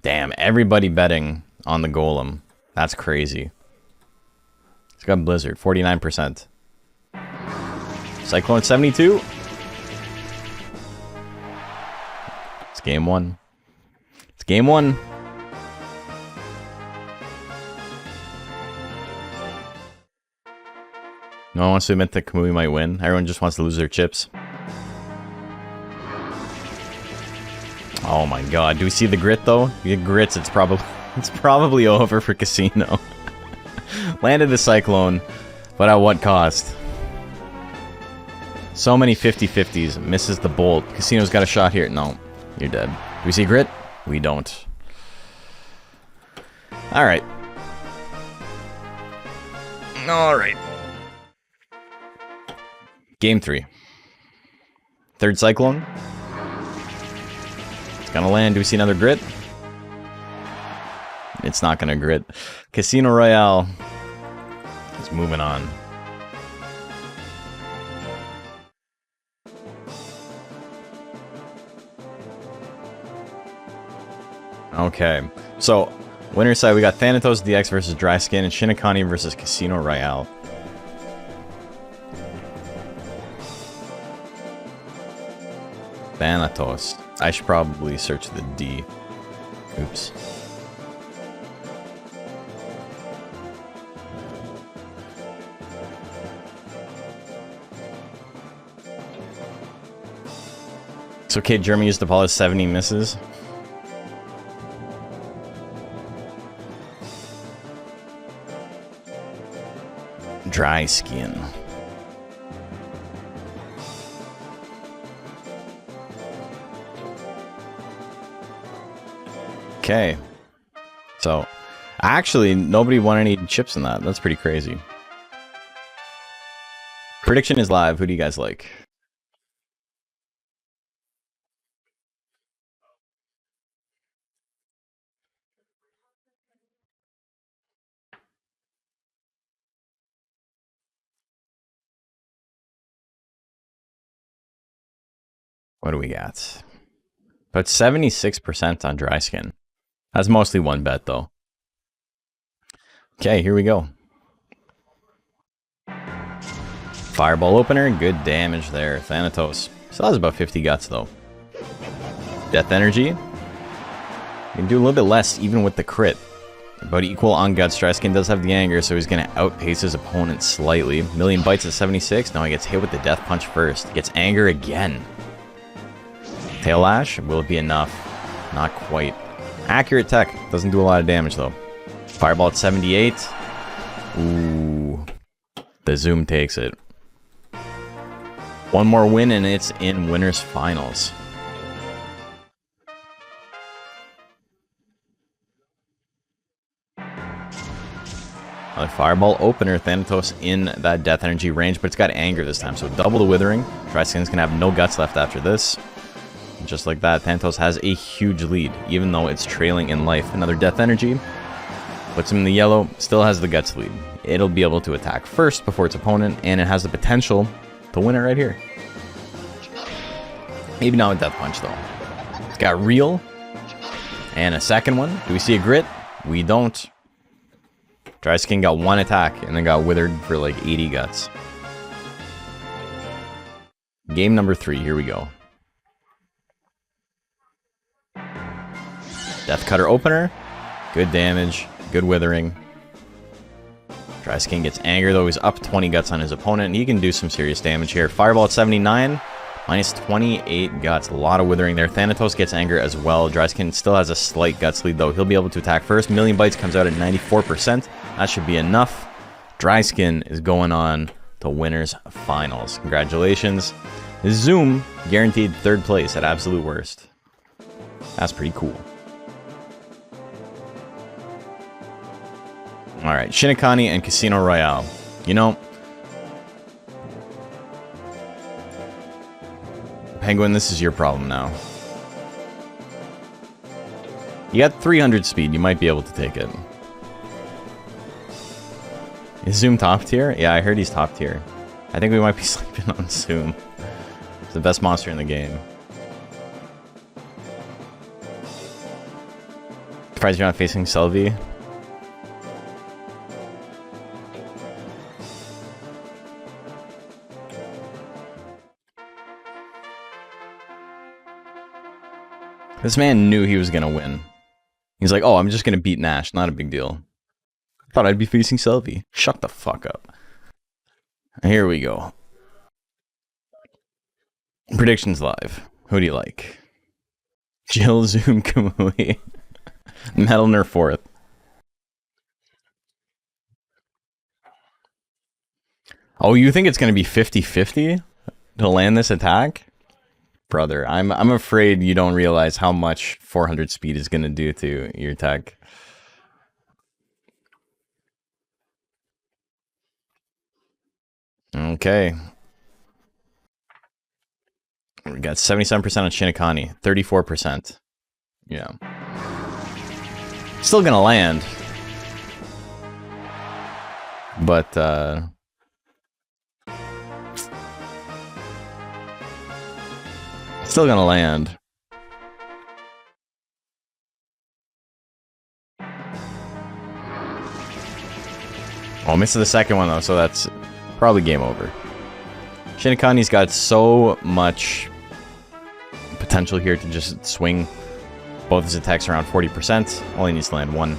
Speaker 1: Damn, everybody betting on the Golem. That's crazy. It's got Blizzard, 49%. Cyclone 72. It's game 1. It's game 1. No one wants to admit that Kamui might win. Everyone just wants to lose their chips. Oh my god. Do we see the grit though? If you get grits, it's probably over for Casino. Landed the Cyclone, but at what cost? So many 50-50s. Misses the bolt. Casino's got a shot here. No, you're dead. Do we see grit? We don't. Alright. Alright. Game 3. Third Cyclone. It's gonna land. Do we see another grit? It's not gonna grit. Casino Royale is moving on. Okay, so winner's side we got Thanatos DX versus Dry Skin and Shinikani versus Casino Royale. Thanatos. I should probably search the D. Oops. It's okay, Jeremy used to ball 70 misses. Dry Skin. Okay. So, actually, nobody won any chips in that. That's pretty crazy. Prediction is live. Who do you guys like? What do we got? But 76% on Dry Skin. That's mostly one bet, though. Okay, here we go. Fireball opener, good damage there. Thanatos. Still has about 50 guts, though. Death Energy. You can do a little bit less, even with the crit. About equal on guts. Dry Skin does have the anger, so he's going to outpace his opponent slightly. Million bites at 76. Now he gets hit with the death punch first. Gets anger again. Tail Lash, will it be enough? Not quite. Accurate tech, doesn't do a lot of damage though. Fireball at 78. Ooh. The Zoom takes it. One more win and it's in winners finals. Another Fireball opener, Thanatos in that Death Energy range, but it's got anger this time, so double the Withering. Dry Skin's gonna have no guts left after this. Just like that, Thanatos has a huge lead, even though it's trailing in life. Another Death Energy. Puts him in the yellow, still has the Guts lead. It'll be able to attack first before its opponent, and it has the potential to win it right here. Maybe not with Death Punch, though. It's got Reel, and a second one. Do we see a Grit? We don't. Dry Skin got one attack, and then got Withered for like 80 Guts. Game number 3, here we go. Death Cutter opener, good damage, good withering. Dry Skin gets Anger, though he's up 20 Guts on his opponent. He can do some serious damage here. Fireball at 79, minus 28 Guts. A lot of withering there. Thanatos gets Anger as well. Dry Skin still has a slight Guts lead, though. He'll be able to attack first. Million Bites comes out at 94%. That should be enough. Dry Skin is going on to winners finals. Congratulations. Zoom guaranteed 3rd place at absolute worst. That's pretty cool. Alright, Shinigami and Casino Royale. You know, Penguin, this is your problem now. You got 300 speed, you might be able to take it. Is Zoom top tier? Yeah, I heard he's top tier. I think we might be sleeping on Zoom. It's the best monster in the game. Surprised you're not facing Selvi. This man knew he was gonna win. He's like, oh, I'm just gonna beat Nash, not a big deal. Thought I'd be facing Selvi. Shut the fuck up. Here we go. Predictions live. Who do you like? Jill, Zoom, Kamui. Metalner 4th. Oh, you think it's gonna be 50-50 to land this attack? Brother, I'm afraid you don't realize how much 400 speed is gonna do to your tech. Okay. We got 77% on Shinigami, 34%. Yeah. Still gonna land. But, still gonna land. Oh, missed the second one though, so that's probably game over. Shinigami's got so much potential here to just swing both his attacks around 40%. Only needs to land one.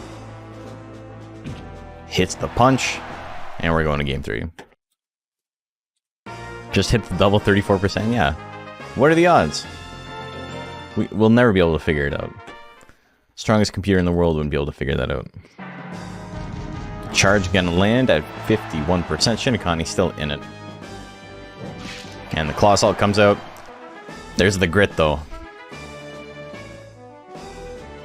Speaker 1: Hits the punch, and we're going to game 3. Just hit the double 34%, yeah. What are the odds? We'll never be able to figure it out. Strongest computer in the world wouldn't be able to figure that out. Charge gonna land at 51%. Shinigami's still in it. And the Claw Assault comes out. There's the Grit, though.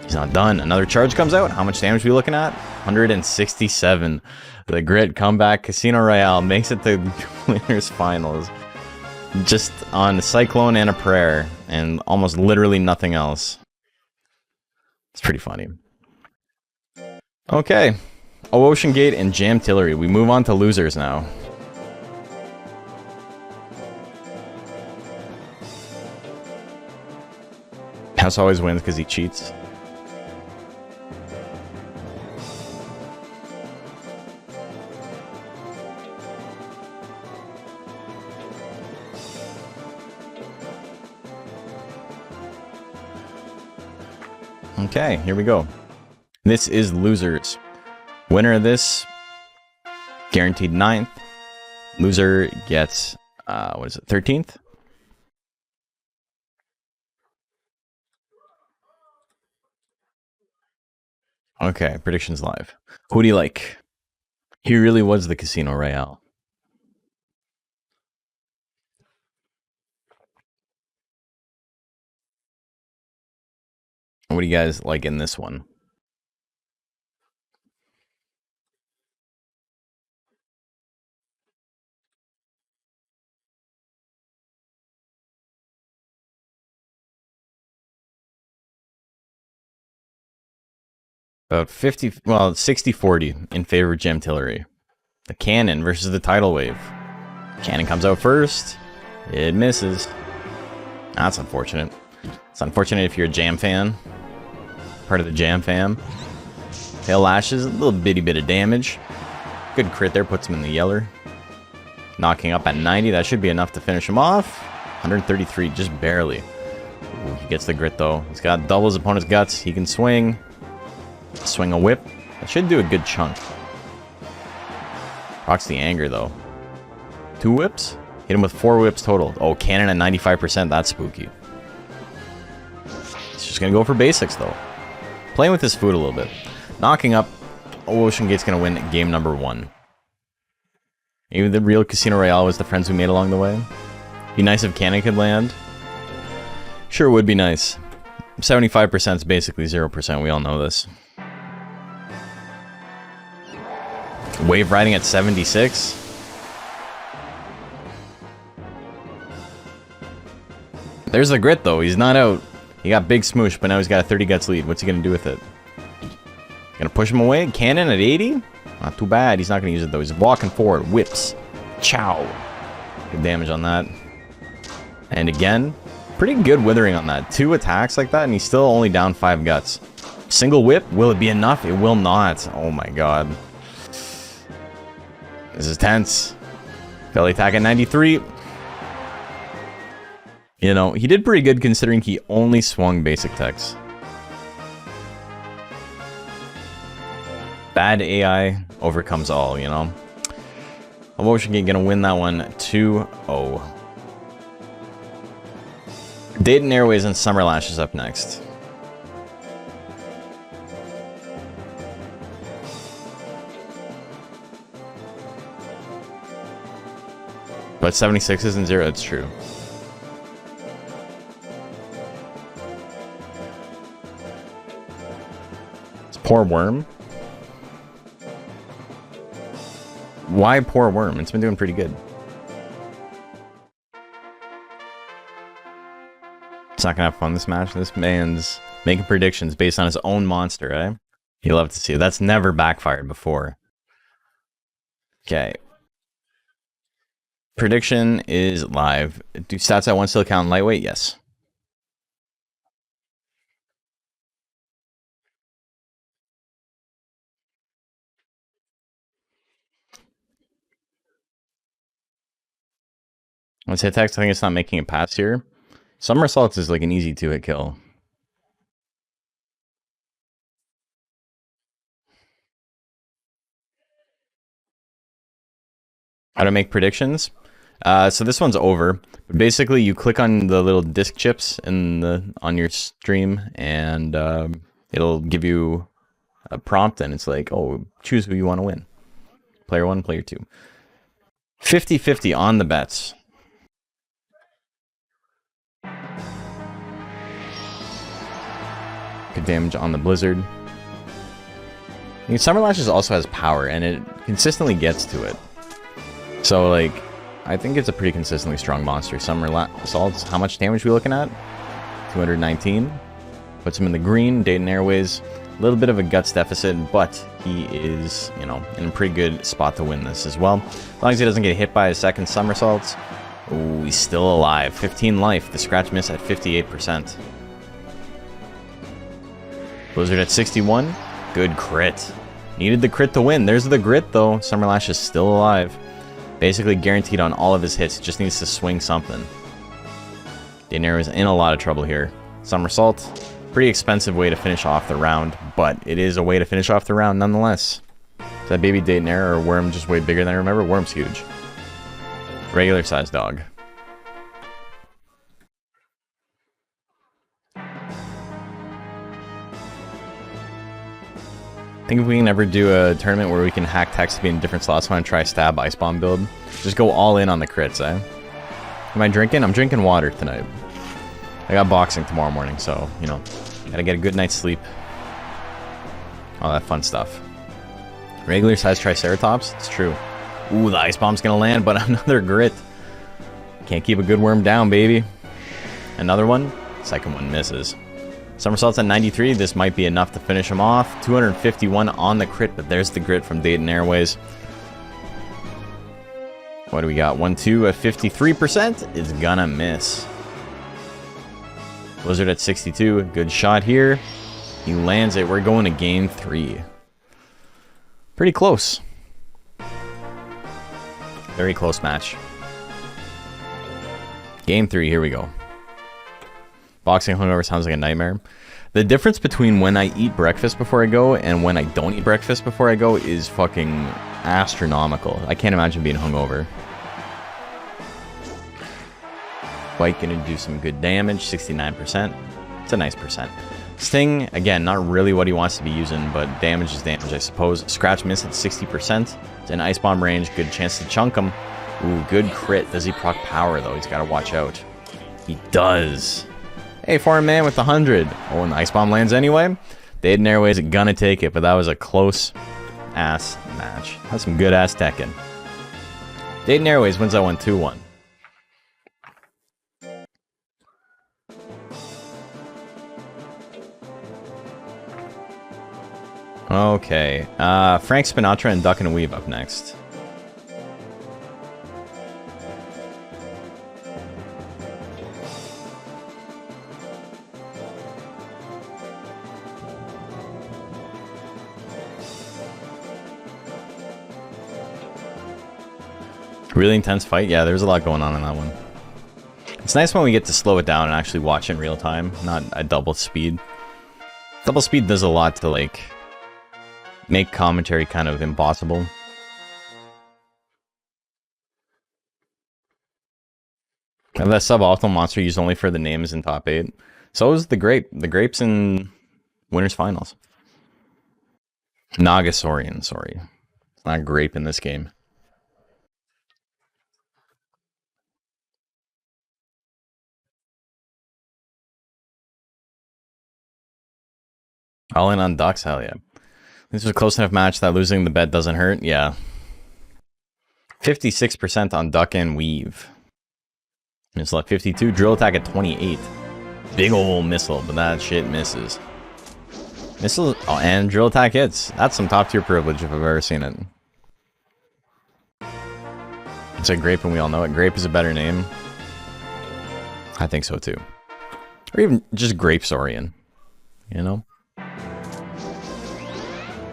Speaker 1: He's not done. Another charge comes out. How much damage are we looking at? 167. The Grit comeback. Casino Royale makes it to winners finals. Just on Cyclone and a Prayer. And almost literally nothing else. It's pretty funny. Okay. Oh, Ocean Gate and Jam Tillery. We move on to losers now. House always wins because he cheats. Okay, here we go. This is losers. Winner of this, guaranteed 9th. Loser gets, what is it, 13th? Okay, predictions live. Who do you like? He really was the Casino Royale. What do you guys like in this one? About 50, well, 60-40 in favor of Gemtillery. The cannon versus the tidal wave. Cannon comes out first. It misses. That's unfortunate. It's unfortunate if you're a Jam fan. Part of the Jam fam. Tail lashes, a little bitty bit of damage. Good crit there, puts him in the yeller. Knocking up at 90, that should be enough to finish him off. 133, just barely. Ooh, he gets the grit though. He's got double his opponent's guts. He can swing. Swing a whip. That should do a good chunk. Rocks the anger though. 2 whips? Hit him with 4 whips total. Oh, cannon at 95%. That's spooky. He's just going to go for basics, though. Playing with his food a little bit. Knocking up. Oh, Ocean Gate's going to win game number 1. Maybe the real Casino Royale was the friends we made along the way. Be nice if cannon could land. Sure would be nice. 75% is basically 0%. We all know this. Wave riding at 76. There's the grit, though. He's not out. He got big smoosh, but now he's got a 30 guts lead. What's he going to do with it? Going to push him away? Cannon at 80? Not too bad. He's not going to use it, though. He's walking forward. Whips. Chow. Good damage on that. And again, pretty good withering on that. 2 attacks like that, and he's still only down 5 guts. Single whip. Will it be enough? It will not. Oh, my God. This is tense. Belly attack at 93. You know, he did pretty good considering he only swung basic techs. Bad AI overcomes all, you know. Ocean Gate gonna win that one 2-0. Dayton Airways and Summer Lash is up next. But 76 isn't 0, it's true. Poor Worm? Why Poor Worm? It's been doing pretty good. It's not gonna have fun this match. This man's making predictions based on his own monster, eh? You love to see it. That's never backfired before. Okay. Prediction is live. Do stats at 1 still count lightweight? Yes. Let's hit text. I think it's not making it past here. Somersaults is like an easy 2-hit kill. How to make predictions? So this one's over. But basically, you click on the little disc chips on your stream, and it'll give you a prompt, and it's like, oh, choose who you want to win. Player 1, player 2. 50-50 on the bets. Good damage on the Blizzard. I mean, Summer Lashes also has power, and it consistently gets to it. So, like, I think it's a pretty consistently strong monster. Summer Assaults, how much damage are we looking at? 219. Puts him in the green. Dayton Airways, a little bit of a guts deficit, but he is, you know, in a pretty good spot to win this as well. As long as he doesn't get hit by his second somersaults. Oh, he's still alive. 15 life. The scratch miss at 58%. Blizzard at 61. Good crit. Needed the crit to win. There's the grit, though. Summerlash is still alive. Basically guaranteed on all of his hits. Just needs to swing something. Daenerys is in a lot of trouble here. Somersault. Pretty expensive way to finish off the round, but it is a way to finish off the round nonetheless. Is that baby Daenerys or Worm just way bigger than I remember? Worm's huge. Regular sized dog. I think if we can ever do a tournament where we can hack text to be in different slots, I want to try stab ice bomb build. Just go all in on the crits, eh? Am I drinking? I'm drinking water tonight. I got boxing tomorrow morning, so, you know, gotta get a good night's sleep. All that fun stuff. Regular size Triceratops? It's true. Ooh, the ice bomb's gonna land, but another grit. Can't keep a good worm down, baby. Another one? Second one misses. Somersaults at 93. This might be enough to finish him off. 251 on the crit, but there's the grit from Dayton Airways. What do we got? 1-2 at 53%. It's gonna miss. Blizzard at 62. Good shot here. He lands it. We're going to game 3. Pretty close. Very close match. Game 3, here we go. Boxing hungover sounds like a nightmare. The difference between when I eat breakfast before I go and when I don't eat breakfast before I go is fucking astronomical. I can't imagine being hungover. Bite gonna do some good damage, 69%. It's a nice percent. Sting, again, not really what he wants to be using, but damage is damage, I suppose. Scratch miss at 60%. It's in Ice Bomb range, good chance to chunk him. Ooh, good crit. Does he proc power, though? He's got to watch out. He does. Hey, foreign man with 100. Oh, and the Ice Bomb lands anyway. Dayton Airways gonna take it, but that was a close-ass match. That's some good-ass teching. Dayton Airways wins that one 2-1. Okay, Frank Spinatra and Duck and Weave up next. Really intense fight? Yeah, there's a lot going on in that one. It's nice when we get to slow it down and actually watch it in real time, not at double speed. Double speed does a lot to, like, make commentary kind of impossible. And that suboptimal monster used only for the names in top 8. So is the grape. The grape's in winners finals. Nagasaurian, sorry. It's not grape in this game. All in on Ducks, hell yeah. This was a close enough match that losing the bet doesn't hurt, yeah. 56% on Duck and Weave. Missile at 52, drill attack at 28. Big ol' missile, but that shit misses. Missile, oh, and drill attack hits. That's some top tier privilege if I've ever seen it. It's a grape and we all know it. Grape is a better name. I think so too. Or even just Grapesaurian, you know?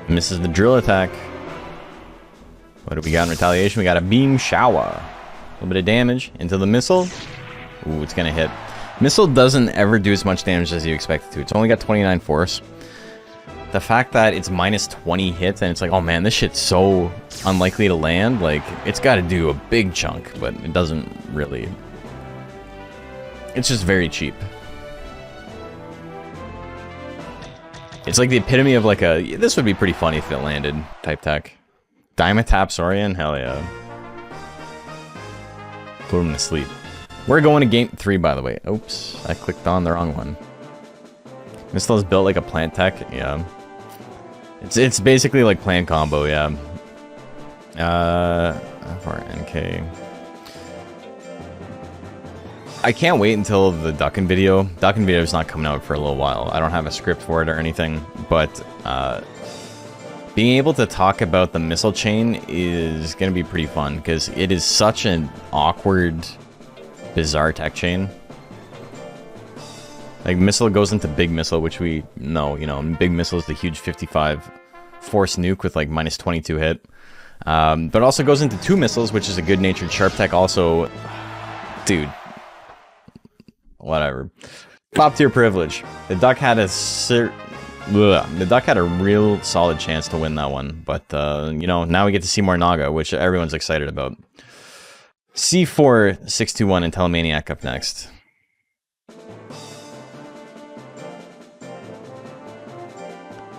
Speaker 1: Misses the drill attack. What do we got in retaliation? We got a beam shower. A little bit of damage into the missile. Ooh, it's gonna hit. Missile doesn't ever do as much damage as you expect it to. It's only got 29 force. The fact that it's minus 20 hits and it's like, oh man, this shit's so unlikely to land. Like, it's got to do a big chunk, but it doesn't really. It's just very cheap. It's like the epitome of like a, this would be pretty funny if it landed type tech. Dimetapsaurian? Hell yeah. Put him to sleep. We're going to game 3, by the way. Oops, I clicked on the wrong one. Missile is built like a plant tech, yeah. It's basically like plant combo, yeah. For NK. I can't wait until the Duckin' video. Duckin' video is not coming out for a little while. I don't have a script for it or anything, but being able to talk about the missile chain is going to be pretty fun because it is such an awkward, bizarre tech chain. Like, missile goes into big missile, which we know, you know, big missile is the huge 55 force nuke with like minus 22 hit. But it also goes into 2 missiles, which is a good-natured sharp tech also. Dude. Whatever. Top tier privilege. The Duck had a real solid chance to win that one, but you know, now we get to see more Naga, which everyone's excited about. C4 621 and Telemaniac up next.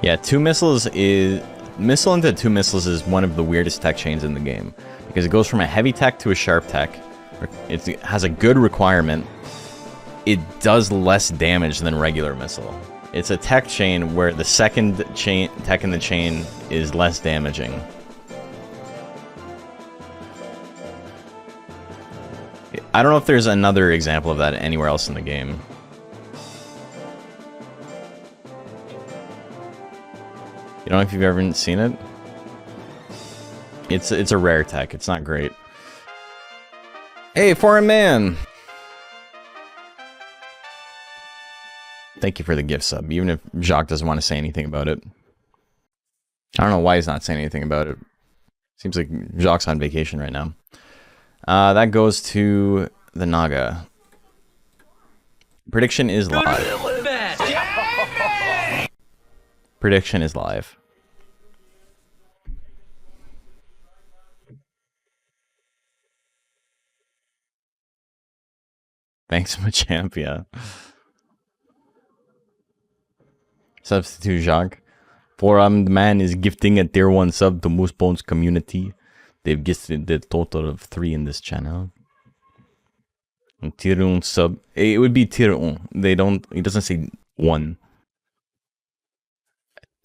Speaker 1: Yeah, 2 missiles is missile into 2 missiles is one of the weirdest tech chains in the game because it goes from a heavy tech to a sharp tech. It has a good requirement. It does less damage than regular missile. It's a tech chain where the second chain tech in the chain is less damaging. I don't know if there's another example of that anywhere else in the game. don't know if you've ever seen it. It's a rare tech. It's not great. Hey, foreign man. Thank you for the gift sub, even if Jacques doesn't want to say anything about it. I don't know why he's not saying anything about it. Seems like Jacques on vacation right now. That goes to the Naga. Prediction is live. Prediction is live. Thanks, Machampia. Substitute Jacques. Forearmed man is gifting a tier 1 sub to Moose Bones community. They've gifted the total of 3 in this channel. And tier 1 sub. It would be tier 1. They don't. It doesn't say 1.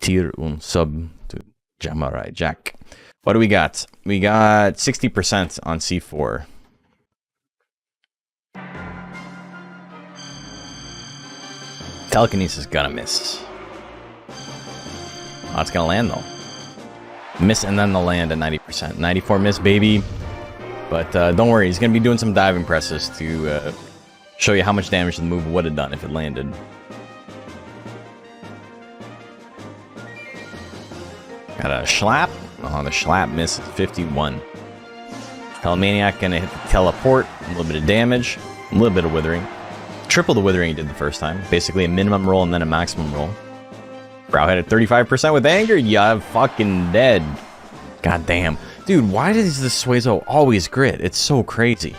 Speaker 1: Tier 1 sub to Jamarai Jack. What do we got? We got 60% on C4. Telekinesis gonna miss. Oh, it's gonna land though. Miss and then the land at 90%. 94 miss, baby. But don't worry, he's gonna be doing some diving presses to show you how much damage the move would have done if it landed. Got a Schlap. Oh, the Schlap misses 51. Telemaniac gonna hit the teleport. A little bit of damage. A little bit of withering. Triple the withering he did the first time. Basically a minimum roll and then a maximum roll. Browhead at 35% with anger. Yeah, fucking dead. God damn. Dude, why does this Suezo always grit? It's so crazy.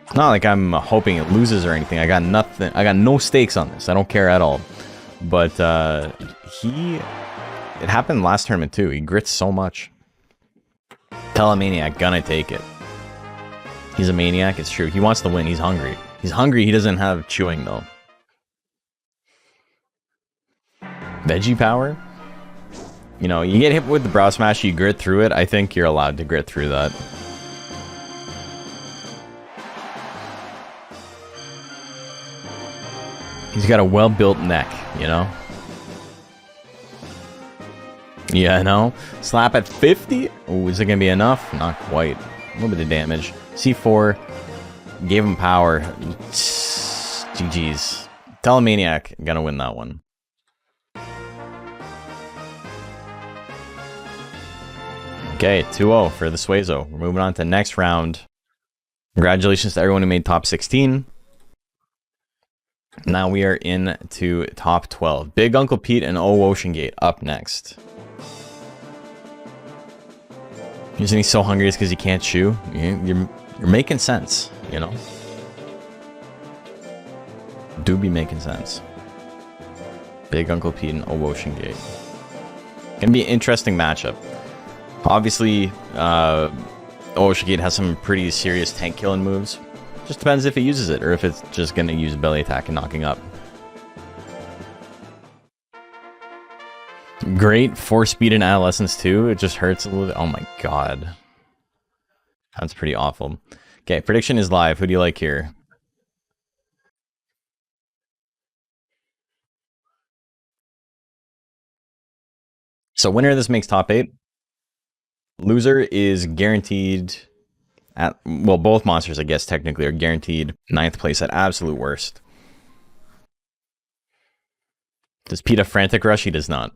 Speaker 1: It's not like I'm hoping it loses or anything. I got nothing. I got no stakes on this. I don't care at all. But it happened last tournament too. He grits so much. Telemaniac gonna take it. He's a maniac, it's true. He wants to win. He's hungry. He's hungry. He doesn't have chewing though. Veggie power? You know, you get hit with the brow smash, you grit through it. I think you're allowed to grit through that. He's got a well-built neck, you know? Yeah, no. Slap at 50? Oh, is it going to be enough? Not quite. A little bit of damage. C4 gave him power. GG's. Telemaniac going to win that one. Okay, 2-0 for the Suezo. We're moving on to the next round. Congratulations to everyone who made top 16. Now we are into top 12. Big Uncle Pete and O Ocean Gate up next. Isn't he so hungry it's because he can't chew? You're making sense, you know? Do be making sense. Big Uncle Pete and O Ocean Gate. Gonna be an interesting matchup. Obviously, Ocean Gate has some pretty serious tank killing moves. Just depends if it uses it or if it's just gonna use belly attack and knocking up. Great 4-speed in Adolescence too. It just hurts a little bit. Oh my god. That's pretty awful. Okay, prediction is live. Who do you like here? So winner of this makes top 8. Loser is guaranteed at, well, both monsters, I guess, technically are guaranteed 9th place at absolute worst. Does Pete have Frantic Rush? He does not.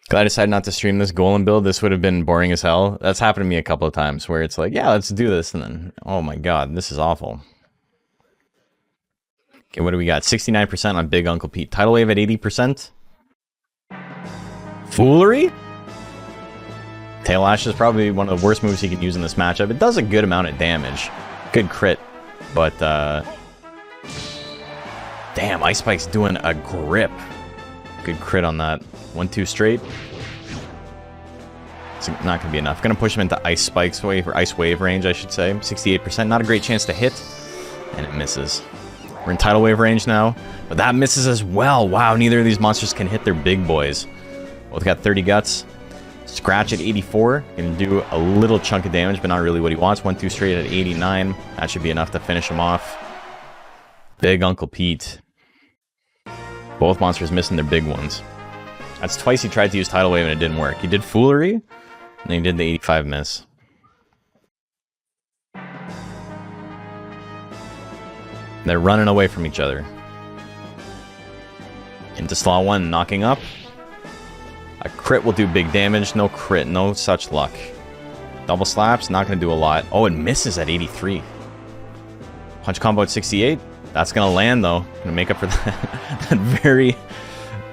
Speaker 1: Glad I decided not to stream this Golem build. This would have been boring as hell. That's happened to me a couple of times where it's like, yeah, let's do this. And then, oh my god, this is awful. Okay, what do we got? 69% on Big Uncle Pete. Tidal Wave at 80%. Foolery? Tail Lash is probably one of the worst moves he can use in this matchup. It does a good amount of damage. Good crit. But, damn, Ice Spike's doing a grip. Good crit on that. 1-2 straight. It's not going to be enough. Going to push him into Ice Spike's wave, or Ice Wave range, I should say. 68%. Not a great chance to hit. And it misses. We're in Tidal Wave range now. But that misses as well. Wow, neither of these monsters can hit their big boys. Both got 30 guts. Scratch at 84. Gonna do a little chunk of damage, but not really what he wants. 1-2 straight at 89. That should be enough to finish him off. Big Uncle Pete. Both monsters missing their big ones. That's twice he tried to use Tidal Wave and it didn't work. He did Foolery, and then he did the 85 miss. They're running away from each other. Into slot 1, knocking up. A crit will do big damage. No crit, no such luck. Double slaps, not going to do a lot. Oh, it misses at 83. Punch combo at 68. That's going to land, though. Going to make up for that,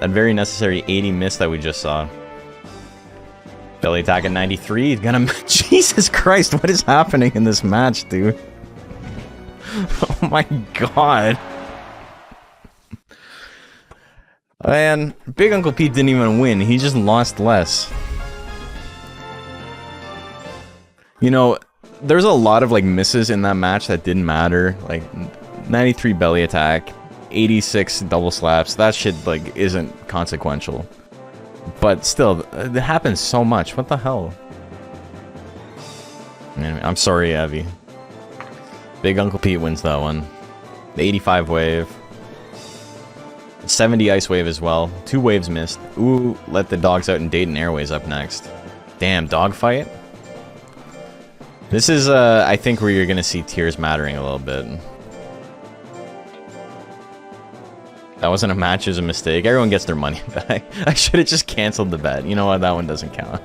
Speaker 1: that very necessary 80 miss that we just saw. Belly attack at 93. He's going to... Jesus Christ, what is happening in this match, dude? Oh my god. Man, Big Uncle Pete didn't even win. He just lost less. You know, there's a lot of like misses in that match that didn't matter. Like 93 belly attack, 86 double slaps. That shit like isn't consequential. But still, it happens so much. What the hell? Anyway, I'm sorry, Abby. Big Uncle Pete wins that one. The 85 wave. 70 ice wave as well. 2 waves missed. Ooh, let the dogs out in Dayton Airways up next. Damn, dogfight. This is, I think, where you're gonna see tears mattering a little bit. That wasn't a match, it was a mistake. Everyone gets their money back. I should have just canceled the bet. You know what? That one doesn't count.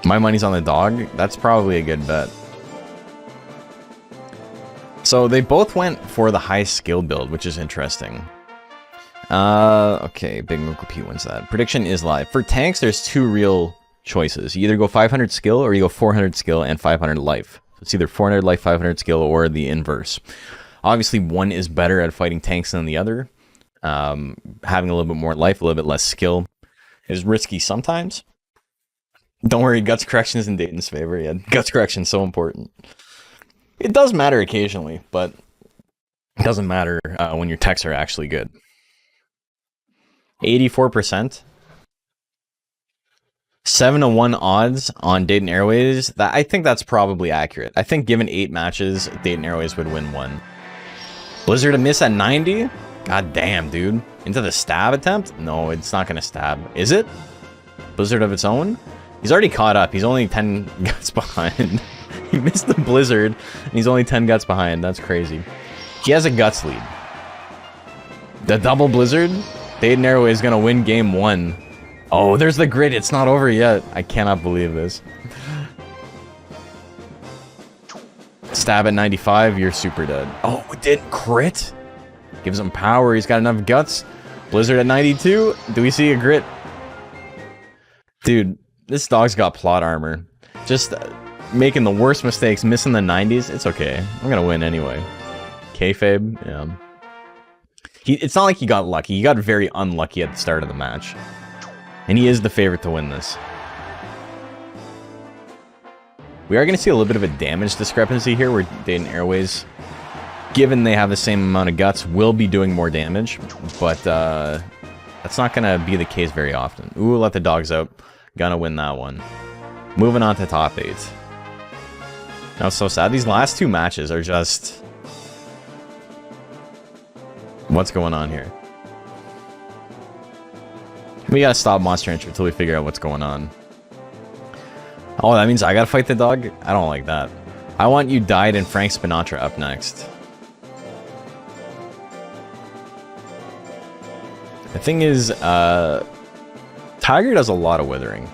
Speaker 1: My money's on the dog. That's probably a good bet. So they both went for the high skill build, which is interesting. Okay, Big Uncle Pete wins that. Prediction is live. For tanks, there's 2 real choices. You either go 500 skill or you go 400 skill and 500 life. So it's either 400 life, 500 skill, or the inverse. Obviously, one is better at fighting tanks than the other. Having a little bit more life, a little bit less skill is risky sometimes. Don't worry, Guts Correction is in Dayton's favor. Yeah, Guts Correction is so important. It does matter occasionally, but it doesn't matter when your techs are actually good. 84%. 7-1 odds on Dayton Airways. I think that's probably accurate. I think given 8 matches, Dayton Airways would win 1. Blizzard a miss at 90? God damn, dude. Into the stab attempt? No, it's not going to stab. Is it? Blizzard of its own? He's already caught up. He's only 10 guts behind. He missed the blizzard, and he's only 10 guts behind. That's crazy. He has a guts lead. The double blizzard? Dayton Airways is going to win game 1. Oh, there's the grid. It's not over yet. I cannot believe this. Stab at 95. You're super dead. Oh, it didn't crit? Gives him power. He's got enough guts. Blizzard at 92. Do we see a grit? Dude, this dog's got plot armor. Just making the worst mistakes, missing the 90s. It's okay. I'm going to win anyway. Kayfabe, yeah. It's not like he got lucky. He got very unlucky at the start of the match. And he is the favorite to win this. We are going to see a little bit of a damage discrepancy here, where Dayton Airways, given they have the same amount of guts, will be doing more damage. But that's not going to be the case very often. Ooh, let the dogs out. Gonna win that one. Moving on to top 8. That was so sad. These last 2 matches are just... What's going on here? We gotta stop Monster Entry until we figure out what's going on. Oh, that means I gotta fight the dog? I don't like that. I want You Died and Frank Spinatra up next. The thing is, Tiger does a lot of withering.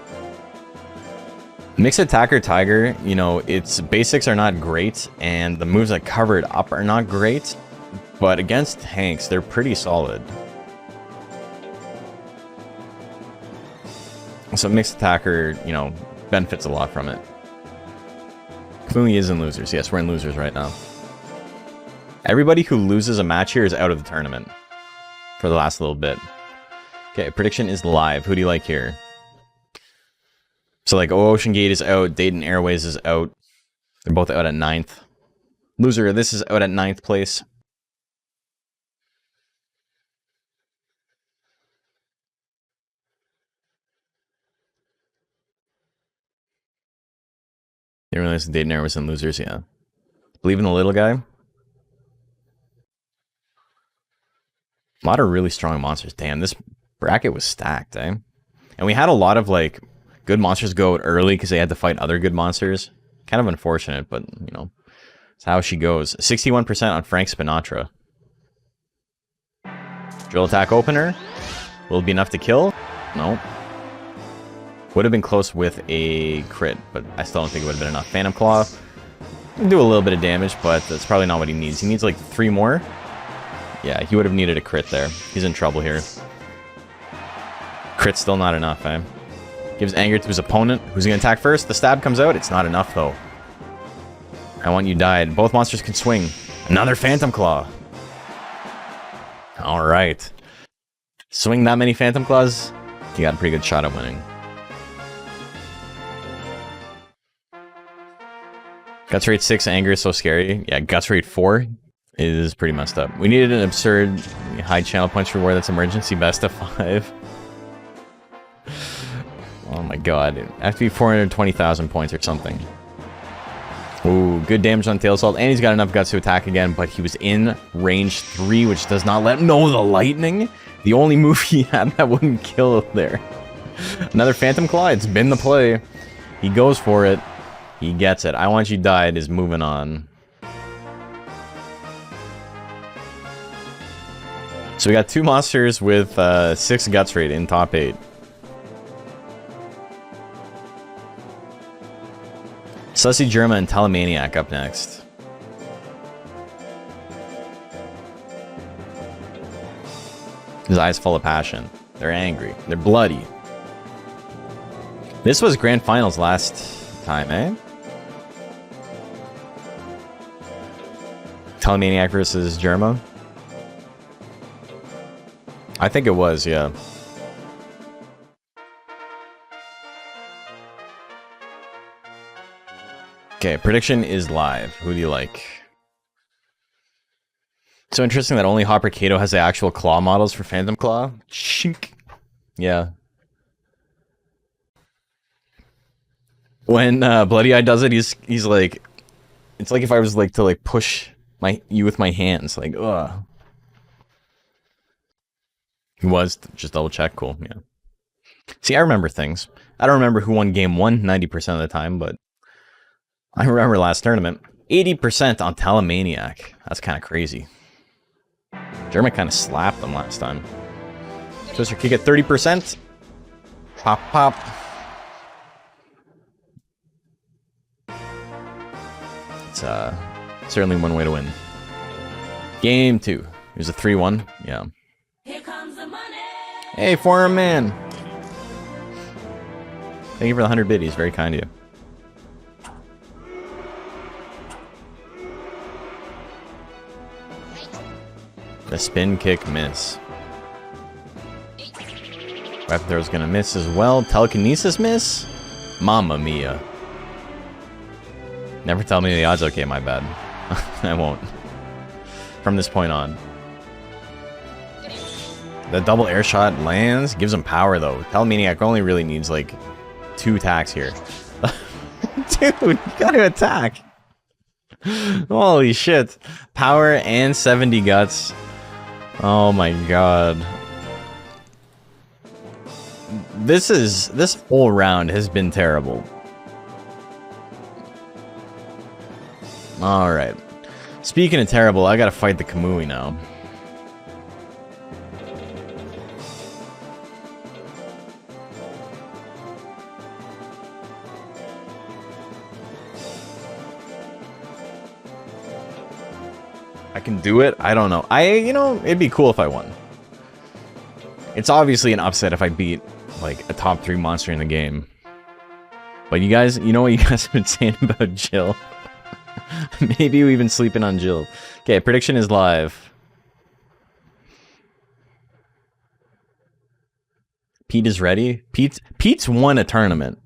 Speaker 1: Mixed Attacker Tiger, you know, its basics are not great, and the moves that cover it up are not great, but against tanks, they're pretty solid. So Mixed Attacker, you know, benefits a lot from it. Kamui is in losers. Yes, we're in losers right now. Everybody who loses a match here is out of the tournament for the last little bit. Okay, prediction is live. Who do you like here? So, like, Ocean Gate is out. Dayton Airways is out. They're both out at 9th. Loser, this is out at 9th place. Didn't realize the Dayton era was in losers, yeah. Believe in the little guy. A lot of really strong monsters. Damn, this bracket was stacked, eh? And we had a lot of, like, good monsters go out early because they had to fight other good monsters. Kind of unfortunate, but, you know, it's how she goes. 61% on Frank Spinatra. Drill attack opener. Will it be enough to kill? No. Would have been close with a crit, but I still don't think it would have been enough. Phantom Claw. Do a little bit of damage, but that's probably not what he needs. He needs like 3 more. Yeah, he would have needed a crit there. He's in trouble here. Crit's still not enough, eh? Gives anger to his opponent. Who's going to attack first? The stab comes out. It's not enough, though. I want you died. Both monsters can swing. Another Phantom Claw. Alright. Swing that many Phantom Claws, you got a pretty good shot at winning. Guts rate 6, anger is so scary. Yeah, guts rate 4 is pretty messed up. We needed an absurd high channel punch reward that's emergency best of 5. Oh my god. It has to be 420,000 points or something. Ooh, good damage on Tail Assault, and he's got enough guts to attack again, but he was in range 3, which does not let him know the lightning. The only move he had that wouldn't kill there. Another Phantom Claw, it's been the play. He goes for it. He gets it. I Want You Died is moving on. So we got 2 monsters with 6 guts rate in top 8. Sussy Germa and Telemaniac up next. His eyes full of passion. They're angry. They're bloody. This was grand finals last time, eh? Telemaniac versus Germa. I think it was, yeah. Okay, prediction is live. Who do you like? So interesting that only Hopper Kato has the actual claw models for Phantom Claw. Shink. Yeah. When Bloody Eye does it, he's like, it's like if I was like to like push you with my hands, like ugh. He was just double check, cool, yeah. See, I remember things. I don't remember who won game 1 90% of the time, but I remember last tournament. 80% on Telemaniac. That's kind of crazy. German kind of slapped them last time. Twister kick at 30%. Pop, pop. It's certainly one way to win. Game 2. Here's a 3-1. Yeah.
Speaker 5: Here comes the money.
Speaker 1: Hey, foreign man. Thank you for the 100 biddies. Very kind of you. The spin kick miss. Weapon throw's gonna miss as well. Telekinesis miss? Mamma mia. Never tell me the odds. Okay, my bad. I won't. From this point on. The double air shot lands. Gives him power though. Telemaniac only really needs like 2 attacks here. Dude, you gotta attack. Holy shit. Power and 70 guts. Oh my god. This whole round has been terrible. Alright. Speaking of terrible, I gotta fight the Kamui now. I can do it? I don't know. You know, it'd be cool if I won. It's obviously an upset if I beat, like, a top 3 monster in the game. But you guys, you know what you guys have been saying about Jill? Maybe we've been sleeping on Jill. Okay, prediction is live. Pete is ready. Pete's won a tournament.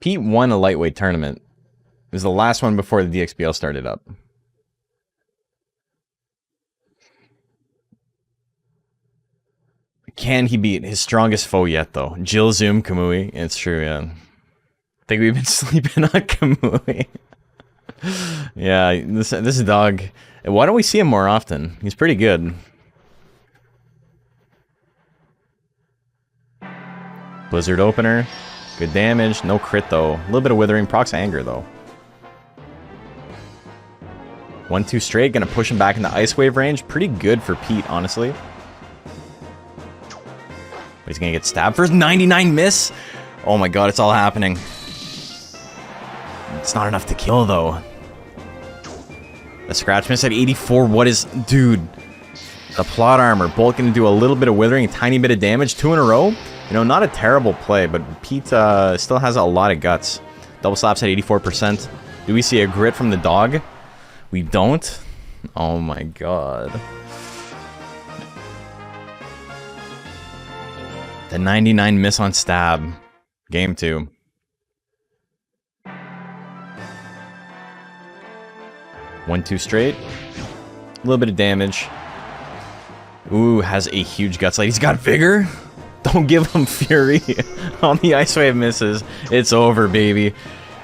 Speaker 1: Pete won a lightweight tournament. It was the last one before the DXBL started up. Can he beat his strongest foe yet, though? Jill Zoom Kamui. It's true, yeah. Think we've been sleeping on Kamui. Yeah, this dog. Why don't we see him more often? He's pretty good. Blizzard opener. Good damage. No crit though. A little bit of withering. Procs anger though. 1-2 straight. Gonna push him back into Ice Wave range. Pretty good for Pete, honestly. But he's gonna get stabbed first. 99 miss. Oh my god, it's all happening. It's not enough to kill though. The scratch miss at 84. What is... Dude. The plot armor. Bolt gonna do a little bit of withering. A tiny bit of damage. 2 in a row. You know, not a terrible play, but Pete still has a lot of guts. Double slaps at 84%. Do we see a grit from the dog? We don't? Oh my god. The 99 miss on stab. Game 2. One, two straight. A little bit of damage. Ooh, has a huge guts light. He's got vigor. Don't give him fury on the Ice Wave misses. It's over, baby.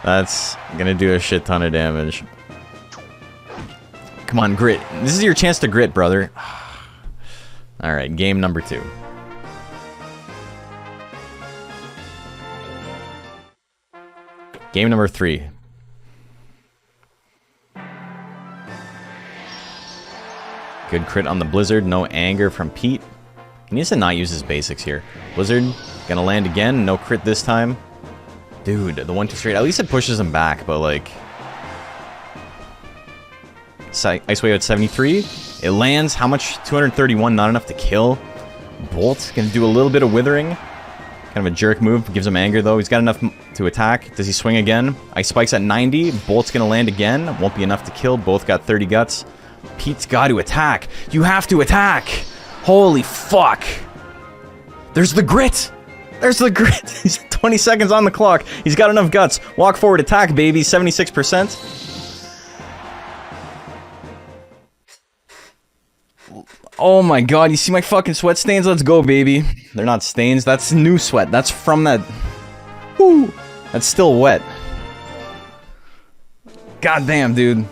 Speaker 1: That's gonna do a shit ton of damage. Come on, grit. This is your chance to grit, brother. Alright, game number 2. Game number 3. Good crit on the Blizzard. No anger from Pete. He needs to not use his basics here. Blizzard, gonna land again. No crit this time. Dude, the 1-2 straight. At least it pushes him back, but like... Ice Wave at 73. It lands. How much? 231. Not enough to kill. Bolt gonna do a little bit of withering. Kind of a jerk move. Gives him anger, though. He's got enough to attack. Does he swing again? Ice Spike's at 90. Bolt's gonna land again. Won't be enough to kill. Both got 30 guts. Pete's got to attack. You have to attack. Holy fuck. There's the grit. There's the grit. He's 20 seconds on the clock. He's got enough guts. Walk forward, attack, baby. 76%. Oh my god, you see my fucking sweat stains? Let's go, baby. They're not stains. That's new sweat. That's from that... Woo! That's still wet. God damn, dude.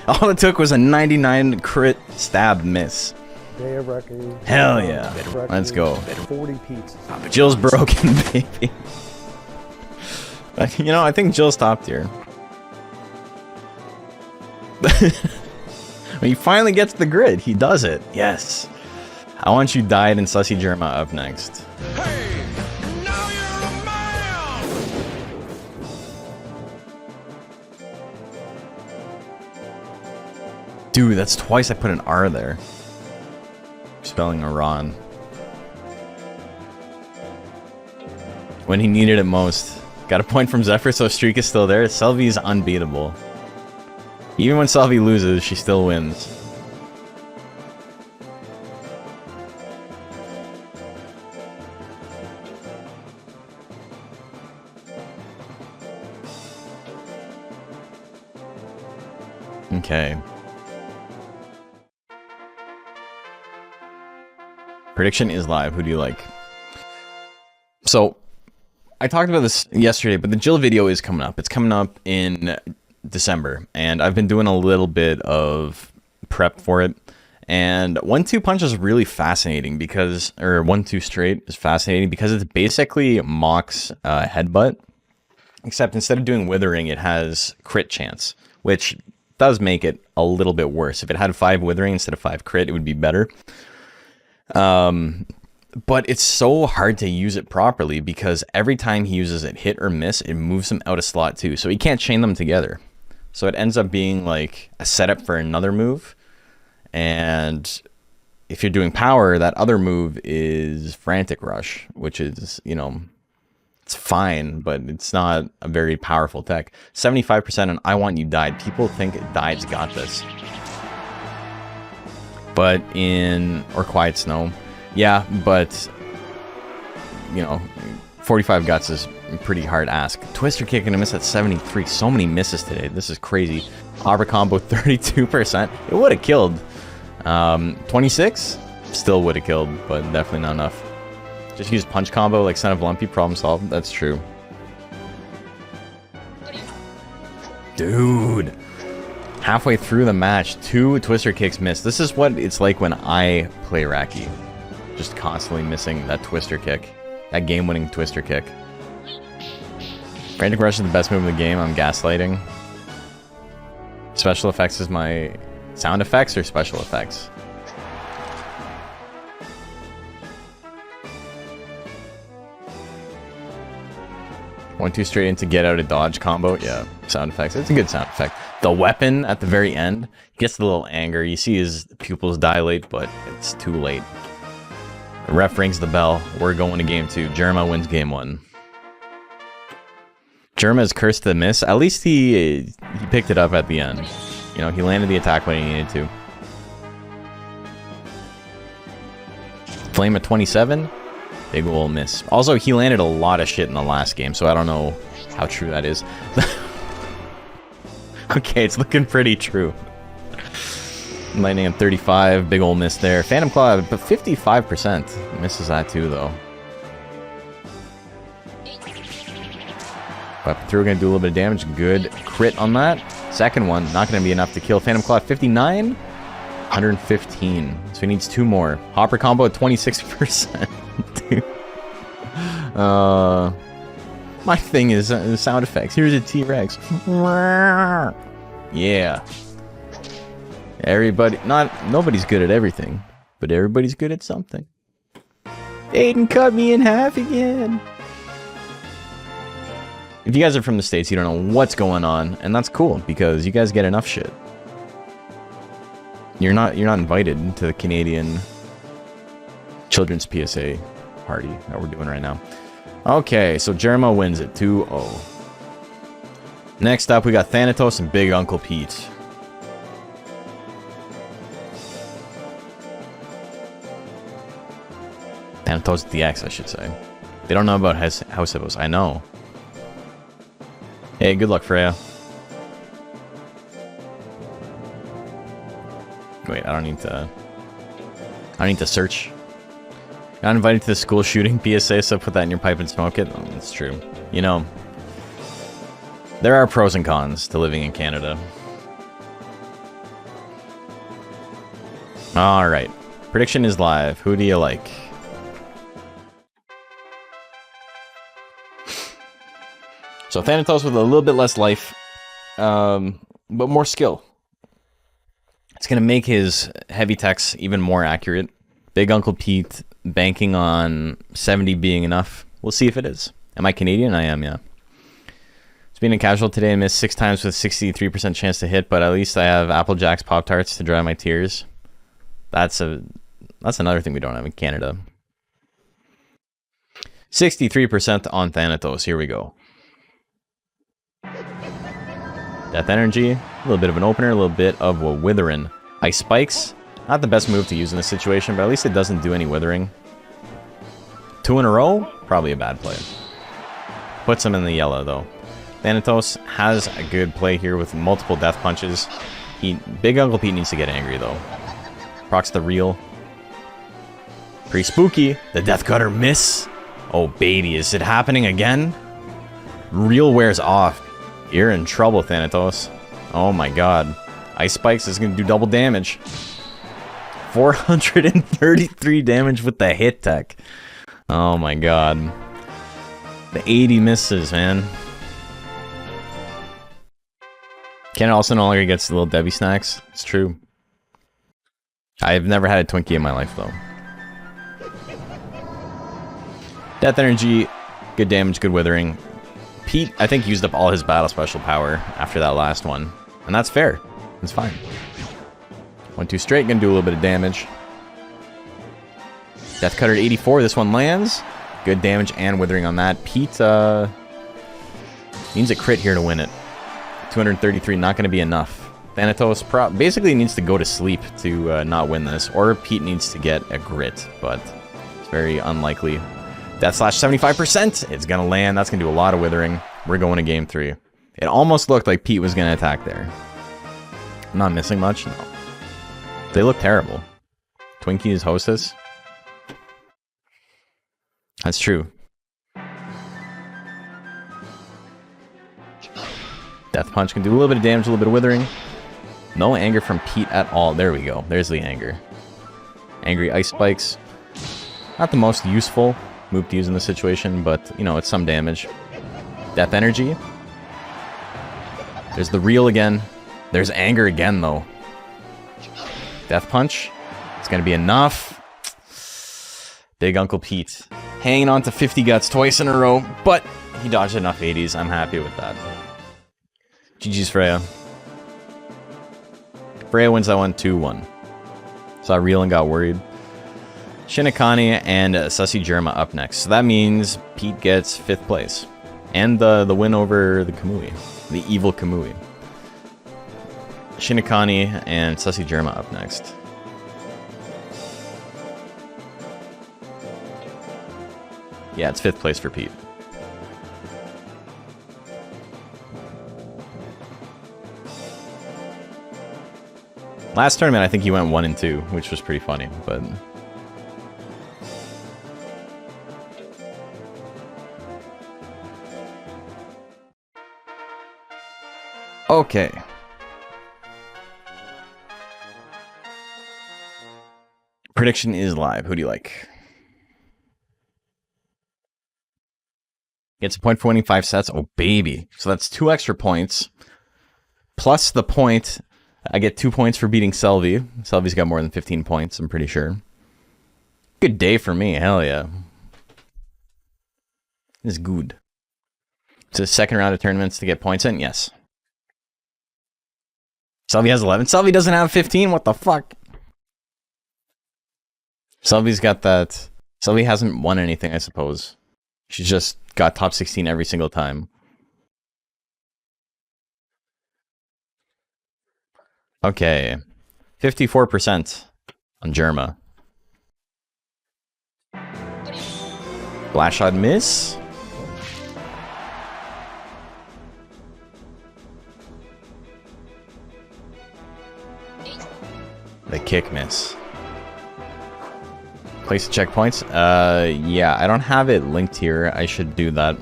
Speaker 1: All it took was a 99 crit stab miss.
Speaker 6: Day of reckoning.
Speaker 1: Hell yeah. Let's go.
Speaker 6: 40 pizzas.
Speaker 1: Jill's broken, baby. You know, I think Jill's top tier. When he finally gets the grid, he does it. Yes. I Want You Died and Sussy Germa up next.
Speaker 3: Hey, now you're a man!
Speaker 1: Dude, that's twice I put an R there. Spelling Iran. When he needed it most. Got a point from Zephyr, so streak is still there. Selvi is unbeatable. Even when Selvi loses, she still wins. Okay. Prediction is live. Who do you like? So, I talked about this yesterday, but the Jill video is coming up. It's coming up in December, and I've been doing a little bit of prep for it. And 1-2 punch is really fascinating because, or 1-2 straight is fascinating because it's basically Mock's headbutt, except instead of doing withering, it has crit chance, which does make it a little bit worse. If it had 5 withering instead of 5 crit, it would be better. But it's so hard to use it properly because every time he uses it, hit or miss, it moves him out of slot too. So he can't chain them together. So it ends up being like a setup for another move. And if you're doing power, that other move is Frantic Rush, which is, you know, it's fine, but it's not a very powerful tech. 75% on I Want You Died. People think Died's got this. But in, or Quiet Snow. Yeah, but, you know, 45 guts is a pretty hard ask. Twister kick and a miss at 73. So many misses today. This is crazy. Hopper combo 32%. It would have killed. 26? Still would have killed, but definitely not enough. Just use punch combo like Son of Lumpy, problem solved. That's true. Dude. Halfway through the match, 2 twister kicks missed. This is what it's like when I play Raki. Just constantly missing that twister kick. That game-winning twister kick. Frantic Rush is the best move in the game. I'm gaslighting. Special effects is my... Sound effects or special effects? One, two straight into get out of dodge combo. Yeah, sound effects. It's a good sound effect. The weapon at the very end gets a little anger. You see his pupils dilate, but it's too late. The ref rings the bell. We're going to game 2. Jerma wins game 1. Jerma's cursed to miss. At least he picked it up at the end. You know, he landed the attack when he needed to. Flame at 27. Big ol' miss. Also, he landed a lot of shit in the last game, so I don't know how true that is. Okay, it's looking pretty true. Lightning at 35. Big ol' miss there. Phantom Claw, but 55%. Misses that too, though. Weapon through, gonna do a little bit of damage. Good crit on that. Second one, not gonna be enough to kill. Phantom Claw at 59. 115. So he needs 2 more. Hopper combo at 26%. Dude. My thing is sound effects. Here's a T-Rex. Yeah. Everybody, nobody's good at everything, but everybody's good at something. Aiden cut me in half again. If you guys are from the States, you don't know what's going on, and that's cool because you guys get enough shit. You're not invited to the Canadian Children's PSA party that we're doing right now. Okay, so Jerma wins it 2-0. Next up, we got Thanatos and Big Uncle Pete. Thanatos DX, I should say. They don't know about House Hippos. I know. Hey, good luck, Freya. Wait, I don't need to search. Got invited to the school shooting PSA, so put that in your pipe and smoke it. Oh, that's true. You know, there are pros and cons to living in Canada. Alright. Prediction is live. Who do you like? So Thanatos with a little bit less life, but more skill. It's going to make his heavy techs even more accurate. Big Uncle Pete banking on 70 being enough. We'll see if it is. Am I Canadian? I am, yeah. It's been a casual today. I missed 6 times with 63% chance to hit, but at least I have Apple Jacks Pop-Tarts to dry my tears. That's another thing we don't have in Canada. 63% on Thanatos. Here we go. Death Energy, a little bit of an opener, a little bit of a Withering. Ice Spikes, not the best move to use in this situation, but at least it doesn't do any Withering. 2 in a row, probably a bad play. Puts him in the yellow, though. Thanatos has a good play here with multiple death punches. Big Uncle Pete needs to get angry, though. Procs the reel. Pretty spooky. The Death Cutter miss. Oh, baby, is it happening again? Reel wears off. You're in trouble, Thanatos. Oh my god. Ice Spikes is going to do double damage. 433 damage with the hit tech. Oh my god. The 80 misses, man. Ken also no longer gets the little Debbie snacks. It's true. I've never had a Twinkie in my life, though. Death Energy. Good damage, good Withering. Pete, I think, used up all his battle special power after that last one. And that's fair. It's fine. 1-2 straight, gonna do a little bit of damage. Death Cutter at 84, this one lands. Good damage and Withering on that. Pete, needs a crit here to win it. 233, not gonna be enough. Thanatos basically needs to go to sleep to not win this. Or Pete needs to get a grit, but it's very unlikely. Death Slash 75%. It's going to land. That's going to do a lot of Withering. We're going to game 3. It almost looked like Pete was going to attack there. I'm not missing much. No. They look terrible. Twinkie is Hostess. That's true. Death Punch can do a little bit of damage, a little bit of withering. No anger from Pete at all. There we go. There's the anger. Angry Ice Spikes. Not the most useful move to use in this situation, but, you know, it's some damage. Death Energy. There's the reel again. There's anger again, though. Death Punch. It's going to be enough. Big Uncle Pete. Hanging on to 50 guts twice in a row, but he dodged enough 80s. I'm happy with that. GG's Freya. Freya wins that one 2-1. Saw reel and got worried. Shinakani and Sussy Germa up next. So that means Pete gets 5th place. And the win over the Kamui. The evil Kamui. Shinakani and Sussy Germa up next. Yeah, it's 5th place for Pete. Last tournament, I think he went 1-2, which was pretty funny, but... Okay. Prediction is live. Who do you like? Gets a point for winning 5 sets. Oh, baby. So that's 2 extra points. Plus the point... I get 2 points for beating Selvi. Selvi's got more than 15 points, I'm pretty sure. Good day for me, hell yeah. It's good. It's a second round of tournaments to get points in? Yes. Selvi has 11. Selvi doesn't have 15? What the fuck? Selvi's got that... Selvi hasn't won anything, I suppose. She's just got top 16 every single time. Okay, 54% on Germa. Blast shot miss. The kick miss. Place the checkpoints. Yeah, I don't have it linked here. I should do that.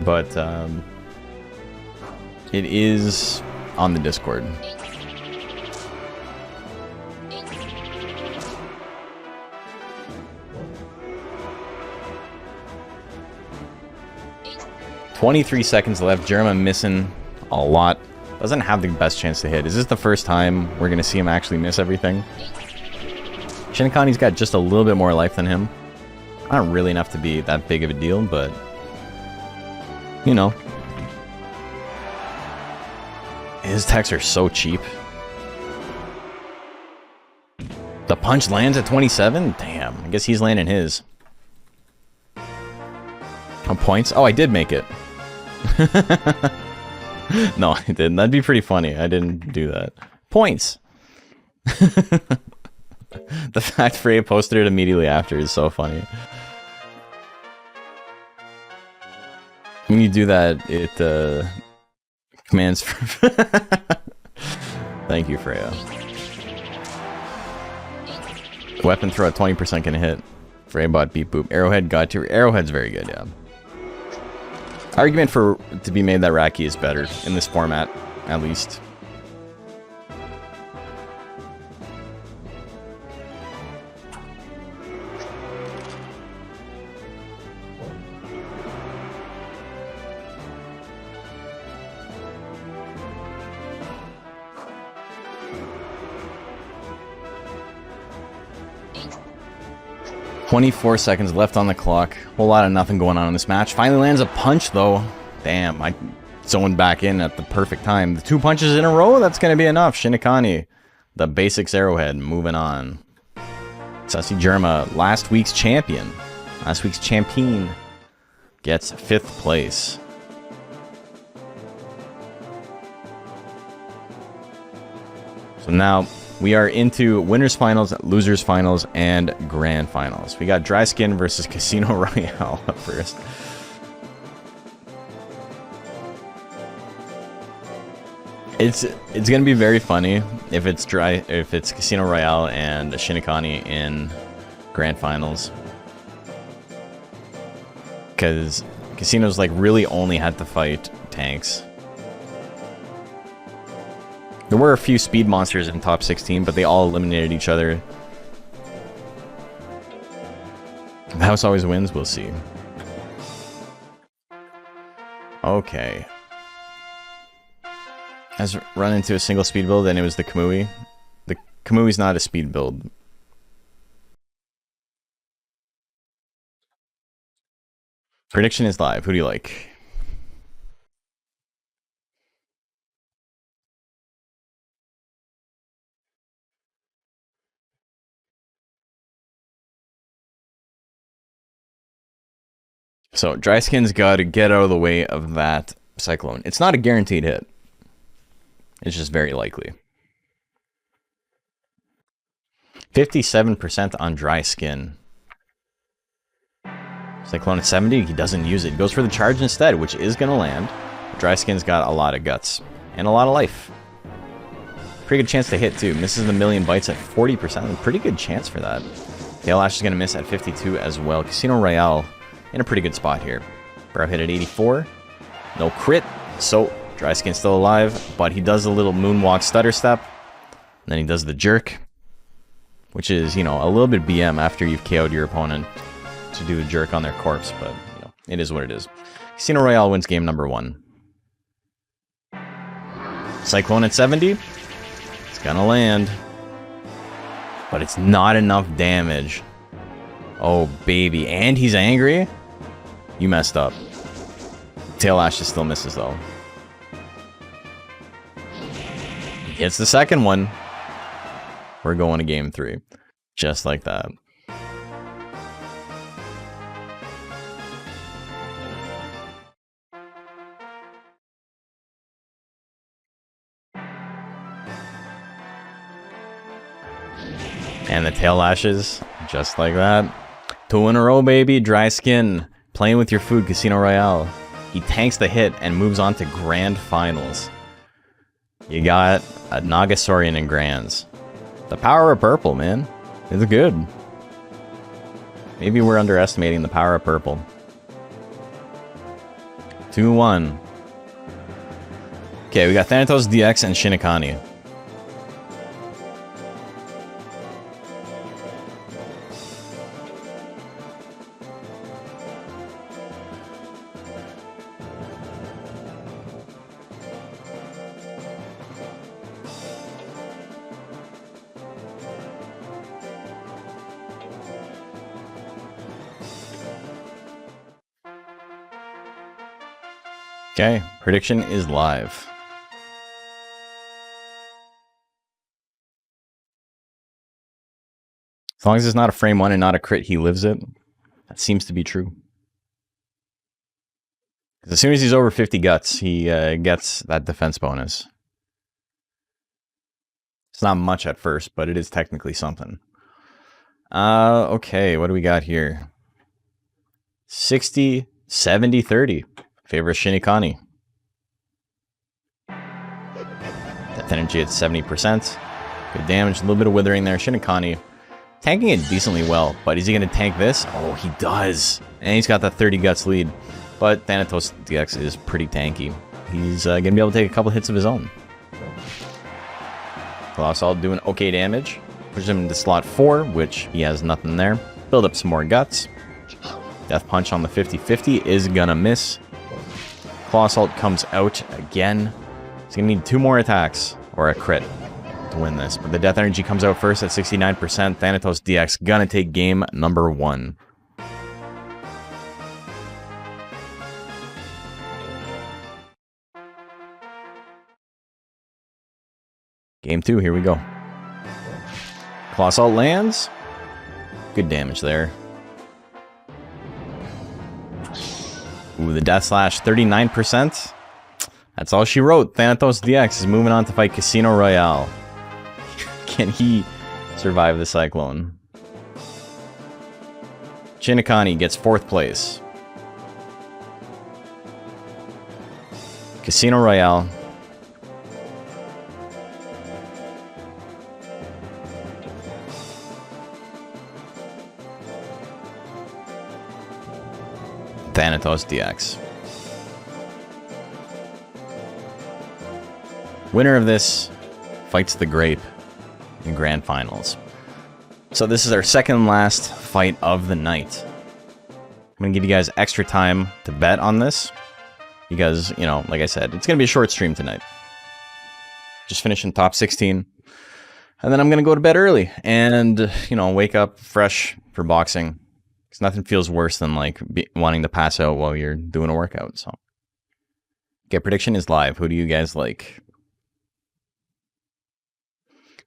Speaker 1: But, it is on the Discord. $23 seconds left. Germa missing a lot. Doesn't have the best chance to hit. Is this the first time we're going to see him actually miss everything? Shinakani's got just a little bit more life than him. Not really enough to be that big of a deal, but... You know. His attacks are so cheap. The punch lands at 27? Damn, I guess he's landing his. On points? Oh, I did make it. No, I didn't. That'd be pretty funny. I didn't do that. Points! The fact Freya posted it immediately after is so funny. When you do that, it, commands for... Thank you, Freya. Weapon throw at 20% can hit. Freya bot beat boop. Arrowhead got to... Arrowhead's very good, yeah. Argument for to be made that Raki is better in this format, at least. $24 seconds left on the clock. Whole lot of nothing going on in this match. Finally lands a punch, though. Damn, I zoned back in at the perfect time. The 2 punches in a row, that's going to be enough. Shinakani, the basics Arrowhead, moving on. Sussy Germa, last week's champion. Last week's champion gets 5th place. So now... we are into winners finals, losers finals, and grand finals. We got Dry Skin versus Casino Royale up first. It's gonna be very funny if it's Casino Royale and Shinakani in grand finals. Because casinos like really only had to fight tanks. There were a few speed monsters in top 16, but they all eliminated each other. The house always wins, we'll see. Okay. Has run into a single speed build, and it was the Kamui. The Kamui's not a speed build. Prediction is live. Who do you like? So, Dry Skin's got to get out of the way of that Cyclone. It's not a guaranteed hit. It's just very likely. 57% on Dry Skin. Cyclone at 70, he doesn't use it. He goes for the charge instead, which is going to land. Dry Skin's got a lot of guts. And a lot of life. Pretty good chance to hit, too. Misses the million bites at 40%. A pretty good chance for that. Tail Ash is going to miss at 52 as well. Casino Royale in a pretty good spot here. Brow hit at 84. No crit. So, Dry Skin's still alive. But he does a little moonwalk stutter step. And then he does the jerk. Which is, you know, a little bit BM after you've KO'd your opponent to do a jerk on their corpse. But, you know, it is what it is. Casino Royale wins game number 1. Cyclone at 70. It's gonna land. But it's not enough damage. Oh, baby. And he's angry? You messed up. Tail Ashes still misses, though. He hits the second one. We're going to game 3. Just like that. And the Tail Lashes, just like that. 2 in a row, baby. Dry Skin. Playing with your food, Casino Royale. He tanks the hit and moves on to Grand Finals. You got a Nagasaurian in Grands. The power of purple, man. It's good. Maybe we're underestimating the power of purple. 2-1. Okay, we got Thanatos, DX, and Shinikani. Okay, prediction is live. As long as it's not a frame 1 and not a crit, he lives it. That seems to be true. Because as soon as he's over 50 guts, he gets that defense bonus. It's not much at first, but it is technically something. Okay, what do we got here? 60, 70, 30. Favor Shinikani. Death energy at 70%. Good damage, a little bit of withering there. Shinikani tanking it decently well, but is he going to tank this? Oh, he does. And he's got that 30 guts lead. But Thanatos DX is pretty tanky. He's going to be able to take a couple hits of his own. Colossal doing okay damage. Push him into slot 4, which he has nothing there. Build up some more guts. Death Punch on the 50-50 is going to miss. Claw Assault comes out again. He's going to need 2 more attacks, or a crit, to win this. But the Death Energy comes out first at 69%. Thanatos DX going to take game number 1. Game 2, here we go. Claw Assault lands. Good damage there. Ooh, the Death Slash, 39%. That's all she wrote. Thanatos DX is moving on to fight Casino Royale. Can he survive the Cyclone? Shinikani gets 4th place. Casino Royale. Thanatos DX. Winner of this fights the Grape in Grand Finals. So this is our second and last fight of the night. I'm going to give you guys extra time to bet on this. Because, you know, like I said, it's going to be a short stream tonight. Just finishing top 16. And then I'm going to go to bed early. And, you know, wake up fresh for boxing. Because nothing feels worse than, like, wanting to pass out while you're doing a workout. So, okay, prediction is live. Who do you guys like?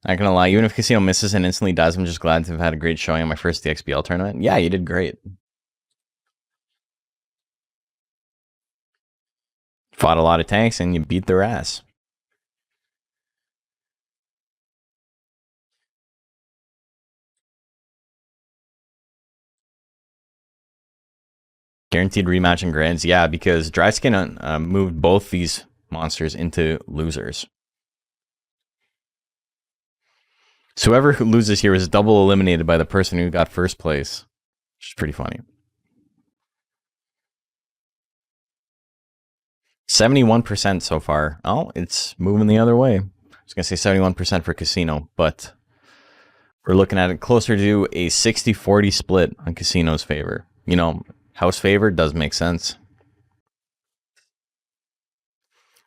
Speaker 1: Not gonna lie, even if Casino misses and instantly dies, I'm just glad to have had a great showing in my first DXBL tournament. Yeah, you did great. Fought a lot of tanks and you beat their ass. Guaranteed rematch in Grands. Yeah, because Dryskin moved both these monsters into losers. So whoever who loses here is double eliminated by the person who got first place. Which is pretty funny. 71% so far. Oh, it's moving the other way. I was going to say 71% for Casino, but we're looking at it closer to a 60-40 split on Casino's favor. You know, house favor does make sense.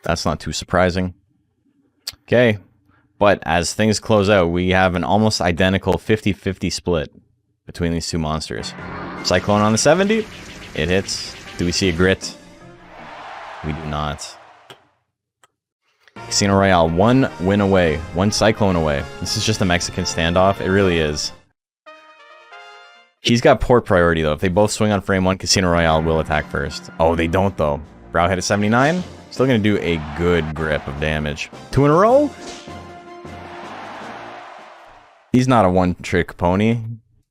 Speaker 1: That's not too surprising. Okay. But as things close out, we have an almost identical 50-50 split between these two monsters. Cyclone on the 70. It hits. Do we see a grit? We do not. Casino Royale, one win away. One Cyclone away. This is just a Mexican standoff. It really is. He's got port priority, though. If they both swing on frame 1, Casino Royale will attack first. Oh, they don't, though. Browhead at 79. Still going to do a good grip of damage. 2 in a row? He's not a one-trick pony.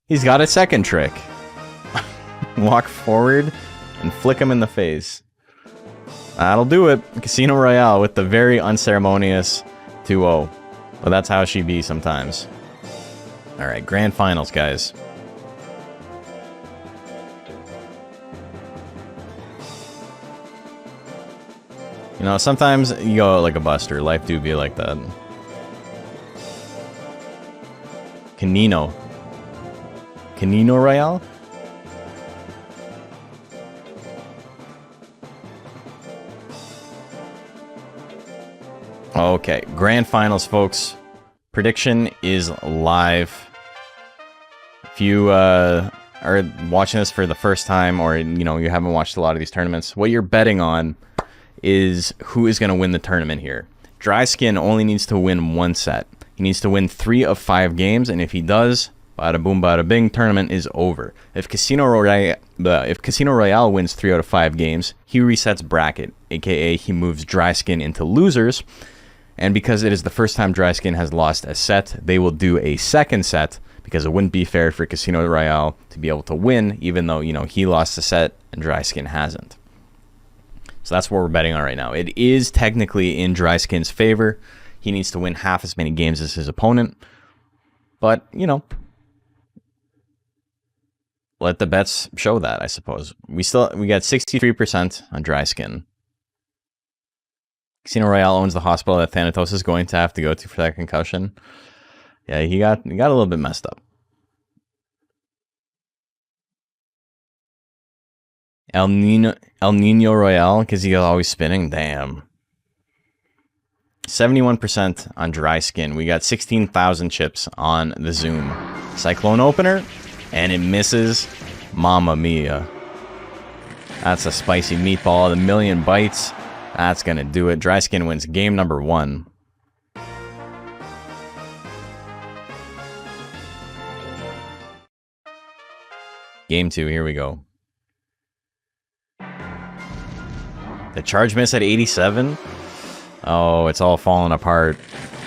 Speaker 1: He's got a second trick. Walk forward and flick him in the face. That'll do it. Casino Royale with the very unceremonious 2-0. But that's how she be sometimes. Alright, Grand Finals, guys. You know, sometimes you go like a buster. Life do be like that. Canino Royale? Okay, Grand Finals, folks. Prediction is live. If you are watching this for the first time, or you know you haven't watched a lot of these tournaments, what you're betting on is who is going to win the tournament here. Dryskin only needs to win one set. He needs to win 3 of 5 games, and if he does, bada boom, bada bing, tournament is over. If Casino Royale wins 3 out of 5 games, he resets bracket, aka he moves Dryskin into losers. And because it is the first time Dryskin has lost a set, they will do a second set, because it wouldn't be fair for Casino Royale to be able to win, even though, you know, he lost a set and Dryskin hasn't. So that's what we're betting on right now. It is technically in Dryskin's favor. He needs to win half as many games as his opponent. But, you know, let the bets show that, I suppose. We got 63% on Dryskin. Casino Royale owns the hospital that Thanatos is going to have to go to for that concussion. Yeah, he got a little bit messed up. El Nino Royale, because he's always spinning. Damn. 71% on Dryskin. We got 16,000 chips on the Zoom. Cyclone opener, and it misses. Mamma mia. That's a spicy meatball. The million bites. That's going to do it. Dryskin wins game number 1. Game 2, here we go. The charge miss at 87. Oh, it's all falling apart.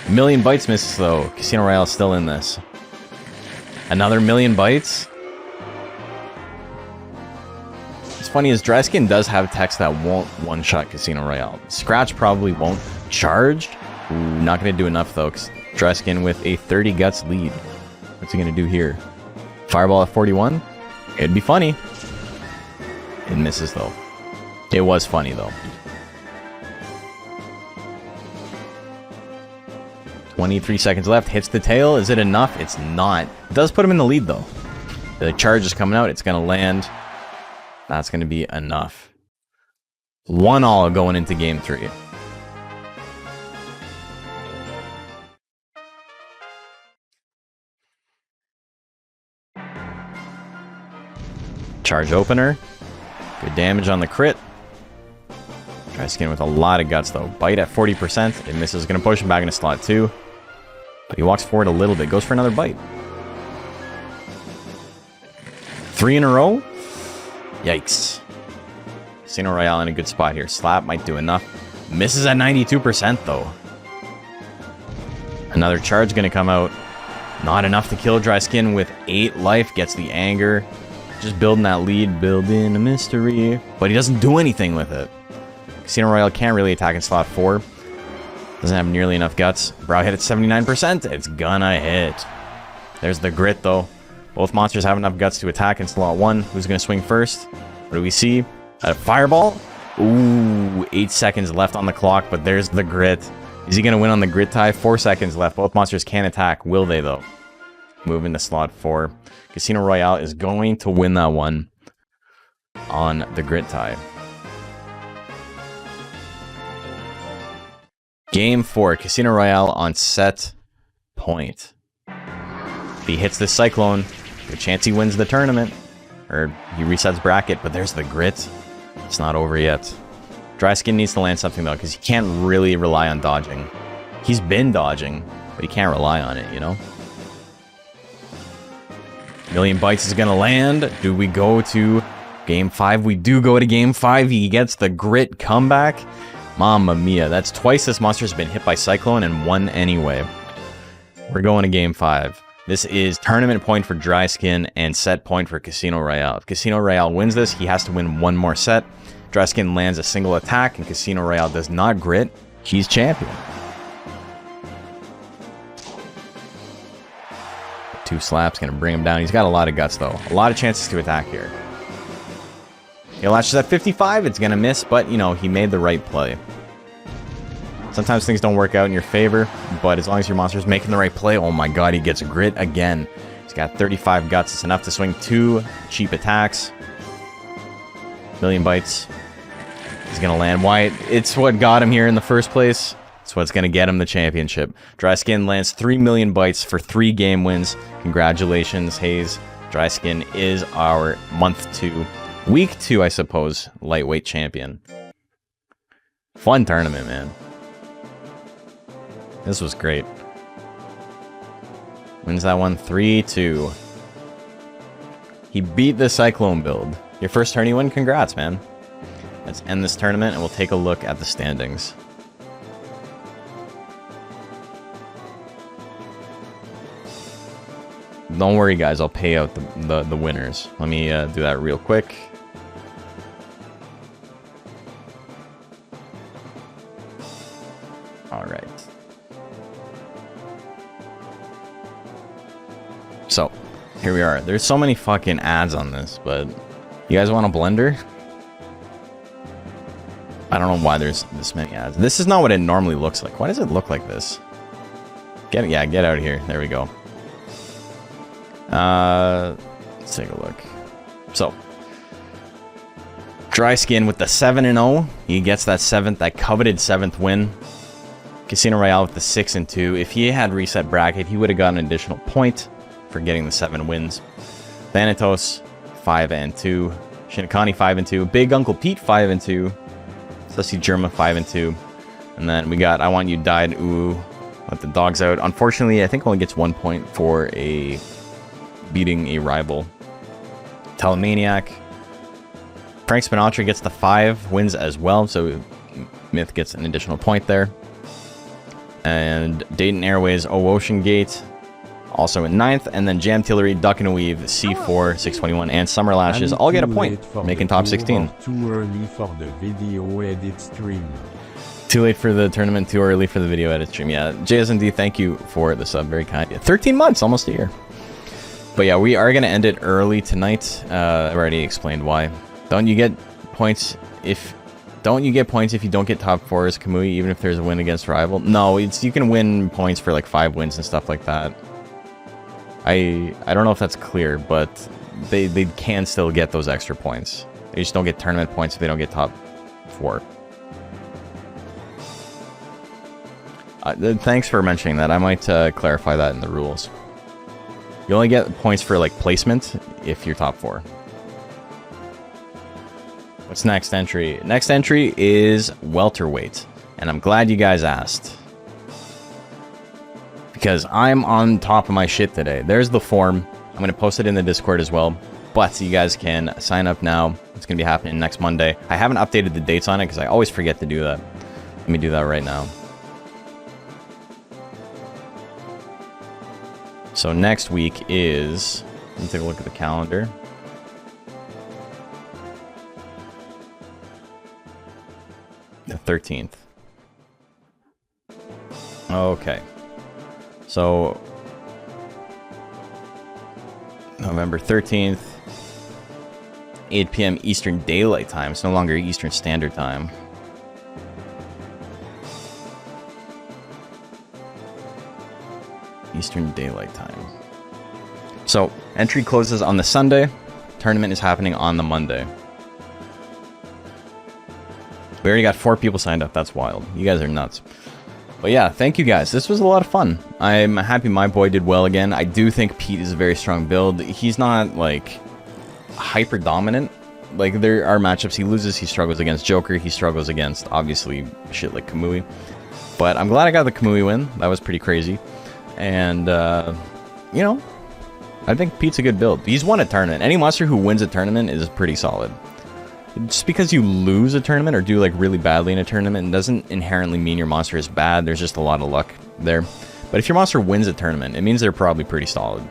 Speaker 1: Million bites misses, though. Casino Royale is still in this. Another million bites? What's funny is Dryskin does have techs that won't one-shot Casino Royale. Scratch probably won't. Charged? Ooh, not going to do enough, though. Dryskin with a 30 guts lead. What's he going to do here? Fireball at 41? It'd be funny. It misses, though. It was funny, though. 23 seconds left. Hits the tail. Is it enough? It's not. It does put him in the lead, though. The charge is coming out. It's going to land. That's going to be enough. 1-all going into game 3. Charge opener. Good damage on the crit. Dry skin with a lot of guts, though. Bite at 40%. It misses. Going to push him back into slot 2. But he walks forward a little bit. Goes for another bite. 3 in a row. Yikes. Casino Royale in a good spot here. Slap might do enough. Misses at 92%, though. Another charge going to come out. Not enough to kill Dry Skin with 8 life. Gets the anger. Just building that lead. Building a mystery. But he doesn't do anything with it. Casino Royale can't really attack in slot 4. Doesn't have nearly enough guts. Brow hit at 79%. It's gonna hit. There's the grit, though. Both monsters have enough guts to attack in slot 1. Who's gonna swing first? What do we see? A fireball? Ooh, 8 seconds left on the clock, but there's the grit. Is he gonna win on the grit tie? 4 seconds left. Both monsters can attack. Will they, though? Move into slot 4. Casino Royale is going to win that one on the grit tie. Game 4, Casino Royale on set point. If he hits this Cyclone, good chance he wins the tournament. Or he resets bracket, but there's the grit. It's not over yet. Dry Skin needs to land something, though, because he can't really rely on dodging. He's been dodging, but he can't rely on it, you know? Million Bites is going to land. Do we go to game 5? We do go to game 5. He gets the grit comeback. Mamma mia, that's twice this monster's been hit by Cyclone and won anyway. We're going to game 5. This is tournament point for Dry Skin and set point for Casino Royale. If Casino Royale wins this, he has to win one more set. Dry Skin lands a single attack and Casino Royale does not grit. He's champion. 2 slaps, gonna bring him down. He's got a lot of guts, though. A lot of chances to attack here. He latches at 55, it's gonna miss, but, you know, he made the right play. Sometimes things don't work out in your favor, but as long as your monster's making the right play, oh my god, he gets grit again. He's got 35 guts, it's enough to swing 2 cheap attacks. Million Bites. He's gonna land white. It's what got him here in the first place. It's what's gonna get him the championship. Dry Skin lands 3 million bites for 3 game wins. Congratulations, Hayes. Dry Skin is our month 2. Week 2, I suppose, lightweight champion. Fun tournament, man. This was great. Wins that one 3-2. He beat the Cyclone build. Your first tourney win? Congrats, man. Let's end this tournament and we'll take a look at the standings. Don't worry, guys. I'll pay out the winners. Let me do that real quick. All right. So, here we are. There's so many fucking ads on this, but you guys want a blender? I don't know why there's this many ads. This is not what it normally looks like. Why does it look like this? Get out of here. There we go. Let's take a look. So, Dry Skin with the 7-0. He gets that coveted 7th win. Casino Royale with the 6-2. If he had reset bracket, he would have gotten an additional point for getting the 7 wins. Thanatos, 5-2. Shinakani, 5-2. Big Uncle Pete, 5-2. Sussy Germa, 5-2. And then we got I Want You Died. Ooh, let the dogs out. Unfortunately, I think only gets 1 point for beating a rival. Telemaniac. Frank Spinatri gets the 5 wins as well, so Myth gets an additional point there. And Dayton Airways, Ocean Gate, also in 9th. And then Jam Tillery, Duck and Weave, C4, 621, and Summer Lashes all get a point, making top 16.
Speaker 4: Too early for the video edit stream.
Speaker 1: Too late for the tournament, too early for the video edit stream. Yeah, JSND, thank you for the sub, very kind. 13 months, almost a year. But yeah, we are going to end it early tonight. I've already explained why. Don't you get points if you don't get top 4 as Kamui, even if there's a win against rival? No, it's you can win points for like 5 wins and stuff like that. I don't know if that's clear, but they can still get those extra points. They just don't get tournament points if they don't get top 4. Thanks for mentioning that. I might clarify that in the rules. You only get points for like placement if you're top 4. What's next entry? Next entry is welterweight, and I'm glad you guys asked because I'm on top of my shit today. There's the form. I'm gonna post it in the Discord as well, but you guys can sign up now. It's gonna be happening next Monday. I haven't updated the dates on it because I always forget to do that. Let me do that right now. So next week is, let me take a look at the calendar. The 13th. Okay. So November 13th, 8 p.m. Eastern Daylight Time. It's no longer Eastern Standard Time. Eastern Daylight Time. So, entry closes on the Sunday. Tournament is happening on the Monday. We already got 4 people signed up. That's wild. You guys are nuts. But yeah, thank you guys. This was a lot of fun. I'm happy my boy did well again. I do think Pete is a very strong build. He's not, like, hyper dominant. Like, there are matchups he loses. He struggles against Joker. He struggles against, obviously, shit like Kamui. But I'm glad I got the Kamui win. That was pretty crazy. And, you know, I think Pete's a good build. He's won a tournament. Any monster who wins a tournament is pretty solid. Just because you lose a tournament or do like really badly in a tournament doesn't inherently mean your monster is bad. There's just a lot of luck there. But if your monster wins a tournament, it means they're probably pretty solid.